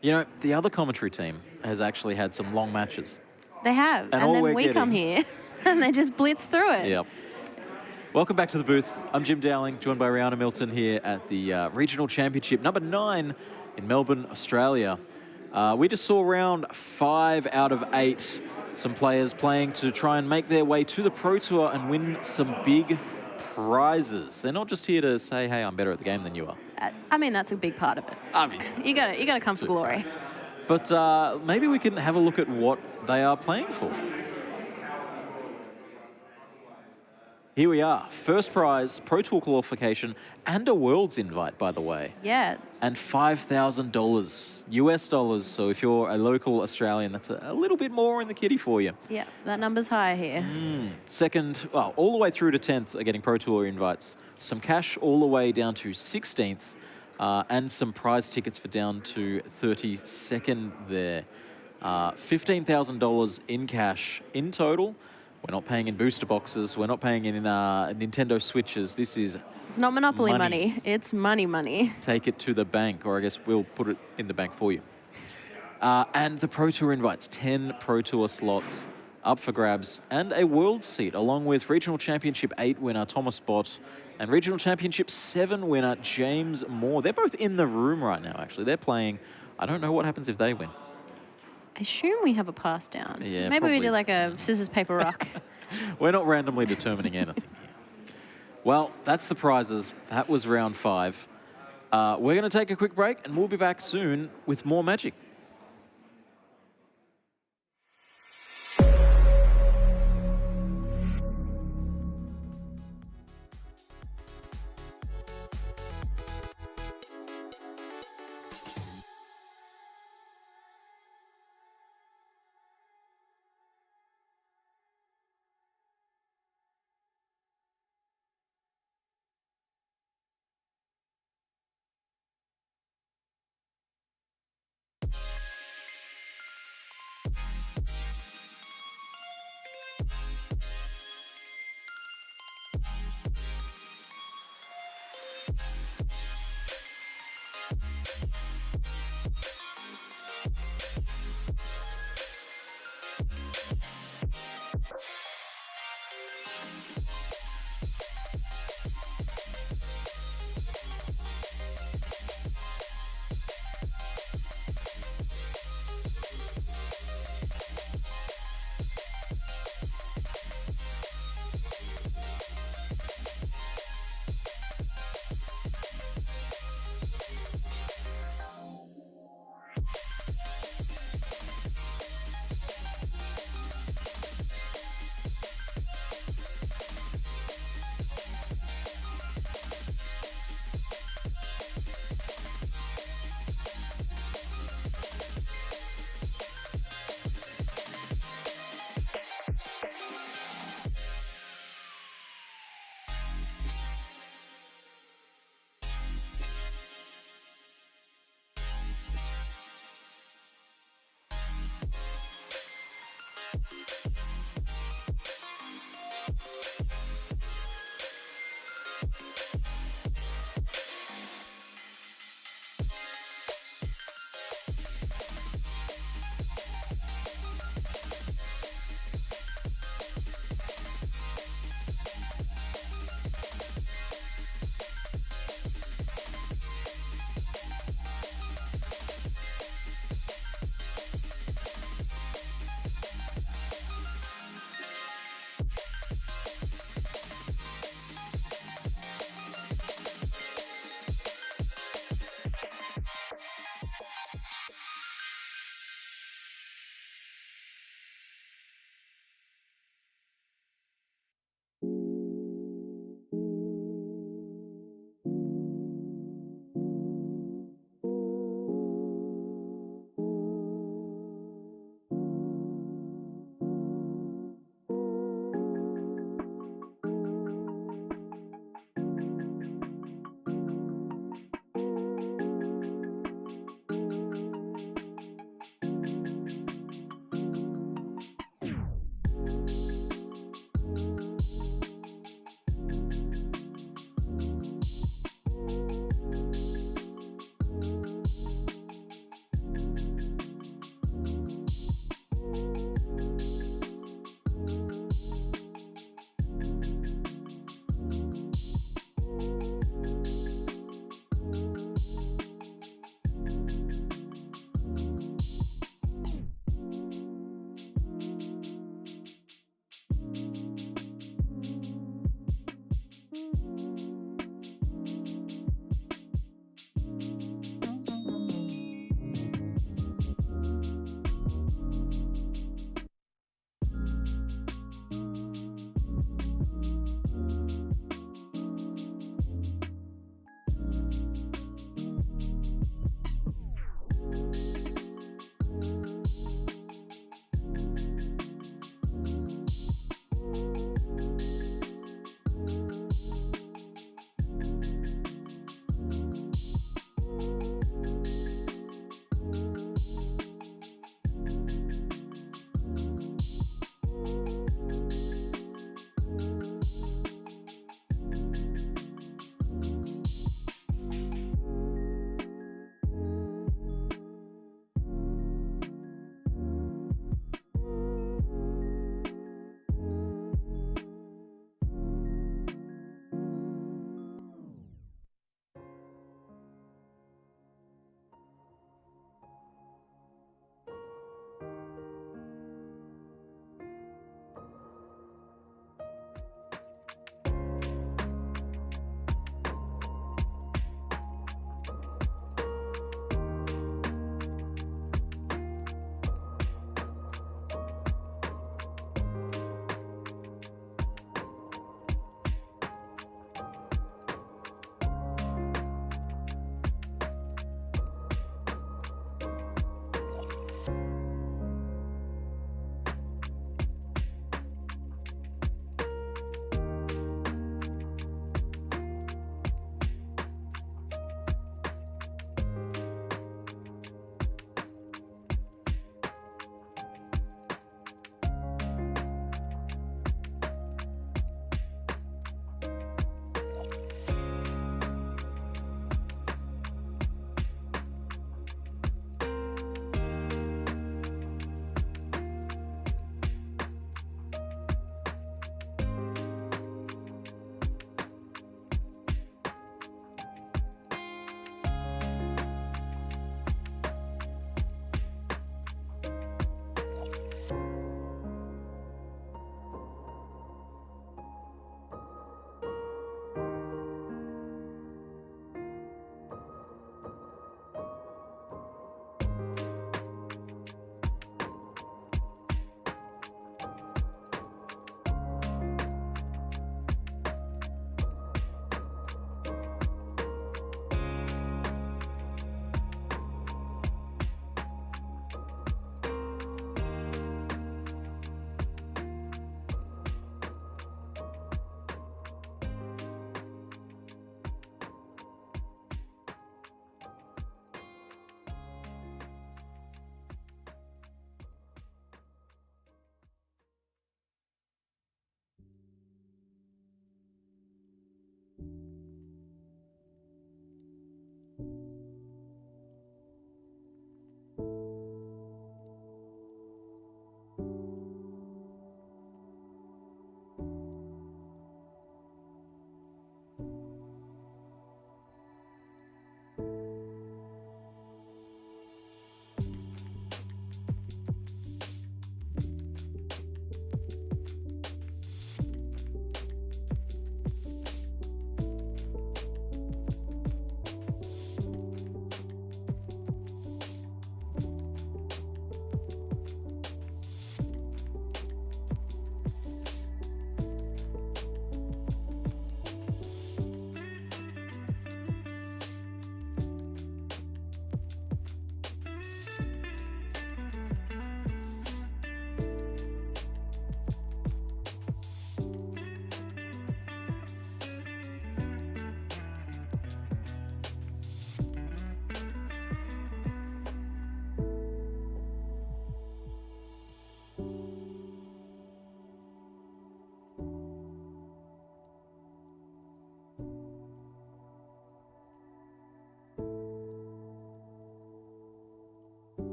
You know, the other commentary team has actually had some long matches. They have. And then we come here and they just blitz through it. Yep. Welcome back to the booth. I'm Jim Dowling, joined by Rihanna Milton here at the Regional Championship number 9 in Melbourne, Australia. We just saw round 5 out of 8. Some players playing to try and make their way to the Pro Tour and win some big prizes. They're not just here to say, hey, I'm better at the game than you are. I mean, that's a big part of it. I mean, you gotta come for glory. But maybe we can have a look at what they are playing for. Here we are. First prize, Pro Tour qualification, and a Worlds invite, by the way. Yeah. And $5,000 US dollars. So if you're a local Australian, that's a little bit more in the kitty for you. Yeah, that number's high here. Second, well, all the way through to 10th are getting Pro Tour invites. Some cash all the way down to 16th, and some prize tickets for down to 32nd there. $15,000 in cash in total. We're not paying in booster boxes. We're not paying in Nintendo Switches. This is It's not Monopoly money. It's money. take it to the bank, or I guess we'll put it in the bank for you. And the Pro Tour invites, 10 Pro Tour slots up for grabs, and a World seat, along with Regional Championship 8 winner Thomas Bott and Regional Championship 7 winner James Moore. They're both in the room right now, actually. They're playing. I don't know what happens if they win. I assume we have a pass down. Yeah, Maybe probably. we do like a scissors, paper, rock. We're not randomly determining anything here. Well, that's the prizes. That was round 5. We're going to take a quick break, and we'll be back soon with more Magic.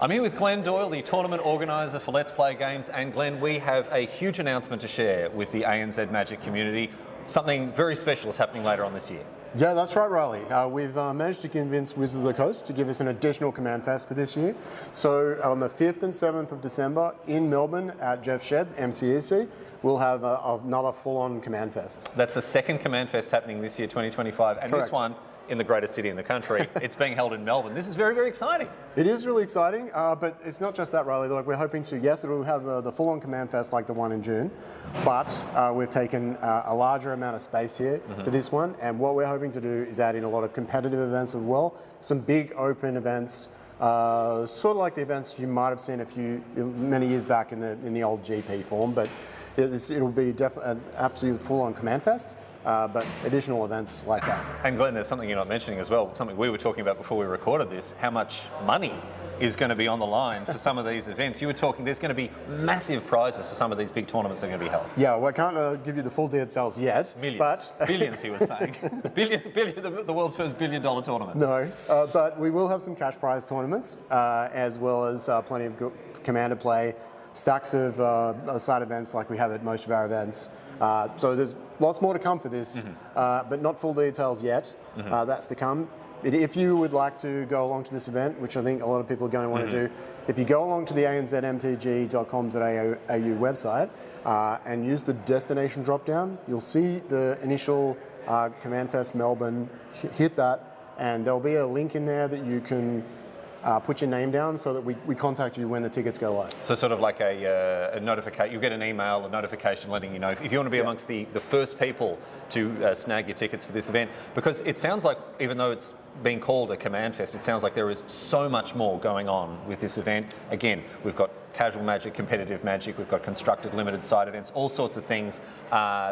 I'm here with Glenn Doyle, the tournament organiser for Let's Play Games. And Glenn, we have a huge announcement to share with the ANZ Magic community. Something very special is happening later on this year. Yeah, that's right, Riley. We've managed to convince Wizards of the Coast to give us an additional Command Fest for this year. So on the 5th and 7th of December in Melbourne at Jeff's Shed, MCEC, we'll have another full-on Command Fest. That's the second Command Fest happening this year, 2025, and Correct. This one in the greatest city in the country. It's being held in Melbourne. This is very, very exciting. It is really exciting, but it's not just that, Riley. Like, we're hoping to, yes, it will have the full-on Command Fest like the one in June, but we've taken a larger amount of space here for this one, and what we're hoping to do is add in a lot of competitive events as well, some big open events, sort of like the events you might have seen many years back in the old GP form, but it'll be definitely an absolute full-on Command Fest. But additional events like that. And Glenn, there's something you're not mentioning as well, something we were talking about before we recorded this, how much money is going to be on the line for some of these events. You were talking, there's going to be massive prizes for some of these big tournaments that are going to be held. Yeah, well, I can't give you the full details yet. Millions. But Billions, he was saying. the world's first billion-dollar tournament. No, but we will have some cash prize tournaments, as well as plenty of Commander play, stacks of side events like we have at most of our events. So there's lots more to come for this, but not full details yet. That's to come. If you would like to go along to this event, which I think a lot of people are going to want to do, if you go along to the anzmtg.com.au website and use the destination drop-down, you'll see the initial Command Fest Melbourne, hit that, and there'll be a link in there that you can put your name down so that we contact you when the tickets go live. So sort of like a notification, you'll get an email, a notification letting you know if you want to be amongst the first people to snag your tickets for this event, because it sounds like, even though it's being called a Command Fest, it sounds like there is so much more going on with this event. Again, we've got casual Magic, competitive Magic, we've got constructed limited side events, all sorts of things.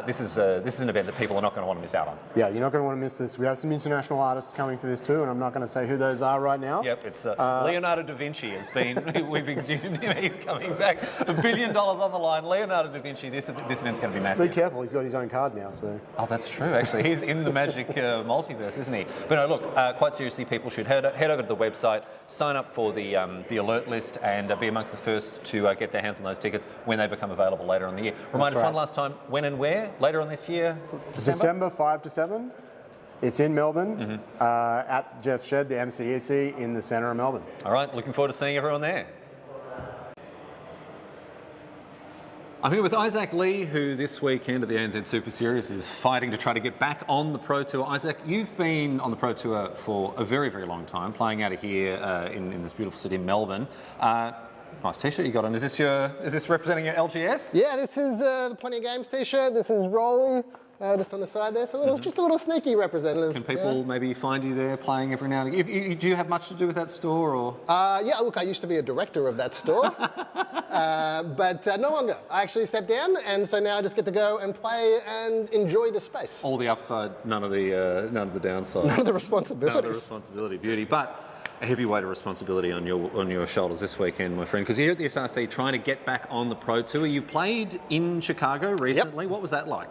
This is an event that people are not going to want to miss out on. Yeah, you're not going to want to miss this. We have some international artists coming for this too, and I'm not going to say who those are right now. Yep, it's Leonardo da Vinci has been, we've exhumed him, he's coming back. $1 billion on the line, Leonardo da Vinci, this event's going to be massive. Be careful, he's got his own card now, so. Oh, that's true, actually. He's in the Magic multiverse, isn't he? But no, look, quite seriously, people should head over to the website, sign up for the alert list, and be amongst the first to get their hands on those tickets when they become available later in the year. Remind us one last time, when and where later on this year? December 5 to 7. It's in Melbourne at Jeff's Shed, the MCEC, in the centre of Melbourne. All right, looking forward to seeing everyone there. I'm here with Isaac Lee, who this weekend at the ANZ Super Series is fighting to try to get back on the Pro Tour. Isaac, you've been on the Pro Tour for a very, very long time, playing out of here in this beautiful city, Melbourne. Nice t-shirt you got on. Is this representing your LGS? Yeah, this is the Plenty of Games t-shirt. This is Rolling, just on the side there. So just a little sneaky representative. Can people maybe find you there playing every now and again? Do you have much to do with that store, or? Yeah, look, I used to be a director of that store, but no longer. I actually stepped down, and so now I just get to go and play and enjoy the space. All the upside, none of the downside. None of the responsibilities. None of the responsibility, beauty, but a heavy weight of responsibility on your shoulders this weekend, my friend, because you're at the SRC trying to get back on the Pro Tour. You played in Chicago recently. Yep. What was that like?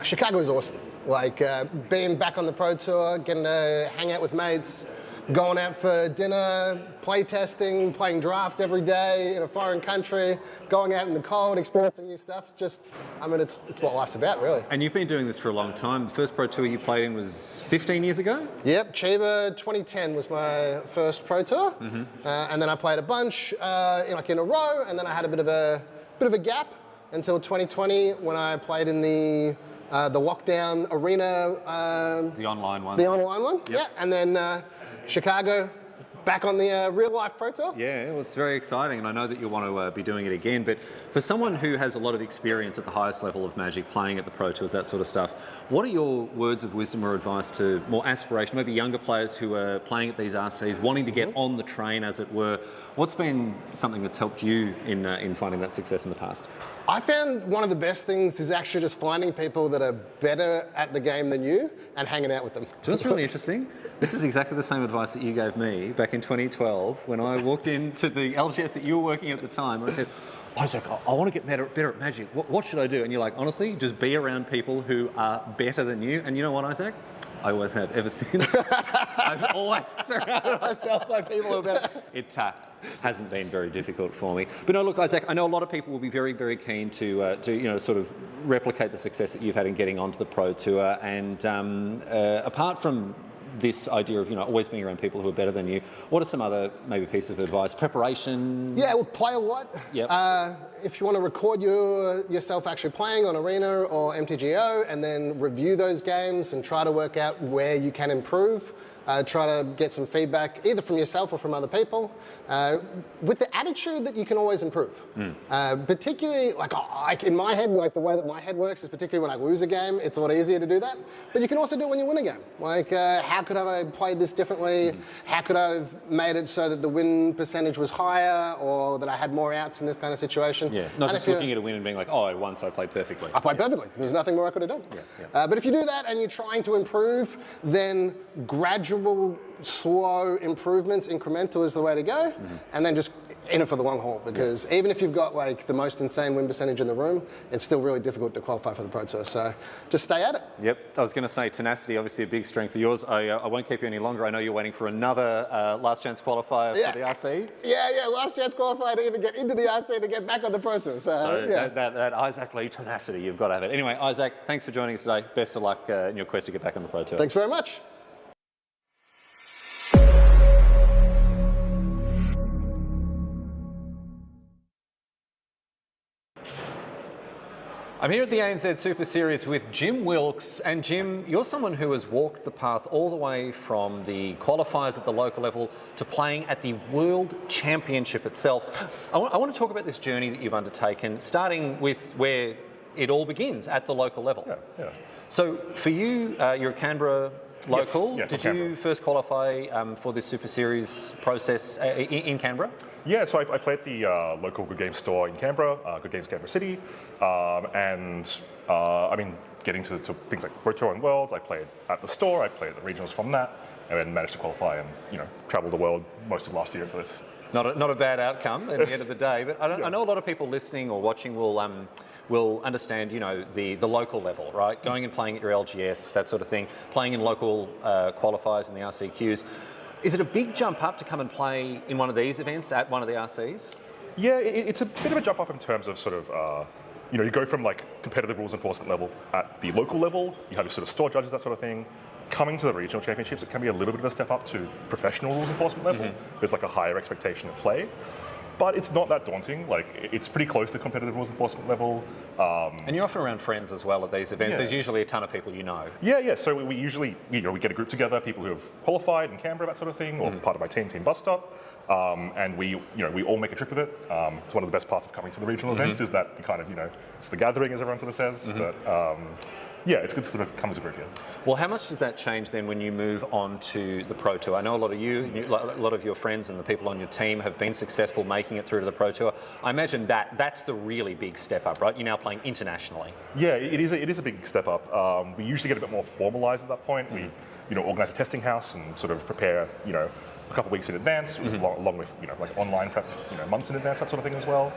Chicago was awesome. Like being back on the Pro Tour, getting to hang out with mates, going out for dinner, play testing, playing draft every day in a foreign country, going out in the cold, experiencing new stuff. Just, I mean, it's what life's about, really. And you've been doing this for a long time. The first Pro Tour you played in was 15 years ago? Yep, Chiba 2010 was my first Pro Tour. And then I played a bunch in a row, and then I had a bit of a gap until 2020 when I played in the lockdown arena. The online one. The online one, yep. Yeah. And then Chicago, back on the real-life Pro Tour. Yeah, well, it's very exciting, and I know that you want to be doing it again, but for someone who has a lot of experience at the highest level of Magic, playing at the Pro Tours, that sort of stuff, what are your words of wisdom or advice to more aspirational, maybe younger players who are playing at these RCs, wanting to get on the train, as it were? What's been something that's helped you in finding that success in the past? I found one of the best things is actually just finding people that are better at the game than you and hanging out with them. So that's really interesting. This is exactly the same advice that you gave me back in 2012 when I walked into the LGS that you were working at the time. I said, Isaac, I want to get better at Magic. What should I do? And you're like, honestly, just be around people who are better than you. And you know what, Isaac? I always have, ever since. I've always surrounded myself by people who are better. hasn't been very difficult for me. But no, look, Isaac, I know a lot of people will be very, very keen to sort of replicate the success that you've had in getting onto the Pro Tour. And apart from this idea of always being around people who are better than you, what are some other maybe pieces of advice? Preparation? Yeah, well, play a lot. Yep. If you want to record yourself actually playing on Arena or MTGO and then review those games and try to work out where you can improve, try to get some feedback either from yourself or from other people, with the attitude that you can always improve. Particularly, like in my head, like the way that my head works is particularly when I lose a game, it's a lot easier to do that. But you can also do it when you win a game. Like, how could I have played this differently? How could I have made it so that the win percentage was higher or that I had more outs in this kind of situation? Yeah, not just looking at a win and being like, oh, I won, so I played perfectly. I played perfectly. There's nothing more I could have done. But if you do that and you're trying to improve, then gradual, slow improvements, incremental is the way to go, and then just in it for the long haul, because even if you've got like the most insane win percentage in the room, it's still really difficult to qualify for the Pro Tour, so just stay at it. Yep, I was going to say tenacity, obviously a big strength of yours. I won't keep you any longer. I know you're waiting for another last chance qualifier for the RC. Yeah, last chance qualifier to even get into the RC to get back on the Pro Tour, so yeah. That Isaac Lee tenacity, you've got to have it. Anyway, Isaac, thanks for joining us today. Best of luck in your quest to get back on the Pro Tour. Thanks very much. I'm here at the ANZ Super Series with Jim Wilkes, and Jim, you're someone who has walked the path all the way from the qualifiers at the local level to playing at the World Championship itself. I want to talk about this journey that you've undertaken, starting with where it all begins, at the local level. Yeah. So for you, you're a Canberra local. Yes, Did Canberra. you first qualify for this Super Series process in Canberra? Yeah, so I play at the local Good Games store in Canberra, Good Games Canberra City, I mean, getting to things like Pro Tour and Worlds, I played at the store, I played at the regionals from that, and then managed to qualify and travel the world most of last year for this. Not a bad outcome at the end of the day, but I know a lot of people listening or watching will understand, the local level, right? Going and playing at your LGS, that sort of thing, playing in local qualifiers and the RCQs. Is it a big jump up to come and play in one of these events at one of the RCs? Yeah, it's a bit of a jump up in terms of sort of, you go from like competitive rules enforcement level at the local level, you have your sort of store judges, that sort of thing. Coming to the regional championships, it can be a little bit of a step up to professional rules enforcement level. There's like a higher expectation of play. But it's not that daunting. Like, it's pretty close to competitive rules enforcement level. And you're often around friends as well at these events. Yeah. There's usually a ton of people you know. Yeah. So we usually, we get a group together, people who have qualified in Canberra, that sort of thing, or part of my team Bus Stop, and we all make a trip of it. It's one of the best parts of coming to the regional events is that you kind of, it's the gathering, as everyone sort of says. But yeah, it's good to sort of come as a group here. Well, how much does that change then when you move on to the Pro Tour? I know a lot of your friends and the people on your team have been successful making it through to the Pro Tour. I imagine that's the really big step up, right? You're now playing internationally. Yeah, it is a big step up. We usually get a bit more formalised at that point. We, organise a testing house and sort of prepare, a couple of weeks in advance, along with, like online prep, months in advance, that sort of thing as well.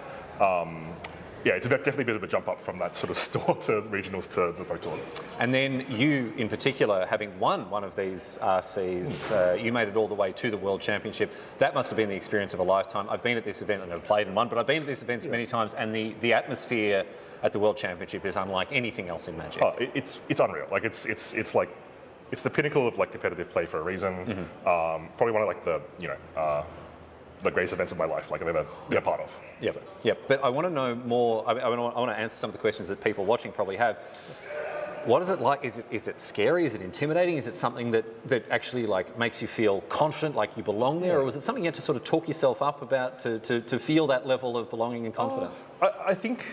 Yeah, it's definitely a bit of a jump up from that sort of store to regionals to the Pro Tour. And then you, in particular, having won one of these RCs, you made it all the way to the World Championship. That must have been the experience of a lifetime. I've been at this event, I've never played in one, but I've been at these events many times, and the atmosphere at the World Championship is unlike anything else in Magic. Oh, it's unreal. Like it's the pinnacle of like competitive play for a reason. Probably one of like the greatest events of my life, like I've ever been a part of. Yep. But I want to know more. I want to answer some of the questions that people watching probably have. What is it like? Is it scary? Is it intimidating? Is it something that actually like makes you feel confident, like you belong there, or was it something you had to sort of talk yourself up about to feel that level of belonging and confidence? I think,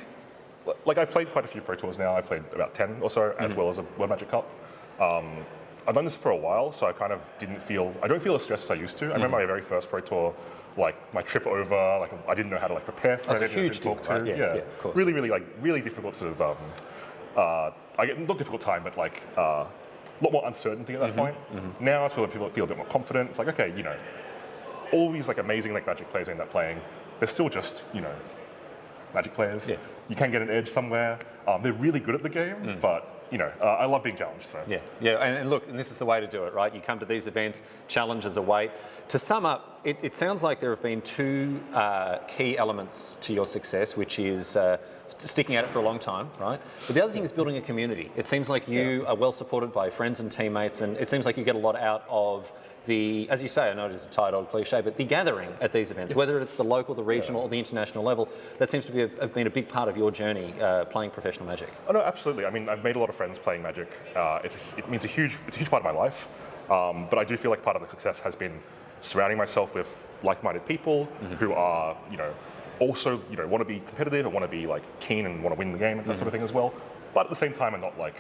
like I've played quite a few Pro Tours now. I've played about 10 or so, as well as a World Magic Cup. I've done this for a while, so I kind of I don't feel as stressed as I used to. I remember my very first Pro Tour, like my trip over, like I didn't know how to like prepare for it. That's a huge deal, right? Yeah, of course. Really difficult sort of, not difficult time, but like a lot more uncertainty at that point. Now it's where people feel a bit more confident. It's like, okay, all these like amazing like Magic players end up playing, they're still just, Magic players. Yeah. You can get an edge somewhere. They're really good at the game, but I love being challenged. So Yeah, and look, and this is the way to do it, right? You come to these events, challenges await. To sum up, it sounds like there have been two key elements to your success, which is sticking at it for a long time, right? But the other thing is building a community. It seems like you are well supported by friends and teammates, and it seems like you get a lot out of the, as you say, I know it is a tired old cliche, but the gathering at these events, whether it's the local, the regional, or the international level, that seems to be have been a big part of your journey playing professional Magic. Oh no, absolutely. I mean, I've made a lot of friends playing Magic. It's a huge part of my life. But I do feel like part of the success has been surrounding myself with like-minded people who are, also, want to be competitive and want to be like keen and want to win the game and that sort of thing as well. But at the same time, are not like,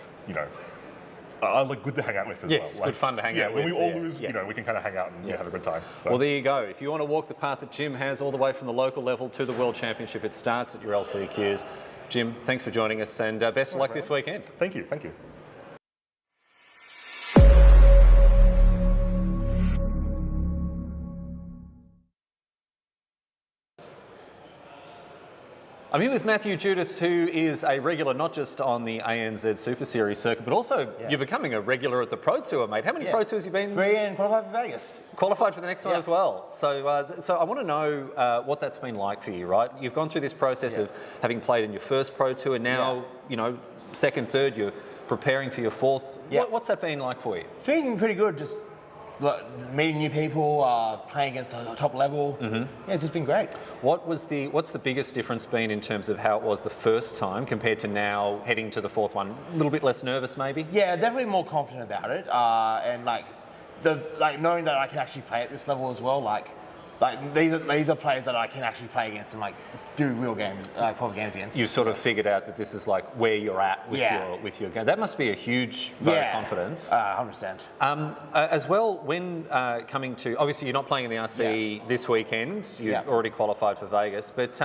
are like good to hang out with as well. Yes, good fun to hang out with. When we all lose, we can kind of hang out and have a good time. So. Well, there you go. If you want to walk the path that Jim has all the way from the local level to the World Championship, it starts at your LCQs. Jim, thanks for joining us, and best of luck this weekend. Thank you. Thank you. I'm here with Matthew Judas, who is a regular not just on the ANZ Super Series circuit, but also you're becoming a regular at the Pro Tour, mate. How many Pro Tours have you been? 3 and qualified for Vegas. Qualified for the next one as well. So, so I want to know what that's been like for you, right? You've gone through this process of having played in your first Pro Tour, now, second, third, you're preparing for your fourth. What's that been like for you? It's been pretty good, just meeting new people, playing against the top level. Yeah, it's just been great. What's the biggest difference been in terms of how it was the first time compared to now heading to the fourth one? A little bit less nervous, maybe? Yeah, definitely more confident about it, and knowing that I can actually play at this level as well. These are players that I can actually play against and do real games, proper games against. You've sort of figured out that this is where you're at with your game. That must be a huge vote of confidence. 100%. As well, when coming to, obviously you're not playing in the RC this weekend. You've already qualified for Vegas, but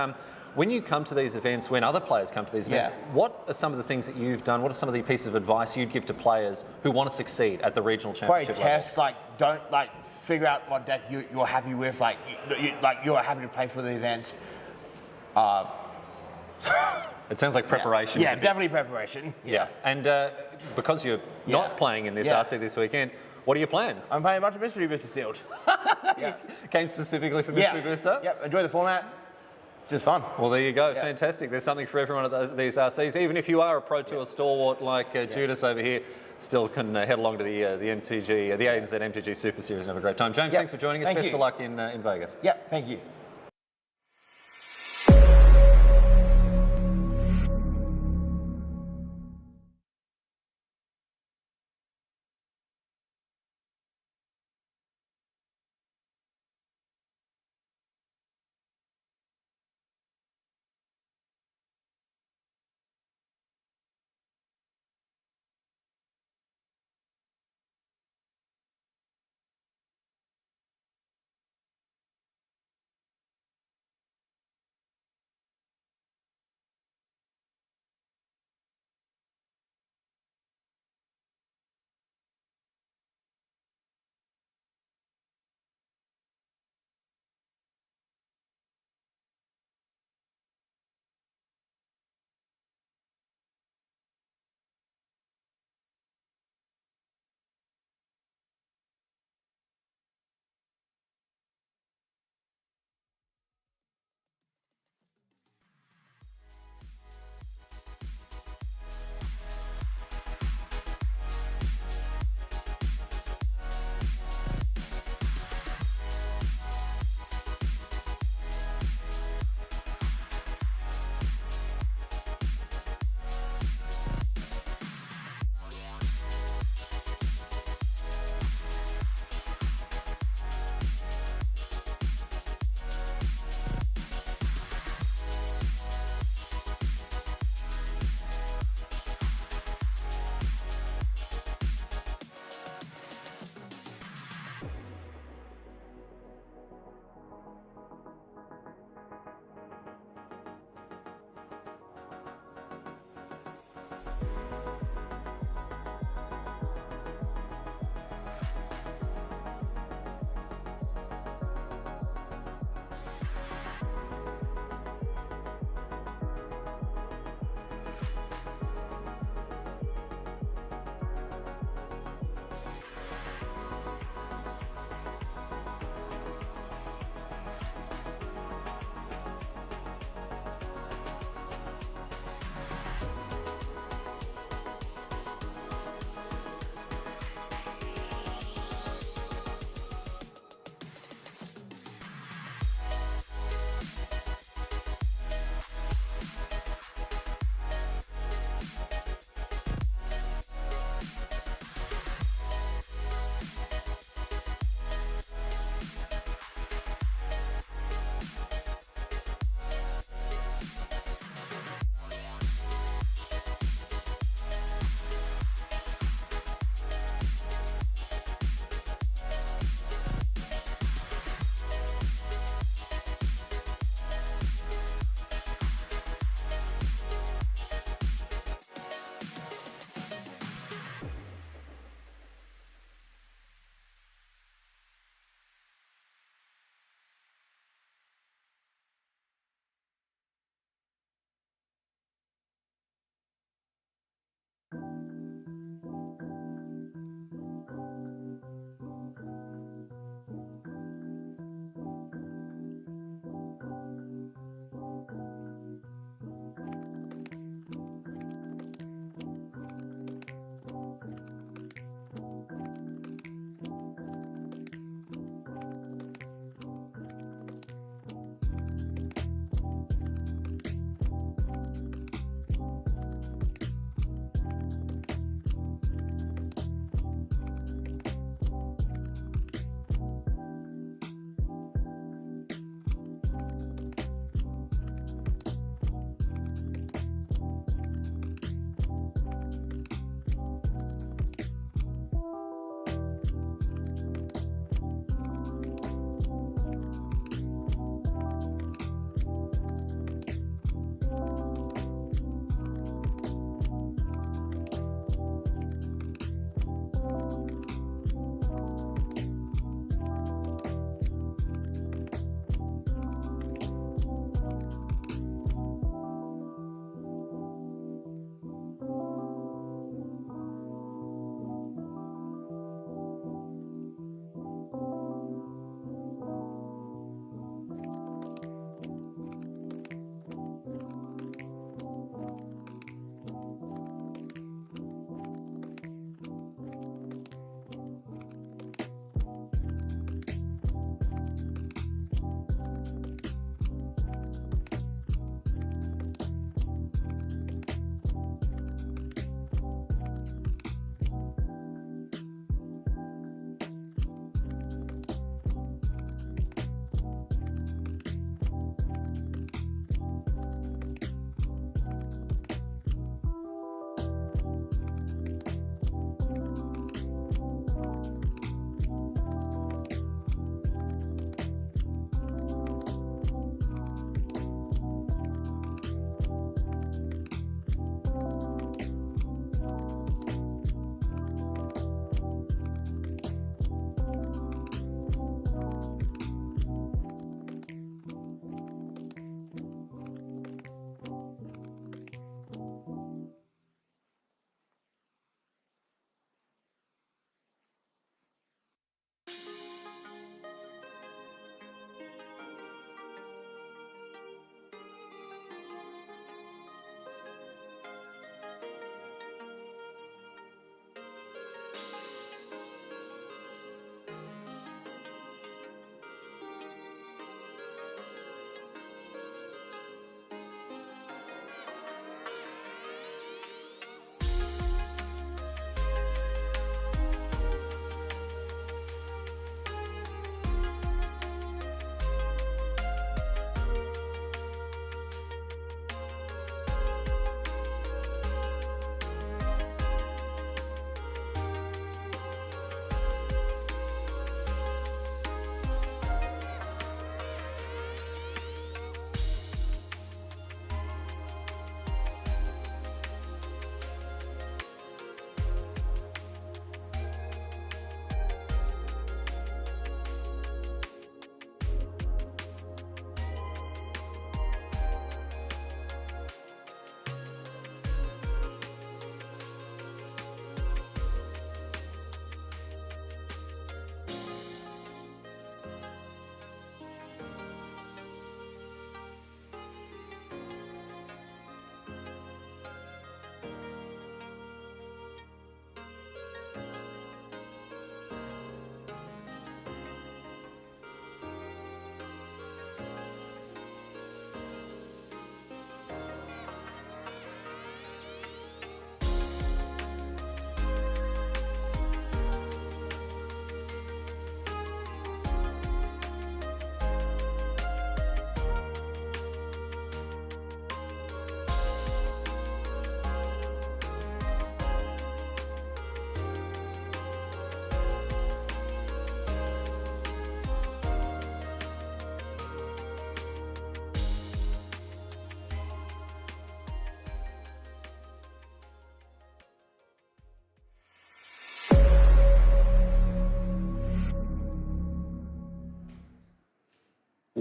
when you come to these events, when other players come to these events, what are some of the things that you've done? What are some of the pieces of advice you'd give to players who want to succeed at the regional championship level? Don't figure out what deck you're happy with, you're happy to play for the event. It sounds like preparation. Yeah, definitely preparation. Yeah, and because you're not playing in this RC this weekend, what are your plans? I'm playing a bunch of Mystery Booster Sealed. Came specifically for Mystery Booster? Yep, enjoy the format. It's just fun. Well, there you go. Fantastic. There's something for everyone at these RCs. Even if you are a Pro Tour stalwart like Judas over here, still can head along to the ANZ MTG Super Series and have a great time. James, thanks for joining us. Best of luck in Vegas. Yeah, thank you.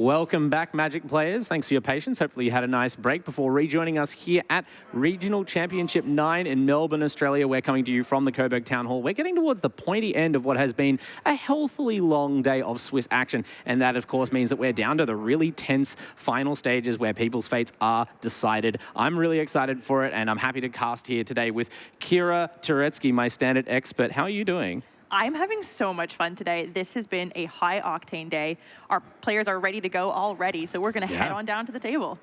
Welcome back, Magic players. Thanks for your patience. Hopefully you had a nice break before rejoining us here at Regional Championship 9 in Melbourne, Australia. We're coming to you from the Coburg Town Hall. We're getting towards the pointy end of what has been a healthily long day of Swiss action. And that, of course, means that we're down to the really tense final stages where people's fates are decided. I'm really excited for it, and I'm happy to cast here today with Kira Turetsky, my standard expert. How are you doing? I'm having so much fun today. This has been a high-octane day. Our players are ready to go already, so we're going to head on down to the table.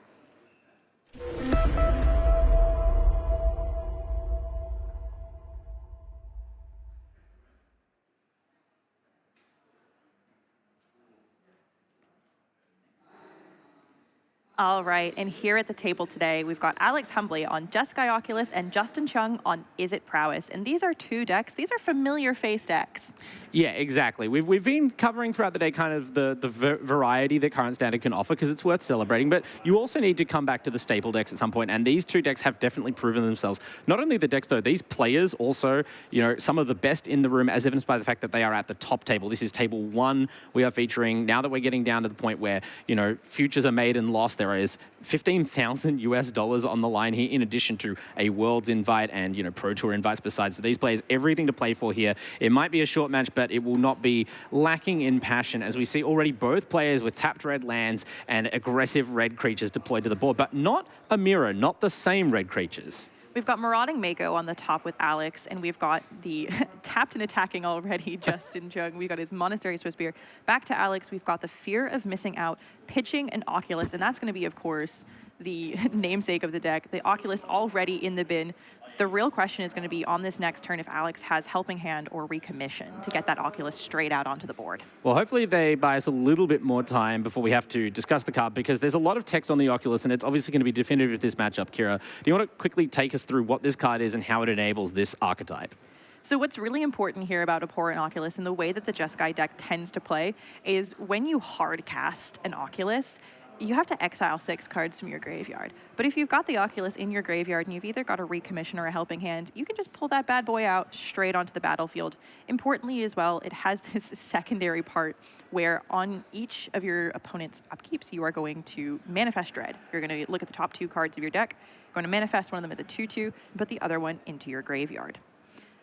All right, and here at the table today, we've got Alex Humbley on JESKAI Oculus and Justin CHEUNG on IZZET Prowess. And these are two decks. These are familiar face decks. Yeah, exactly. We've been covering throughout the day kind of the variety that current standard can offer because it's worth celebrating. But you also need to come back to the staple decks at some point. And these two decks have definitely proven themselves. Not only the decks, though, these players also, you know, some of the best in the room, as evidenced by the fact that they are at the top table. This is table 1 we are featuring. Now that we're getting down to the point where, you know, futures are made and lost, there is $15,000 US on the line here, in addition to a Worlds invite and, you know, Pro Tour invites besides. So these players, everything to play for here. It might be a short match, but it will not be lacking in passion, as we see already both players with tapped red lands and aggressive red creatures deployed to the board, but not a mirror, not the same red creatures. We've got Marauding Mako on the top with Alex, and we've got the tapped and attacking already, Justin CHEUNG. We've got his Monastery Swissbeer. Back to Alex, we've got the Fear of Missing Out, pitching an Oculus, and that's going to be, of course, the namesake of the deck. The Oculus already in the bin. The real question is going to be on this next turn if Alex has Helping Hand or Recommission to get that Oculus straight out onto the board. Well, hopefully they buy us a little bit more time before we have to discuss the card, because there's a lot of text on the Oculus, and it's obviously going to be definitive of this matchup. Kira, do you want to quickly take us through what this card is and how it enables this archetype? So what's really important here about Abhorrent Oculus and the way that the Jeskai deck tends to play is when you hard cast an Oculus, you have to exile 6 cards from your graveyard. But if you've got the Oculus in your graveyard and you've either got a Recommission or a Helping Hand, you can just pull that bad boy out straight onto the battlefield. Importantly as well, it has this secondary part where on each of your opponent's upkeeps, you are going to manifest Dread. You're going to look at the top 2 cards of your deck, going to manifest one of them as a 2/2, and put the other one into your graveyard.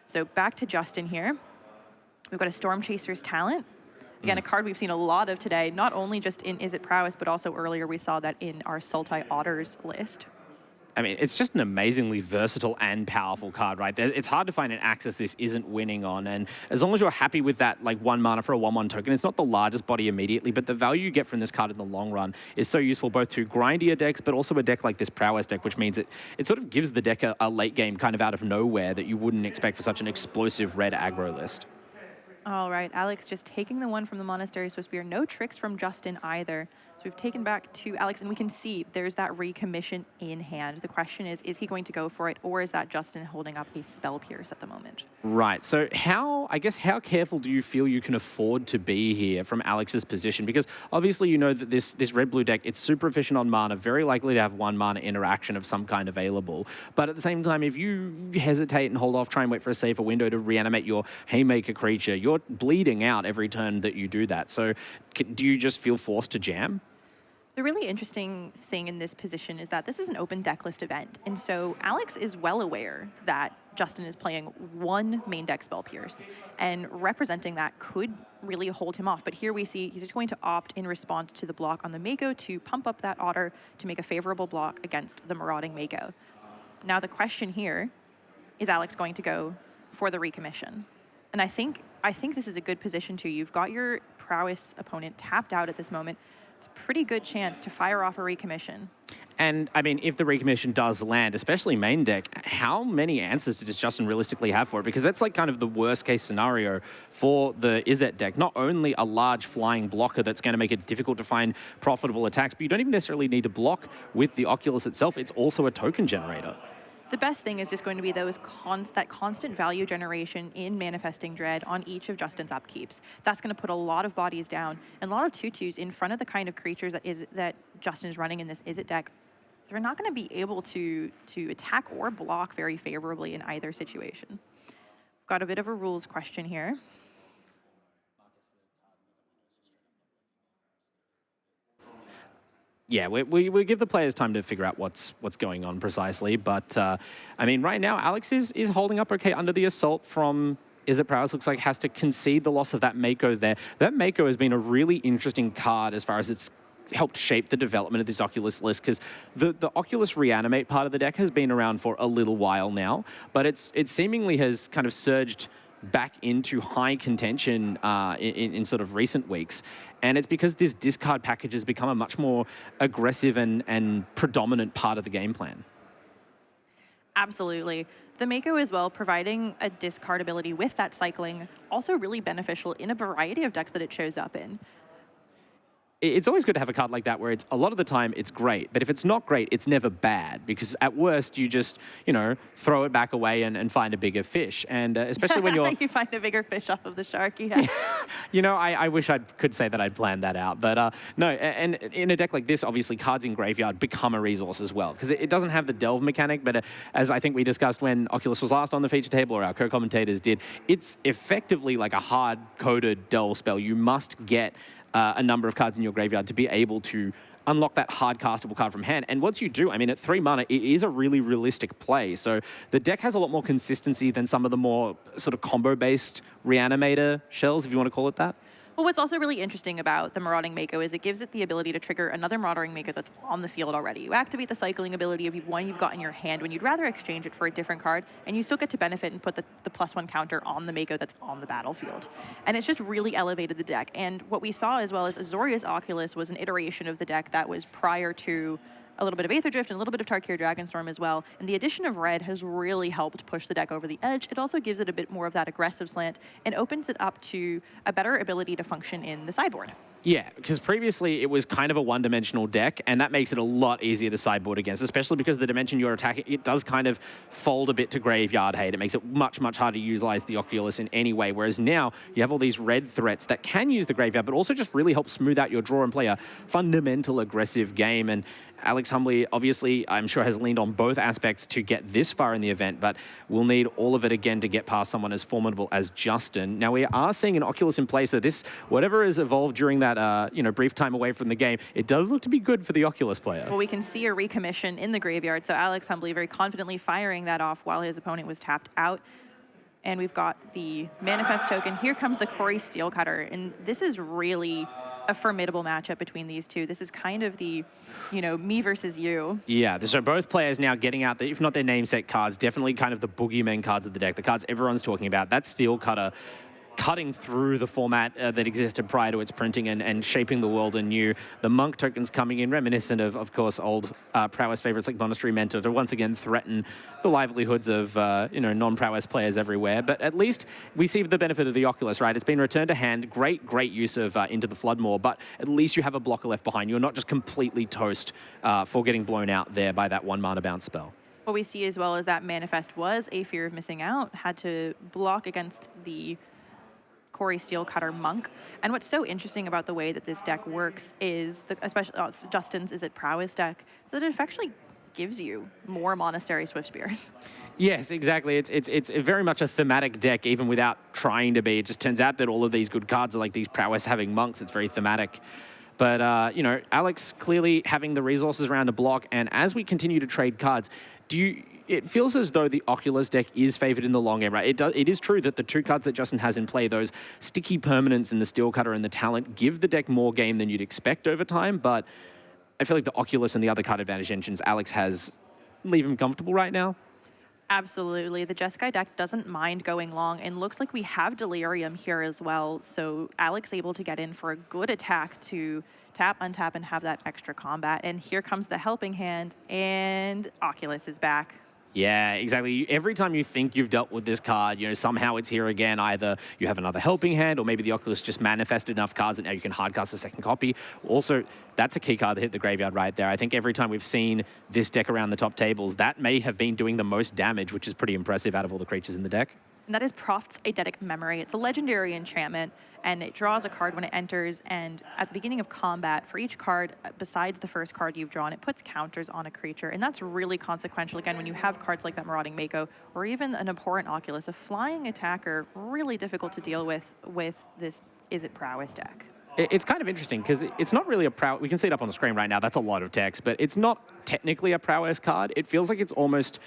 So back to Justin here. We've got a Storm Chaser's Talent. Again, a card we've seen a lot of today, not only just in IZZET Prowess, but also earlier we saw that in our Sultai Otters list. I mean, it's just an amazingly versatile and powerful card, right? It's hard to find an axis this isn't winning on, and as long as you're happy with that, like 1 mana for a 1/1 token, it's not the largest body immediately, but the value you get from this card in the long run is so useful both to grindier decks, but also a deck like this Prowess deck, which means it sort of gives the deck a late game kind of out of nowhere that you wouldn't expect for such an explosive red aggro list. All right, Alex just taking the one from the Monastery Swissbeer. No tricks from Justin either. So we've taken back to Alex, and we can see there's that Recommission in hand. The question is he going to go for it, or is that Justin holding up a Spell Pierce at the moment? Right, so how careful do you feel you can afford to be here from Alex's position? Because obviously you know that this red-blue deck, it's super efficient on mana, very likely to have 1 mana interaction of some kind available. But at the same time, if you hesitate and hold off, try and wait for a safer window to reanimate your Haymaker creature, you're bleeding out every turn that you do that. So do you just feel forced to jam? The really interesting thing in this position is that this is an open deck list event. And so Alex is well aware that Justin is playing 1 main deck Spell Pierce, and representing that could really hold him off. But here we see he's just going to opt in response to the block on the Mako to pump up that Otter to make a favorable block against the Marauding Mako. Now the question here, is Alex going to go for the Recommission? And I think this is a good position too. You've got your Prowess opponent tapped out at this moment. It's a pretty good chance to fire off a Recommission. And, I mean, if the Recommission does land, especially main deck, how many answers does Justin realistically have for it? Because that's like kind of the worst case scenario for the IZZET deck. Not only a large flying blocker that's going to make it difficult to find profitable attacks, but you don't even necessarily need to block with the Oculus itself. It's also a token generator. The best thing is just going to be that constant value generation in manifesting Dread on each of Justin's upkeeps. That's going to put a lot of bodies down and a lot of 2/2s in front of the kind of creatures that Justin is running in this IZZET deck. They're not going to be able to attack or block very favorably in either situation. Got a bit of a rules question here. Yeah, we give the players time to figure out what's going on precisely. But, I mean, right now, Alex is holding up okay under the assault from IZZET Prowess. Looks like has to concede the loss of that Mako there. That Mako has been a really interesting card as far as it's helped shape the development of this Oculus list, because the Oculus Reanimate part of the deck has been around for a little while now, but it seemingly has kind of surged back into high contention in sort of recent weeks. And it's because this discard package has become a much more aggressive and predominant part of the game plan. Absolutely. The Mako as well, providing a discard ability with that cycling, also really beneficial in a variety of decks that it shows up in. It's always good to have a card like that where it's a lot of the time it's great, but if it's not great, it's never bad, because at worst you just, you know, throw it back away and find a bigger fish. And especially when you're... You find a bigger fish off of the shark, yeah. You know, I wish I could say that I'd planned that out, but no, and in a deck like this, obviously cards in graveyard become a resource as well, because it doesn't have the delve mechanic, but as I think we discussed when Oculus was last on the feature table, or our co-commentators did, it's effectively like a hard-coded delve spell. You must get a number of cards in your graveyard to be able to unlock that hard castable card from hand. And once you do, I mean, at 3 mana, it is a really realistic play. So the deck has a lot more consistency than some of the more sort of combo-based Reanimator shells, if you want to call it that. Well, what's also really interesting about the Marauding Mako is it gives it the ability to trigger another Marauding Mako that's on the field already. You activate the cycling ability of one you've got in your hand when you'd rather exchange it for a different card, and you still get to benefit and put the +1 counter on the Mako that's on the battlefield. And it's just really elevated the deck. And what we saw as well as AZORIUS Oculus was an iteration of the deck that was prior to a little bit of Aether Drift and a little bit of Tarkir Dragonstorm as well. And the addition of red has really helped push the deck over the edge. It also gives it a bit more of that aggressive slant and opens it up to a better ability to function in the sideboard. Yeah, because previously it was kind of a one-dimensional deck, and that makes it a lot easier to sideboard against, especially because the dimension you're attacking, it does kind of fold a bit to graveyard hate. It makes it much, much harder to utilize the Oculus in any way, whereas now you have all these red threats that can use the graveyard, but also just really help smooth out your draw and play a fundamental aggressive game. And Alex Humbly, obviously, I'm sure has leaned on both aspects to get this far in the event, but we'll need all of it again to get past someone as formidable as Justin. Now, we are seeing an Oculus in play, so this, whatever has evolved during that brief time away from the game, it does look to be good for the Oculus player. Well, we can see a recommission in the graveyard, so Alex Humbly very confidently firing that off while his opponent was tapped out. And we've got the Manifest token. Here comes the Quarry Steelcutter, and this is really a formidable matchup between these two. This is kind of the, me versus you. Yeah, so both players now getting out, if not their namesake cards, definitely kind of the boogeyman cards of the deck, the cards everyone's talking about. That Steelcutter cutting through the format that existed prior to its printing and shaping the world anew. The Monk tokens coming in, reminiscent of course, old Prowess favorites like Monastery Mentor to once again threaten the livelihoods of, non-Prowess players everywhere. But at least we see the benefit of the Oculus, right? It's been returned to hand. Great use of Into the Floodmaw, but at least you have a blocker left behind. You're not just completely toast for getting blown out there by that 1 mana bounce spell. What we see as well is that Manifest was a fear of missing out, had to block against the Quarry Steelcutter Monk. And what's so interesting about the way that this deck works is, especially Justin's IZZET Prowess deck, that it actually gives you more Monastery Swiftspears. Yes, exactly. It's very much a thematic deck, even without trying to be. It just turns out that all of these good cards are like these Prowess-having monks. It's very thematic. But, Alex clearly having the resources around to block, and as we continue to trade cards, it feels as though the Oculus deck is favored in the long game, right? It is true that the 2 cards that Justin has in play, those sticky permanents in the Steelcutter and the Talent, give the deck more game than you'd expect over time, but I feel like the Oculus and the other card advantage engines Alex has leave him comfortable right now. Absolutely. The Jeskai deck doesn't mind going long, and looks like we have Delirium here as well, so Alex able to get in for a good attack to tap, untap, and have that extra combat. And here comes the helping hand, and Oculus is back. Yeah, exactly. Every time you think you've dealt with this card, somehow it's here again. Either you have another helping hand, or maybe the Oculus just manifested enough cards that now you can hardcast a second copy. Also, that's a key card that hit the graveyard right there. I think every time we've seen this deck around the top tables, that may have been doing the most damage, which is pretty impressive out of all the creatures in the deck. And that is Proft's Eidetic Memory. It's a legendary enchantment, and it draws a card when it enters, and at the beginning of combat, for each card, besides the first card you've drawn, it puts counters on a creature, and that's really consequential, again, when you have cards like that Marauding Mako, or even an Abhorrent Oculus, a flying attacker, really difficult to deal with this IZZET Prowess deck. It's kind of interesting because it's not really a prowess. We can see it up on the screen right now. That's a lot of text, but it's not technically a prowess card. It feels like it's almost,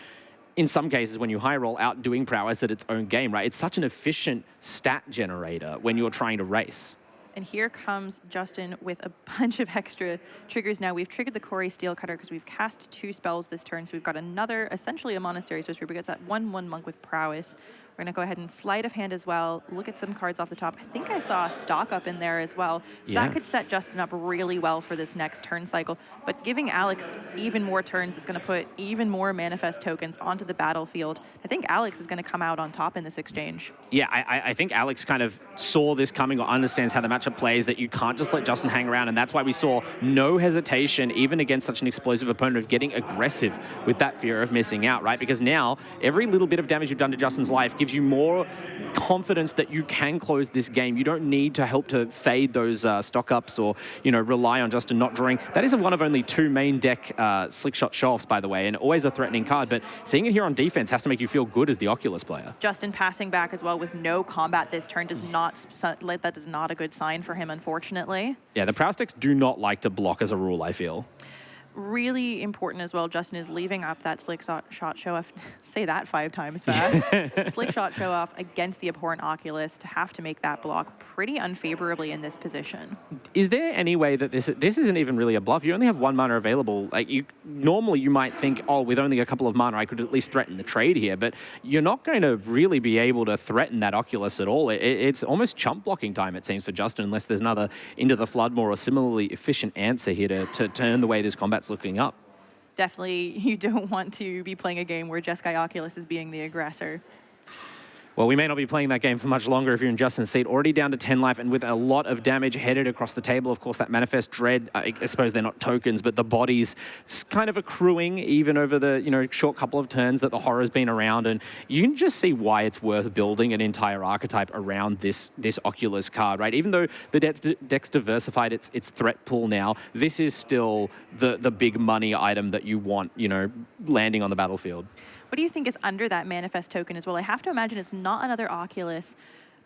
in some cases, when you high roll, outdoing prowess at its own game, right? It's such an efficient stat generator when you're trying to race. And here comes Justin with a bunch of extra triggers now. We've triggered the Corey Steel Cutter because we've cast 2 spells this turn. So we've got another, essentially a Monastery Sorcerer, because that 1/1 Monk with Prowess. We're going to go ahead and Sleight of Hand as well. Look at some cards off the top. I think I saw a Stock Up in there as well. So that could set Justin up really well for this next turn cycle. But giving Alex even more turns is going to put even more Manifest tokens onto the battlefield. I think Alex is going to come out on top in this exchange. Yeah, I think Alex kind of saw this coming or understands how the matchup plays, that you can't just let Justin hang around. And that's why we saw no hesitation, even against such an explosive opponent, of getting aggressive with that fear of missing out, right? Because now every little bit of damage you've done to Justin's life gives you more confidence that you can close this game. You don't need to help to fade those stock ups or, you know, rely on Justin not drawing. That is one of only 2 main deck Slick Shot Show-Offs, by the way, and always a threatening card. But seeing it here on defense has to make you feel good as the Oculus player. Justin passing back as well with no combat this turn does not, that is not a good sign for him, unfortunately. Yeah, the Prowess decks do not like to block as a rule, I feel. Really important as well, Justin is leaving up that Slick Shot Show-Off. Say that 5 times fast. Slick Shot Show-Off against the abhorrent Oculus to have to make that block pretty unfavorably in this position. Is there any way that this isn't even really a bluff? You only have 1 mana available. Like, normally you might think, oh, with only a couple of mana, I could at least threaten the trade here, but you're not going to really be able to threaten that Oculus at all. It's almost chump blocking time, it seems, for Justin, unless there's another Into the Floodmore or similarly efficient answer here to turn the way this combat's looking up. Definitely, you don't want to be playing a game where Jeskai Oculus is being the aggressor. Well, we may not be playing that game for much longer if you're in Justin's seat. Already down to 10 life and with a lot of damage headed across the table. Of course, that Manifest Dread, I suppose they're not tokens, but the body's kind of accruing even over the, you know, short couple of turns that the horror's been around. And you can just see why it's worth building an entire archetype around this Oculus card, right? Even though the deck's diversified its threat pool now, this is still the big money item that you want, you know, landing on the battlefield. What do you think is under that Manifest token as well? I have to imagine it's not another Oculus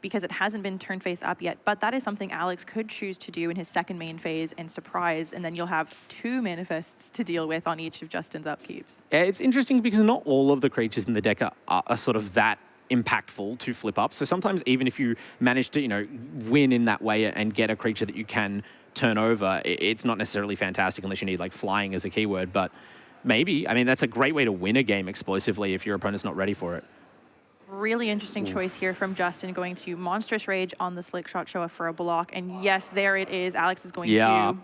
because it hasn't been turn face up yet, but that is something Alex could choose to do in his second main phase and surprise, and then you'll have 2 Manifests to deal with on each of Justin's upkeeps. Yeah, it's interesting because not all of the creatures in the deck are sort of that impactful to flip up. So sometimes even if you manage to, you know, win in that way and get a creature that you can turn over, it's not necessarily fantastic unless you need like flying as a keyword, but maybe. I mean, that's a great way to win a game explosively if your opponent's not ready for it. Really interesting choice here from Justin, going to Monstrous Rage on the Slick Shot Show-Off for a block. And yes, there it is. Alex is going to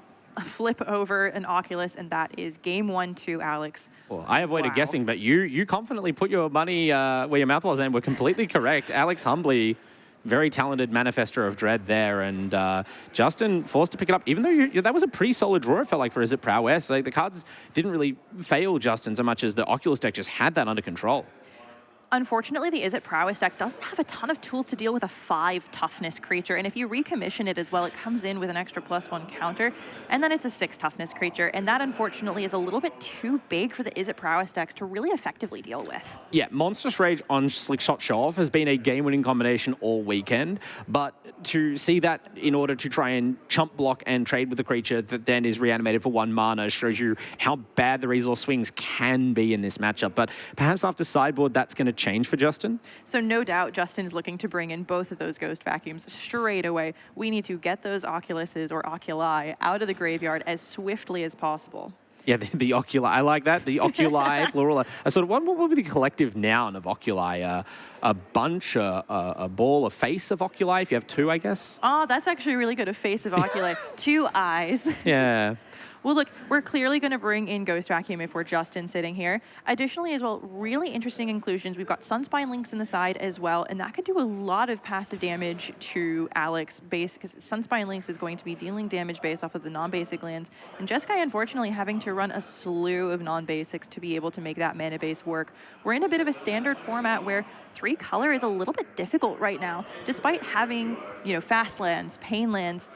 flip over an Oculus, and that is game 1 to Alex. Well, I avoided guessing, but you confidently put your money where your mouth was and were completely correct. Alex Humbleys, very talented Manifester of Dread there, and Justin forced to pick it up, even though that was a pretty solid draw, it felt like, for Izzet Prowess. Like, the cards didn't really fail Justin so much as the Oculus deck just had that under control. Unfortunately, the Izzet Prowess deck doesn't have a ton of tools to deal with a 5 toughness creature, and if you recommission it as well, it comes in with an extra +1 counter, and then it's a 6 toughness creature, and that unfortunately is a little bit too big for the Izzet Prowess decks to really effectively deal with. Yeah, Monstrous Rage on Slick Shot Show-Off has been a game-winning combination all weekend, but to see that in order to try and chump block and trade with a creature that then is reanimated for 1 mana shows you how bad the resource swings can be in this matchup. But perhaps after sideboard, that's going to change for Justin. So no doubt Justin's looking to bring in both of those Ghost Vacuums straight away. We need to get those Oculuses or Oculi out of the graveyard as swiftly as possible. Yeah, the Oculi. I like that. The Oculi, plural. A sort of, what would be the collective noun of Oculi? A bunch, a ball, a face of Oculi, if you have 2, I guess. Oh, that's actually really good. A face of Oculi. 2 eyes. Yeah. Well, look, we're clearly going to bring in Ghost Vacuum if we're Justin sitting here. Additionally, as well, really interesting inclusions. We've got Sunspine Links in the side as well, and that could do a lot of passive damage to Alex base, because Sunspine Links is going to be dealing damage based off of the non-basic lands, and Jeskai, unfortunately, having to run a slew of non-basics to be able to make that mana base work. We're in a bit of a standard format where 3 color is a little bit difficult right now, despite having, you know, fast lands, pain lands.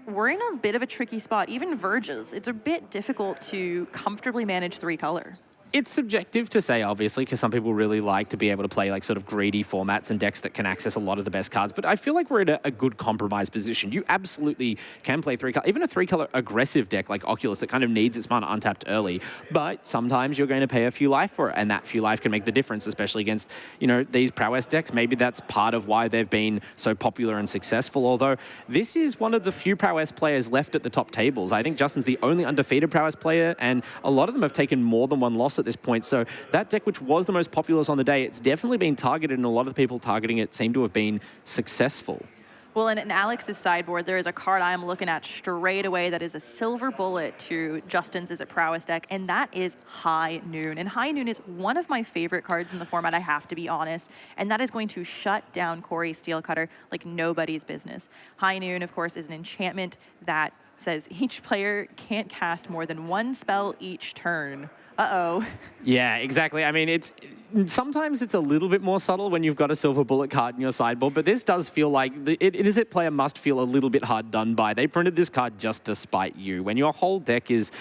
We're in a bit of a tricky spot. Even Verges, it's a bit difficult to comfortably manage 3 color. It's subjective to say, obviously, because some people really like to be able to play like sort of greedy formats and decks that can access a lot of the best cards. But I feel like we're in a good compromise position. You absolutely can play even a 3-color aggressive deck like Oculus that kind of needs its mana untapped early. But sometimes you're going to pay a few life for it, and that few life can make the difference, especially against, you know, these prowess decks. Maybe that's part of why they've been so popular and successful. Although this is one of the few prowess players left at the top tables. I think Justin's the only undefeated prowess player, and a lot of them have taken more than one loss at this point. So that deck, which was the most populous on the day, it's definitely been targeted, and a lot of the people targeting it seem to have been successful. Well, in Alex's sideboard, there is a card I'm looking at straight away that is a silver bullet to Justin's Is It Prowess deck, and that is High Noon. And High Noon is one of my favorite cards in the format, I have to be honest, and that is going to shut down Corey Steelcutter like nobody's business. High Noon, of course, is an enchantment that says each player can't cast more than one spell each turn. Uh-oh. Yeah, exactly. I mean, sometimes it's a little bit more subtle when you've got a silver bullet card in your sideboard, but this does feel like IZZET player must feel a little bit hard done by. They printed this card just to spite you. When your whole deck is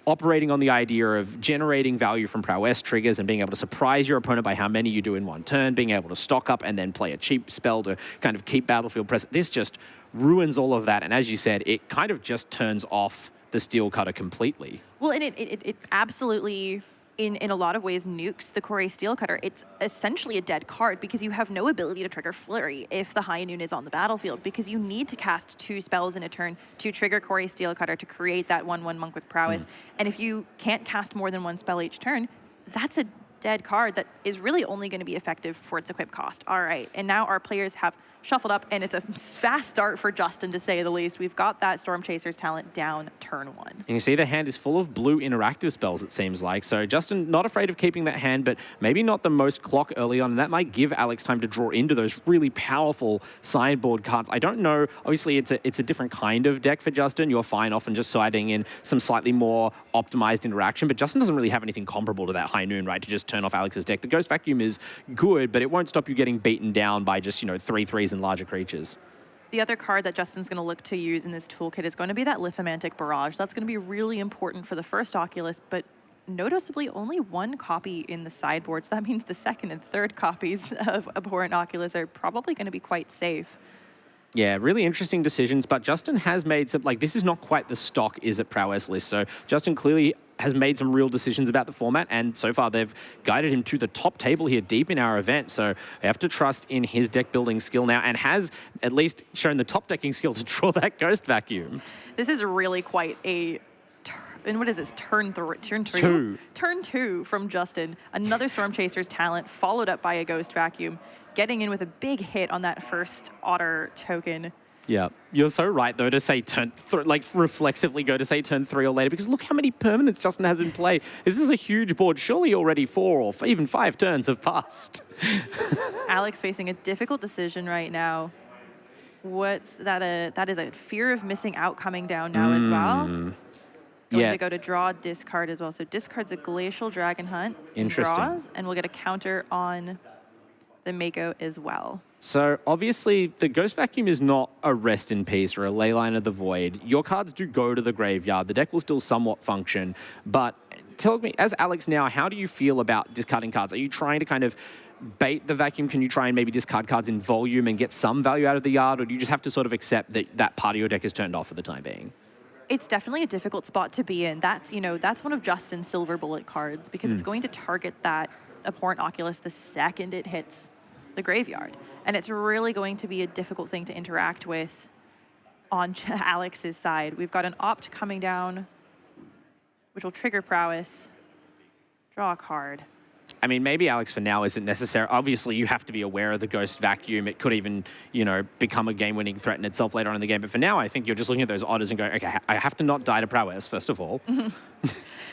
operating on the idea of generating value from prowess triggers and being able to surprise your opponent by how many you do in one turn, being able to stock up and then play a cheap spell to kind of keep battlefield present, this just ruins all of that. And as you said, it kind of just turns off the Steelcutter completely. Well, and it absolutely, in a lot of ways, nukes the Corey Steelcutter. It's essentially a dead card because you have no ability to trigger Flurry if the High Noon is on the battlefield, because you need to cast 2 spells in a turn to trigger Corey Steelcutter to create that 1/1 monk with prowess. And if you can't cast more than 1 spell each turn, that's a dead card that is really only going to be effective for its equip cost. All right, and now our players have shuffled up, and it's a fast start for Justin, to say the least. We've got that Storm Chaser's talent down turn 1. And you see the hand is full of blue interactive spells, it seems like. So Justin, not afraid of keeping that hand, but maybe not the most clock early on, and that might give Alex time to draw into those really powerful sideboard cards. I don't know. Obviously, it's a different kind of deck for Justin. You're fine often just siding in some slightly more optimized interaction, but Justin doesn't really have anything comparable to that High Noon, right, to just turn off Alex's deck. The Ghost Vacuum is good, but it won't stop you getting beaten down by just, you know, 3/3s and larger creatures. The other card that Justin's going to look to use in this toolkit is going to be that Lithomantic Barrage. That's going to be really important for the first Oculus, but noticeably only 1 copy in the sideboard. So that means the second and third copies of Abhorrent Oculus are probably going to be quite safe. Yeah, really interesting decisions, but Justin has made some, like, this is not quite the stock IZZET Prowess list. So Justin clearly has made some real decisions about the format, and so far they've guided him to the top table here deep in our event. So I have to trust in his deck building skill now, and has at least shown the top decking skill to draw that Ghost Vacuum. This is really quite a, and what is this, turn 3? Turn 2 from Justin. Another Storm Chaser's talent, followed up by a Ghost Vacuum, getting in with a big hit on that first Otter token. Yeah, you're so right, though, to say like reflexively go to say turn 3 or later, because look how many permanents Justin has in play. This is a huge board. Surely already 4 or even 5 turns have passed. Alex facing a difficult decision right now. What's that? That is a Fear of Missing Out coming down now as well. Going to go to draw, discard as well. So discards a Glacial Dragon Hunt. Interesting. Draws, and we'll get a counter on the Mako as well. So obviously the Ghost Vacuum is not a Rest in Peace or a Leyline of the Void. Your cards do go to the graveyard. The deck will still somewhat function. But tell me, as Alex now, how do you feel about discarding cards? Are you trying to kind of bait the vacuum? Can you try and maybe discard cards in volume and get some value out of the yard? Or do you just have to sort of accept that that part of your deck is turned off for the time being? It's definitely a difficult spot to be in. That's, you know, that's one of Justin's silver bullet cards, because it's going to target that Abhorrent Oculus the second it hits the graveyard. And it's really going to be a difficult thing to interact with on Alex's side. We've got an Opt coming down, which will trigger Prowess. Draw a card. I mean, maybe Alex for now isn't necessary. Obviously, you have to be aware of the Ghost Vacuum. It could even, you know, become a game-winning threat in itself later on in the game. But for now, I think you're just looking at those otters and going, okay, I have to not die to Prowess, first of all.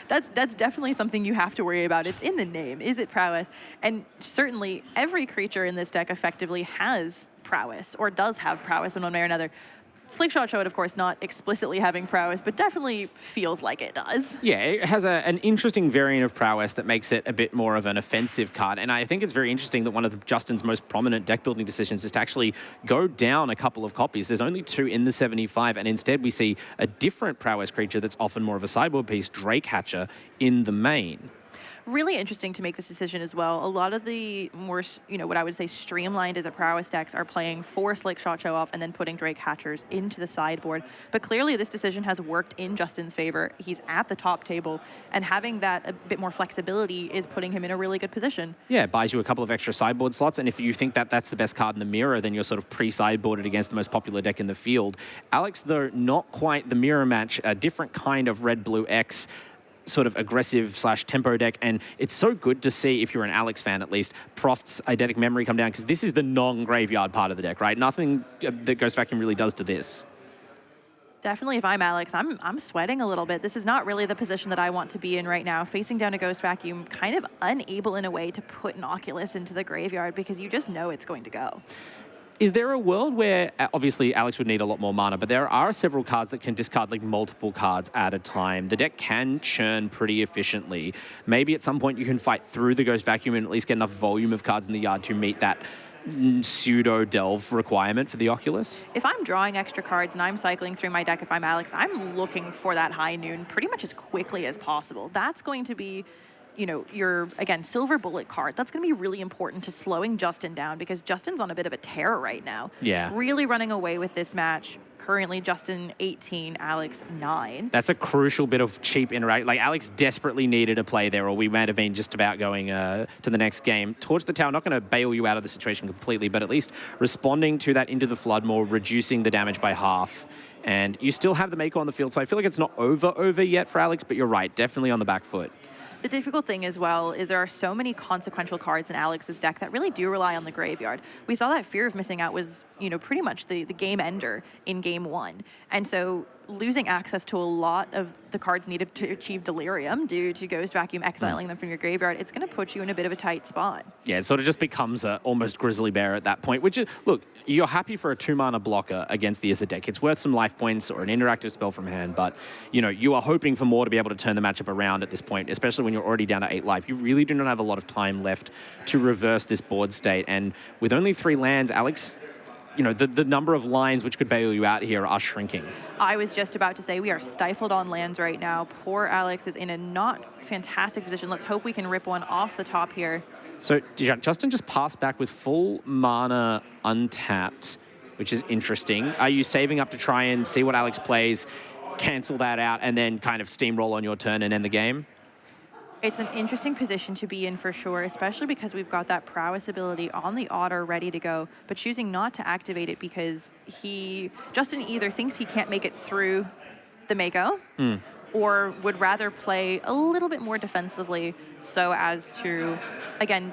That's definitely something you have to worry about. It's in the name. Is it Prowess? And certainly, every creature in this deck effectively has Prowess, or does have Prowess in one way or another. Slingshot showed, of course, not explicitly having Prowess, but definitely feels like it does. Yeah, it has an interesting variant of Prowess that makes it a bit more of an offensive card. And I think it's very interesting that one of Justin's most prominent deck building decisions is to actually go down a couple of copies. There's only 2 in the 75, and instead we see a different Prowess creature that's often more of a sideboard piece, Drake Hatcher, in the main. Really interesting to make this decision as well. A lot of the more, what I would say streamlined as a prowess decks are playing 4 Slick Shot Show Off and then putting Drake Hatchers into the sideboard. But clearly this decision has worked in Justin's favor. He's at the top table, and having that a bit more flexibility is putting him in a really good position. Yeah, it buys you a couple of extra sideboard slots, and if you think that that's the best card in the mirror, then you're sort of pre-sideboarded against the most popular deck in the field. Alex, though, not quite the mirror match, a different kind of red-blue X, sort of aggressive / tempo deck, and it's so good to see, if you're an Alex fan at least, Proft's Eidetic Memory come down, because this is the non-graveyard part of the deck, right? Nothing that Ghost Vacuum really does to this. Definitely, if I'm Alex, I'm sweating a little bit. This is not really the position that I want to be in right now. Facing down a Ghost Vacuum, kind of unable in a way to put an Oculus into the graveyard because you just know it's going to go. Is there a world where, obviously Alex would need a lot more mana, but there are several cards that can discard like multiple cards at a time. The deck can churn pretty efficiently. Maybe at some point you can fight through the Ghost Vacuum and at least get enough volume of cards in the yard to meet that pseudo delve requirement for the Oculus? If I'm drawing extra cards and I'm cycling through my deck, if I'm Alex, I'm looking for that high noon pretty much as quickly as possible. That's going to be, your, again, silver bullet card. That's going to be really important to slowing Justin down because Justin's on a bit of a tear right now. Yeah. Really running away with this match. Currently, Justin 18, Alex 9. That's a crucial bit of cheap interact. Like, Alex desperately needed a play there, or we might have been just about going to the next game. Torch the Tower, not going to bail you out of the situation completely, but at least responding to that into the flood more, reducing the damage by half. And you still have the Mako on the field, so I feel like it's not over yet for Alex, but you're right, definitely on the back foot. The difficult thing as well is there are so many consequential cards in Alex's deck that really do rely on the graveyard. We saw that Fear of Missing Out was, pretty much the game ender in game 1. And so losing access to a lot of the cards needed to achieve Delirium due to Ghost Vacuum exiling them from your graveyard, it's going to put you in a bit of a tight spot. Yeah, it sort of just becomes a almost Grizzly Bear at that point, which is, look, you're happy for a 2-mana blocker against the IZZET deck. It's worth some life points or an interactive spell from hand, but, you are hoping for more to be able to turn the matchup around at this point, especially when you're already down to 8 life. You really do not have a lot of time left to reverse this board state, and with only 3 lands, Alex, the number of lines which could bail you out here are shrinking. I was just about to say we are stifled on lands right now. Poor Alex is in a not fantastic position. Let's hope we can rip one off the top here. So Justin just passed back with full mana untapped, which is interesting. Are you saving up to try and see what Alex plays, cancel that out, and then kind of steamroll on your turn and end the game? It's an interesting position to be in for sure, especially because we've got that prowess ability on the Otter ready to go, but choosing not to activate it because Justin either thinks he can't make it through the Mako, or would rather play a little bit more defensively so as to, again,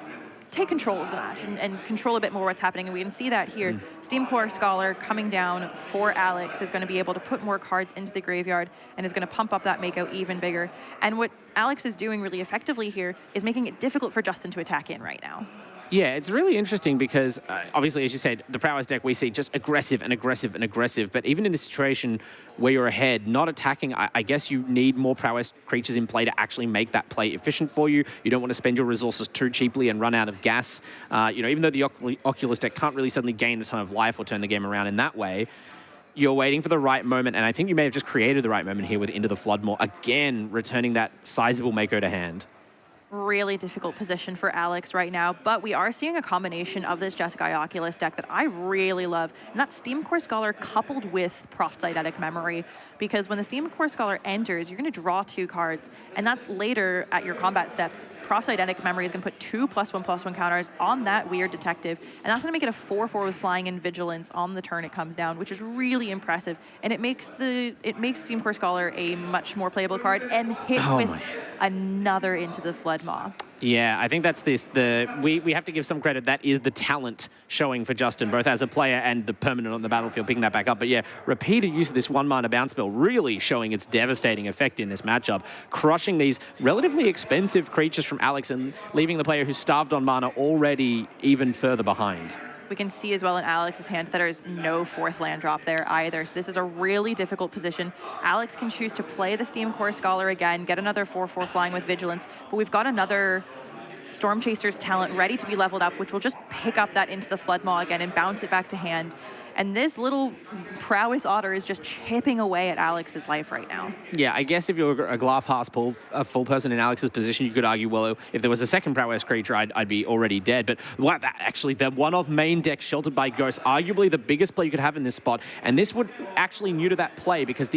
take control of the match and control a bit more what's happening. And we can see that here. Steamcore Scholar coming down for Alex is going to be able to put more cards into the graveyard and is going to pump up that Mako even bigger. And what Alex is doing really effectively here is making it difficult for Justin to attack in right now. Yeah, it's really interesting because, obviously, as you said, the Prowess deck we see just aggressive and aggressive and aggressive. But even in this situation where you're ahead, not attacking, I guess you need more Prowess creatures in play to actually make that play efficient for you. You don't want to spend your resources too cheaply and run out of gas. Even though the Oculus deck can't really suddenly gain a ton of life or turn the game around in that way, you're waiting for the right moment. And I think you may have just created the right moment here with Into the Floodmoor, again, returning that sizable Mako to hand. Really difficult position for Alex right now, but we are seeing a combination of this JESKAI Oculus deck that I really love, and that's Steamcore Scholar coupled with Proft's Eidetic Memory, because when the Steamcore Scholar enters, you're going to draw 2 cards, and that's later at your combat step. Proft's Eidetic Memory is going to put 2 +1/+1 counters on that Weird Detective, and that's going to make it a 4/4 with Flying and Vigilance on the turn it comes down, which is really impressive, and it makes Steamcore Scholar a much more playable card and hit with another Into the Flood Maw. Yeah, I think that's we have to give some credit. That is the talent showing for Justin, both as a player and the permanent on the battlefield, picking that back up. But yeah, repeated use of this 1-mana bounce spell really showing its devastating effect in this matchup, crushing these relatively expensive creatures from Alex and leaving the player who's starved on mana already even further behind. We can see as well in Alex's hand that there is no 4th land drop there either. So this is a really difficult position. Alex can choose to play the Steamcore Scholar again, get another 4/4 Flying with Vigilance, but we've got another Storm Chaser's talent ready to be leveled up, which will just pick up that Into the Flood Maw again and bounce it back to hand. And this little prowess otter is just chipping away at Alex's life right now. Yeah, I guess if you're a full person in Alex's position, you could argue, well, if there was a second prowess creature, I'd be already dead. But actually, the one-off main deck sheltered by Ghosts, arguably the biggest play you could have in this spot. And this would actually neuter that play because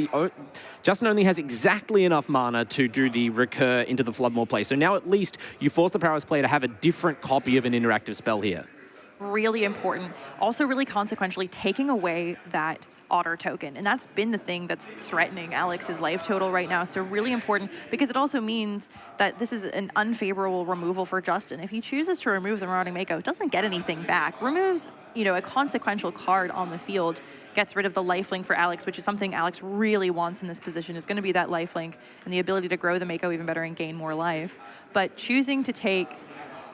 Justin only has exactly enough mana to do the recur into the Floodmaw play. So now at least you force the prowess player to have a different copy of an interactive spell here. Really important. Also really consequentially taking away that otter token. And that's been the thing that's threatening Alex's life total right now. So really important because it also means that this is an unfavorable removal for Justin. If he chooses to remove the Marauding Mako, doesn't get anything back, removes, you know, a consequential card on the field, gets rid of the lifelink for Alex, which is something Alex really wants in this position, is going to be that lifelink and the ability to grow the Mako even better and gain more life. But choosing to take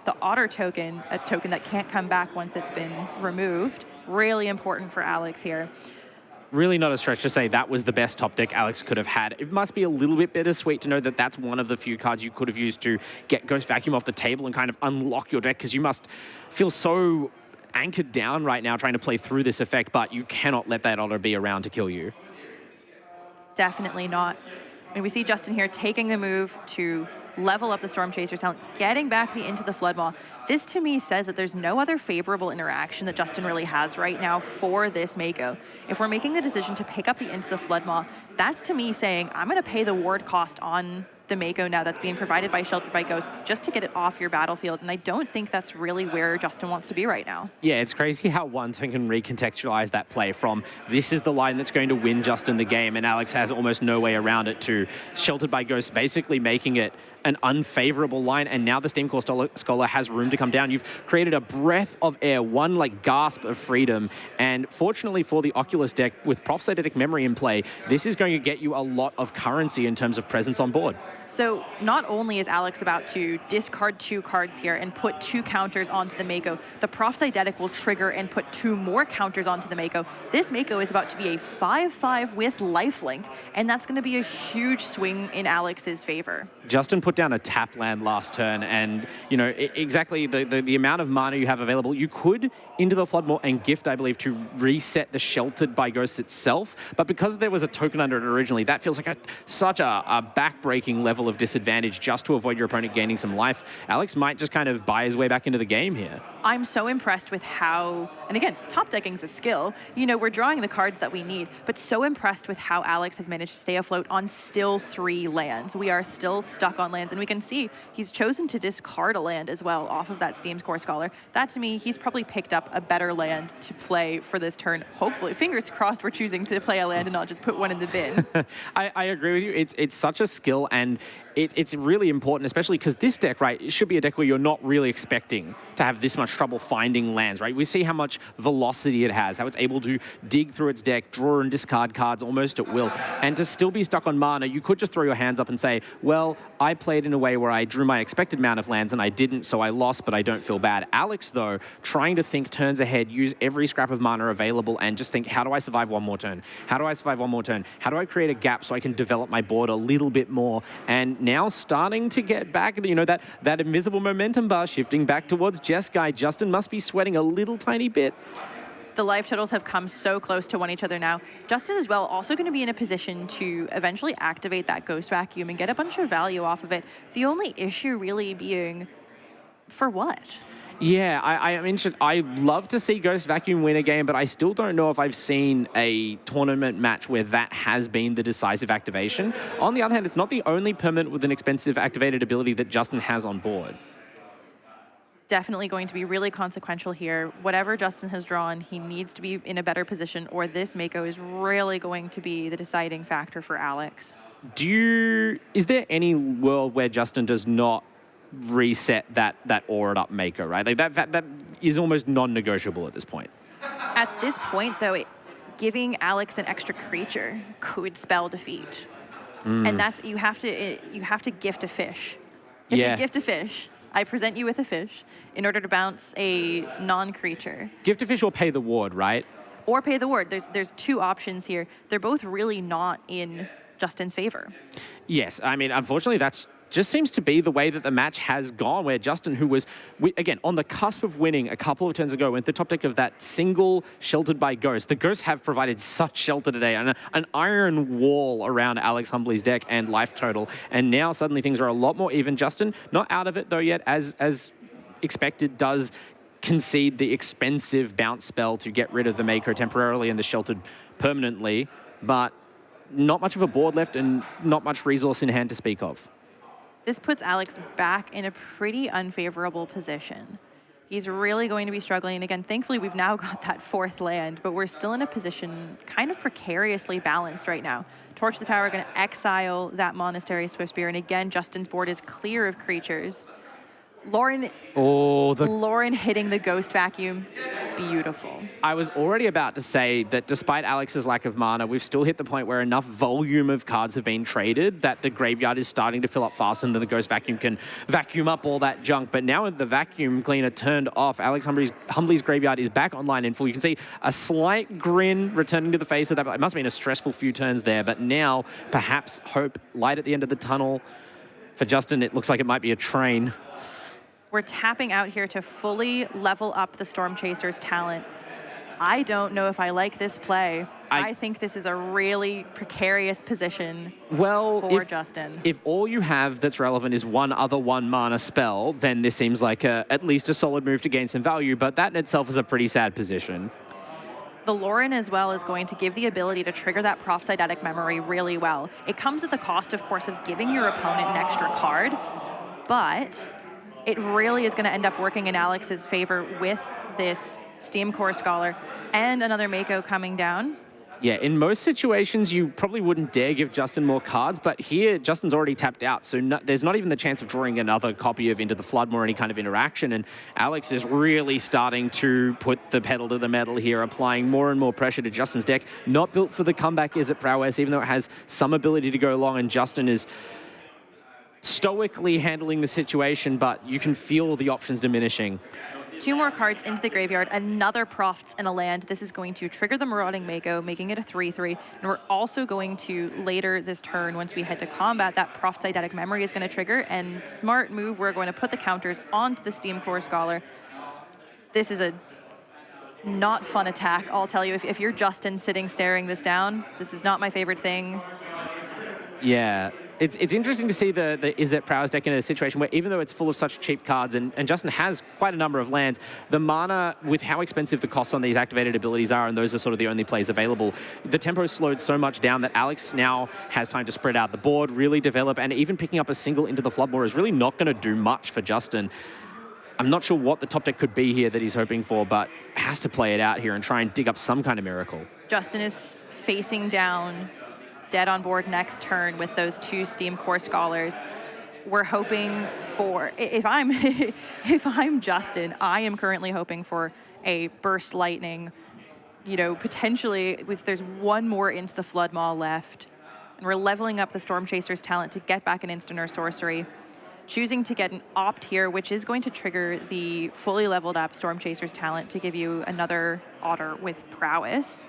the otter token, a token that can't come back once it's been removed, really important for Alex here. Really not a stretch to say that was the best top deck Alex could have had. It must be a little bit bittersweet to know that that's one of the few cards you could have used to get Ghost Vacuum off the table and kind of unlock your deck, because you must feel so anchored down right now trying to play through this effect, but you cannot let that otter be around to kill you. Definitely not. And we see Justin here taking the move to level up the Storm Chaser's talent, getting back into the Floodmaw. This to me says that there's no other favorable interaction that Justin really has right now for this Mako. If we're making the decision to pick up the Into the Floodmaw, that's to me saying, I'm going to pay the ward cost on the Mako now that's being provided by Sheltered by Ghosts just to get it off your battlefield. And I don't think that's really where Justin wants to be right now. Yeah, it's crazy how one thing can recontextualize that play from this is the line that's going to win Justin the game, and Alex has almost no way around it, to Sheltered by Ghosts basically making it an unfavorable line, and now the Steamcore Scholar has room to come down. You've created a breath of air, one like gasp of freedom, and fortunately for the Oculus deck, with Prophetic Memory in play, this is going to get you a lot of currency in terms of presence on board. So not only is Alex about to discard 2 cards here and put 2 counters onto the Mako, the Prophetic will trigger and put 2 more counters onto the Mako. This Mako is about to be a 5/5 with lifelink, and that's going to be a huge swing in Alex's favor. Justin put down a tap land last turn, and you know exactly the amount of mana you have available. You could Into the Floodmaw and gift, I believe, to reset the Sheltered by Ghosts itself, but because there was a token under it originally, that feels like such a back-breaking level of disadvantage just to avoid your opponent gaining some life. Alex might just kind of buy his way back into the game here. I'm so impressed with how, and again, top decking's a skill. You know, we're drawing the cards that we need, but so impressed with how Alex has managed to stay afloat on still 3 lands. We are still stuck on lands, and we can see he's chosen to discard a land as well off of that Steamcore Scholar. That, to me, he's probably picked up a better land to play for this turn. Hopefully, fingers crossed, we're choosing to play a land and not just put one in the bin. I agree with you. It's such a skill, and it's really important, especially because this deck, right, it should be a deck where you're not really expecting to have this much trouble finding lands, right? We see how much velocity it has, how it's able to dig through its deck, draw and discard cards almost at will, and to still be stuck on mana, you could just throw your hands up and say, well, I played in a way where I drew my expected amount of lands and I didn't, so I lost, but I don't feel bad. Alex, though, trying to think turns ahead, use every scrap of mana available and just think, how do I survive one more turn? How do I survive one more turn? How do I create a gap so I can develop my board a little bit more? And now starting to get back, you know, that invisible momentum bar shifting back towards Jeskai. Justin must be sweating a little tiny bit. The life totals have come so close to each other now. Justin as well also going to be in a position to eventually activate that Ghost Vacuum and get a bunch of value off of it. The only issue really being, for what? Yeah, I'm interested. I love to see Ghost Vacuum win a game, but I still don't know if I've seen a tournament match where that has been the decisive activation. On the other hand, it's not the only permanent with an expensive activated ability that Justin has on board. Definitely going to be really consequential here. Whatever Justin has drawn, he needs to be in a better position, or this Mako is really going to be the deciding factor for Alex. Is there any world where Justin does not reset that aurored up Mako, right? Like that is almost non-negotiable at this point. At this point, though, giving Alex an extra creature could spell defeat, and that's you have to gift a fish. It's a gift a fish. I present you with a fish in order to bounce a non-creature. Gift a fish or pay the ward, right? Or pay the ward. There's 2 options here. They're both really not in Justin's favor. Yes, I mean, unfortunately, that's just seems to be the way that the match has gone, where Justin, who was, again, on the cusp of winning a couple of turns ago, went the top deck of that single sheltered by Ghost. The Ghosts have provided such shelter today, and an iron wall around Alex Humbley's deck and life total. And now suddenly things are a lot more even. Justin, not out of it though yet, as expected, does concede the expensive bounce spell to get rid of the Mako temporarily and the sheltered permanently, but not much of a board left and not much resource in hand to speak of. This puts Alex back in a pretty unfavorable position. He's really going to be struggling. Again, thankfully, we've now got that 4th land, but we're still in a position kind of precariously balanced right now. Torch the Tower, going to exile that Monastery Swiftspear, and again, Justin's board is clear of creatures. Lauren hitting the Ghost Vacuum, beautiful. I was already about to say that despite Alex's lack of mana, we've still hit the point where enough volume of cards have been traded that the graveyard is starting to fill up faster than the Ghost Vacuum can vacuum up all that junk. But now with the vacuum cleaner turned off, Alex Humbley's graveyard is back online in full. You can see a slight grin returning to the face of that. It must have been a stressful few turns there, but now perhaps hope, light at the end of the tunnel. For Justin, it looks like it might be a train. We're tapping out here to fully level up the Storm Chaser's talent. I don't know if I like this play. I think this is a really precarious position for Justin. If all you have that's relevant is one other 1-mana spell, then this seems like at least a solid move to gain some value, but that in itself is a pretty sad position. The Lauren as well is going to give the ability to trigger that Prophesidetic Memory really well. It comes at the cost, of course, of giving your opponent an extra card, but it really is going to end up working in Alex's favor with this Steam Core Scholar and another Mako coming down. Yeah, in most situations, you probably wouldn't dare give Justin more cards, but here, Justin's already tapped out, so there's not even the chance of drawing another copy of Into the Flood or any kind of interaction, and Alex is really starting to put the pedal to the metal here, applying more and more pressure to Justin's deck. Not built for the comeback is it Prowess, even though it has some ability to go long, and Justin is stoically handling the situation, but you can feel the options diminishing. 2 more cards into the graveyard, another Profts and a land. This is going to trigger the Marauding Mako, making it a 3/3. And we're also going to, later this turn, once we head to combat, that Prophesidetic Memory is going to trigger. And smart move, we're going to put the counters onto the Steam Core Scholar. This is a not fun attack, I'll tell you. If you're Justin sitting staring this down, this is not my favorite thing. Yeah. It's interesting to see the IZZET Prowess deck in a situation where even though it's full of such cheap cards, and Justin has quite a number of lands, the mana, with how expensive the costs on these activated abilities are, and those are sort of the only plays available, the tempo slowed so much down that Alex now has time to spread out the board, really develop, and even picking up a single Into the Floodmoor is really not going to do much for Justin. I'm not sure what the top deck could be here that he's hoping for, but has to play it out here and try and dig up some kind of miracle. Justin is facing down, dead on board next turn with those 2 Steam Core Scholars. We're hoping for, if I'm Justin, I am currently hoping for a Burst Lightning, you know, potentially if there's 1 more Into the Flood Maw left, and we're leveling up the Storm Chaser's talent to get back an instant or sorcery. Choosing to get an Opt here, which is going to trigger the fully leveled up Storm Chaser's talent to give you another Otter with Prowess.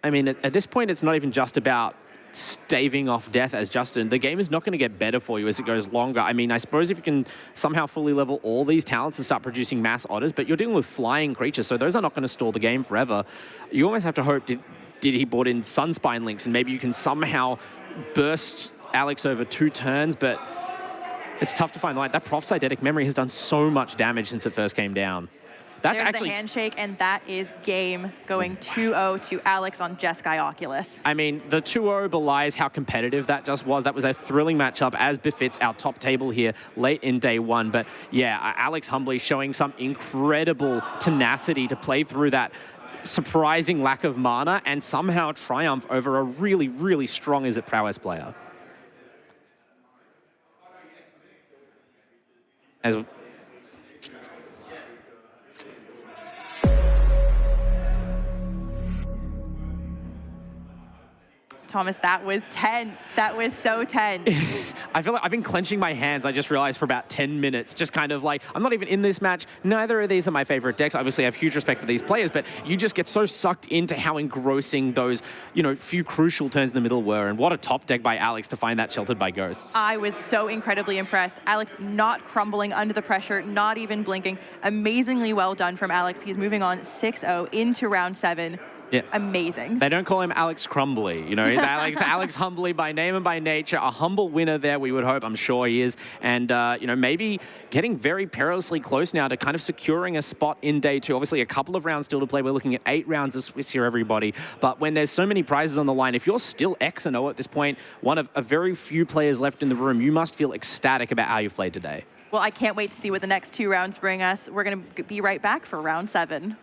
I mean, at this point, it's not even just about staving off death as Justin. The game is not going to get better for you as it goes longer. I mean, I suppose if you can somehow fully level all these talents and start producing mass Otters, but you're dealing with flying creatures, so those are not going to stall the game forever. You almost have to hope, did he board in Sunspine Links, and maybe you can somehow burst Alex over 2 turns, but it's tough to find the light. That Prophesidetic Memory has done so much damage since it first came down. That's There's actually the handshake, and that is game, going 2-0 to Alex on Jeskai Oculus. I mean, the 2-0 belies how competitive that just was. That was a thrilling matchup, as befits our top table here late in day 1. But yeah, Alex Humbley showing some incredible tenacity to play through that surprising lack of mana and somehow triumph over a really, really strong IZZET Prowess player. As Thomas, that was tense. That was so tense. I feel like I've been clenching my hands, I just realized, for about 10 minutes. Just kind of like, I'm not even in this match. Neither of these are my favorite decks. Obviously, I have huge respect for these players, but you just get so sucked into how engrossing those, you know, few crucial turns in the middle were. And what a top deck by Alex to find that Sheltered by Ghosts. I was so incredibly impressed. Alex not crumbling under the pressure, not even blinking. Amazingly well done from Alex. He's moving on 6-0 into round 7. Yeah. Amazing. They don't call him Alex Crumbly, you know, he's Alex Humbly by name and by nature, a humble winner there, we would hope, I'm sure he is, and, you know, maybe getting very perilously close now to kind of securing a spot in day 2. Obviously, a couple of rounds still to play. We're looking at 8 rounds of Swiss here, everybody, but when there's so many prizes on the line, if you're still X&O at this point, one of a very few players left in the room, you must feel ecstatic about how you've played today. Well, I can't wait to see what the next 2 rounds bring us. We're going to be right back for round 7.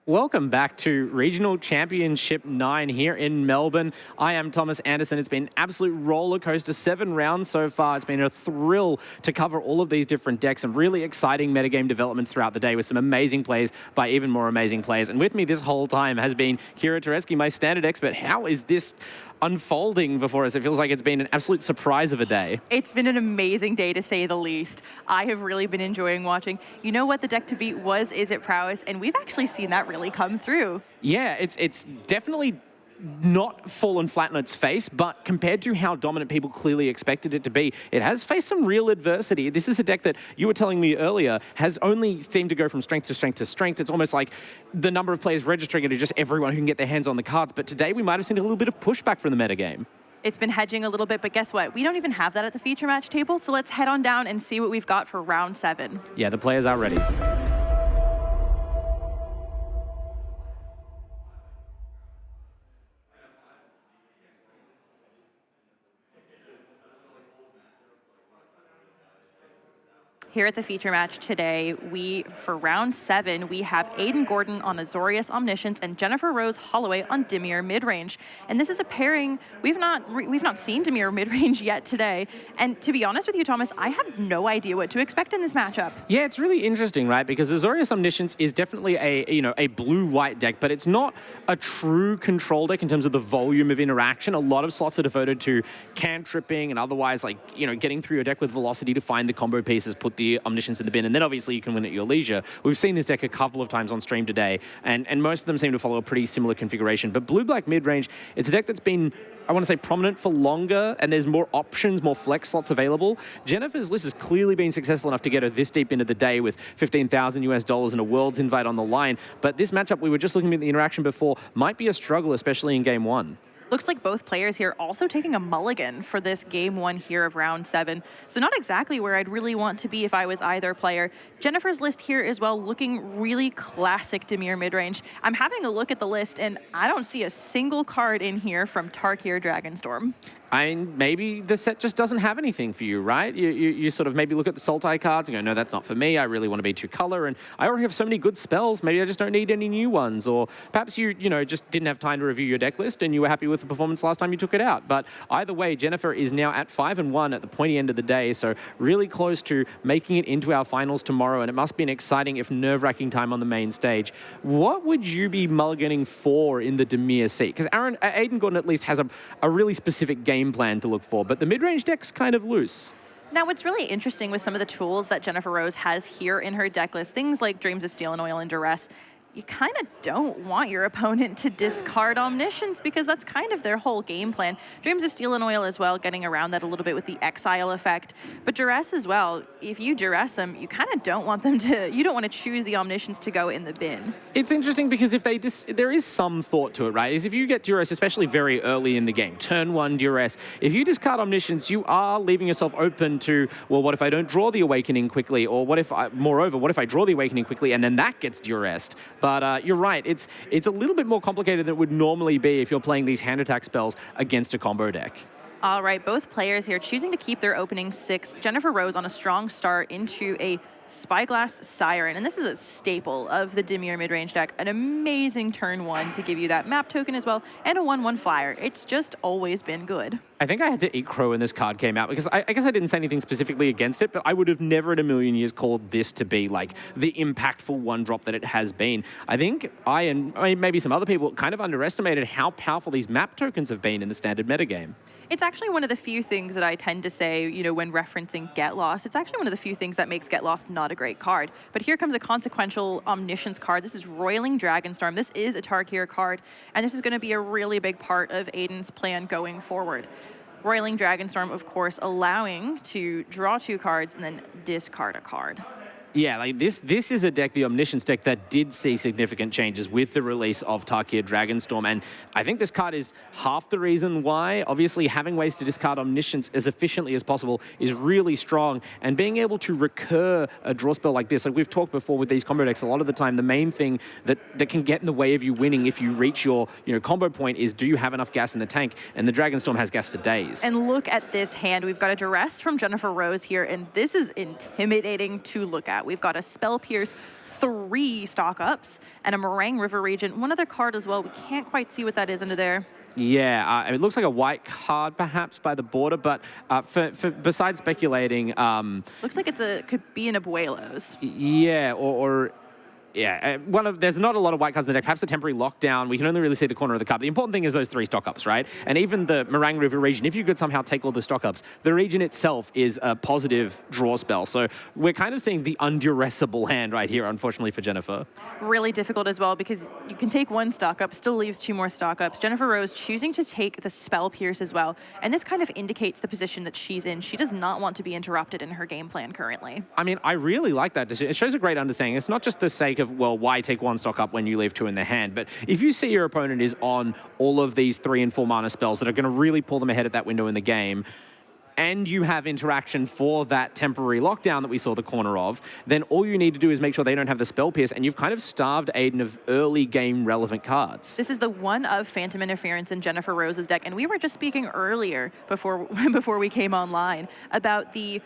Welcome back to Regional Championship 9 here in Melbourne. I am Thomas Anderson. It's been an absolute roller coaster, 7 rounds so far. It's been a thrill to cover all of these different decks, some really exciting metagame development throughout the day with some amazing plays by even more amazing players. And with me this whole time has been Kira Tereski, my standard expert. How is this unfolding before us? It feels like it's been an absolute surprise of a day. It's been an amazing day, to say the least. I have really been enjoying watching. You know what the deck to beat was IZZET Prowess, and we've actually seen that really come through. Yeah, it's definitely not fallen flat on its face, but compared to how dominant people clearly expected it to be, it has faced some real adversity. This is a deck that you were telling me earlier has only seemed to go from strength to strength to strength. It's almost like the number of players registering it is just everyone who can get their hands on the cards. But today we might have seen a little bit of pushback from the metagame. It's been hedging a little bit, but guess what? We don't even have that at the feature match table, so let's head on down and see what we've got for round 7. Yeah, the players are ready. Here at the feature match today, for round 7, we have Aidan Gordon on AZORIUS Omniscience and Jennifer Rose Holloway on DIMIR Midrange. And this is a pairing we've not seen DIMIR Midrange yet today. And to be honest with you, Thomas, I have no idea what to expect in this matchup. Yeah, it's really interesting, right? Because AZORIUS Omniscience is definitely a blue-white deck, but it's not a true control deck in terms of the volume of interaction. A lot of slots are devoted to cantripping and otherwise, getting through your deck with velocity to find the combo pieces, put the Omniscience in the bin, and then obviously you can win at your leisure. We've seen this deck a couple of times on stream today, and most of them seem to follow a pretty similar configuration. But blue-black mid-range, it's a deck that's been, I want to say, prominent for longer, and there's more options, more flex slots available. Jennifer's list has clearly been successful enough to get her this deep into the day with $15,000 and a Worlds invite on the line. But this matchup, we were just looking at the interaction before, might be a struggle, especially in game 1. Looks like both players here also taking a mulligan for this game 1 here of round 7. So not exactly where I'd really want to be if I was either player. Jennifer's list here as well, looking really classic DIMIR midrange. I'm having a look at the list and I don't see a single card in here from Tarkir Dragonstorm. I mean, maybe the set just doesn't have anything for you, right? You sort of maybe look at the Sultai cards and go, no, that's not for me. I really want to be 2-color, and I already have so many good spells. Maybe I just don't need any new ones. Or perhaps you just didn't have time to review your deck list and you were happy with the performance last time you took it out. But either way, Jennifer is now at 5-1 at the pointy end of the day, so really close to making it into our finals tomorrow, and it must be an exciting, if nerve-wracking time on the main stage. What would you be mulliganing for in the DIMIR seat? Because Aidan Gordon at least has a really specific game plan to look for, but the mid-range deck's kind of loose. Now, what's really interesting with some of the tools that Jennifer Rose has here in her deck list, things like Dreams of Steel and Oil and Duress, you kind of don't want your opponent to discard Omniscience because that's kind of their whole game plan. Dreams of Steel and Oil as well, getting around that a little bit with the Exile effect. But Duress as well, if you Duress them, you kind of don't want them to, you don't want to choose the Omniscience to go in the bin. It's interesting because if there is some thought to it, right? Is if you get Duress, especially very early in the game, turn 1 Duress, if you discard Omniscience, you are leaving yourself open to, well, what if I don't draw the Awakening quickly? Or what if moreover, what if I draw the Awakening quickly and then that gets Duressed? But you're right, it's a little bit more complicated than it would normally be if you're playing these hand attack spells against a combo deck. All right, both players here choosing to keep their opening 6. Jennifer Rose on a strong start into a Spyglass Siren, and this is a staple of the DIMIR mid-range deck. An amazing turn 1 to give you that map token as well, and a 1/1 flyer. It's just always been good. I think I had to eat crow when this card came out because I guess I didn't say anything specifically against it, but I would have never in a million years called this to be like the impactful one drop that it has been. I think I and maybe some other people kind of underestimated how powerful these map tokens have been in the standard metagame. It's actually one of the few things that I tend to say, you know, when referencing Get Lost. It's actually one of the few things that makes Get Lost not a great card. But here comes a consequential Omniscience card. This is Roiling Dragonstorm. This is a Tarkir card, and this is going to be a really big part of Aidan's plan going forward. Roiling Dragonstorm, of course, allowing to draw 2 cards and then discard a card. Yeah, like this is a deck, the Omniscience deck, that did see significant changes with the release of Tarkir Dragonstorm, and I think this card is half the reason why. Obviously, having ways to discard Omniscience as efficiently as possible is really strong, and being able to recur a draw spell like this, like we've talked before with these combo decks, a lot of the time, the main thing that can get in the way of you winning if you reach your combo point is, do you have enough gas in the tank? And the Dragonstorm has gas for days. And look at this hand. We've got a Duress from Jennifer Rose here, and this is intimidating to look at. We've got a Spell Pierce, 3 stock ups, and a Meringue River Regent. One other card as well. We can't quite see what that is under there. Yeah, it looks like a white card perhaps by the border, but besides speculating... looks like could be an Abuelos. Yeah, yeah, there's not a lot of white cards in the deck. Perhaps a temporary lockdown. We can only really see the corner of the card. The important thing is those 3 stock-ups, right? And even the Meringue River region, if you could somehow take all the stock-ups, the region itself is a positive draw spell. So we're kind of seeing the unduressable hand right here, unfortunately, for Jennifer. Really difficult as well, because you can take 1 stock-up, still leaves 2 more stock-ups. Jennifer Rose choosing to take the Spell Pierce as well. And this kind of indicates the position that she's in. She does not want to be interrupted in her game plan currently. I mean, I really like that decision. It shows a great understanding. It's not just the sake of, well, why take 1 stock up when you leave 2 in the hand? But if you see your opponent is on all of these 3 and 4 mana spells that are going to really pull them ahead at that window in the game, and you have interaction for that temporary lockdown that we saw the corner of, then all you need to do is make sure they don't have the Spell Pierce, and you've kind of starved Aidan of early game relevant cards. This is the one of Phantom Interference in Jennifer Rose's deck, and we were just speaking earlier before we came online about the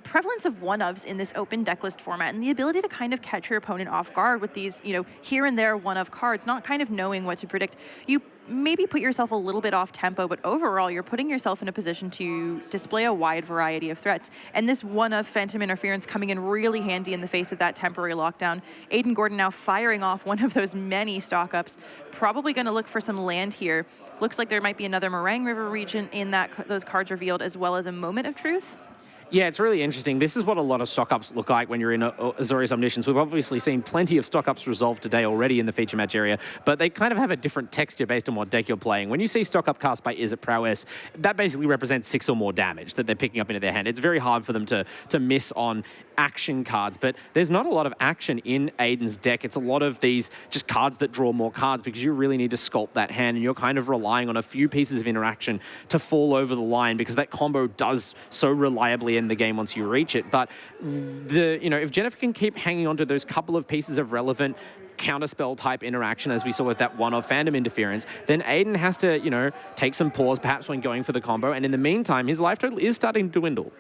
prevalence of one-ofs in this open decklist format and the ability to kind of catch your opponent off guard with these, here and there one-of cards, not kind of knowing what to predict. You maybe put yourself a little bit off tempo, but overall you're putting yourself in a position to display a wide variety of threats. And this one-of Phantom Interference coming in really handy in the face of that temporary lockdown. Aidan Gordon now firing off one of those many stock-ups, probably going to look for some land here. Looks like there might be another Meringue River region in those cards revealed, as well as a Moment of Truth. Yeah, it's really interesting. This is what a lot of stock-ups look like when you're in Azorius Omniscience. We've obviously seen plenty of stock-ups resolved today already in the feature match area, but they kind of have a different texture based on what deck you're playing. When you see stock-up cast by IZZET PROWESS, that basically represents 6 or more damage that they're picking up into their hand. It's very hard for them to miss on action cards, but there's not a lot of action in Aidan's deck. It's a lot of these just cards that draw more cards because you really need to sculpt that hand, and you're kind of relying on a few pieces of interaction to fall over the line because that combo does so reliably end the game once you reach it. But if Jennifer can keep hanging on to those couple of pieces of relevant counterspell type interaction, as we saw with that one-of Phantom Interference, then Aidan has to, take some pause perhaps when going for the combo, and in the meantime, his life total is starting to dwindle.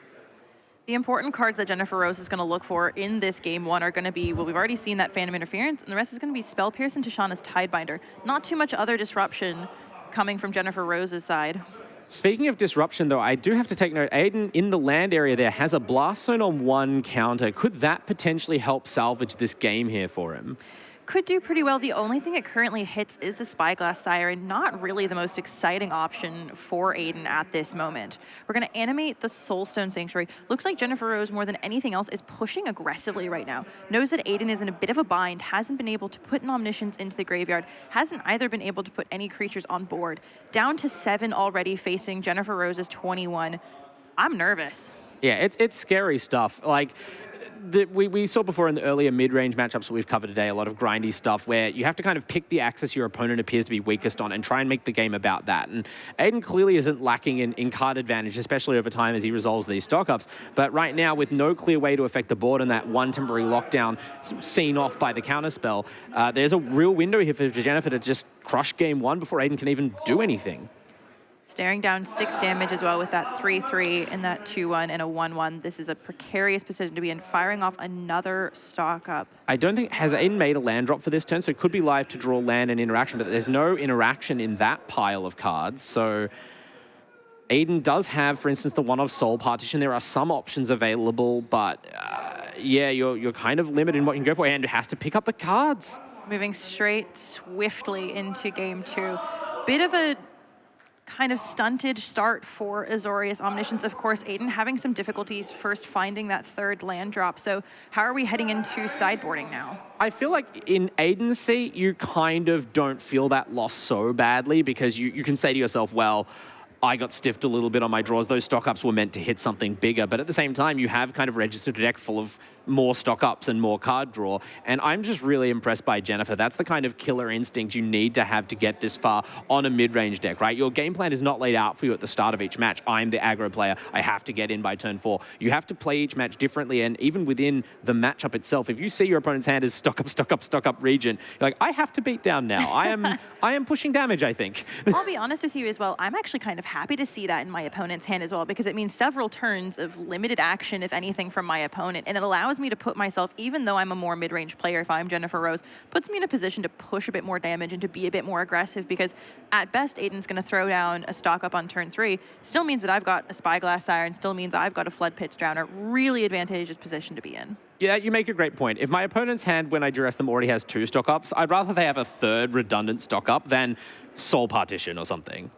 The important cards that Jennifer Rose is going to look for in this game 1 are going to be, well, we've already seen that Phantom Interference, and the rest is going to be Spell Pierce and Tishana's Tidebinder. Not too much other disruption coming from Jennifer Rose's side. Speaking of disruption, though, I do have to take note, Aidan in the land area there has a Blast Zone on 1 counter. Could that potentially help salvage this game here for him? Could do pretty well. The only thing it currently hits is the Spyglass Siren. Not really the most exciting option for Aidan at this moment. We're going to animate the Soulstone Sanctuary. Looks like Jennifer Rose, more than anything else, is pushing aggressively right now. Knows that Aidan is in a bit of a bind, hasn't been able to put an Omniscience into the graveyard, hasn't either been able to put any creatures on board. Down to 7 already facing Jennifer Rose's 21. I'm nervous. Yeah, it's scary stuff. Like, we saw before in the earlier mid-range matchups that we've covered today, a lot of grindy stuff where you have to kind of pick the axis your opponent appears to be weakest on and try and make the game about that. And Aidan clearly isn't lacking in card advantage, especially over time as he resolves these stock-ups. But right now, with no clear way to affect the board and that one temporary lockdown seen off by the counterspell, there's a real window here for Jennifer to just crush game 1 before Aidan can even do anything. Staring down 6 damage as well with that 3-3 and that 2-1 and a 1-1. This is a precarious position to be in, firing off another stock up. I don't think, has Aiden made a land drop for this turn? So it could be live to draw land and interaction, but there's no interaction in that pile of cards. So Aiden does have, for instance, the one of Soul Partition. There are some options available, but yeah, you're kind of limited in what you can go for, and has to pick up the cards. Moving straight swiftly into game 2. Bit of a kind of stunted start for Azorius Omniscience. Of course, Aiden having some difficulties first finding that 3rd land drop. So how are we heading into sideboarding now? I feel like in Aiden's seat, you kind of don't feel that loss so badly because you can say to yourself, well, I got stiffed a little bit on my draws. Those stock-ups were meant to hit something bigger. But at the same time, you have kind of registered a deck full of more stock-ups and more card draw. And I'm just really impressed by Jennifer. That's the kind of killer instinct you need to have to get this far on a mid-range deck, right? Your game plan is not laid out for you at the start of each match. I'm the aggro player. I have to get in by turn 4. You have to play each match differently. And even within the matchup itself, if you see your opponent's hand as stock-up, stock-up, stock-up region, you're like, I have to beat down now. I am pushing damage, I think. I'll be honest with you as well. I'm actually kind of happy to see that in my opponent's hand as well, because it means several turns of limited action, if anything, from my opponent. And it allows me to put myself, even though I'm a more mid-range player, if I'm Jennifer Rose, puts me in a position to push a bit more damage and to be a bit more aggressive, because at best, Aiden's going to throw down a stock up on turn 3. Still means that I've got a Spyglass Iron, still means I've got a Flood Pitch Drowner. Really advantageous position to be in. Yeah, you make a great point. If my opponent's hand, when I duress them, already has 2 stock-ups, I'd rather they have a 3rd redundant stock-up than Soul Partition or something.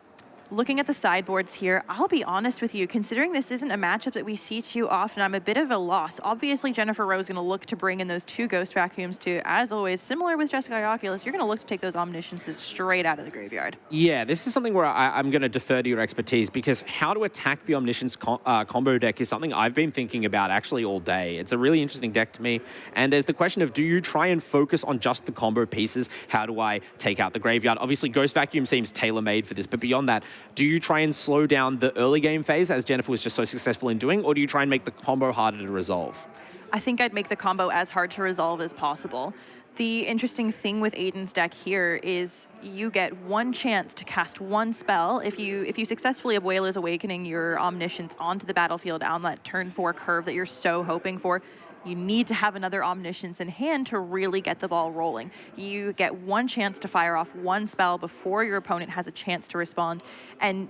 Looking at the sideboards here, I'll be honest with you, considering this isn't a matchup that we see too often, I'm a bit of a loss. Obviously, Jennifer Rose is going to look to bring in those 2 Ghost Vacuums to, as always, similar with JESKAI Oculus, you're going to look to take those Omnisciences straight out of the graveyard. Yeah, this is something where I'm going to defer to your expertise, because how to attack the Omniscience combo deck is something I've been thinking about actually all day. It's a really interesting deck to me. And there's the question of, do you try and focus on just the combo pieces? How do I take out the graveyard? Obviously, Ghost Vacuum seems tailor-made for this, but beyond that, do you try and slow down the early game phase, as Jennifer was just so successful in doing, or do you try and make the combo harder to resolve? I think I'd make the combo as hard to resolve as possible. The interesting thing with Aiden's deck here is you get 1 chance to cast 1 spell. If you successfully Abuela's Awakening your Omniscience onto the battlefield on that turn 4 curve that you're so hoping for, you need to have another Omniscience in hand to really get the ball rolling. You get 1 chance to fire off 1 spell before your opponent has a chance to respond. And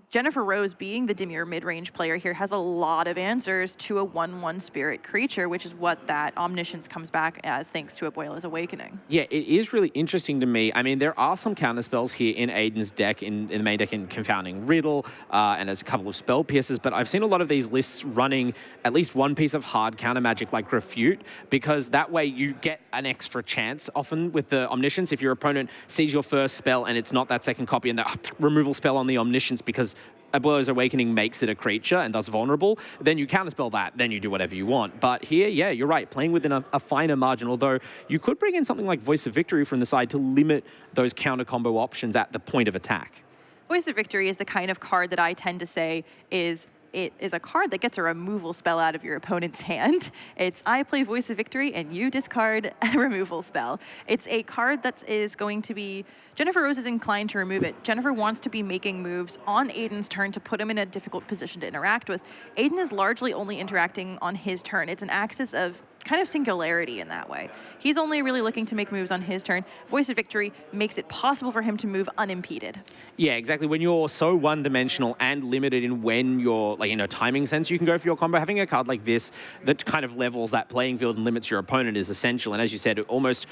Jennifer Rose, being the DIMIR mid-range player here, has a lot of answers to a 1/1 spirit creature, which is what that Omniscience comes back as, thanks to Abuela's Awakening. Yeah, it is really interesting to me. I mean, there are some counter spells here in Aiden's deck, in the main deck, in Confounding Riddle, and there's a couple of Spell Pierces, but I've seen a lot of these lists running at least 1 piece of hard counter magic like Refute, because that way you get an extra chance often with the Omniscience. If your opponent sees your first spell and it's not that second copy and the removal spell on the Omniscience because Abuela's Awakening makes it a creature and thus vulnerable, then you counterspell that, then you do whatever you want. But here, yeah, you're right, playing within a finer margin, although you could bring in something like Voice of Victory from the side to limit those counter combo options at the point of attack. Voice of Victory is the kind of card that I tend to say is it is a card that gets a removal spell out of your opponent's hand. It's I play Voice of Victory and you discard a removal spell. It's a card that is going to be, Jennifer Rose is inclined to remove it. Jennifer wants to be making moves on Aiden's turn to put him in a difficult position to interact with. Aiden is largely only interacting on his turn. It's an axis of kind of singularity in that way. He's only really looking to make moves on his turn. Voice of Victory makes it possible for him to move unimpeded. Yeah, exactly. When you're so one-dimensional and limited in when you're, like, timing sense, you can go for your combo. Having a card like this that kind of levels that playing field and limits your opponent is essential. And as you said, it almost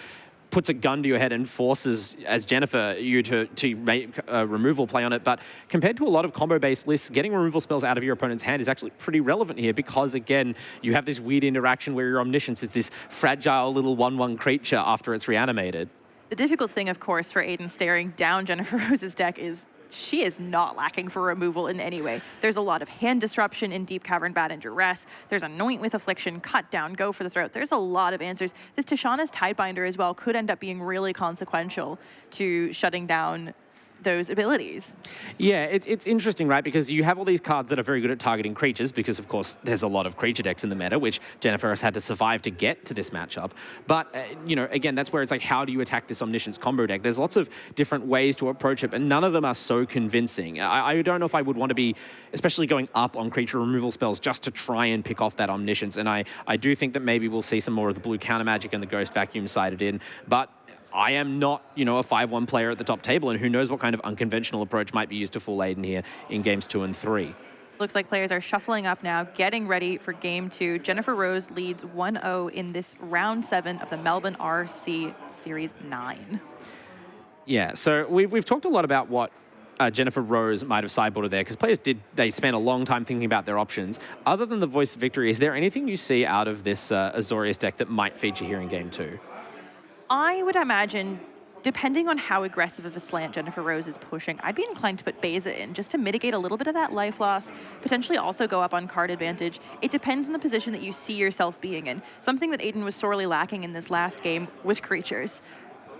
puts a gun to your head and forces, as Jennifer, you to make a removal play on it. But compared to a lot of combo-based lists, getting removal spells out of your opponent's hand is actually pretty relevant here because, again, you have this weird interaction where your Omniscience is this fragile little 1/1 creature after it's reanimated. The difficult thing, of course, for Aiden staring down Jennifer Rose's deck is she is not lacking for removal in any way. There's a lot of hand disruption in Deep Cavern, Bat, and Duress. There's Anoint with Affliction, Cut Down, Go for the Throat. There's a lot of answers. This Tishana's Tidebinder as well could end up being really consequential to shutting down those abilities. Yeah, it's interesting, right? Because you have all these cards that are very good at targeting creatures because, of course, there's a lot of creature decks in the meta, which Jennifer has had to survive to get to this matchup. But, you know, again, that's where it's like, how do you attack this Omniscience combo deck? There's lots of different ways to approach it, but none of them are so convincing. I don't know if I would want to be, especially going up on creature removal spells just to try and pick off that Omniscience. And I do think that maybe we'll see some more of the blue counter magic and the Ghost Vacuum sided in. But I am not, you know, a 5-1 player at the top table, and who knows what kind of unconventional approach might be used to full AIDAN here in games 2 and 3. Looks like players are shuffling up now, getting ready for game 2. Jennifer Rose leads 1-0 in this round 7 of the Melbourne RC Series 9. Yeah, so we've talked a lot about what Jennifer Rose might have sideboarded there, because players they spent a long time thinking about their options. Other than the Voice of Victory, is there anything you see out of this Azorius deck that might feature here in game 2? I would imagine, depending on how aggressive of a slant Jennifer Rose is pushing, I'd be inclined to put Beza in just to mitigate a little bit of that life loss, potentially also go up on card advantage. It depends on the position that you see yourself being in. Something that AIDAN was sorely lacking in this last game was creatures.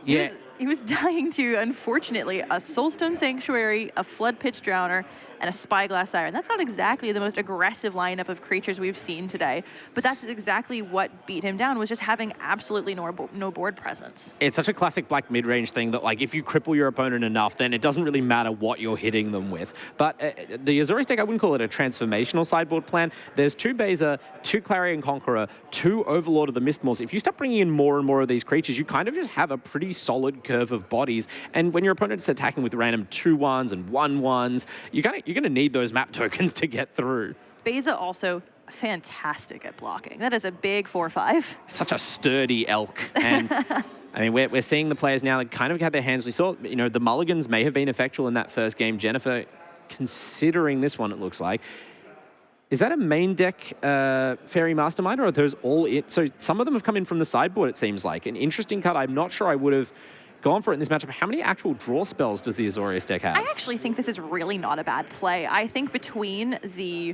Yeah. He was dying to, unfortunately, a Soulstone Sanctuary, a Flood Pitch Drowner, and a Spyglass Siren. That's not exactly the most aggressive lineup of creatures we've seen today, but that's exactly what beat him down, was just having absolutely no board presence. It's such a classic black mid-range thing that, like, if you cripple your opponent enough, then it doesn't really matter what you're hitting them with. But the Azorius deck, I wouldn't call it a transformational sideboard plan. There's 2 Beza, 2 Clarion Conqueror, 2 Overlord of the Mistmores. If you start bringing in more and more of these creatures, you kind of just have a pretty solid curve of bodies. And when your opponent's attacking with random 2/1s and 1/1s, you're going to need those map tokens to get through. Beza also fantastic at blocking. That is a big 4/5. Such a sturdy elk. And I mean, we're seeing the players now that kind of have their hands. We saw, you know, the mulligans may have been effectual in that first game. Jennifer, considering this one, it looks like. Is that a main deck Fairy Mastermind, or are those all it? So some of them have come in from the sideboard, it seems like. An interesting card. I'm not sure I would have gone for it in this matchup. How many actual draw spells does the Azorius deck have? I actually think this is really not a bad play. I think between the,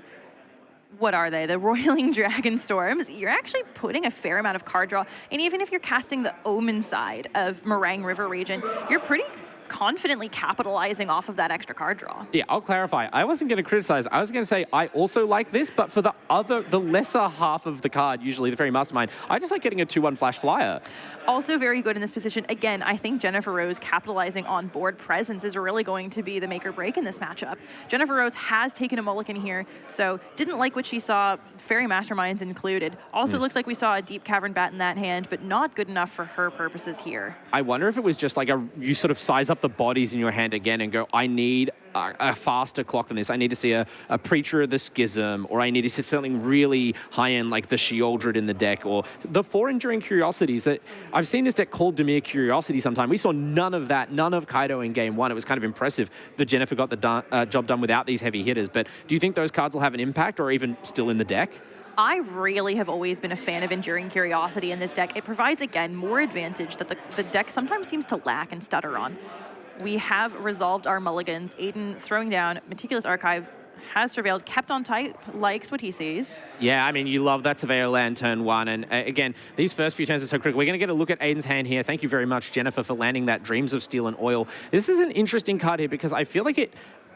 what are they, the Roiling Dragon Storms, you're actually putting a fair amount of card draw. And even if you're casting the Omen side of Meringue River region, you're pretty confidently capitalizing off of that extra card draw. Yeah, I'll clarify. I wasn't going to criticize. I was going to say I also like this, but for the lesser half of the card, usually the Fairy Mastermind, I just like getting a 2/1 Flash Flyer. Also very good in this position. Again, I think Jennifer Rose capitalizing on board presence is really going to be the make or break in this matchup. Jennifer Rose has taken a mulligan here, so didn't like what she saw, Fairy Masterminds included. Also looks like we saw a Deep Cavern Bat in that hand, but not good enough for her purposes here. I wonder if it was just like you sort of size up the bodies in your hand again and go, I need a faster clock than this. I need to see a Preacher of the Schism, or I need to see something really high-end like the Sheoldred in the deck, or the 4 Enduring Curiosities. That I've seen this deck called DIMIR Curiosity sometime. We saw none of that, none of Kaido in game 1. It was kind of impressive that Jennifer got the job done without these heavy hitters. But do you think those cards will have an impact, or even still in the deck? I really have always been a fan of Enduring Curiosity in this deck. It provides, again, more advantage that the deck sometimes seems to lack and stutter on. We have resolved our mulligans. AIDAN throwing down Meticulous Archive, has surveilled, kept on tight, likes what he sees. Yeah, I mean, you love that Surveyor land turn 1. And again, these first few turns are so critical. We're going to get a look at AIDAN's hand here. Thank you very much, Jennifer, for landing that Dreams of Steel and Oil. This is an interesting card here because I feel like it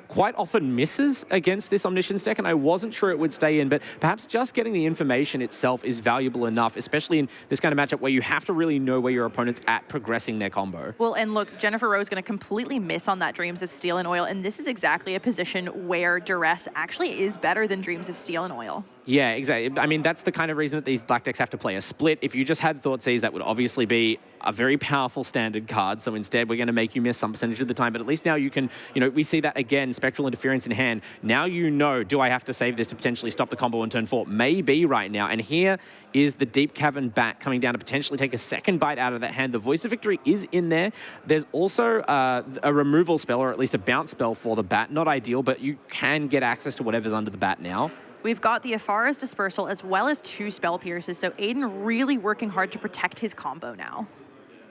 quite often misses against this Omniscience deck, and I wasn't sure it would stay in, but perhaps just getting the information itself is valuable enough, especially in this kind of matchup where you have to really know where your opponent's at progressing their combo. Well, and look, Jennifer Rose going to completely miss on that Dreams of Steel and Oil, and this is exactly a position where Duress actually is better than Dreams of Steel and Oil. Yeah, exactly. I mean, that's the kind of reason that these black decks have to play a split. If you just had Thoughtseize, that would obviously be a very powerful standard card. So instead, we're going to make you miss some percentage of the time. But at least now you can, you know, we see that again, Spectral Interference in hand. Now you know, do I have to save this to potentially stop the combo on turn 4? Maybe right now. And here is the Deep Cavern Bat coming down to potentially take a second bite out of that hand. The Voice of Victory is in there. There's also a removal spell, or at least a bounce spell for the Bat. Not ideal, but you can get access to whatever's under the Bat now. We've got the Afara's Dispersal as well as 2 Spell Pierces, so AIDAN really working hard to protect his combo now.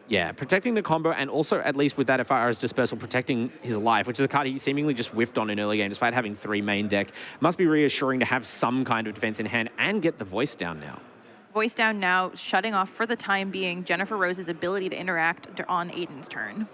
Yeah, protecting the combo, and also, at least with that Afara's Dispersal, protecting his life, which is a card he seemingly just whiffed on in early game, despite having 3 main deck. Must be reassuring to have some kind of defense in hand and get the voice down now. Voice down now, shutting off for the time being Jennifer Rose's ability to interact on AIDAN's turn.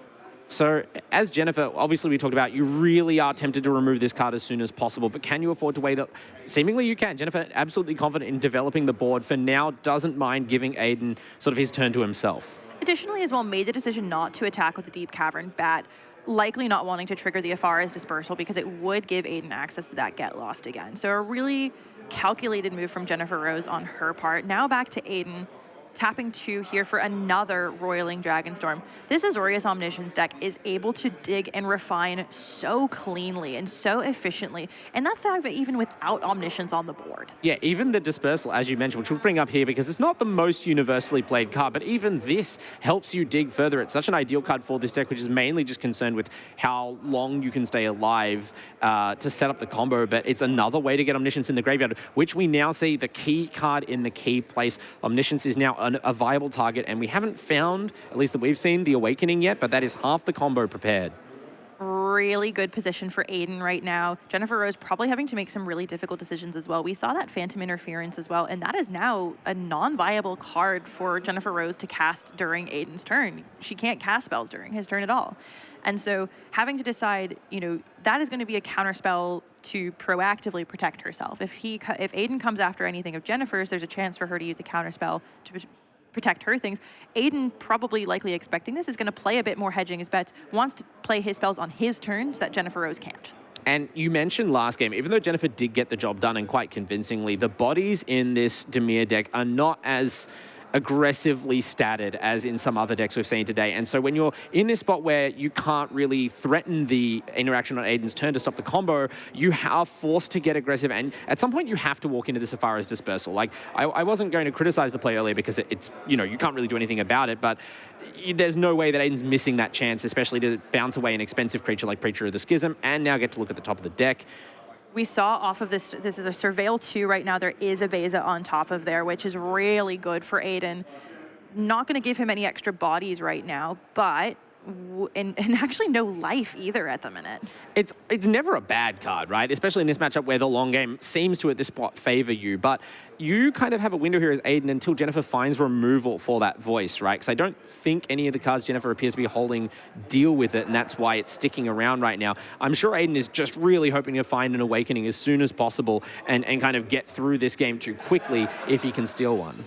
So, as Jennifer, obviously we talked about, you really are tempted to remove this card as soon as possible, but can you afford to wait up? Seemingly you can. Jennifer, absolutely confident in developing the board. For now, doesn't mind giving Aiden sort of his turn to himself. Additionally, as well, made the decision not to attack with the Deep Cavern Bat, likely not wanting to trigger the Afara's Dispersal because it would give Aiden access to that Get Lost again. So a really calculated move from Jennifer Rose on her part. Now back to Aiden, tapping 2 here for another Roiling Dragonstorm. This Azorius Omniscience deck is able to dig and refine so cleanly and so efficiently, and that's even without Omniscience on the board. Yeah, even the Dispersal, as you mentioned, which we'll bring up here because it's not the most universally played card, but even this helps you dig further. It's such an ideal card for this deck, which is mainly just concerned with how long you can stay alive to set up the combo, but it's another way to get Omniscience in the graveyard, which we now see the key card in the key place. Omniscience is now a viable target, and we haven't found, at least that we've seen, the Awakening yet, but that is half the combo prepared. Really good position for Aiden right now. Jennifer Rose probably having to make some really difficult decisions as well. We saw that Phantom Interference as well, and that is now a non-viable card for Jennifer Rose to cast during Aiden's turn. She can't cast spells during his turn at all. And so having to decide, you know, that is going to be a counterspell to proactively protect herself. If Aiden comes after anything of Jennifer's, there's a chance for her to use a counterspell to protect her things. Aiden, probably likely expecting this, is going to play a bit more hedging his bets, wants to play his spells on his turn so that Jennifer Rose can't. And you mentioned last game, even though Jennifer did get the job done and quite convincingly, the bodies in this Dimir deck are not as aggressively statted as in some other decks we've seen today. And so when you're in this spot where you can't really threaten the interaction on Aiden's turn to stop the combo, you are forced to get aggressive. And at some point you have to walk into this Afara's Dispersal. Like, I wasn't going to criticize the play earlier because it's, you know, you can't really do anything about it, but there's no way that Aiden's missing that chance, especially to bounce away an expensive creature like Preacher of the Schism and now get to look at the top of the deck. We saw off of this is a Surveil 2 right now. There is a Beza on top of there, which is really good for Aiden. Not going to give him any extra bodies right now, but and actually no life either at the minute. It's never a bad card, right? Especially in this matchup where the long game seems to at this spot favor you, but you kind of have a window here as Aiden until Jennifer finds removal for that voice, right? Because I don't think any of the cards Jennifer appears to be holding deal with it, and that's why it's sticking around right now. I'm sure Aiden is just really hoping to find an Awakening as soon as possible and kind of get through this game too quickly if he can steal one.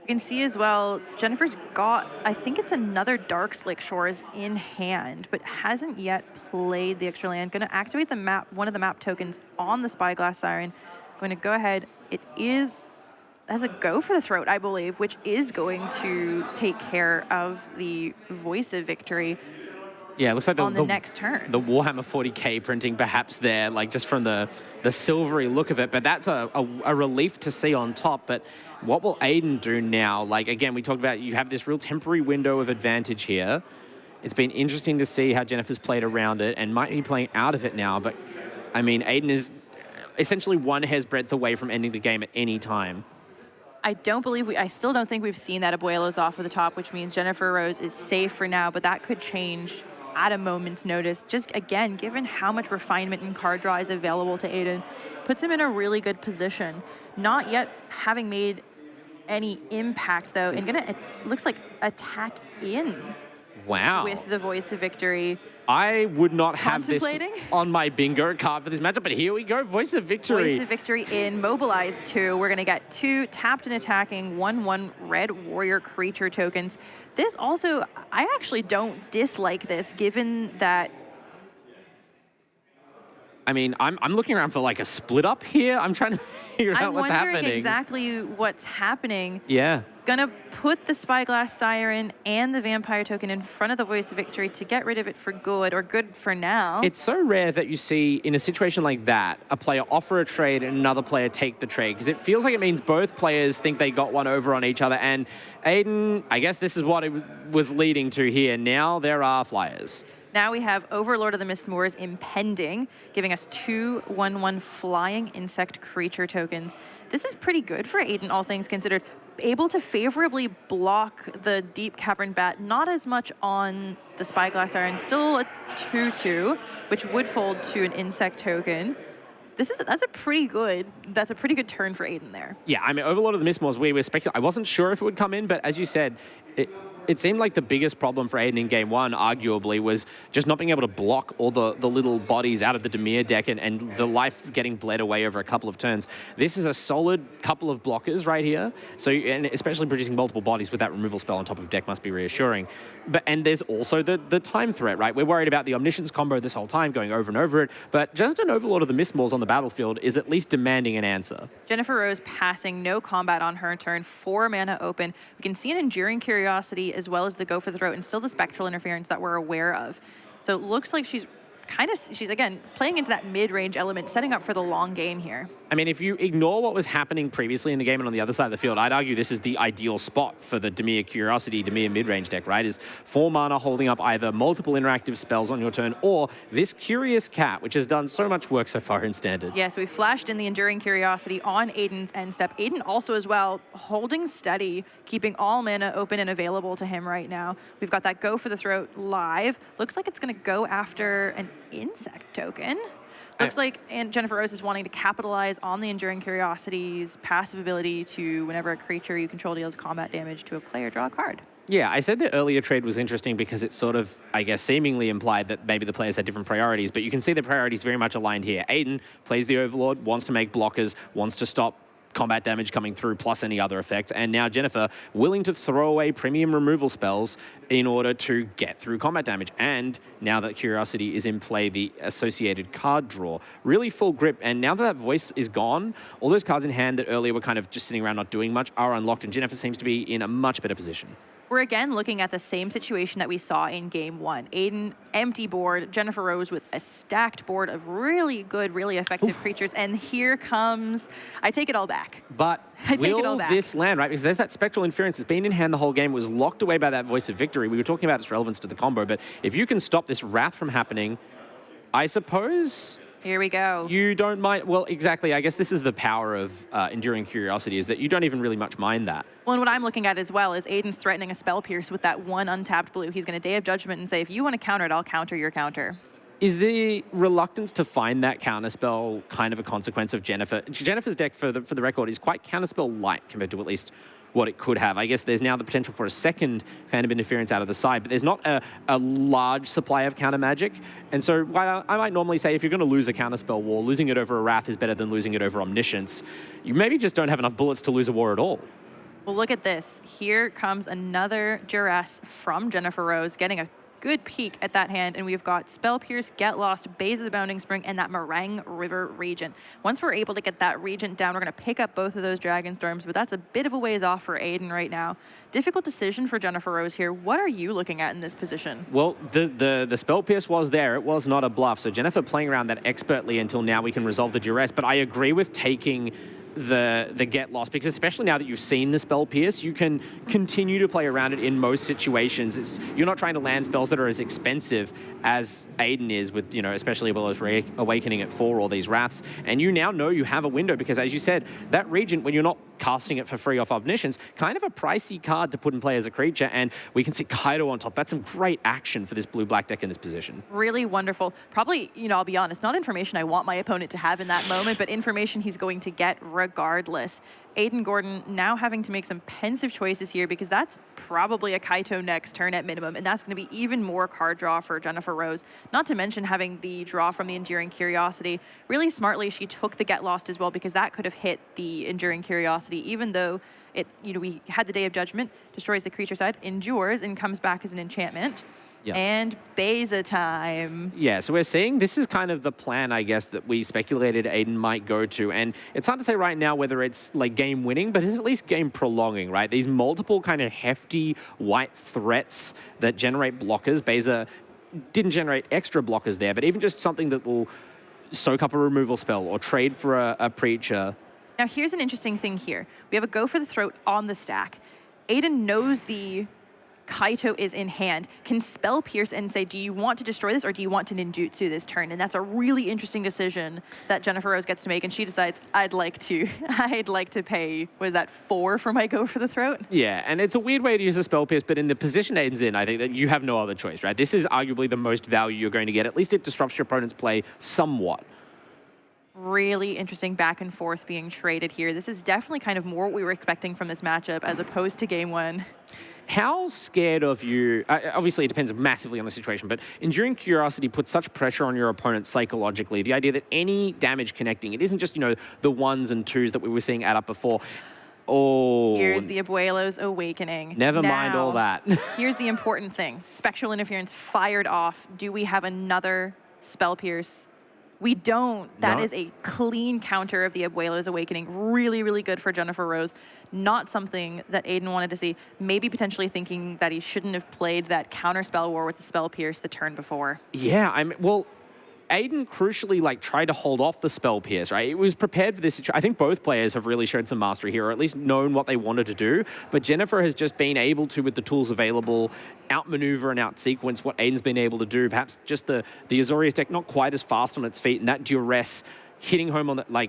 You can see as well, Jennifer's got, I think it's another Dark Slick Shores in hand, but hasn't yet played the extra land. Going to activate the map, one of the map tokens on the Spyglass Siren. Going to go ahead. It has a go for the throat, I believe, which is going to take care of the Voice of Victory. Yeah, it looks like on the next turn. The Warhammer 40k printing perhaps there, like just from the silvery look of it, but that's a relief to see on top. But what will Aiden do now? Like, again, we talked about you have this real temporary window of advantage here. It's been interesting to see how Jennifer's played around it and might be playing out of it now. But, I mean, Aiden is essentially one hair's breadth away from ending the game at any time. I still don't think we've seen that Abuelo's off of the top, which means Jennifer Rose is safe for now, but that could change at a moment's notice. Just again, given how much refinement and card draw is available to Aiden, puts him in a really good position. Not yet having made any impact though, and gonna, it looks like, attack in. Wow. With the Voice of Victory. I would not have this on my bingo card for this matchup, but here we go, Voice of Victory. Voice of Victory in Mobilize 2. We're gonna get 2 tapped and attacking 1/1 red warrior creature tokens. This also, I actually don't dislike this, given that. I mean, I'm looking around for like a split up here. I'm trying to figure out what's happening. I'm wondering exactly what's happening. Yeah. Gonna put the Spyglass Siren and the Vampire token in front of the Voice of Victory to get rid of it for good, or good for now. It's so rare that you see, in a situation like that, a player offer a trade and another player take the trade, because it feels like it means both players think they got one over on each other. And Aiden, I guess this is what it was leading to here. Now there are flyers. Now we have Overlord of the Mistmoors impending, giving us 2 1/1 flying insect creature tokens. This is pretty good for Aiden, all things considered. Able to favorably block the Deep Cavern Bat, not as much on the Spyglass Iron, still a 2/2, which would fold to an insect token. That's a pretty good turn for Aiden there. Yeah, I mean, Overlord of the Mistmoors, we were speculating. I wasn't sure if it would come in, but as you said, it seemed like the biggest problem for Aiden in game one, arguably, was just not being able to block all the little bodies out of the Dimir deck and the life getting bled away over a couple of turns. This is a solid couple of blockers right here. So, and especially producing multiple bodies with that removal spell on top of deck must be reassuring. And there's also the time threat, right? We're worried about the Omniscience combo this whole time, going over and over it, but just an Overlord of the Mistballs on the battlefield is at least demanding an answer. Jennifer Rose passing, no combat on her turn, 4 mana open. We can see an Enduring Curiosity as well as the Go for the Throat and still the Spectral Interference that we're aware of. So it looks like she's again playing into that mid-range element, setting up for the long game here. I mean, if you ignore what was happening previously in the game and on the other side of the field, I'd argue this is the ideal spot for the Dimir Curiosity, Dimir mid-range deck, right? Is 4 mana holding up either multiple interactive spells on your turn or this Curious Cat, which has done so much work so far in Standard. Yes, we flashed in the Enduring Curiosity on Aiden's end step. Aiden also as well, holding steady, keeping all mana open and available to him right now. We've got that Go for the Throat live. Looks like it's going to go after an insect token. Looks like Jennifer Rose is wanting to capitalize on the Enduring Curiosity's passive ability to, whenever a creature you control deals combat damage to a player, draw a card. Yeah, I said the earlier trade was interesting because it sort of, I guess, seemingly implied that maybe the players had different priorities, but you can see the priorities very much aligned here. Aiden plays the Overlord, wants to make blockers, wants to stop combat damage coming through plus any other effects, and now Jennifer willing to throw away premium removal spells in order to get through combat damage. And now that Curiosity is in play, the associated card draw, really full grip. And now that voice is gone, all those cards in hand that earlier were kind of just sitting around not doing much are unlocked, and Jennifer seems to be in a much better position. We're again looking at the same situation that we saw in game one. Aiden, empty board, Jennifer Rose with a stacked board of really good, really effective creatures. And here comes, I take it all back. But I take it all back. This land, right? Because there's that Spectral Interference that's been in hand the whole game, was locked away by that Voice of Victory. We were talking about its relevance to the combo, but if you can stop this Wrath from happening, I suppose... Here we go. You don't mind, well, exactly. I guess this is the power of Enduring Curiosity, is that you don't even really much mind that. Well, and what I'm looking at as well is Aiden's threatening a Spell Pierce with that one untapped blue. He's going to Day of Judgment and say, if you want to counter it, I'll counter your counter. Is the reluctance to find that counterspell kind of a consequence of Jennifer? Jennifer's deck, for the record, is quite counterspell light compared to at least what it could have. I guess there's now the potential for a second Phantom Interference out of the side, but there's not a large supply of counter magic. And so while I might normally say if you're going to lose a counterspell war, losing it over a Wrath is better than losing it over Omniscience, you maybe just don't have enough bullets to lose a war at all. Well, look at this. Here comes another Duress from Jennifer Rose, getting a good peek at that hand, and we've got Spell Pierce, Get Lost, Bays of the Bounding Spring, and that Meringue River Regent. Once we're able to get that Regent down, we're going to pick up both of those Dragon Storms, but that's a bit of a ways off for Aiden right now. Difficult decision for Jennifer Rose here. What are you looking at in this position? Well, the Spell Pierce was there. It was not a bluff. So Jennifer playing around that expertly until now we can resolve the Duress, but I agree with taking the Get Lost, because especially now that you've seen the Spell Pierce, you can continue to play around it in most situations. You're not trying to land spells that are as expensive as Aiden is with, you know, especially Willow's Awakening at 4, all these Wraths, and you now know you have a window, because as you said, that Regent, when you're not casting it for free off Omniscience, kind of a pricey card to put in play as a creature, and we can see Kaido on top. That's some great action for this blue-black deck in this position. Really wonderful. Probably, you know, I'll be honest, not information I want my opponent to have in that moment, but information he's going to get regardless. Aiden Gordon now having to make some pensive choices here, because that's probably a Kaito next turn at minimum, and that's going to be even more card draw for Jennifer Rose. Not to mention having the draw from the Enduring Curiosity. Really smartly, she took the Get Lost as well, because that could have hit the Enduring Curiosity, even though it, you know, we had the Day of Judgment, destroys the creature side, endures, and comes back as an enchantment. Yep. And Beza time. Yeah, so we're seeing this is kind of the plan, I guess, that we speculated Aiden might go to. And it's hard to say right now whether it's like game winning, but it's at least game prolonging, right? These multiple kind of hefty white threats that generate blockers. Beza didn't generate extra blockers there, but even just something that will soak up a removal spell or trade for a Preacher. Now here's an interesting thing here. We have a Go for the Throat on the stack. Aiden knows the Kaito is in hand, can Spell Pierce and say, do you want to destroy this or do you want to ninjutsu this turn? And that's a really interesting decision that Jennifer Rose gets to make, and she decides, I'd like to pay, was that 4 for my Go for the Throat? Yeah, and it's a weird way to use a Spell Pierce, but in the position Aiden's in, I think that you have no other choice, right? This is arguably the most value you're going to get. At least it disrupts your opponent's play somewhat. Really interesting back and forth being traded here. This is definitely kind of more what we were expecting from this matchup as opposed to game one. How scared of you, obviously it depends massively on the situation, but Enduring Curiosity puts such pressure on your opponent psychologically. The idea that any damage connecting, it isn't just, you know, the 1s and 2s that we were seeing add up before. Oh. Here's the Abuelo's Awakening. Never mind all that. Here's the important thing. Spectral Interference fired off. Do we have another Spell Pierce? We don't. That is a clean counter of the Abuelo's Awakening. Really, really good for Jennifer Rose. Not something that Aiden wanted to see. Maybe potentially thinking that he shouldn't have played that counter spell war with the Spell Pierce the turn before. Yeah, I mean, well, Aiden crucially tried to hold off the Spell Pierce, right? It was prepared for this situation. I think both players have really shown some mastery here, or at least known what they wanted to do. But Jennifer has just been able to, with the tools available, outmaneuver and out-sequence what Aiden's been able to do. Perhaps just the Azorius deck not quite as fast on its feet, and that duress hitting home on the,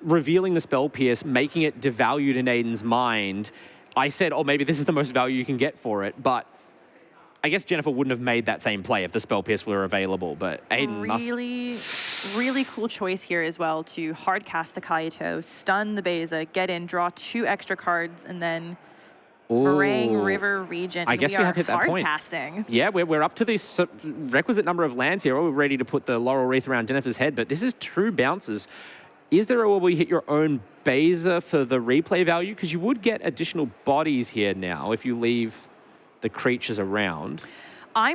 revealing the Spell Pierce, making it devalued in Aiden's mind. I said, oh, maybe this is the most value you can get for it, but I guess Jennifer wouldn't have made that same play if the Spell Pierce were available, but Aiden really cool choice here as well to hard cast the Kaito, stun the Beza, get in, draw 2 extra cards, and then Meringue River Regent. I guess we have hit that point. Casting. Yeah, we're up to this requisite number of lands here. We're ready to put the Laurel Wreath around Jennifer's head, but this is 2 bounces. Is there a way where you hit your own Beza for the replay value? Because you would get additional bodies here now if you leave the creatures around. I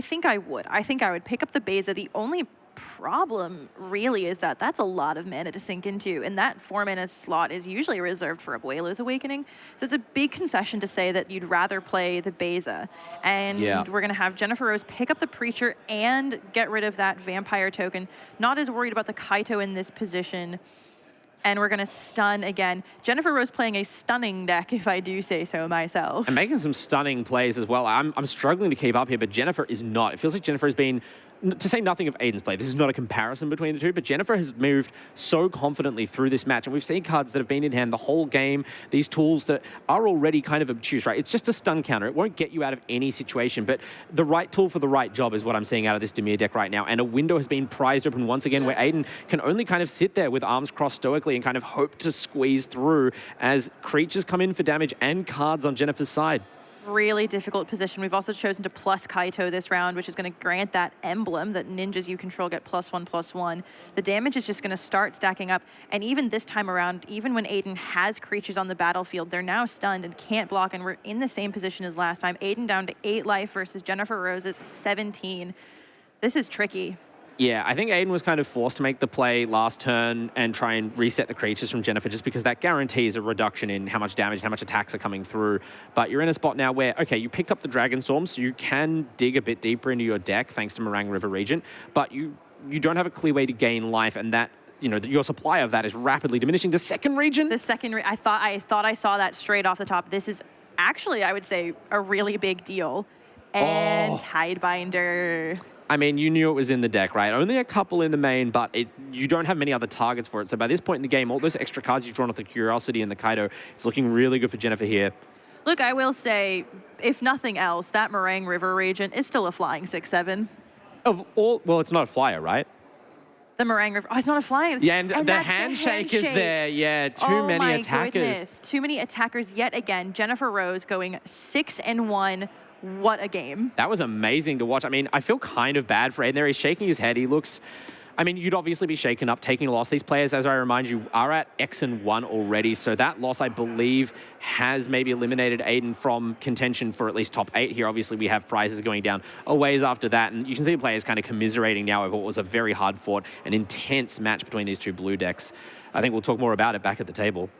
think I would. I think I would pick up the Beza. The only problem really is that that's a lot of mana to sink into, and that 4 mana slot is usually reserved for Abuelo's Awakening. So it's a big concession to say that you'd rather play the Beza. And we're gonna have Jennifer Rose pick up the Preacher and get rid of that Vampire token. Not as worried about the Kaito in this position. And we're going to stun again. Jennifer Rose playing a stunning deck, if I do say so myself. And making some stunning plays as well. I'm struggling to keep up here, but Jennifer is not. It feels like Jennifer has been, to say nothing of Aiden's play, this is not a comparison between the two, but Jennifer has moved so confidently through this match. And we've seen cards that have been in hand the whole game, these tools that are already kind of obtuse, right? It's just a stun counter. It won't get you out of any situation, but the right tool for the right job is what I'm seeing out of this DIMIR deck right now. And a window has been prized open once again where Aiden can only kind of sit there with arms crossed stoically and kind of hope to squeeze through as creatures come in for damage and cards on Jennifer's side. Really difficult position. We've also chosen to plus Kaito this round, which is going to grant that emblem that ninjas you control get +1/+1. The damage is just going to start stacking up. And even this time around, even when Aiden has creatures on the battlefield, they're now stunned and can't block. And we're in the same position as last time. Aiden down to 8 life versus Jennifer Rose's 17. This is tricky. Yeah, I think Aiden was kind of forced to make the play last turn and try and reset the creatures from Jennifer just because that guarantees a reduction in how much damage, how much attacks are coming through. But you're in a spot now where, okay, you picked up the Dragon Storm, so you can dig a bit deeper into your deck thanks to Meringue River Regent, but you don't have a clear way to gain life, and that, you know, your supply of that is rapidly diminishing. The second region? The second, I thought I saw that straight off the top. This is actually, I would say, a really big deal. And Tidebinder. I mean, you knew it was in the deck, right? Only a couple in the main, but you don't have many other targets for it. So by this point in the game, all those extra cards you've drawn off the Curiosity and the Kaito, it's looking really good for Jennifer here. Look, I will say, if nothing else, that Meringue River Regent is still a flying 6/7. Well, it's not a flyer, right? The Meringue River, it's not a flying. Yeah, and the handshake is there. Yeah, too many attackers. Goodness, too many attackers yet again. Jennifer Rose going 6-1. What a game. That was amazing to watch. I mean, I feel kind of bad for Aiden there. He's shaking his head. He looks, I mean, you'd obviously be shaken up taking a loss. These players, as I remind you, are at X1 already. So that loss, I believe, has maybe eliminated Aiden from contention for at least top 8 here. Obviously, we have prizes going down a ways after that. And you can see the players kind of commiserating now over what was a very hard-fought and intense match between these two blue decks. I think we'll talk more about it back at the table.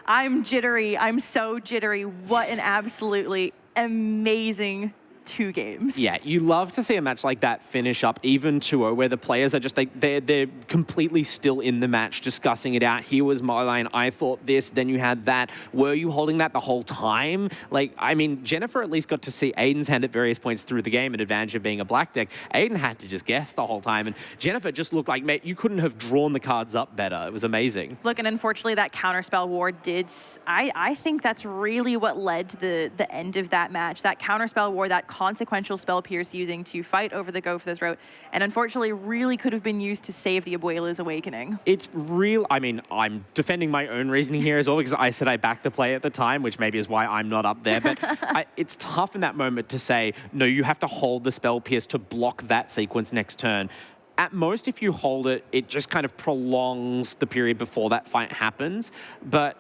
I'm jittery. I'm so jittery. What an absolutely amazing 2 games. Yeah, you love to see a match like that finish up even 2-0, where the players are just like, they're completely still in the match, discussing it out. Here was my line, I thought this, then you had that. Were you holding that the whole time? Like, I mean, Jennifer at least got to see Aidan's hand at various points through the game, an advantage of being a black deck. Aidan had to just guess the whole time, and Jennifer just looked like, mate, you couldn't have drawn the cards up better. It was amazing. Look, and unfortunately that counterspell war did, I think that's really what led to the end of that match. That counterspell war, that consequential spell Pierce using to fight over the go for this route, and unfortunately really could have been used to save the Abuela's Awakening. It's real, I mean, I'm defending my own reasoning here as well, because I said I backed the play at the time, which maybe is why I'm not up there, but it's tough in that moment to say, no, you have to hold the spell Pierce to block that sequence next turn. At most, if you hold it, it just kind of prolongs the period before that fight happens. But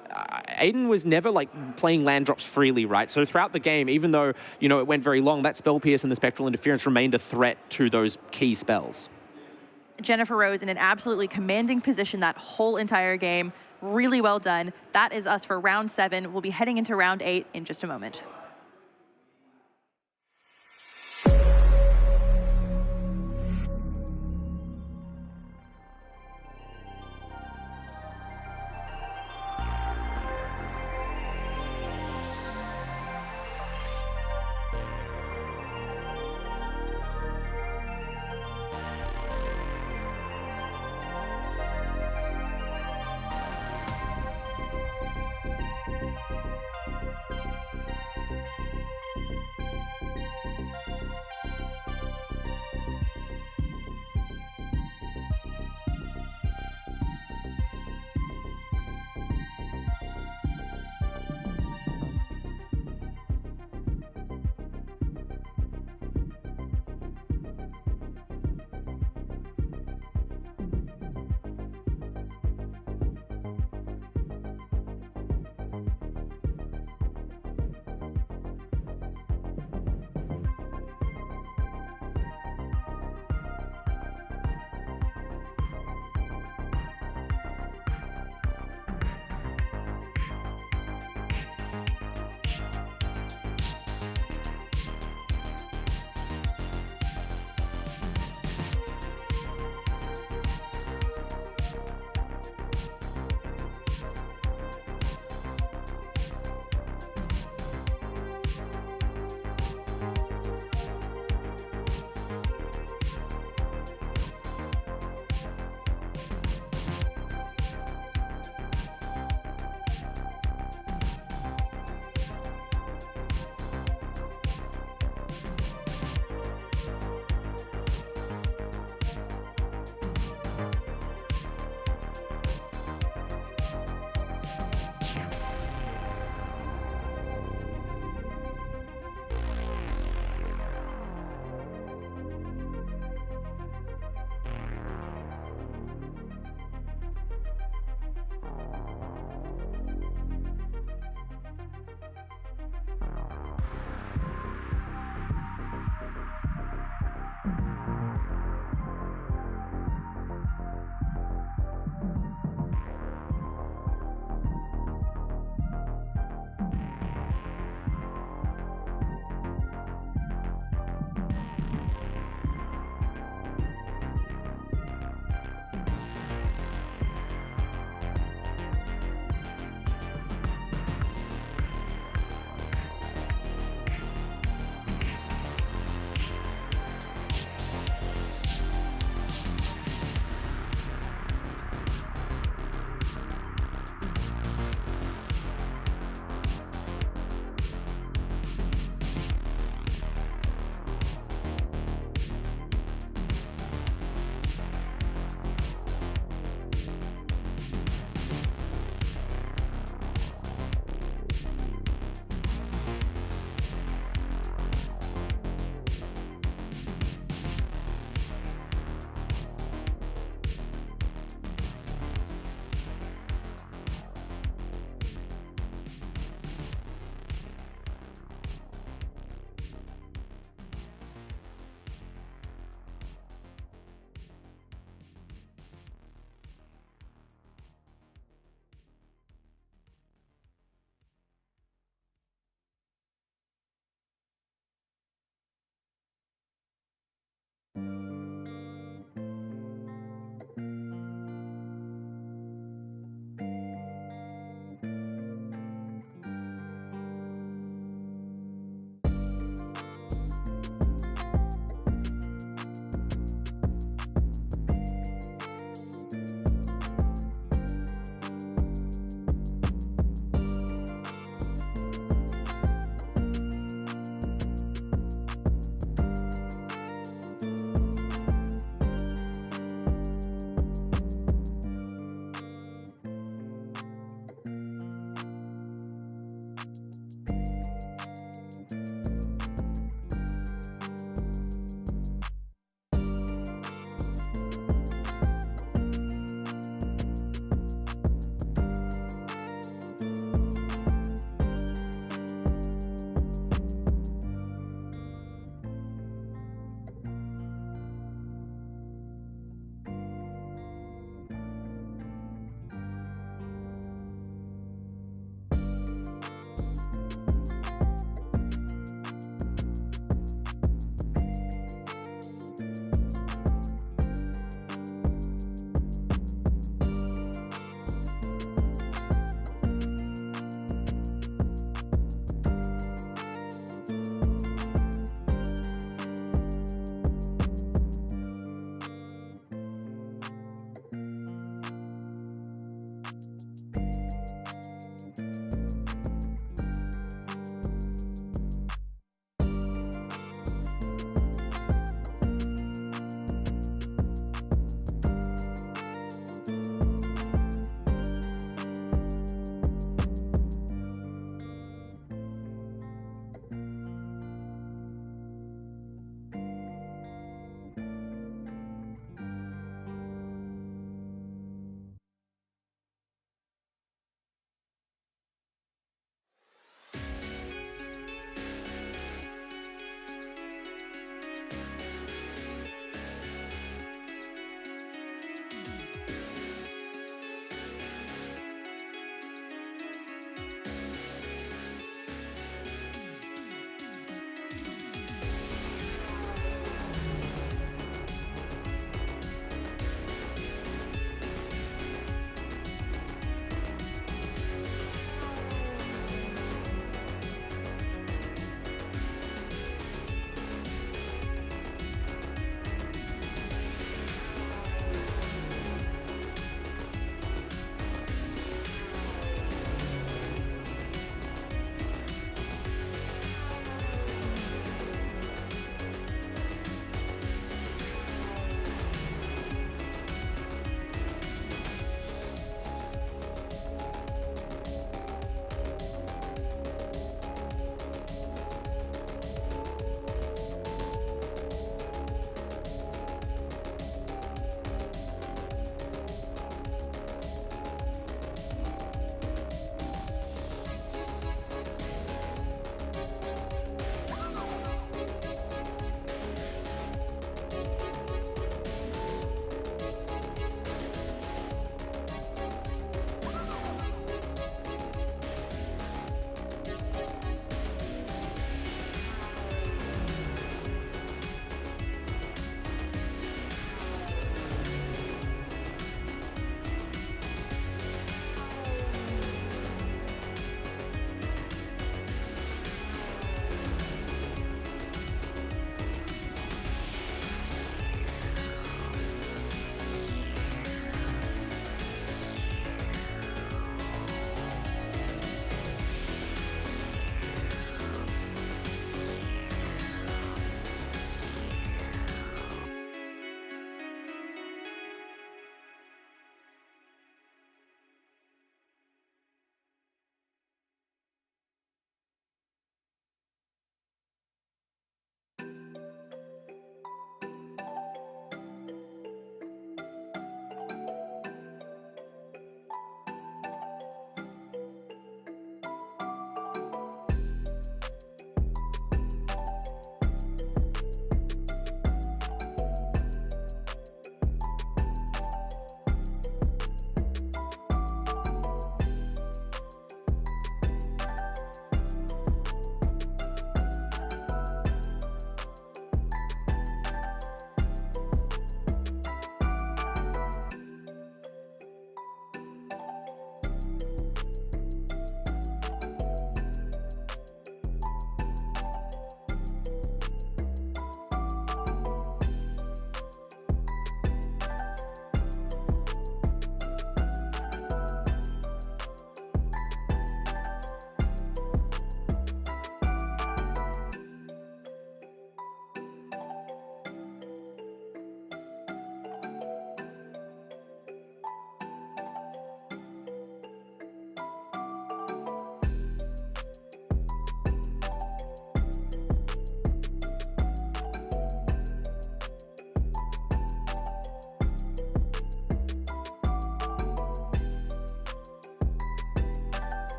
Aidan was never like playing land drops freely, right? So throughout the game, even though, you know, it went very long, that spell pierce and the spectral interference remained a threat to those key spells. Jennifer Rose in an absolutely commanding position that whole entire game. Really well done. That is us for round 7. We'll be heading into round 8 in just a moment.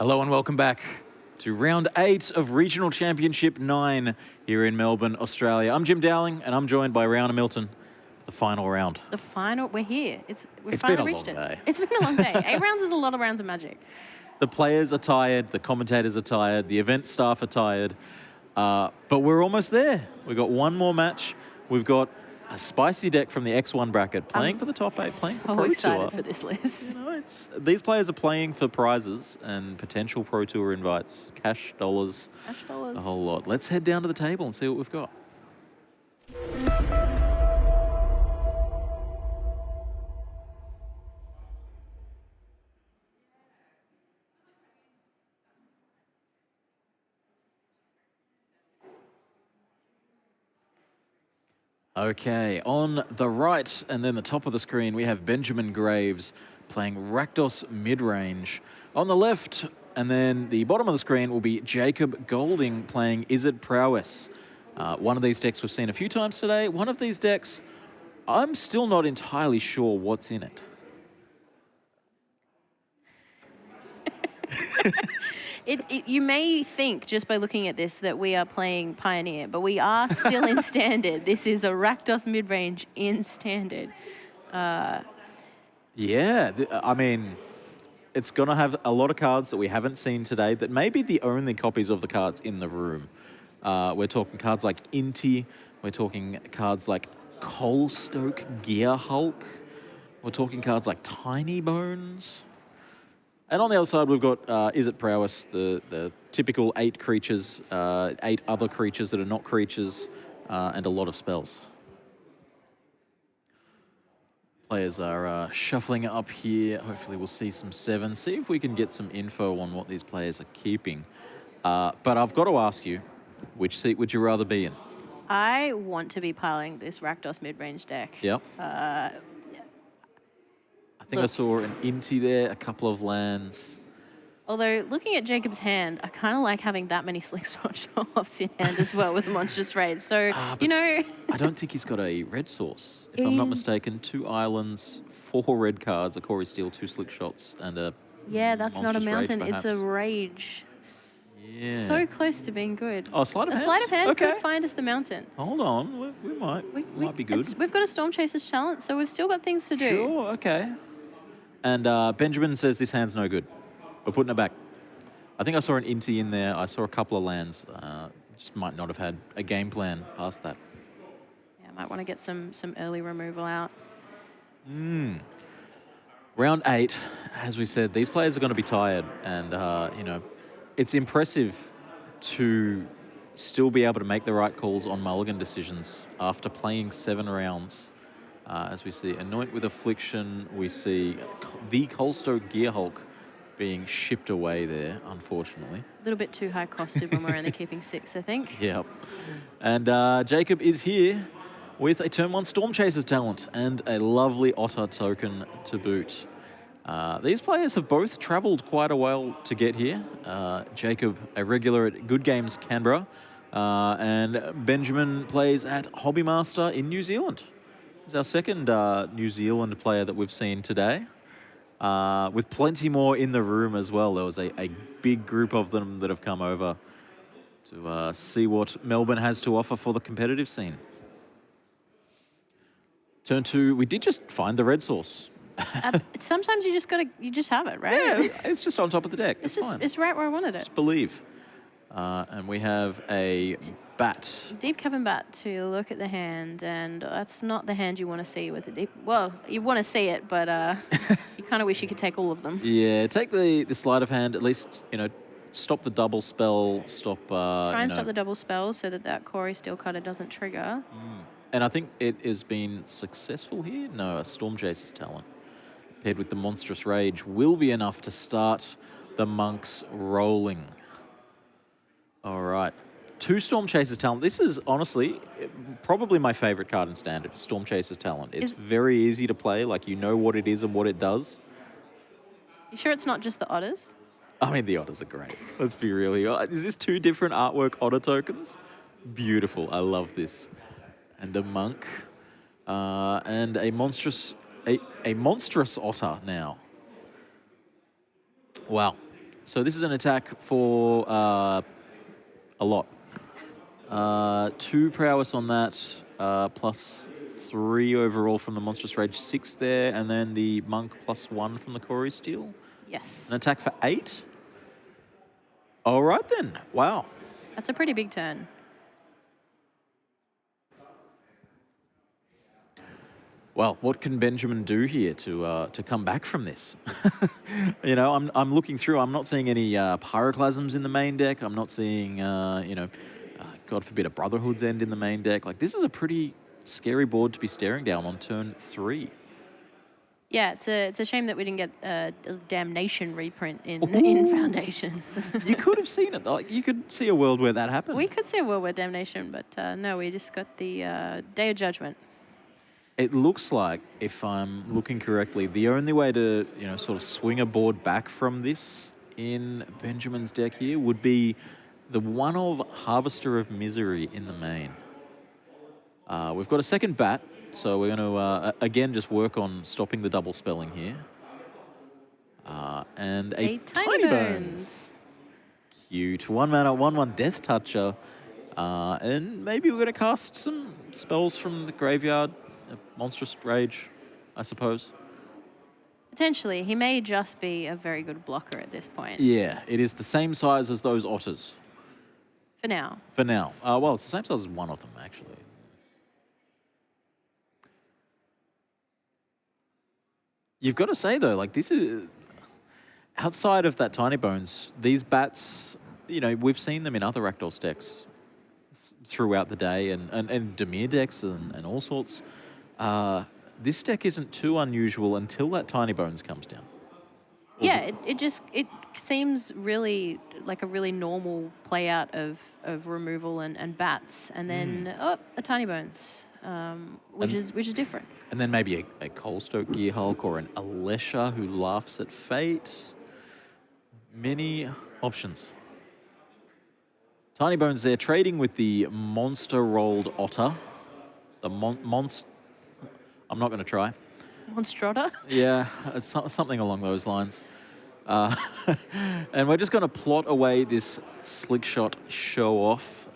Hello and welcome back to round 8 of Regional Championship 9 here in Melbourne, Australia. I'm Jim Dowling and I'm joined by Rowena Milton. The final round. The final, we're here. We've It's been finally a reached long it. day. It's been a long day. 8 rounds is a lot of rounds of Magic. The players are tired, the commentators are tired, the event staff are tired, but we're almost there. We've got one more match. We've got a spicy deck from the X1 bracket, playing for the top 8, playing for So Pro excited Tour. for this list. You know, these players are playing for prizes and potential Pro Tour invites, cash, dollars, Cash dollars. a whole lot. Let's head down to the table and see what we've got. Okay, on the right and then the top of the screen, we have Benjamin Graves playing RAKDOS mid-range. On the left and then the bottom of the screen will be Jacob Golding playing IZZET PROWESS. One of these decks we've seen a few times today. One of these decks, I'm still not entirely sure what's in it. You may think, just by looking at this, that we are playing Pioneer, but we are still in Standard. This is a RAKDOS mid-range in Standard. Yeah, I mean, it's going to have a lot of cards that we haven't seen today that may be the only copies of the cards in the room. We're talking cards like Inti. We're talking cards like Coalstoke Gear Hulk. We're talking cards like Tiny Bones. And on the other side, we've got IZZET PROWESS, the typical 8 creatures, 8 other creatures that are not creatures, and a lot of spells. Players are shuffling up here. Hopefully we'll see some 7. See if we can get some info on what these players are keeping. But I've got to ask you, which seat would you rather be in? I want to be piling this RAKDOS mid-range deck. Yep. I think I saw an Inti there, a couple of lands. Although, looking at Jacob's hand, I kind of like having that many Slickshot show-offs in hand as well with the Monstrous Raid. So, you know... I don't think he's got a red source. If I'm not mistaken, 2 islands, 4 red cards, a Corey Steel, 2 slick shots, and a Yeah, that's not a Monstrous Rage, mountain, it's a perhaps. rage. Yeah. So close to being good. Oh, sleight of A hand? sleight of hand Okay. could find us the mountain. Hold on, we might be good. We've got a Storm Chasers challenge, so we've still got things to do. Sure, okay. And Benjamin says this hand's no good. We're putting it back. I think I saw an Inti in there. I saw a couple of lands. Just might not have had a game plan past that. Yeah, might want to get some early removal out. Round 8, as we said, these players are going to be tired. And, you know, it's impressive to still be able to make the right calls on mulligan decisions after playing 7 rounds. As we see Anoint with Affliction, we see the Coalstoke Gear Hulk being shipped away there, unfortunately. A little bit too high costed when we're only keeping 6, I think. Yep. And Jacob is here with a Turn 1 Storm Chasers talent and a lovely OTTER token to boot. These players have both travelled quite a while to get here. Jacob, a regular at Good Games Canberra, and Benjamin plays at Hobbymaster in New Zealand. He's our second New Zealand player that we've seen today, with plenty more in the room as well. There was a big group of them that have come over to see what Melbourne has to offer for the competitive scene. Turn 2, we did just find the red source. Sometimes you just have it, right? Yeah, it's just on top of the deck. It's fine. it's right where I wanted it. Just believe. And we have a bat. Deep Cavern Bat to look at the hand, and that's not the hand you want to see with the deep. Well, you want to see it, but you kind of wish you could take all of them. Yeah, take the sleight of hand. At least, you know, stop the double spell. Stop. Try and stop the double spells so that Corey Steel Cutter doesn't trigger. And I think it has been successful here. No, a Storm Chaser's talent paired with the Monstrous Rage will be enough to start the monks rolling. All right. 2 Storm Chasers talent. This is honestly probably my favorite card in Standard, Storm Chasers talent. It's very easy to play, like you know what it is and what it does. You sure it's not just the otters? I mean, the otters are great. Let's be real here. Is this 2 different artwork otter tokens? Beautiful. I love this. And a monk. And a monstrous otter now. Wow. So this is an attack for a lot. 2 prowess on that, plus 3 overall from the Monstrous Rage, 6 there, and then the Monk plus 1 from the Corey Steel. Yes. An attack for 8. All right then. Wow. That's a pretty big turn. Well, what can Benjamin do here to come back from this? You know, I'm looking through. I'm not seeing any Pyroclasms in the main deck. I'm not seeing, you know, God forbid, a Brotherhood's End in the main deck. Like, this is a pretty scary board to be staring down on turn 3. Yeah, it's a shame that we didn't get a Damnation reprint in Foundations. You could have seen it. Like, you could see a world where that happened. We could see a world where Damnation, but no, we just got the Day of Judgment. It looks like, if I'm looking correctly, the only way to, you know, sort of swing a board back from this in Benjamin's deck here would be the one of Harvester of Misery in the main. We've got a second bat, so we're going to, again, just work on stopping the double spelling here. And a Tiny Bones. Cute. 1 mana, 1/1 Death Toucher. And maybe we're going to cast some spells from the graveyard. Monstrous Rage, I suppose. Potentially. He may just be a very good blocker at this point. Yeah, it is the same size as those otters. For now. For now. Well, it's the same size as one of them, actually. You've got to say, though, like, this is... Outside of that Tiny Bones, these bats, you know, we've seen them in other Rakdos decks throughout the day and DIMIR decks and all sorts. This deck isn't too unusual until that Tiny Bones comes down. Yeah, it seems really like a really normal play out of removal and bats, and then a Tiny Bones, which is different. And then maybe a Coalstoke Gearhulk or an Alesha who laughs at fate. Many options. Tiny Bones there trading with the monster rolled otter. The monster. I'm not going to try. Monstrotta? Yeah, it's something along those lines. And we're just going to plot away this Slick Shot Show Off.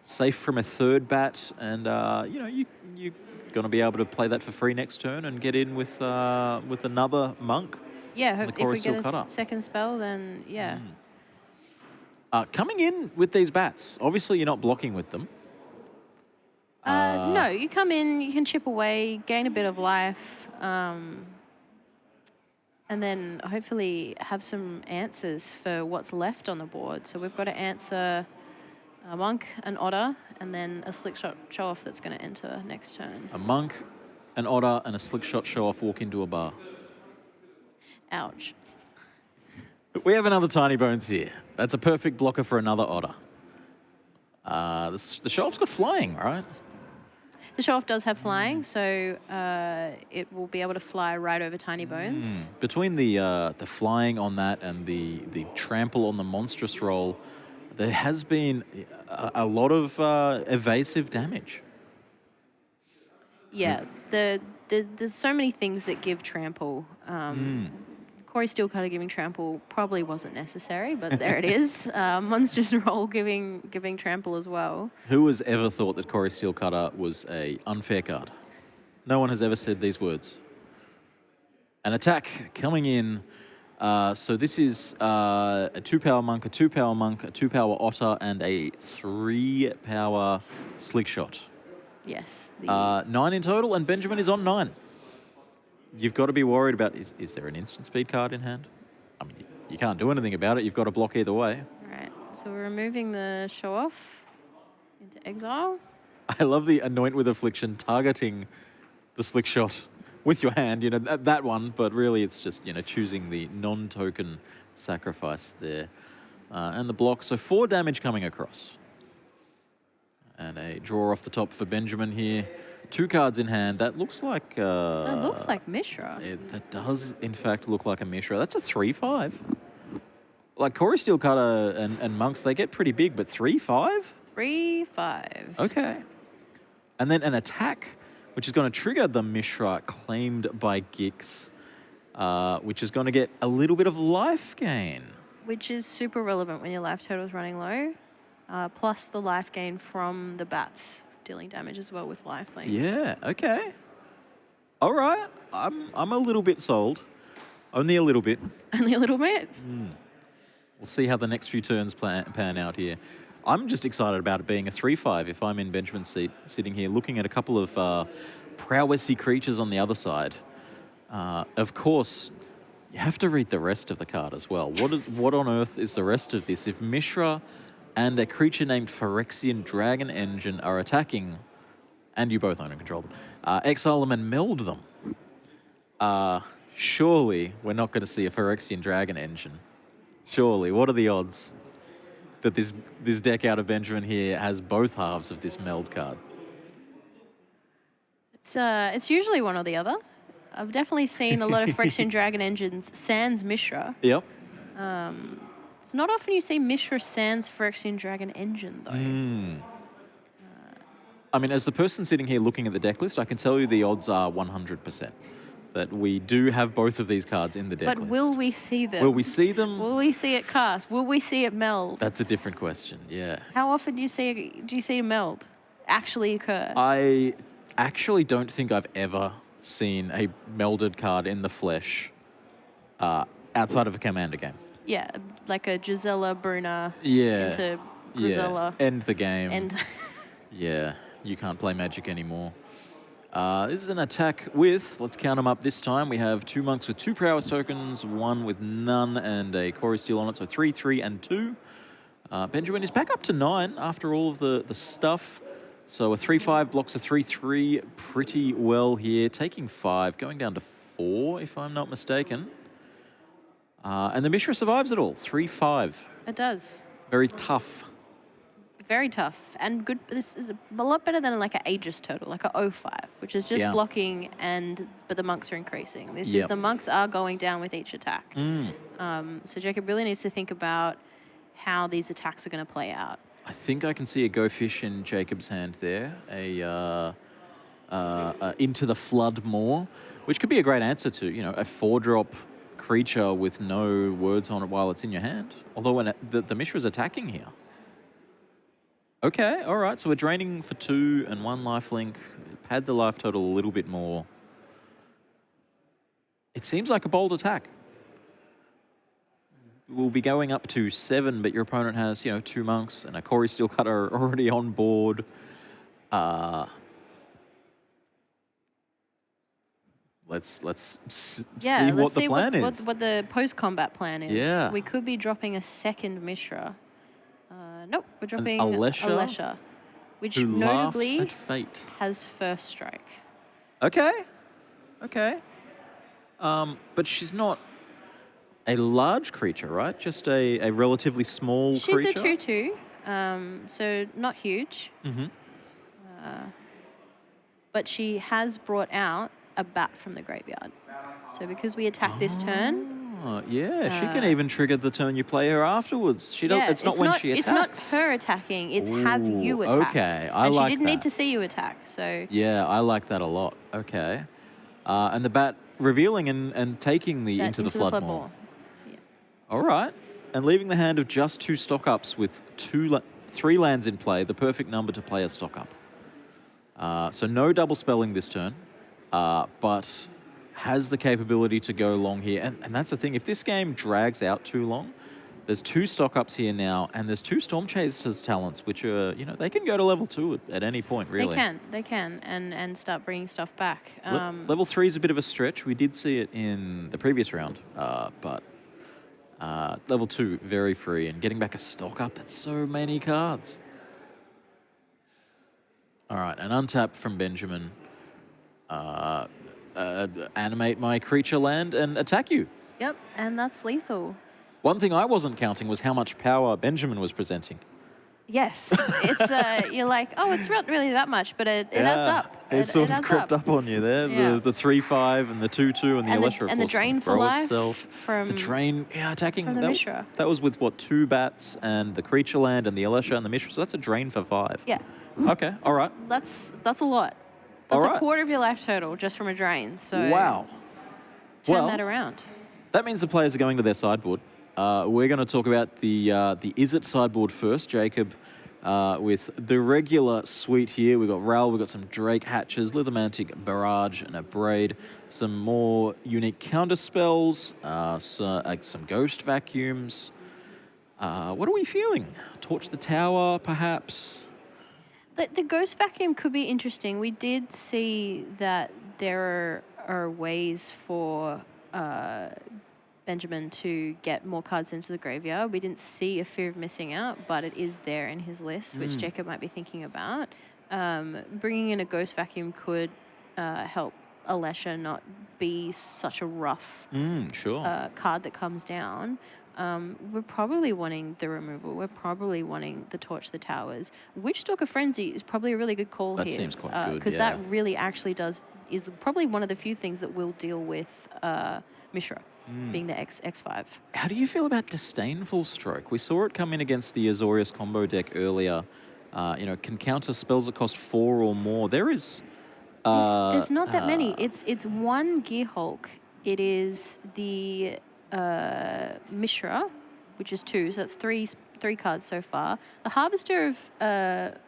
Safe from a third bat, and you know, you're going to be able to play that for free next turn and get in with another Monk. Yeah, if we get a second spell, then yeah. Coming in with these bats, obviously you're not blocking with them. No, you come in, you can chip away, gain a bit of life, and then hopefully have some answers for what's left on the board. So we've got to answer a Monk, an Otter, and then a Slick Shot Show-Off that's going to enter next turn. A Monk, an Otter, and a Slick Shot Show-Off walk into a bar. Ouch. We have another Tiny Bones here. That's a perfect blocker for another Otter. The Show-Off's got flying, right? The Show-Off does have flying, so it will be able to fly right over Tiny Bones. Between the flying on that and the trample on the monstrous roll, there has been a lot of evasive damage. Yeah, there's so many things that give trample. Corey Steelcutter giving trample probably wasn't necessary, but there it is. Monstrous Roll giving trample as well. Who has ever thought that Corey Steelcutter was an unfair card? No one has ever said these words. An attack coming in. So this is a 2-power Monk, a 2-power Monk, a 2-power Otter, and a 3-power Slick Shot. Yes. 9 in total, and Benjamin is on 9. You've got to be worried about, is there an instant speed card in hand? I mean, you can't do anything about it. You've got to block either way. All right, so we're removing the Show-Off into exile. I love the Anoint with Affliction targeting the Slick Shot with your hand, you know, that one, but really it's just, you know, choosing the non-token sacrifice there. And the block, so 4 damage coming across. And a draw off the top for Benjamin here. 2 cards in hand. That looks like... That looks like Mishra. That does, in fact, look like a Mishra. That's a 3/5. Like, Corey Steelcutter and Monks, they get pretty big, but 3/5? 3/5. Okay. And then an attack, which is going to trigger the Mishra claimed by Gix. which is going to get a little bit of life gain. Which is super relevant when your life total is running low. Plus the life gain from the bats, dealing damage as well with lifelink. Yeah, okay. All right, I'm a little bit sold. Only a little bit. Only a little bit. We'll see how the next few turns pan out here. I'm just excited about it being a 3-5 if I'm in Benjamin's seat, sitting here looking at a couple of prowessy creatures on the other side. Of course, you have to read the rest of the card as well. What on earth is the rest of this? If Mishra and a creature named Phyrexian Dragon Engine are attacking, and you both own and control them, exile them and meld them, surely we're not going to see a Phyrexian Dragon Engine. Surely, what are the odds that this deck out of Benjamin here has both halves of this meld card? It's usually one or the other. I've definitely seen a lot of Phyrexian Dragon Engines sans Mishra. Yep. It's not often you see Mishra sans Phyrexian Dragon Engine, though. I mean, as the person sitting here looking at the deck list, I can tell you the odds are 100% that we do have both of these cards in the deck list. But will we see them? Will we see them? Will we see it cast? Will we see it meld? That's a different question, yeah. How often do you see a meld actually occur? I actually don't think I've ever seen a melded card in the flesh outside of a Commander game. Yeah, like a Gisela Bruna Yeah. into Grisella. Yeah. End the game. And Yeah, you can't play Magic anymore. This is an attack with, let's count them up this time. We have 2 monks with 2 prowess tokens, 1 with none, and a Chorus Steel on it, so 3, 3, and 2. Benjamin is back up to 9 after all of the stuff. So a 3-5 blocks a 3-3 pretty well here, taking 5, going down to 4, if I'm not mistaken. And the Mishra survives it all, 3-5. it does. Very tough. Very tough and good. This is a lot better than like an Aegis total, like a 0-5, which is just blocking but the monks are increasing. This is the monks are going down with each attack. So Jacob really needs to think about how these attacks are going to play out. I think I can see a Go Fish in Jacob's hand there, Into the Flood More, which could be a great answer to, you know, a 4-drop creature with no words on it while it's in your hand. Although when the Mishra's attacking here. Okay, all right, so we're draining for 2 and 1 lifelink. Pad the life total a little bit more. It seems like a bold attack. We'll be going up to 7, but your opponent has, you know, 2 monks and a Chorus Steel Cutter already on board. Let's see what the plan is. What the post-combat plan is. Yeah. We could be dropping a second Mishra. Nope, we're dropping Alesha, which who notably laughs at fate. has first strike. Okay, okay. But she's not a large creature, right? Just a relatively small creature? She's a 2-2, so not huge. But she has brought out a bat from the graveyard. So because we attack this turn... yeah, she can even trigger the turn you play her afterwards. She don't, it's not when she attacks. It's not her attacking, it's have you attacked. Okay, I like that. And she didn't need to see you attack, so... Yeah, I like that a lot. Okay. And the bat revealing and taking the Into the Flood More. Yeah. All right. And leaving the hand of just 2 stock-ups with 3 lands in play, the perfect number to play a stock-up. So no double spelling this turn, but has the capability to go long here. And that's the thing, if this game drags out too long, there's 2 stock-ups here now, and there's 2 Storm Chasers talents, which are, you know, they can go to level 2 at any point, really. They can, and start bringing stuff back. Level 3 is a bit of a stretch. We did see it in the previous round, but level 2, very free, and getting back a stock-up, that's so many cards. All right, an untap from Benjamin. Animate my creature land and attack you. Yep, and that's lethal. One thing I wasn't counting was how much power Benjamin was presenting. Yes, it's you're like, oh, it's not really that much, but it adds up. It sort of crept up on you there. Yeah. The 3-5 and the 2-2 and the Alesha, of and the course, drain for throw life itself. from the drain, attacking from the Mishra. That was with what, 2 bats and the creature land and the Alesha and the Mishra. So that's a drain for 5. Yeah. Okay, all right. That's a lot. That's a quarter of your life total just from a drain. So wow. turn that around. That means the players are going to their sideboard. We're going to talk about the IZZET sideboard first. Jacob with the regular suite here. We've got RAL, we've got some Drake Hatches, Lithomantic Barrage, and a Braid. Some more unique counter spells, some Ghost Vacuums. What are we feeling? Torch the Tower, perhaps? The Ghost Vacuum could be interesting. We did see that there are ways for Benjamin to get more cards into the graveyard. We didn't see a Fear of Missing Out, but it is there in his list, which Jacob might be thinking about. Bringing in a Ghost Vacuum could help Alesha not be such a rough card that comes down. We're probably wanting the removal. We're probably wanting the Torch the Towers. Witchstalker Frenzy is probably a really good call here. That seems quite good, because that really actually is probably one of the few things that will deal with Mishra. Being the X5. How do you feel about Disdainful Stroke? We saw it come in against the Azorius combo deck earlier. Can counter spells that cost 4 or more. There's not that many. It's one Gearhulk. It is the Mishra, which is 2, so that's three cards so far. The Harvester of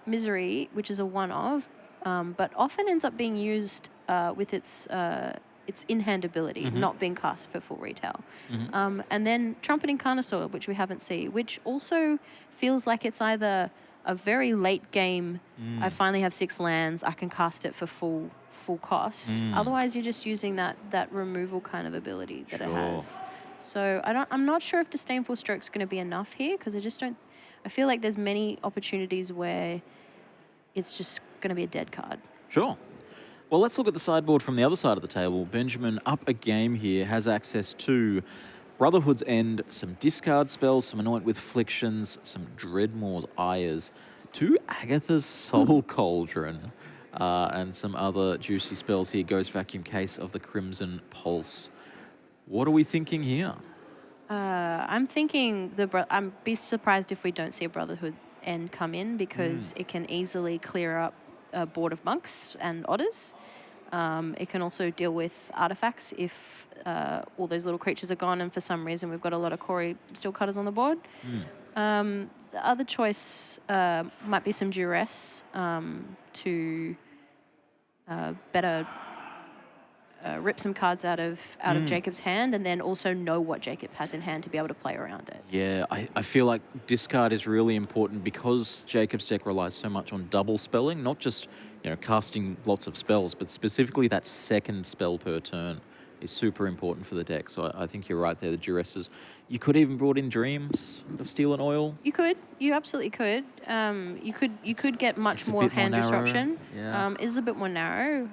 Misery, which is a one-of, but often ends up being used with its in-hand ability, not being cast for full retail. And then Trumpeting Carnosaur, which we haven't seen, which also feels like it's either a very late game, I finally have 6 lands, I can cast it for full cost. Otherwise, you're just using that removal kind of ability that it has. So I'm not sure if Disdainful Stroke's going to be enough here, because I feel like there's many opportunities where it's just going to be a dead card. Sure. Well, let's look at the sideboard from the other side of the table. Benjamin, up a game here, has access to Brotherhood's End, some discard spells, some Anoint with Afflictions, some Dreadmore's Ires, 2 Agatha's Soul Cauldron, and some other juicy spells here. Ghost Vacuum, Case of the Crimson Pulse. What are we thinking here? I'm thinking I'm be surprised if we don't see a Brotherhood End come in, because it can easily clear up a board of monks and otters. It can also deal with artifacts if all those little creatures are gone and for some reason we've got a lot of Kori Steel Cutters on the board. The other choice might be some duress to better rip some cards out of Jacob's hand, and then also know what Jacob has in hand to be able to play around it. Yeah, I feel like discard is really important because Jacob's deck relies so much on double spelling, not just casting lots of spells, but specifically that second spell per turn is super important for the deck. So I think you're right there. The duresses. You could even brought in Dreams of Steel and Oil. You absolutely could. You could get much more hand disruption. Yeah. It is a bit more narrow.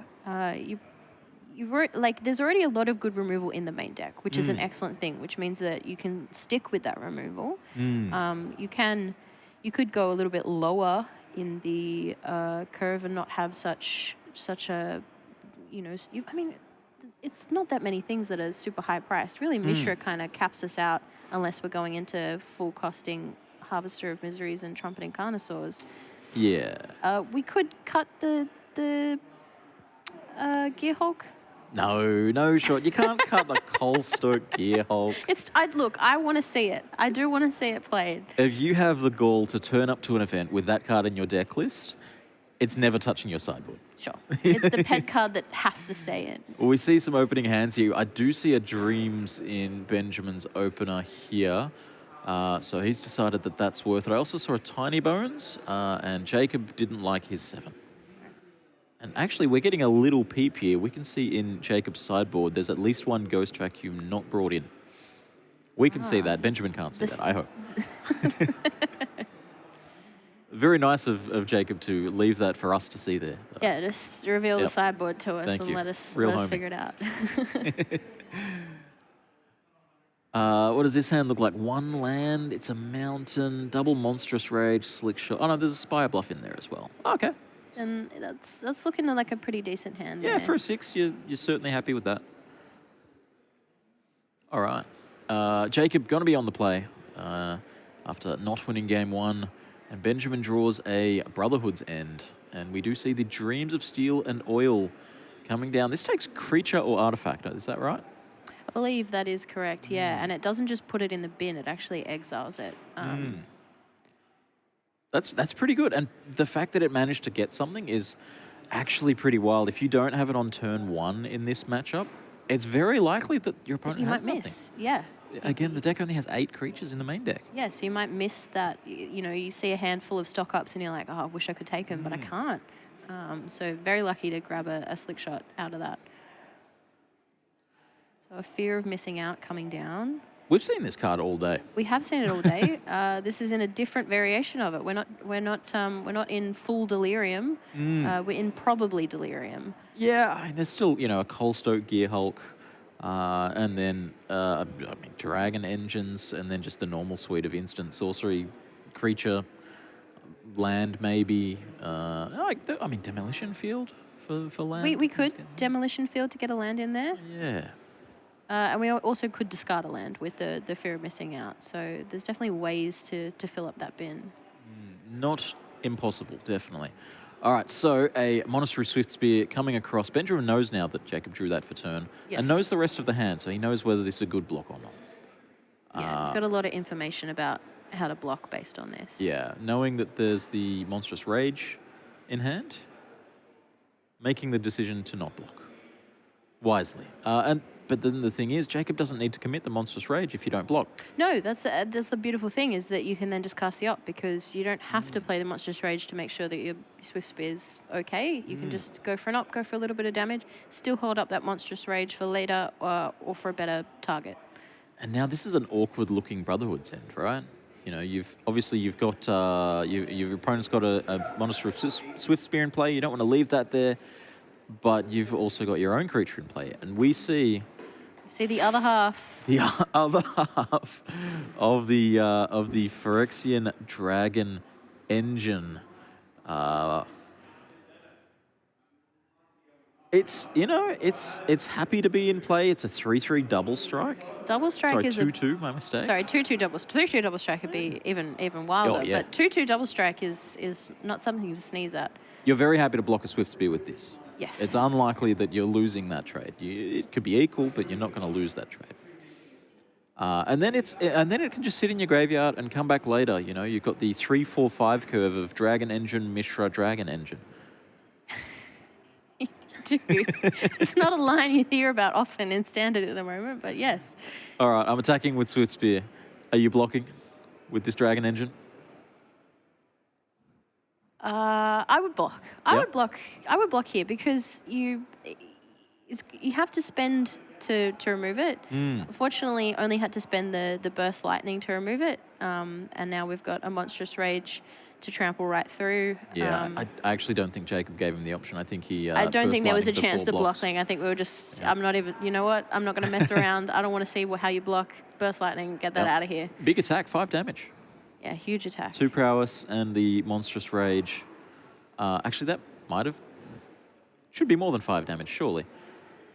There's already a lot of good removal in the main deck, which is an excellent thing, which means that you can stick with that removal. You could go a little bit lower in the curve and not have such a, it's not that many things that are super high priced. Really, Mishra kind of caps us out unless we're going into full costing Harvester of Miseries and Trumpeting Carnosaurs. Yeah. We could cut the Gearhulk. No shot. You can't cut the Colstoke Gearhulk. I want to see it. I do want to see it played. If you have the gall to turn up to an event with that card in your deck list, it's never touching your sideboard. Sure. It's the pet card that has to stay in. Well, we see some opening hands here. I do see a Dreams in Benjamin's opener here. So he's decided that that's worth it. I also saw a Tiny Bones, and Jacob didn't like his 7. And actually, we're getting a little peep here. We can see in Jacob's sideboard, there's at least one Ghost Vacuum not brought in. We can see that. Benjamin can't see that, I hope. Very nice of Jacob to leave that for us to see there. Yeah, just reveal the sideboard to us and let us figure it out. What does this hand look like? 1 land, it's a mountain, double Monstrous Rage, Slick Shot. Oh no, there's a Spire Bluff in there as well. Okay. And that's looking like a pretty decent hand. Yeah, there. for a 6, you're certainly happy with that. All right. Jacob going to be on the play after not winning game 1. And Benjamin draws a Brotherhood's End. And we do see the Dreams of Steel and Oil coming down. This takes creature or artifact, is that right? I believe that is correct, yeah. And it doesn't just put it in the bin, it actually exiles it. That's pretty good. And the fact that it managed to get something is actually pretty wild. If you don't have it on turn 1 in this matchup, it's very likely that your opponent You has might nothing. miss, yeah. Again, the deck only has 8 creatures in the main deck. Yeah, so you might miss that. You know, you see a handful of stock ups and you're like, oh, I wish I could take them, but I can't. So very lucky to grab a slick shot out of that. So a fear of missing out coming down. We've seen this card all day. We have seen it all day. This is in a different variation of it. We're not in full delirium. We're in probably delirium. Yeah, I mean, there's still, you know, a Coalstoke Gear Hulk, and then I mean, Dragon Engines, and then just the normal suite of instant sorcery, creature, land maybe. I mean, Demolition Field for land. We could Demolition Field to get a land in there. Yeah. And we also could discard a land with the fear of missing out. So there's definitely ways to fill up that bin. Not impossible, definitely. All right, so a Monastery Swiftspear coming across. Benjamin knows now that Jacob drew that for turn, Yes. and knows the rest of the hand, so he knows whether this is a good block or not. Yeah, he's got a lot of information about how to block based on this. Yeah, knowing that there's the Monstrous Rage in hand, making the decision to not block wisely. But then the thing is, Jacob doesn't need to commit the Monstrous Rage if you don't block. No, that's the beautiful thing, is that you can then just cast the op, because you don't have to play the Monstrous Rage to make sure that your Swiftspear's okay. You can just go for an op, go for a little bit of damage, still hold up that Monstrous Rage for later or for a better target. And now this is an awkward-looking Brotherhood's End, right? You know, you've got your opponent's got a Monastery Swiftspear in play. You don't want to leave that there, but you've also got your own creature in play, and we see. See the other half. The other half of the Phyrexian Dragon Engine. It's happy to be in play. It's a 3/3 double strike. Double strike Sorry, is 2/2. My mistake. Sorry, 2/2 double. 3/2 double strike would be even wilder. Oh, yeah. But 2/2 double strike is not something to sneeze at. You're very happy to block a Swiftspear with this. Yes. It's unlikely that you're losing that trade. It could be equal, but you're not going to lose that trade. And then it can just sit in your graveyard and come back later. You know, you've got the 3/4/5 curve of Dragon Engine, Mishra, Dragon Engine. Do. It's not a line you hear about often in Standard at the moment, but yes. All right, I'm attacking with Swiftspear. Are you blocking with this Dragon Engine? I would block. I would block here, because you have to spend to remove it. Unfortunately, only had to spend the Burst Lightning to remove it, and now we've got a Monstrous Rage to trample right through. Yeah, I actually don't think Jacob gave him the option. I think he. I don't think there was a Burst chance to Lightning before blocking. I think we were just. Yeah. I'm not even. You know what? I'm not going to mess around. I don't want to see how you block. Burst Lightning. Get that out of here. Big attack, 5 damage. Yeah, huge attack. 2 prowess and the Monstrous Rage. Actually, that should be more than 5 damage, surely.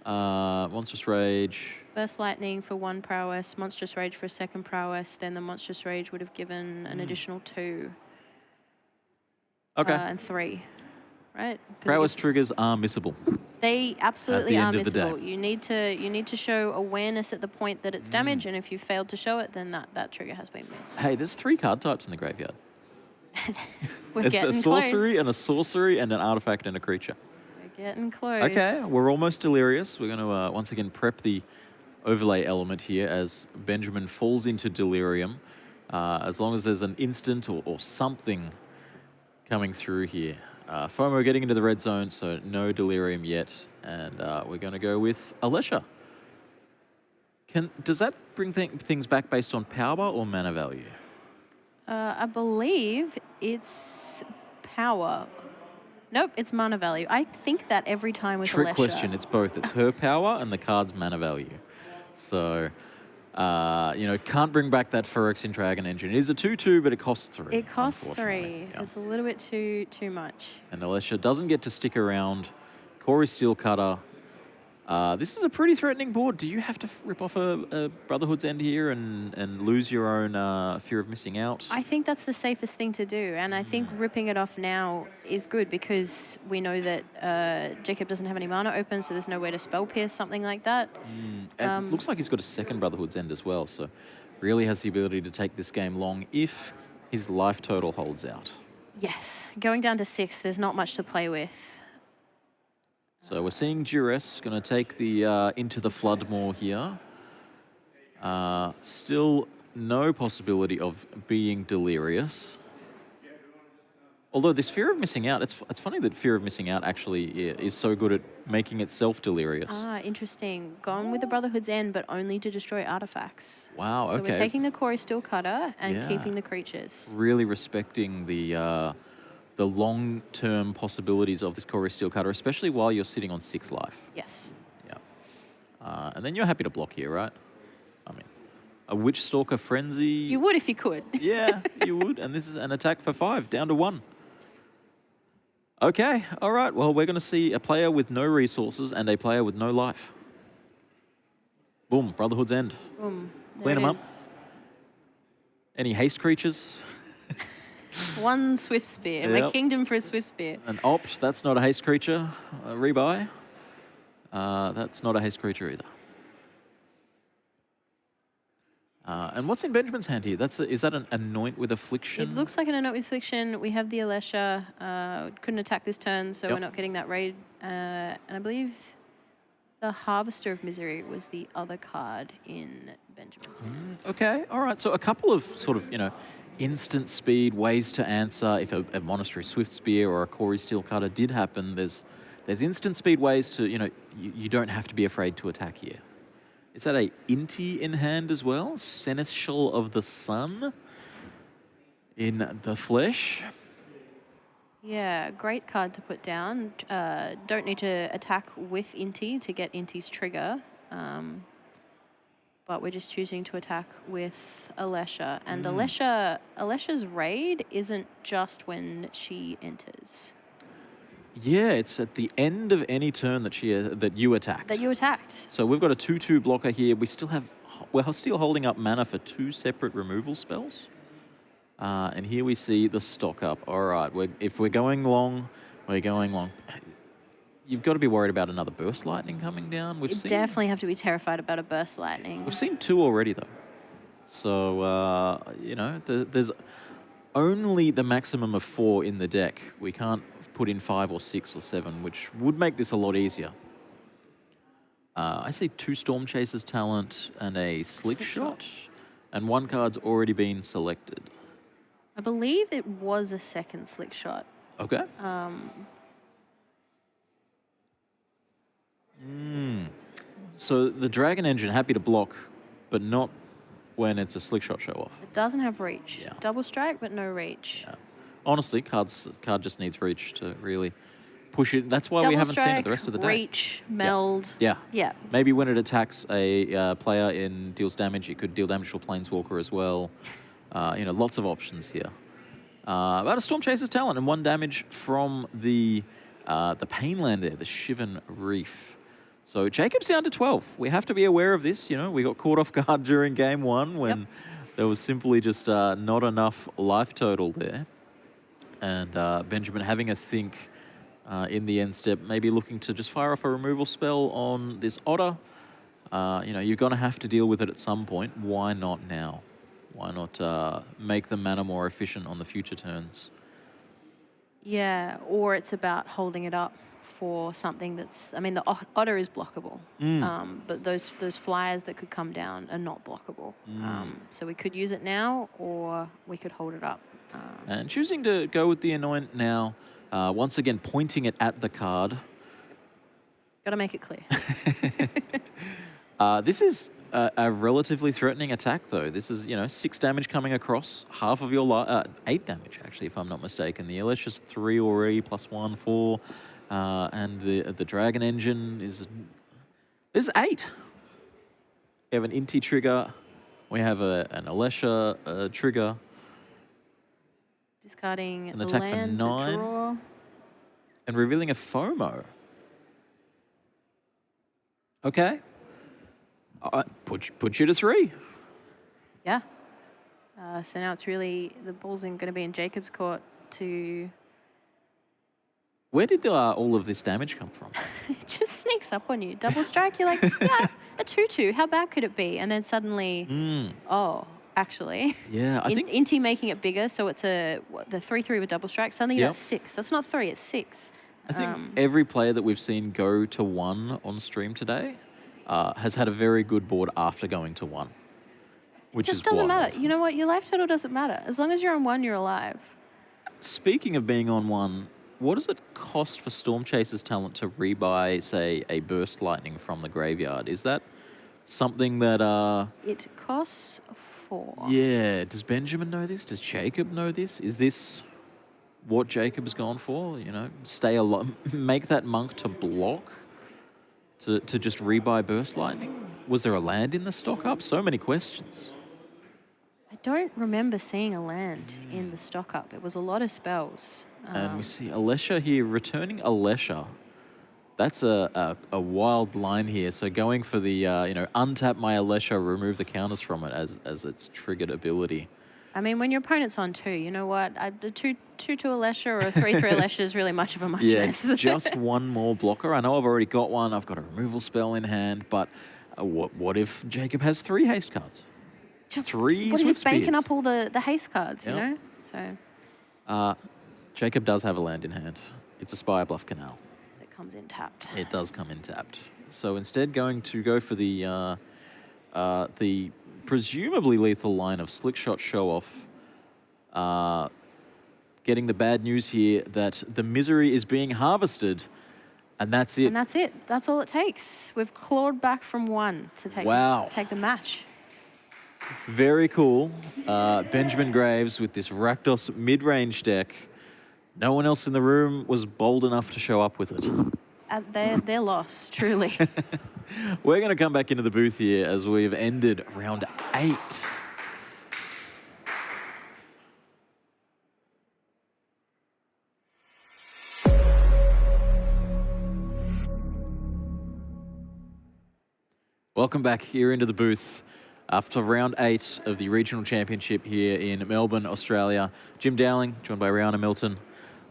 Monstrous Rage. Burst Lightning for 1 prowess, Monstrous Rage for a 2nd prowess, then the Monstrous Rage would have given an additional 2. Okay. And 3, right? Prowess triggers are missable. They absolutely are end of the day. missable. You need to show awareness at the point that it's damaged, and if you failed to show it, then that trigger has been missed. Hey, there's 3 card types in the graveyard. We're It's getting a sorcery close. and a sorcery and an artifact and a creature. We're getting close. Okay, we're almost delirious. We're going to once again prep the overlay element here as Benjamin falls into delirium. As long as there's an instant or something coming through here. FOMO getting into the red zone, so no delirium yet. And we're going to go with Alesha. Does that bring things back based on power or mana value? I believe it's power. Nope, it's mana value. I think that every time with Trick Alesha. question, it's both. It's her power and the card's mana value. So, can't bring back that Phyrexian Dragon Engine. It is a 2/2, but it costs 3. It costs 3. Yeah. It's a little bit too much. And Alesha doesn't get to stick around. Corey Steelcutter This is a pretty threatening board. Do you have to rip off a Brotherhood's End here and lose your own fear of missing out? I think that's the safest thing to do, and I think ripping it off now is good because we know that Jacob doesn't have any mana open, so there's no way to spell pierce something like that. It looks like he's got a second Brotherhood's End as well, so really has the ability to take this game long if his life total holds out. Yes, going down to 6, there's not much to play with. So we're seeing Duress going to take the Into the Floodmoor here. Still no possibility of being delirious. Although this fear of missing out, it's funny that fear of missing out actually is so good at making itself delirious. Ah, interesting. Gone with the Brotherhood's End, but only to destroy artifacts. Wow, so okay. we're taking the Core Steel Cutter and Yeah. keeping the creatures. Really respecting the long-term possibilities of this Core Steel Cutter, especially while you're sitting on 6 life. Yes. Yeah. And then you're happy to block here, right? I mean, a Witch Stalker Frenzy. You would if you could. Yeah, you would. And this is an attack for 5, down to 1. Okay, all right. Well, we're going to see a player with no resources and a player with no life. Boom, Brotherhood's End. Boom. Clean them up. Is. Any haste creatures? One Swift Spear. My Yep. kingdom for a Swift Spear. An Opt, that's not a haste creature. Rebuy. That's not a haste creature either. And what's in Benjamin's hand here? Is that an Anoint with Affliction? It looks like an Anoint with Affliction. We have the Alesha. Couldn't attack this turn, so Yep. we're not getting that raid. And I believe the Harvester of Misery was the other card in Benjamin's hand. Okay, all right. So a couple of sort of, instant speed ways to answer. If a Monastery Swift Spear or a Corey Steel Cutter did happen, there's instant speed ways to, you don't have to be afraid to attack here. Is that a Inti in hand as well? Seneschal of the Sun in the flesh. Yeah, great card to put down. Don't need to attack with Inti to get Inti's trigger. But we're just choosing to attack with Alesha. And Alesha's raid isn't just when she enters. Yeah, it's at the end of any turn that you attacked. That you attacked. So we've got a 2/2 blocker here. We're still holding up mana for 2 separate removal spells. And here we see the stock up. All right, if we're going long, we're going long. You've got to be worried about another Burst Lightning coming down. You definitely have to be terrified about a Burst Lightning. We've seen 2 already, though. So, there's only the maximum of 4 in the deck. We can't put in 5 or 6 or 7, which would make this a lot easier. I see 2 Storm Chasers talent and a Slick Shot, and 1 card's already been selected. I believe it was a second Slick Shot. Okay. So the Dragon Engine, happy to block, but not when it's a Slick Shot show off. It doesn't have reach. Yeah. Double strike, but no reach. Yeah. Honestly, card just needs reach to really push it. That's why we haven't seen it the rest of the day. Reach, meld. Yeah. Yeah. Maybe when it attacks a player and deals damage, it could deal damage to a Planeswalker as well. Lots of options here. But a Storm Chaser's talent and 1 damage from the Painland there, the Shivan Reef. So Jacob's down to 12. We have to be aware of this. We got caught off guard during game 1 when there was simply just not enough life total there. And Benjamin having a think in the end step, maybe looking to just fire off a removal spell on this Otter. You're going to have to deal with it at some point. Why not now? Why not make the mana more efficient on the future turns? Yeah, or it's about holding it up for something that's... I mean, the Otter is blockable, but those flyers that could come down are not blockable. So we could use it now, or we could hold it up. And choosing to go with the Anoint now, once again pointing it at the card. Got to make it clear. This is a relatively threatening attack, though. This is, 6 damage coming across, half of your life, 8 damage, actually, if I'm not mistaken. The Alesha's 3 already, +1, 4. And the Dragon Engine is 8. We have an Inti trigger. We have an Alesha trigger. Discarding It's an attack for land 9. to draw. And revealing a FOMO. Okay. Put you to 3. Yeah. So now it's really, the ball's going to be in Jacob's court to... Where did all of this damage come from? It just sneaks up on you. Double strike, you're like, yeah, a 2-2, how bad could it be? And then suddenly, oh, actually. Yeah, I think... Inti making it bigger, so it's the 3-3 with double strike. Suddenly Yep. that's 6. That's not 3, it's 6. I think every player that we've seen go to 1 on stream today has had a very good board after going to 1. Which It just doesn't matter. You know what? Your life total doesn't matter. As long as you're on 1, you're alive. Speaking of being on 1, what does it cost for Storm Chaser's talent to rebuy, say, a Burst Lightning from the graveyard? Is that something that... It costs 4. Yeah. Does Benjamin know this? Does Jacob know this? Is this what Jacob's gone for? You know, stay alive, make that monk to block to just rebuy Burst Lightning? Was there a land in the stock up? So many questions. I don't remember seeing a land in the stock up. It was a lot of spells. And we see Alesha here, returning Alesha. That's a wild line here. So going for the, untap my Alesha, remove the counters from it as its triggered ability. I mean, when your opponent's on 2, you know what? The 2-2 Alesha or a 3-3 Alesha is really much of a muchness. Yeah, just one more blocker. I know I've already got one. I've got a removal spell in hand, but what if Jacob has 3 haste cards? Just, 3 what is Swift it banking Spears. up all the haste cards, you Yep. know? So Jacob does have a land in hand. It's a Spire Bluff Canal. it comes in tapped. It does come in tapped. So instead going to go for the presumably lethal line of Slick Shot Show Off. Getting the bad news here that the misery is being harvested, and that's it. And that's it. That's all it takes. We've clawed back from 1 to take, take the match. Very cool. Benjamin Graves with this Rakdos mid-range deck. No one else in the room was bold enough to show up with it. They're lost, truly. We're going to come back into the booth here as we've ended round 8. Welcome back here into the booth after round 8 of the regional championship here in Melbourne, Australia. Jim Dowling, joined by Rihanna Milton.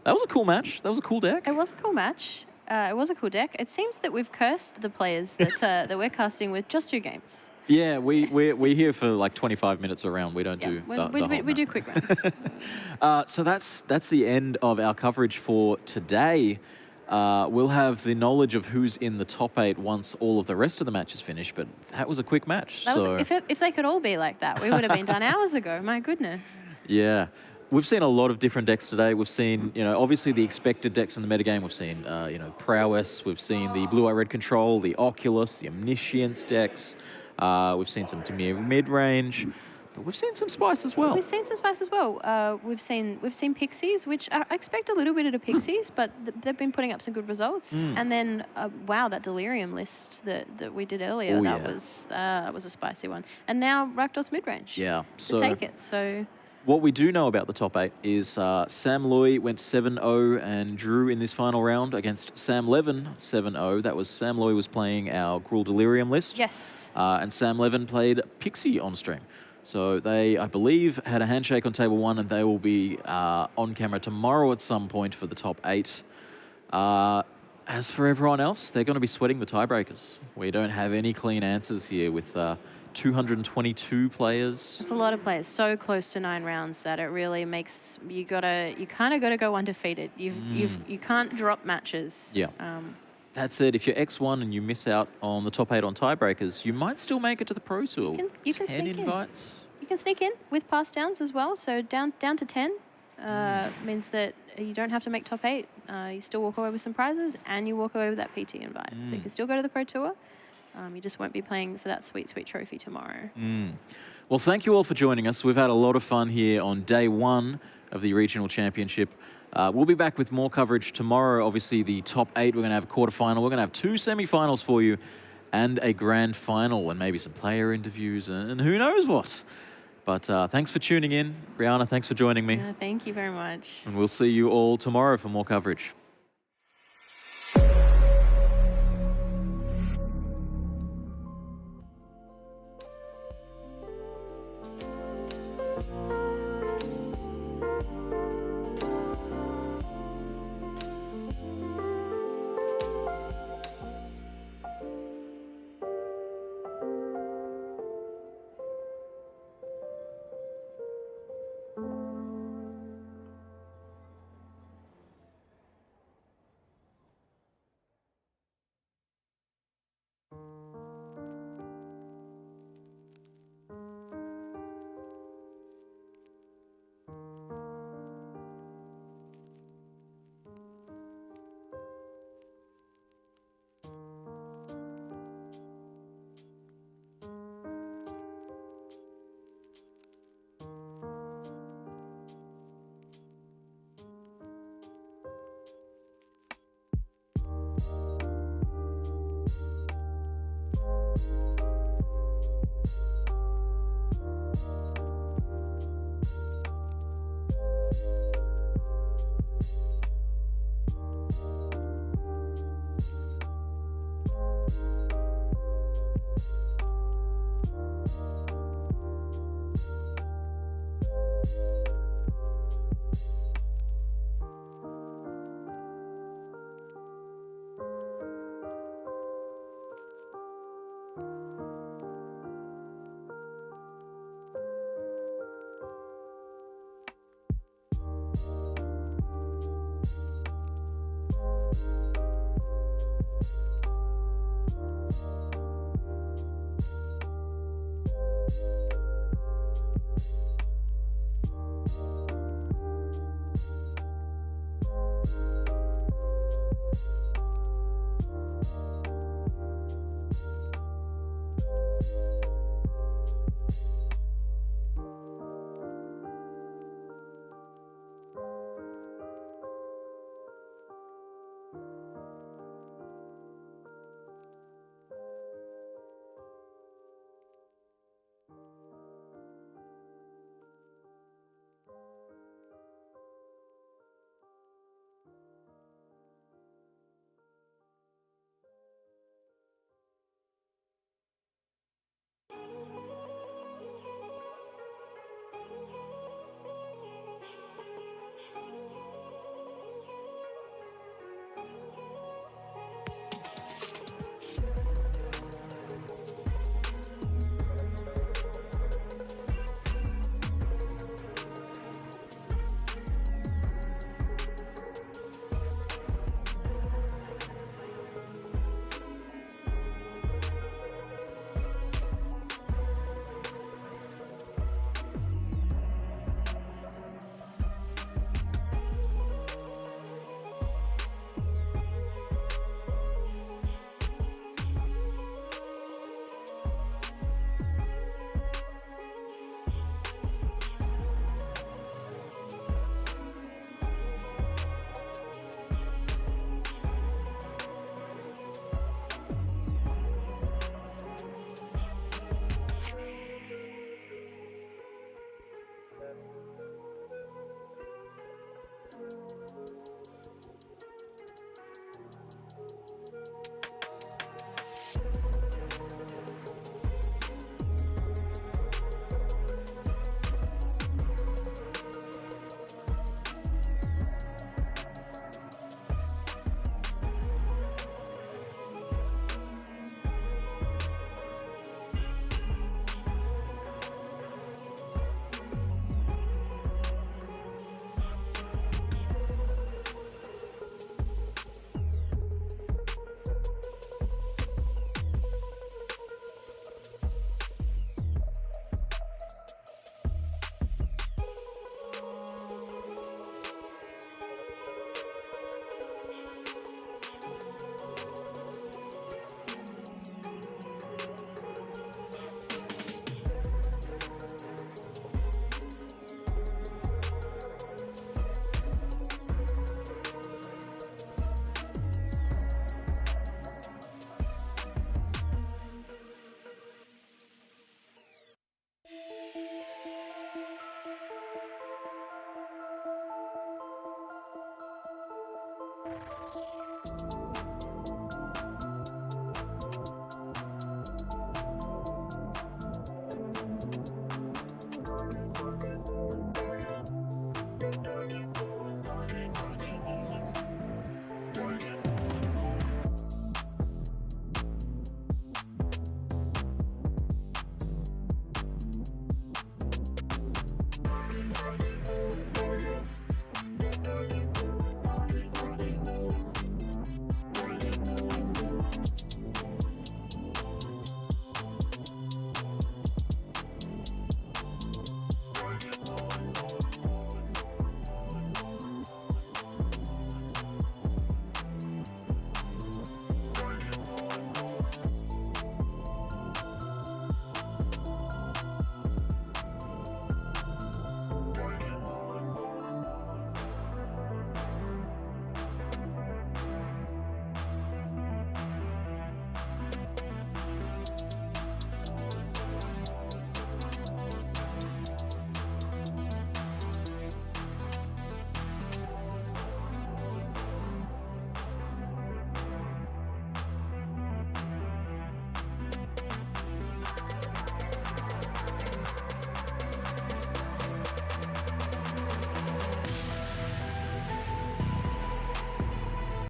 That was a cool match. That was a cool deck. It was a cool match. It was a cool deck. It seems that we've cursed the players that that we're casting with just 2 games. Yeah, we're here for like 25 minutes a round. We don't do the whole we do quick rounds. So that's the end of our coverage for today. We'll have the knowledge of who's in the top 8 once all of the rest of the matches finish, but that was a quick match. That was, if they could all be like that, we would have been done hours ago. My goodness. Yeah. We've seen a lot of different decks today. We've seen, obviously the expected decks in the metagame. We've seen, Prowess. We've seen the Blue Eye Red Control, the Oculus, the Omniscience decks. We've seen some DIMIR mid-range. But we've seen some spice as well. We've seen some spice as well. We've seen Pixies, which I expect a little bit of the Pixies, but they've been putting up some good results. And then, wow, that Delirium list that we did earlier, that was a spicy one. And now Rakdos midrange. Yeah. To take it. So. What we do know about the top 8 is Sam Loy went 7-0 and drew in this final round against Sam Levin 7-0. That was Sam Loy was playing our GRUUL Delirium list. Yes. And Sam Levin played Pixie on stream. So they, I believe, had a handshake on table 1, and they will be on camera tomorrow at some point for the top 8. As for everyone else, they're going to be sweating the tiebreakers. We don't have any clean answers here with 222 players. It's a lot of players, so close to 9 rounds that it really makes you kind of gotta go undefeated. You can't drop matches. Yeah. That said, if you're X1 and you miss out on the top 8 on tiebreakers, you might still make it to the Pro Tour. You can 10 sneak invites. You can sneak in with pass downs as well. So down to 10 means that you don't have to make top 8. You still walk away with some prizes, and you walk away with that PT invite. So you can still go to the Pro Tour. You just won't be playing for that sweet, sweet trophy tomorrow. Well, thank you all for joining us. We've had a lot of fun here on day 1 of the regional championship. We'll be back with more coverage tomorrow. Obviously, the top 8, we're going to have a quarterfinal. We're going to have 2 semi-finals for you and a grand final and maybe some player interviews and who knows what. But thanks for tuning in. Rihanna, thanks for joining me. Thank you very much. And we'll see you all tomorrow for more coverage.